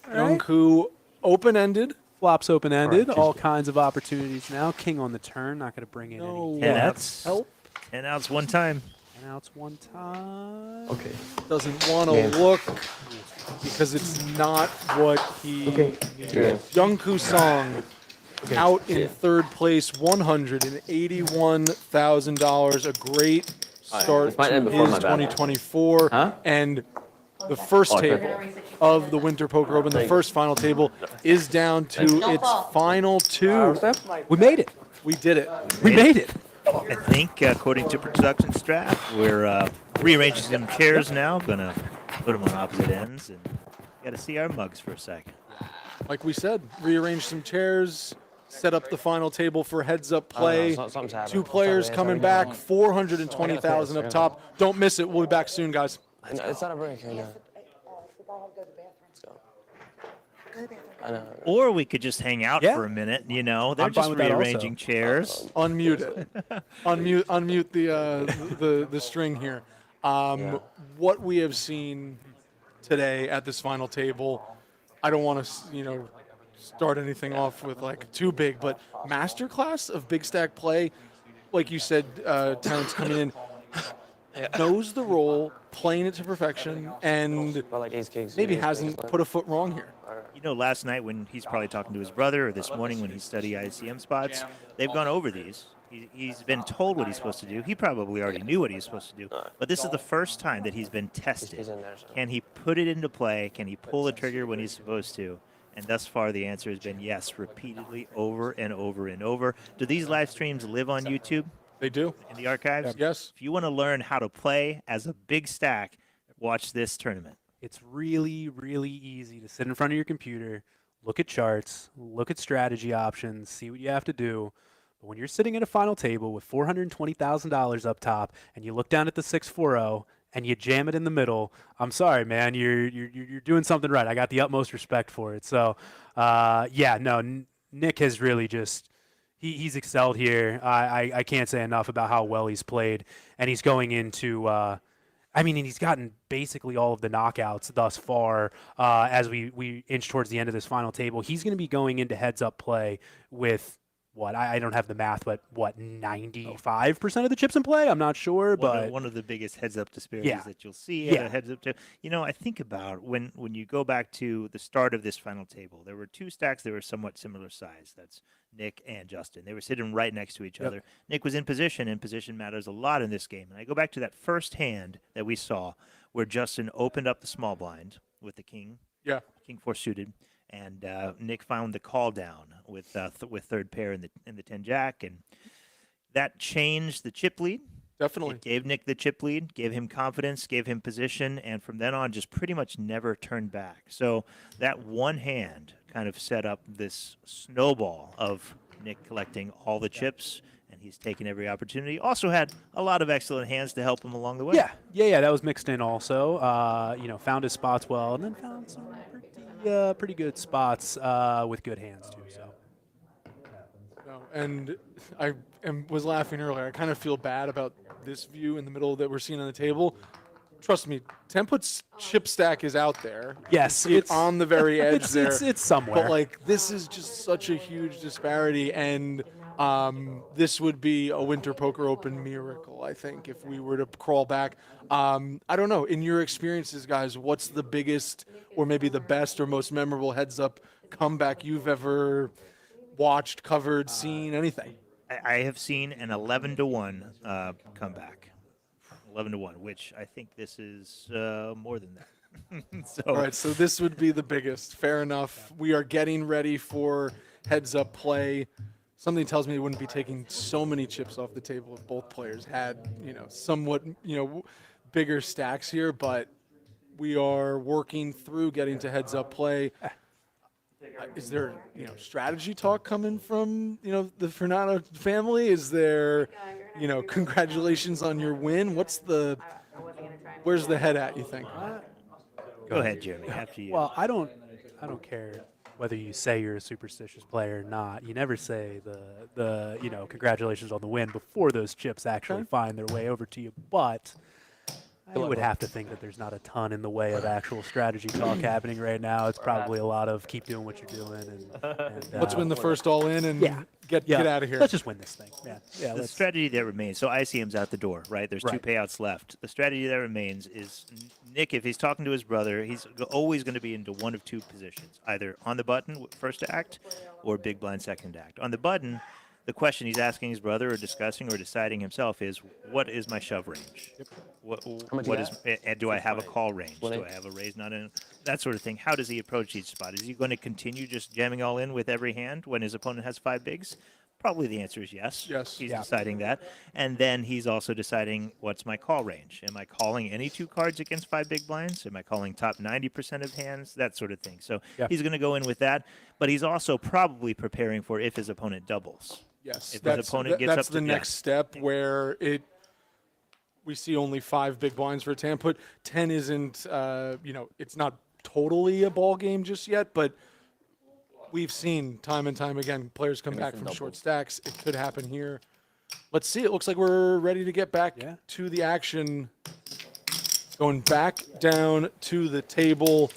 B: All right.
A: Yunku open-ended.
B: Flops open-ended.
G: Alright,
B: All kinds of opportunities now. King on the turn. Not going to bring in
A: No
B: any
N: 10
A: Yeah.
N: outs.
A: help.
N: 10 outs one time.
B: And outs one time.
G: Okay.
A: Doesn't want to
G: Yeah.
A: look because it's not what he
G: Okay.
A: needed.
G: Yeah.
A: Yunku Song
G: Okay.
A: out in third place, $181,000. A great start
C: this might
A: to
C: end before
A: his
C: my bad.
A: 2024.
C: Huh?
A: And the first
C: Oh,
A: table of the Winter Poker Open, the first final table, is down to its final two.
B: We made it.
A: We did it.
B: We made it.
N: I think, according to production staff, we're rearranging some chairs now. Gonna put them on opposite ends, and got to see our mugs for a second.
A: Like we said, rearrange some chairs, set up the final table for heads-up play.
E: something's happening.
A: Two players coming back, 420,000 up top. Don't miss it. We'll be back soon, guys.
E: It's not a break right now. Let's go. I know.
N: Or we could just hang out
B: Yeah.
N: for a minute. You know, they're
B: I'm fine
N: just
B: with that also.
N: rearranging chairs.
A: Unmute it. unmute the string here. What we have seen today at this final table, I don't want to start anything off with like too big, but masterclass of big stack play, like you said, Terrence coming in, knows the role, playing it to perfection, and maybe hasn't put a foot wrong here.
N: You know, last night when he's probably talking to his brother, or this morning when he's studying ICM spots, they've gone over these. He's been told what he's supposed to do. He probably already knew what he was supposed to do. But this is the first time that he's been tested. Can he put it into play? Can he pull the trigger when he's supposed to? And thus far, the answer has been yes, repeatedly, over and over and over. Do these live streams live on YouTube?
A: They do.
N: In the archives?
A: Yes.
N: If you want to learn how to play as a big stack, watch this tournament.
B: It's really, really easy to sit in front of your computer, look at charts, look at strategy options, see what you have to do. But when you're sitting at a final table with $420,000 up top and you look down at the 640 and you jam it in the middle, I'm sorry, man, you're doing something right. I got the utmost respect for it. So, Nick has really just he's excelled here. I can't say enough about how well he's played, and he's going into. And he's gotten basically all of the knockouts thus far as we inch towards the end of this final table. He's going to be going into heads-up play with, I don't have the math, but 95% of the chips in play? I'm not sure, but...
N: One of the biggest heads-up disparities
B: Yeah.
N: that you'll see
B: Yeah.
N: at a heads-up table. I think about when you go back to the start of this final table, there were two stacks that were somewhat similar size. That's Nick and Justin. They were sitting right next to each other. Nick was in position, and position matters a lot in this game. And I go back to that first hand that we saw where Justin opened up the small blind with the king.
A: Yeah.
N: King 4 suited. And Nick found the call down with third pair in the 10 jack, and that changed the chip lead.
A: Definitely.
N: It gave Nick the chip lead, gave him confidence, gave him position, and from then on just pretty much never turned back. So that one hand kind of set up this snowball of Nick collecting all the chips, and he's taken every opportunity. Also had a lot of excellent hands to help him along the way.
B: Yeah, that was mixed in also. Found his spots well, and then found some pretty good spots with good hands too. So.
A: No, and I was laughing earlier. I kind of feel bad about this view in the middle that we're seeing on the table. Trust me, Temput's chip stack is out there.
B: Yes,
A: it's on the very edge there.
B: It's somewhere.
A: But this is just such a huge disparity, and this would be a Winter Poker Open miracle, I think, if we were to crawl back. I don't know. In your experiences, guys, what's the biggest, or maybe the best, or most memorable heads-up comeback you've ever watched, covered, seen, anything?
N: I have seen an 11-1 comeback. 11-1, which I think this is more than that.
A: All right, so this would be the biggest. Fair enough. We are getting ready for heads-up play. Something tells me it wouldn't be taking so many chips off the table if both players had, somewhat, bigger stacks here. But we are working through getting to heads-up play. Is there, strategy talk coming from, the Funaro family? Is there, congratulations on your win? Where's the head at, you think?
N: Go ahead, Jeremy. After you.
B: Well, I don't care whether you say you're a superstitious player or not, you never say the congratulations on the win before those chips actually find their way over to you. But I would have to think that there's not a ton in the way of actual strategy talk happening right now. It's probably a lot of keep doing what you're doing and
A: Let's win the first all in and get out of here.
B: Let's just win this thing. Yeah.
N: The strategy that remains. So ICM's out the door, right? There's 2
B: Right.
N: payouts left. The strategy that remains is Nick, if he's talking to his brother, he's always going to be into one of 2 positions, either on the button, first act, or big blind, second act. On the button, the question he's asking his brother or discussing or deciding himself is, what is my shove range? What is, and do I have a call range? Do I have a raise, not in? That sort of thing. How does he approach each spot? Is he going to continue just jamming all in with every hand when his opponent has 5 bigs? Probably the answer is yes.
A: Yes.
N: He's deciding that. And then he's also deciding, what's my call range? Am I calling any 2 cards against 5 big blinds? Am I calling top 90% of hands? That sort of thing. So he's going to go in with that. But he's also probably preparing for if his opponent doubles.
A: Yes,
N: If
A: that's,
N: his opponent gets
A: that's
N: up
A: the
N: to,
A: next step where we see only 5 big blinds for Tanupat. 10 isn't, it's not totally a ball game just yet, but we've seen time and time again players come back from short stacks. It could happen here. Let's see. It looks like we're ready to get back to the action. Going back down to the table.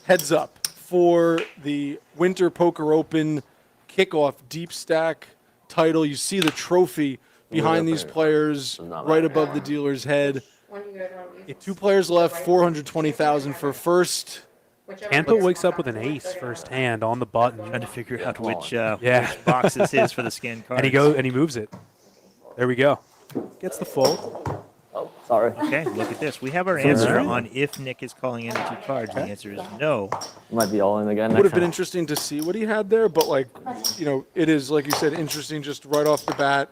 A: Heads up for the Winter Poker Open kickoff deep stack title. You see the trophy behind these players right above the dealer's head. 2 players left, 420,000 for first.
B: Tanupat wakes up with an ace first hand on the button.
N: Trying to figure out which box this is for the scanned cards.
B: And he moves it. There we go. Gets the fold.
C: Oh, sorry.
N: Okay, look at this. We have our answer on if Nick is calling any 2 cards. The answer is no.
C: Might be all in again.
A: Would have been interesting to see what he had there, but it is, like you said, interesting just right off the bat.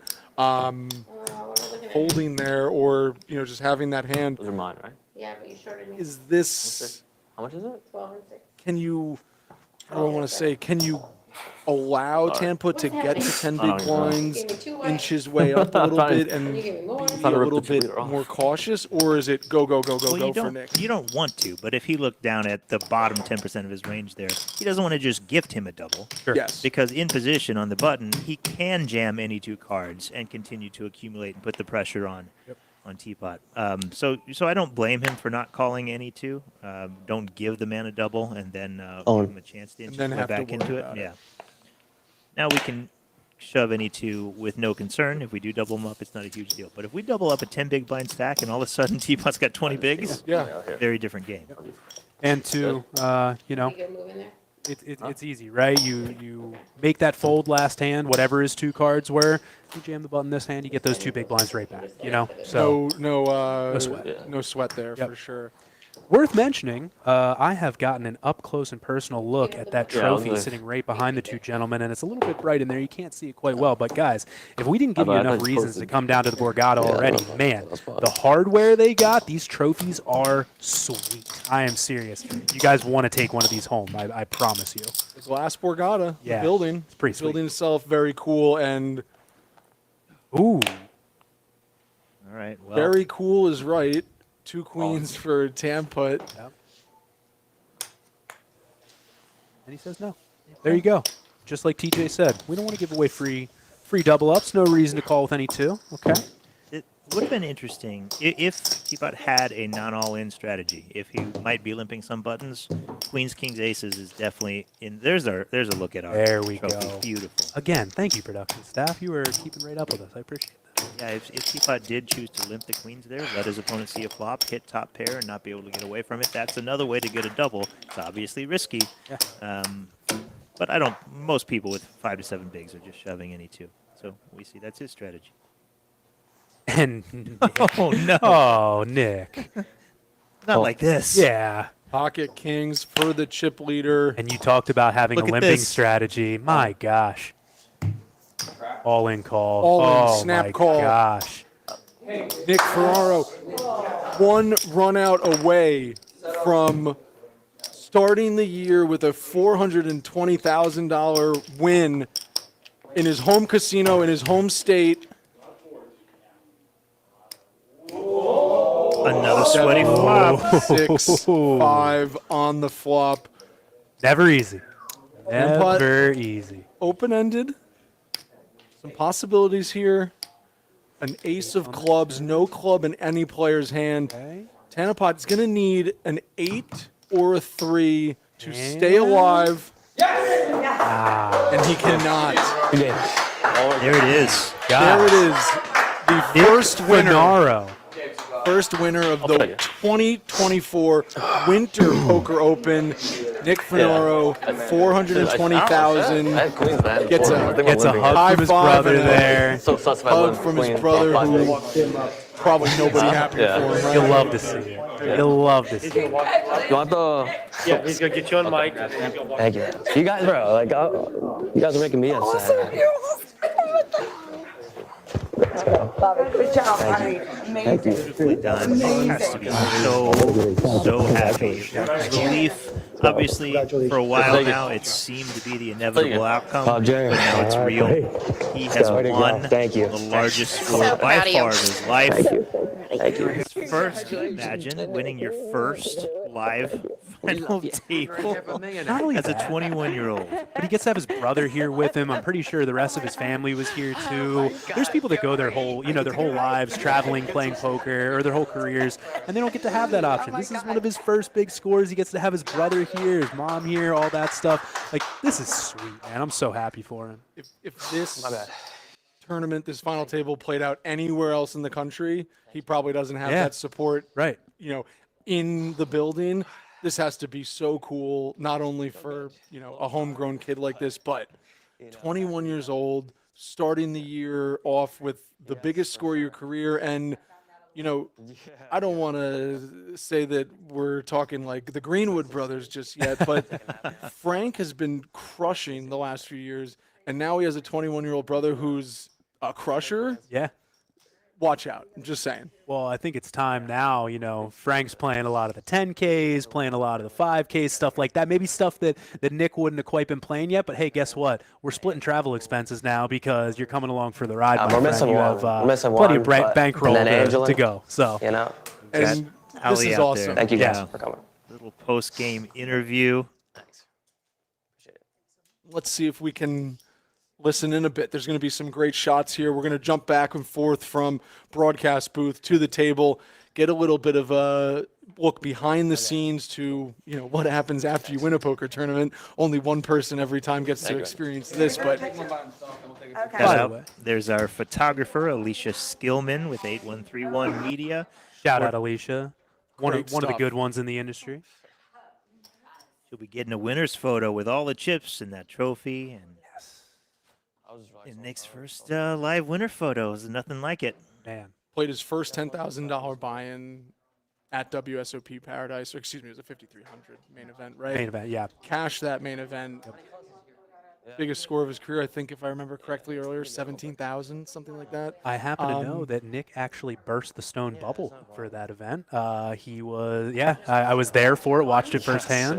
A: Holding there or, just having that hand.
C: Those are mine, right?
H: Yeah, but you shorted me.
A: Is this,
C: How much is it?
H: 12 and 6.
A: can you, how do I want to say, can you allow Tanupat to get to 10 big blinds,
H: Give me 2
A: inch his way up a little bit and
H: You give me more.
A: be a little bit more cautious, or is it go
N: You
A: for Nick?
N: don't want to, but if he looked down at the bottom 10% of his range there, he doesn't want to just gift him a double.
A: Yes.
N: Because in position on the button, he can jam any 2 cards and continue to accumulate and put the pressure on teapot. So I don't blame him for not calling any 2. Don't give the man a double and then give him a chance to inch his way back into it. Yeah. Now we can shove any 2 with no concern. If we do double them up, it's not a huge deal. But if we double up a 10 big blind stack and all of a sudden Teapot's got 20 bigs, very different game.
B: And 2,
H: You good move in there?
B: it's easy, right? You make that fold last hand, whatever his 2 cards were. You jam the button this hand, you get those 2 big blinds right back. So
A: No
B: sweat.
A: No sweat there for sure.
B: Worth mentioning, I have gotten an up-close and personal look at that trophy sitting right behind the 2 gentlemen, and it's a little bit bright in there. You can't see it quite well, but guys, if we didn't give you enough reasons to come down to the Borgata already, man, the hardware they got, these trophies are sweet. I am serious. You guys want to take one of these home, I promise you.
A: The glass Borgata, the building.
B: It's pretty sweet.
A: Building itself, very cool, and
B: ooh.
N: All right. Well,
A: very cool is right. 2 queens for Tanupat.
B: Yep. And he says no. There you go. Just like TJ said, we don't want to give away free double ups. No reason to call with any 2. Okay.
N: it would have been interesting if Teapot had a non-all-in strategy. If he might be limping some buttons, Queens, Kings, Aces is definitely in. There's a look at our
B: There we
N: trophy.
B: go.
N: Beautiful.
B: Again, thank you, production staff. You were keeping right up with us. I appreciate that.
N: Yeah, if Teapot did choose to limp the queens there, let his opponent see a flop, hit top pair, and not be able to get away from it, that's another way to get a double. It's obviously risky.
B: Yeah.
N: But I don't. Most people with 5 to 7 bigs are just shoving any 2. So we see that's his strategy.
B: And
N: Oh no!
B: oh, Nick.
N: Not like this.
B: Yeah.
A: Pocket kings for the chip leader.
B: And you talked about having
N: Look
B: a
N: at
B: limping
N: this.
B: strategy. My gosh. All in call.
A: All in, snap
B: my
A: call.
B: Gosh.
A: Nick Funaro, 1 run out away from starting the year with a $420,000 win in his home casino in his home state.
N: Another sweaty flop.
A: 6-5 on the flop.
B: Never easy.
A: Tanupat,
B: Never easy.
A: open-ended. Some possibilities here. An ace of clubs, no club in any player's hand. Tanupat's going to need an 8 or a 3 to stay alive. And he cannot.
N: There it is.
A: There it is. The first winner.
B: Funaro.
A: First winner of the 2024 Winter Poker Open. Nick Funaro, 420,000. Gets a
B: hug from his brother there.
C: So sus if I
A: Hug
C: won
A: from
C: queen.
A: his brother,
C: I'll
A: who
C: pass
A: probably nobody happy
C: Yeah.
A: for him. Right?
B: You'll love to see it. You'll love to see it.
C: it. You want the?
D: Yeah, he's gonna get you on mic.
C: Thank you. You guys, bro, like, you guys are making me upset.
O: Good job, Ari.
C: Thank you.
N: Beautifully done. Nick has to be so happy. Relief, obviously, for a while now, it seemed to be the inevitable outcome, but now it's real. He has won the largest score by far of his life. His first, imagine winning your first live final table
B: Not only
N: as a
B: that,
N: 21-year-old.
B: but he gets to have his brother here with him. I'm pretty sure the rest of his family was here too. There's people that go their whole lives traveling, playing poker, or their whole careers, and they don't get to have that option. This is one of his first big scores. He gets to have his brother here, his mom here, all that stuff. Like, this is sweet, man. I'm so happy for him.
A: If this tournament, this final table played out anywhere else in the country, he probably doesn't have that support.
B: Right.
A: In the building. This has to be so cool, not only for, a homegrown kid like this, but 21 years old, starting the year off with the biggest score of your career. And, I don't want to say that we're talking like the Greenwood brothers just yet, but Frank has been crushing the last few years. And now he has a 21-year-old brother who's a crusher.
B: Yeah.
A: Watch out. I'm just saying.
B: Well, I think it's time now. Frank's playing a lot of the 10Ks, playing a lot of the 5Ks, stuff like that. Maybe stuff that Nick wouldn't have quite been playing yet. But hey, guess what? We're splitting travel expenses now because you're coming along for the ride. My
C: we're
B: friend.
C: missing
B: You
C: one.
B: have
C: We're missing
B: plenty
C: one,
B: of
C: but-
B: bankroll
C: and then
B: to go. So
A: And this
N: Ali
A: is
N: out
A: awesome.
N: there.
C: Thank you guys
B: Yeah.
C: for coming.
N: Little post-game interview.
A: Let's see if we can listen in a bit. There's going to be some great shots here. We're going to jump back and forth from broadcast booth to the table, get a little bit of a look behind the scenes to, what happens after you win a poker tournament. Only one person every time gets to experience this, but
N: Shout out. There's our photographer, Alicia Skillman with 8131 Media.
B: shout out Alicia, one of the
A: stuff.
B: good ones in the industry.
N: She'll be getting a winner's photo with all the chips and that trophy. And Nick's first live winner photo is nothing like it.
B: Man,
A: played his first $10,000 buy-in at WSOP Paradise, or excuse me, it was a 5,300 main event, right?
B: main event, yeah.
A: Cashed that main event. Biggest score of his career, I think, if I remember correctly earlier, 17,000, something like that.
B: I happen to know that Nick actually burst the stone bubble for that event. He was, I was there for it, watched it firsthand.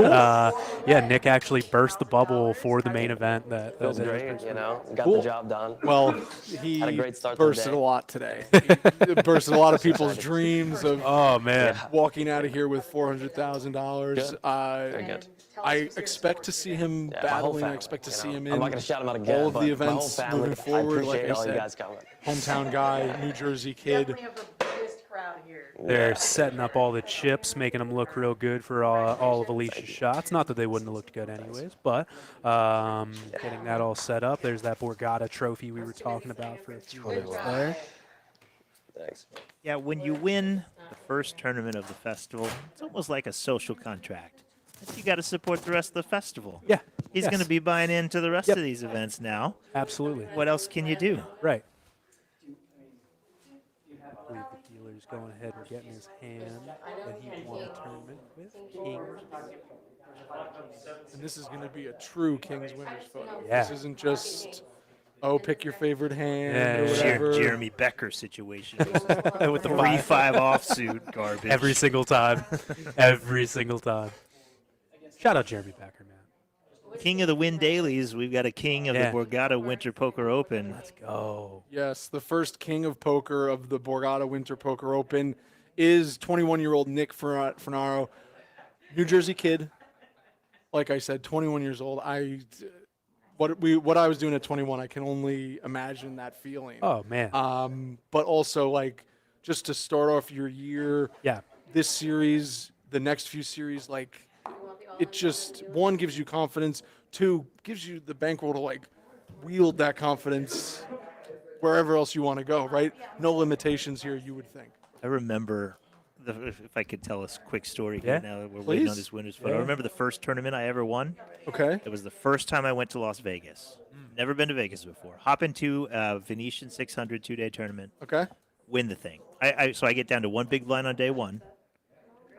B: Nick actually burst the bubble for the main event. That
C: Feels
B: that-
C: great, got
A: Cool.
C: the job done.
A: Well, he
C: Had a great start to the
A: bursted
C: day.
A: a lot today. He bursted a lot of people's dreams of
B: Oh man,
A: walking out of here with $400,000.
C: Very good.
A: I expect to see him
C: Yeah, my whole
A: battling. I
C: family,
A: expect to
C: you
A: see
C: know.
A: him
C: I'm
A: in
C: not gonna shout him out again,
A: all of
C: but
A: the
C: my whole
A: events
C: family,
A: moving forward.
C: I appreciate
A: Like I
C: all you
A: said,
C: guys coming.
A: hometown guy, New Jersey kid.
O: Definitely have the biggest crowd here.
B: they're setting up all the chips, making them look real good for all of Alicia's shots. Not that they wouldn't have looked good anyways, but getting that all set up. There's that Borgata trophy we were talking about for a few minutes there.
C: Thanks.
N: Yeah, when you win the first tournament of the festival, it's almost like a social contract. You got to support the rest of the festival.
B: Yeah,
N: He's
B: yes.
N: going to be buying into the rest
B: Yep.
N: of these events now.
B: Absolutely.
N: What else can you do?
B: Right. I believe the dealer's going ahead and getting his hand that he won the tournament with. King.
A: And this is going to be a true King's winners photo.
B: Yeah.
A: This isn't just, pick your favorite hand or
B: Yeah.
A: whatever.
N: Jeremy Becker situation.
B: With the
N: 3-5 offsuit garbage.
B: Every single time. Every single time. Shout out Jeremy Becker, man.
N: King of the Win Dailies. We've got a king of
B: Yeah.
N: the Borgata Winter Poker Open.
B: Let's go.
A: Yes, the first king of poker of the Borgata Winter Poker Open is 21-year-old Nick Funaro, New Jersey kid, like I said, 21 years old. What I was doing at 21, I can only imagine that feeling.
B: Oh man.
A: But also like just to start off your year,
B: Yeah.
A: this series, the next few series, like it just, one, gives you confidence, two, gives you the bankroll to like wield that confidence wherever else you want to go, right? No limitations here, you would think.
N: I remember, if I could tell a quick story here now that we're waiting on
A: Please.
N: this winner's photo. I remember the first tournament I ever won.
A: Okay.
N: It was the first time I went to Las Vegas. Never been to Vegas before. Hop into a Venetian 600 2-day tournament.
A: Okay.
N: Win the thing. So I get down to one big blind on day one,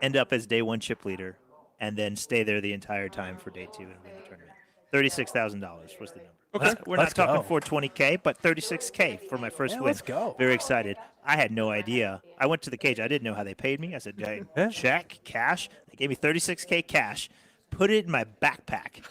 N: end up as day one chip leader, and then stay there the entire time for day two and win the tournament. $36,000 was the number.
A: Okay.
N: We're not talking 420K, but $36K for my first win.
B: Let's go.
N: Very excited. I had no idea. I went to the cage. I didn't know how they paid me. I said, hey, check, cash. They gave me $36K cash. Put it in my backpack.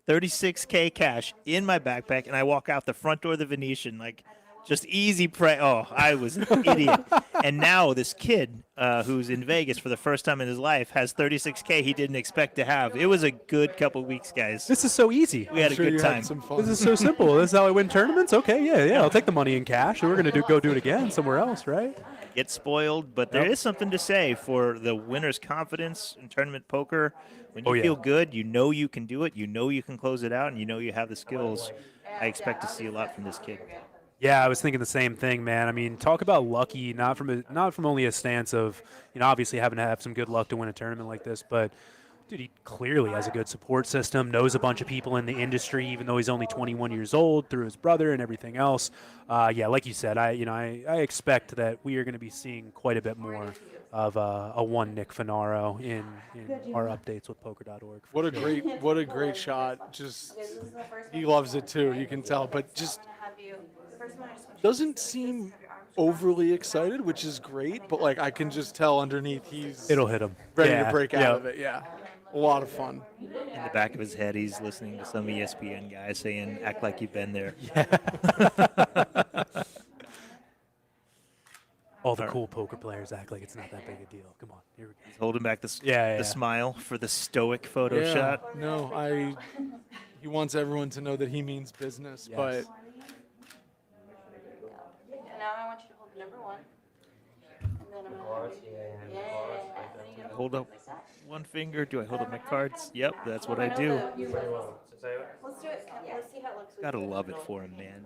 N: $36K cash in my backpack, and I walk out the front door of the Venetian like just easy Oh, I was an idiot. And now this kid who's in Vegas for the first time in his life has $36K he didn't expect to have. It was a good couple weeks, guys.
B: This is so easy.
N: We had a
A: Sure
N: good
A: you
N: time.
A: had some fun.
B: This is so simple. This is how I win tournaments. Okay, yeah. I'll take the money in cash, and we're gonna go do it again somewhere else, right?
N: Get spoiled, but there is something to say for the winner's confidence in tournament poker. When you feel good, you know you can do it, you know you can close it out, and you know you have the skills. I expect to see a lot from this kid.
B: Yeah, I was thinking the same thing, man. I mean, talk about lucky, not from only a stance of, obviously having to have some good luck to win a tournament like this, but dude, he clearly has a good support system, knows a bunch of people in the industry, even though he's only 21 years old, through his brother and everything else. Yeah, like you said, I expect that we are going to be seeing quite a bit more of a one Nick Funaro in our updates with poker.org.
A: What a great shot. Just, he loves it too, you can tell, but just doesn't seem overly excited, which is great, but like I can just tell underneath
B: It'll hit him.
A: ready to break out of it. Yeah. A lot of fun.
N: In the back of his head, he's listening to some ESPN guy saying, act like you've been there.
B: All the cool poker players act like it's not that big a deal. Come on, here we go.
N: He's holding back the smile for the stoic photo
A: Yeah,
N: shot.
A: no, he wants everyone to know that he means business, but
H: And now I want you to hold number one. And then I'm gonna
N: I hold up one finger. Do I hold up my cards? Yep, that's what I do.
H: Let's do it. Let's see how it looks.
N: Gotta love it for him, man.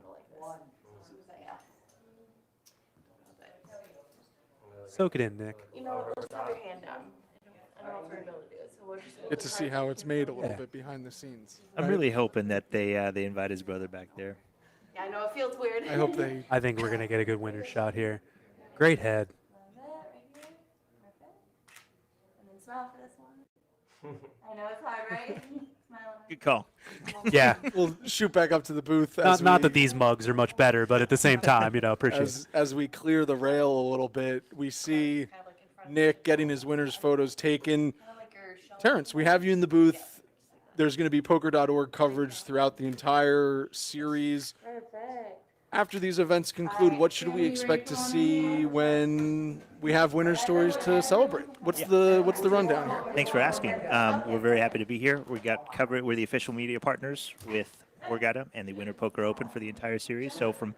B: Soak it in, Nick.
H: Let's have your hand down. I don't know if we're able to do it, so we're just
A: get to see how it's made a little bit behind the scenes.
N: I'm
A: right?
N: really hoping that they invite his brother back there.
H: Yeah, I know it feels weird.
A: I hope they.
B: I think we're going to get a good winner shot here. Great head.
H: And then smile for this one. I know it's hard, right? Smile.
N: Good call.
B: Yeah.
A: We'll shoot back up to the booth.
B: Not that these mugs are much better, but at the same time, appreciate it.
A: As we clear the rail a little bit, we see Nick getting his winners' photos taken. Terrence, we have you in the booth. There's going to be poker.org coverage throughout the entire series. After these events conclude, what should we expect to see when we have winner stories to celebrate? What's the rundown here?
N: Thanks for asking. We're very happy to be here. We got covered. We're the official media partners with Borgata and the Winter Poker Open for the entire series. So from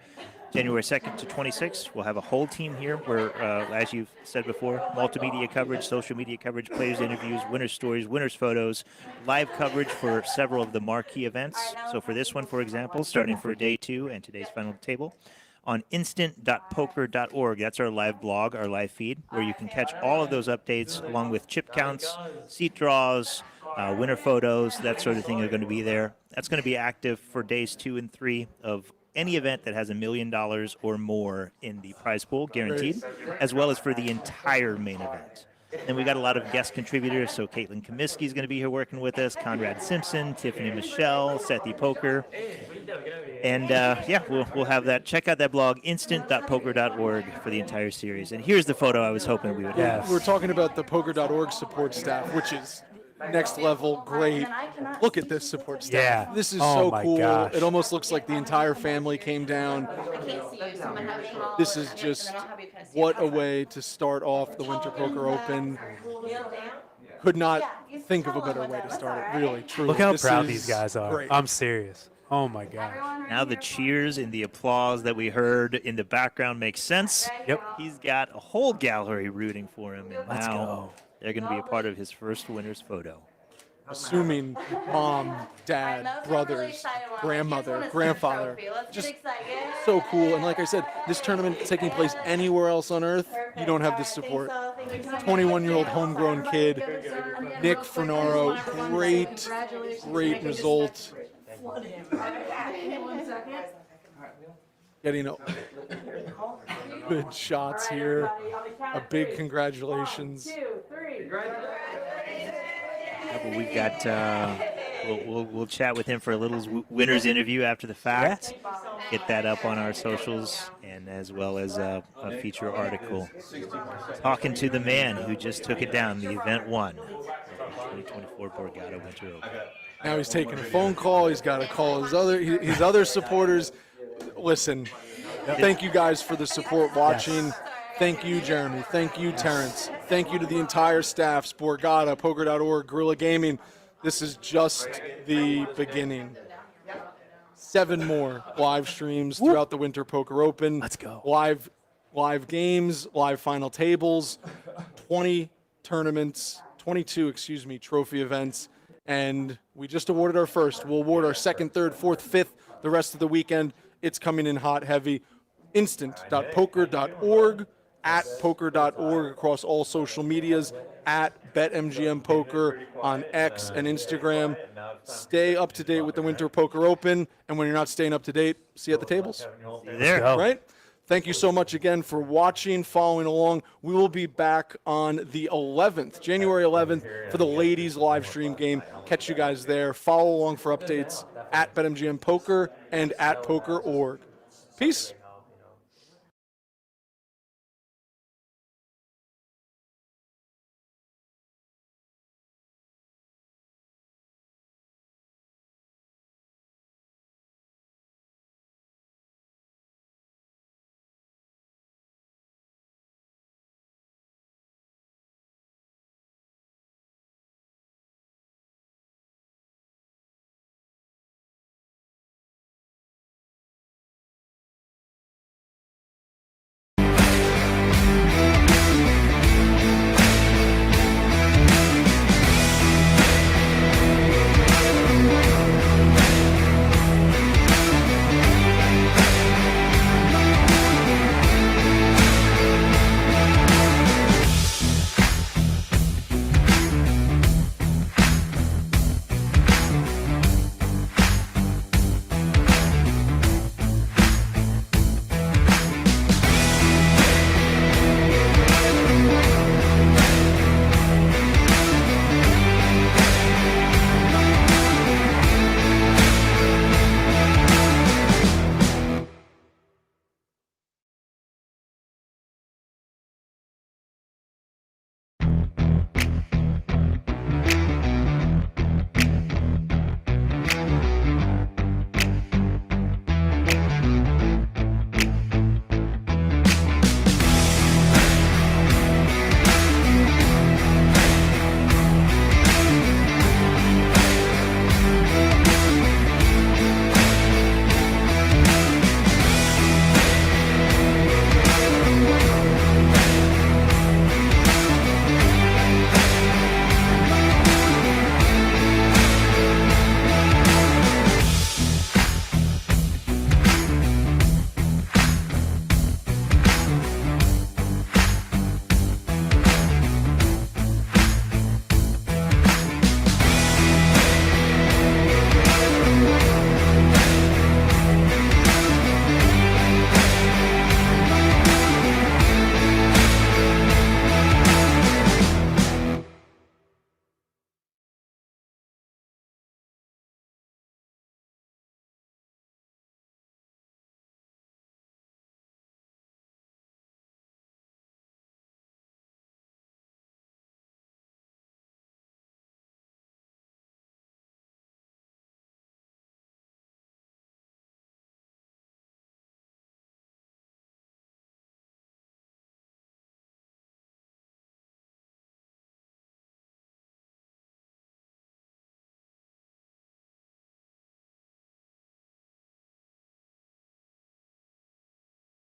N: January 2nd to 26th, we'll have a whole team here where, as you've said before, multimedia coverage, social media coverage, players interviews, winner stories, winners photos, live coverage for several of the marquee events. So for this one, for example, starting for day two and today's final table, on instant.poker.org. That's our live blog, our live feed, where you can catch all of those updates along with chip counts, seat draws, winner photos, that sort of thing are going to be there. That's going to be active for days 2 and 3 of any event that has $1 million or more in the prize pool, guaranteed, as well as for the entire main event. And we got a lot of guest contributors, so Caitlin Comiskey is going to be here working with us, Conrad Simpson, Tiffany Michelle, Sethi Poker. And we'll have that. Check out that blog, instant.poker.org, for the entire series. And here's the photo I was hoping we would have.
A: We're talking about the poker.org support staff, which is next level, great. Look at this support staff.
B: Yeah.
A: This is
B: Oh
A: so
B: my
A: cool.
B: gosh.
A: It almost looks like the entire family came down. This is just what a way to start off the Winter Poker Open. Could not think of a better way to start it. Really, truly.
B: Look how
A: This
B: proud
A: is
B: these guys are.
A: Great.
B: I'm serious. Oh my god.
N: Now the cheers and the applause that we heard in the background makes sense.
B: Yep.
N: He's got a whole gallery rooting for him, and
B: Let's
N: now
B: go.
N: they're going to be a part of his first winner's photo.
A: Assuming mom, dad, brothers, grandmother, grandfather. Just so cool. And like I said, this tournament taking place anywhere else on earth, you don't have this support. 21-year-old homegrown kid, Nick Funaro, great result. Getting good shots here. A big congratulations.
N: But we've got, we'll chat with him for a little winner's interview after the fact. Get that up on our socials, and as well as a feature article talking to the man who just took it down, the event one, 2024 Borgata Winter Open.
A: Now he's taking a phone call. He's got to call his other supporters. Listen, thank you guys for the support watching. Thank you, Jeremy. Thank you, Terrence. Thank you to the entire staffs, Borgata, Poker.org, Guerrilla Gaming. This is just the beginning. 7 more live streams throughout the Winter Poker Open.
B: Let's go.
A: Live games, live final tables, 22 trophy events. And we just awarded our first. We'll award our second, third, fourth, fifth the rest of the weekend. It's coming in hot, heavy. Instant.poker.org, at poker.org across all social medias, at BetMGMPoker on X and Instagram. Stay up to date with the Winter Poker Open, and when you're not staying up to date, see you at the tables.
N: There.
A: Right? Thank you so much again for watching, following along. We will be back on the 11th, January 11th, for the ladies live stream game. Catch you guys there. Follow along for updates at BetMGM Poker and at Poker.org. Peace.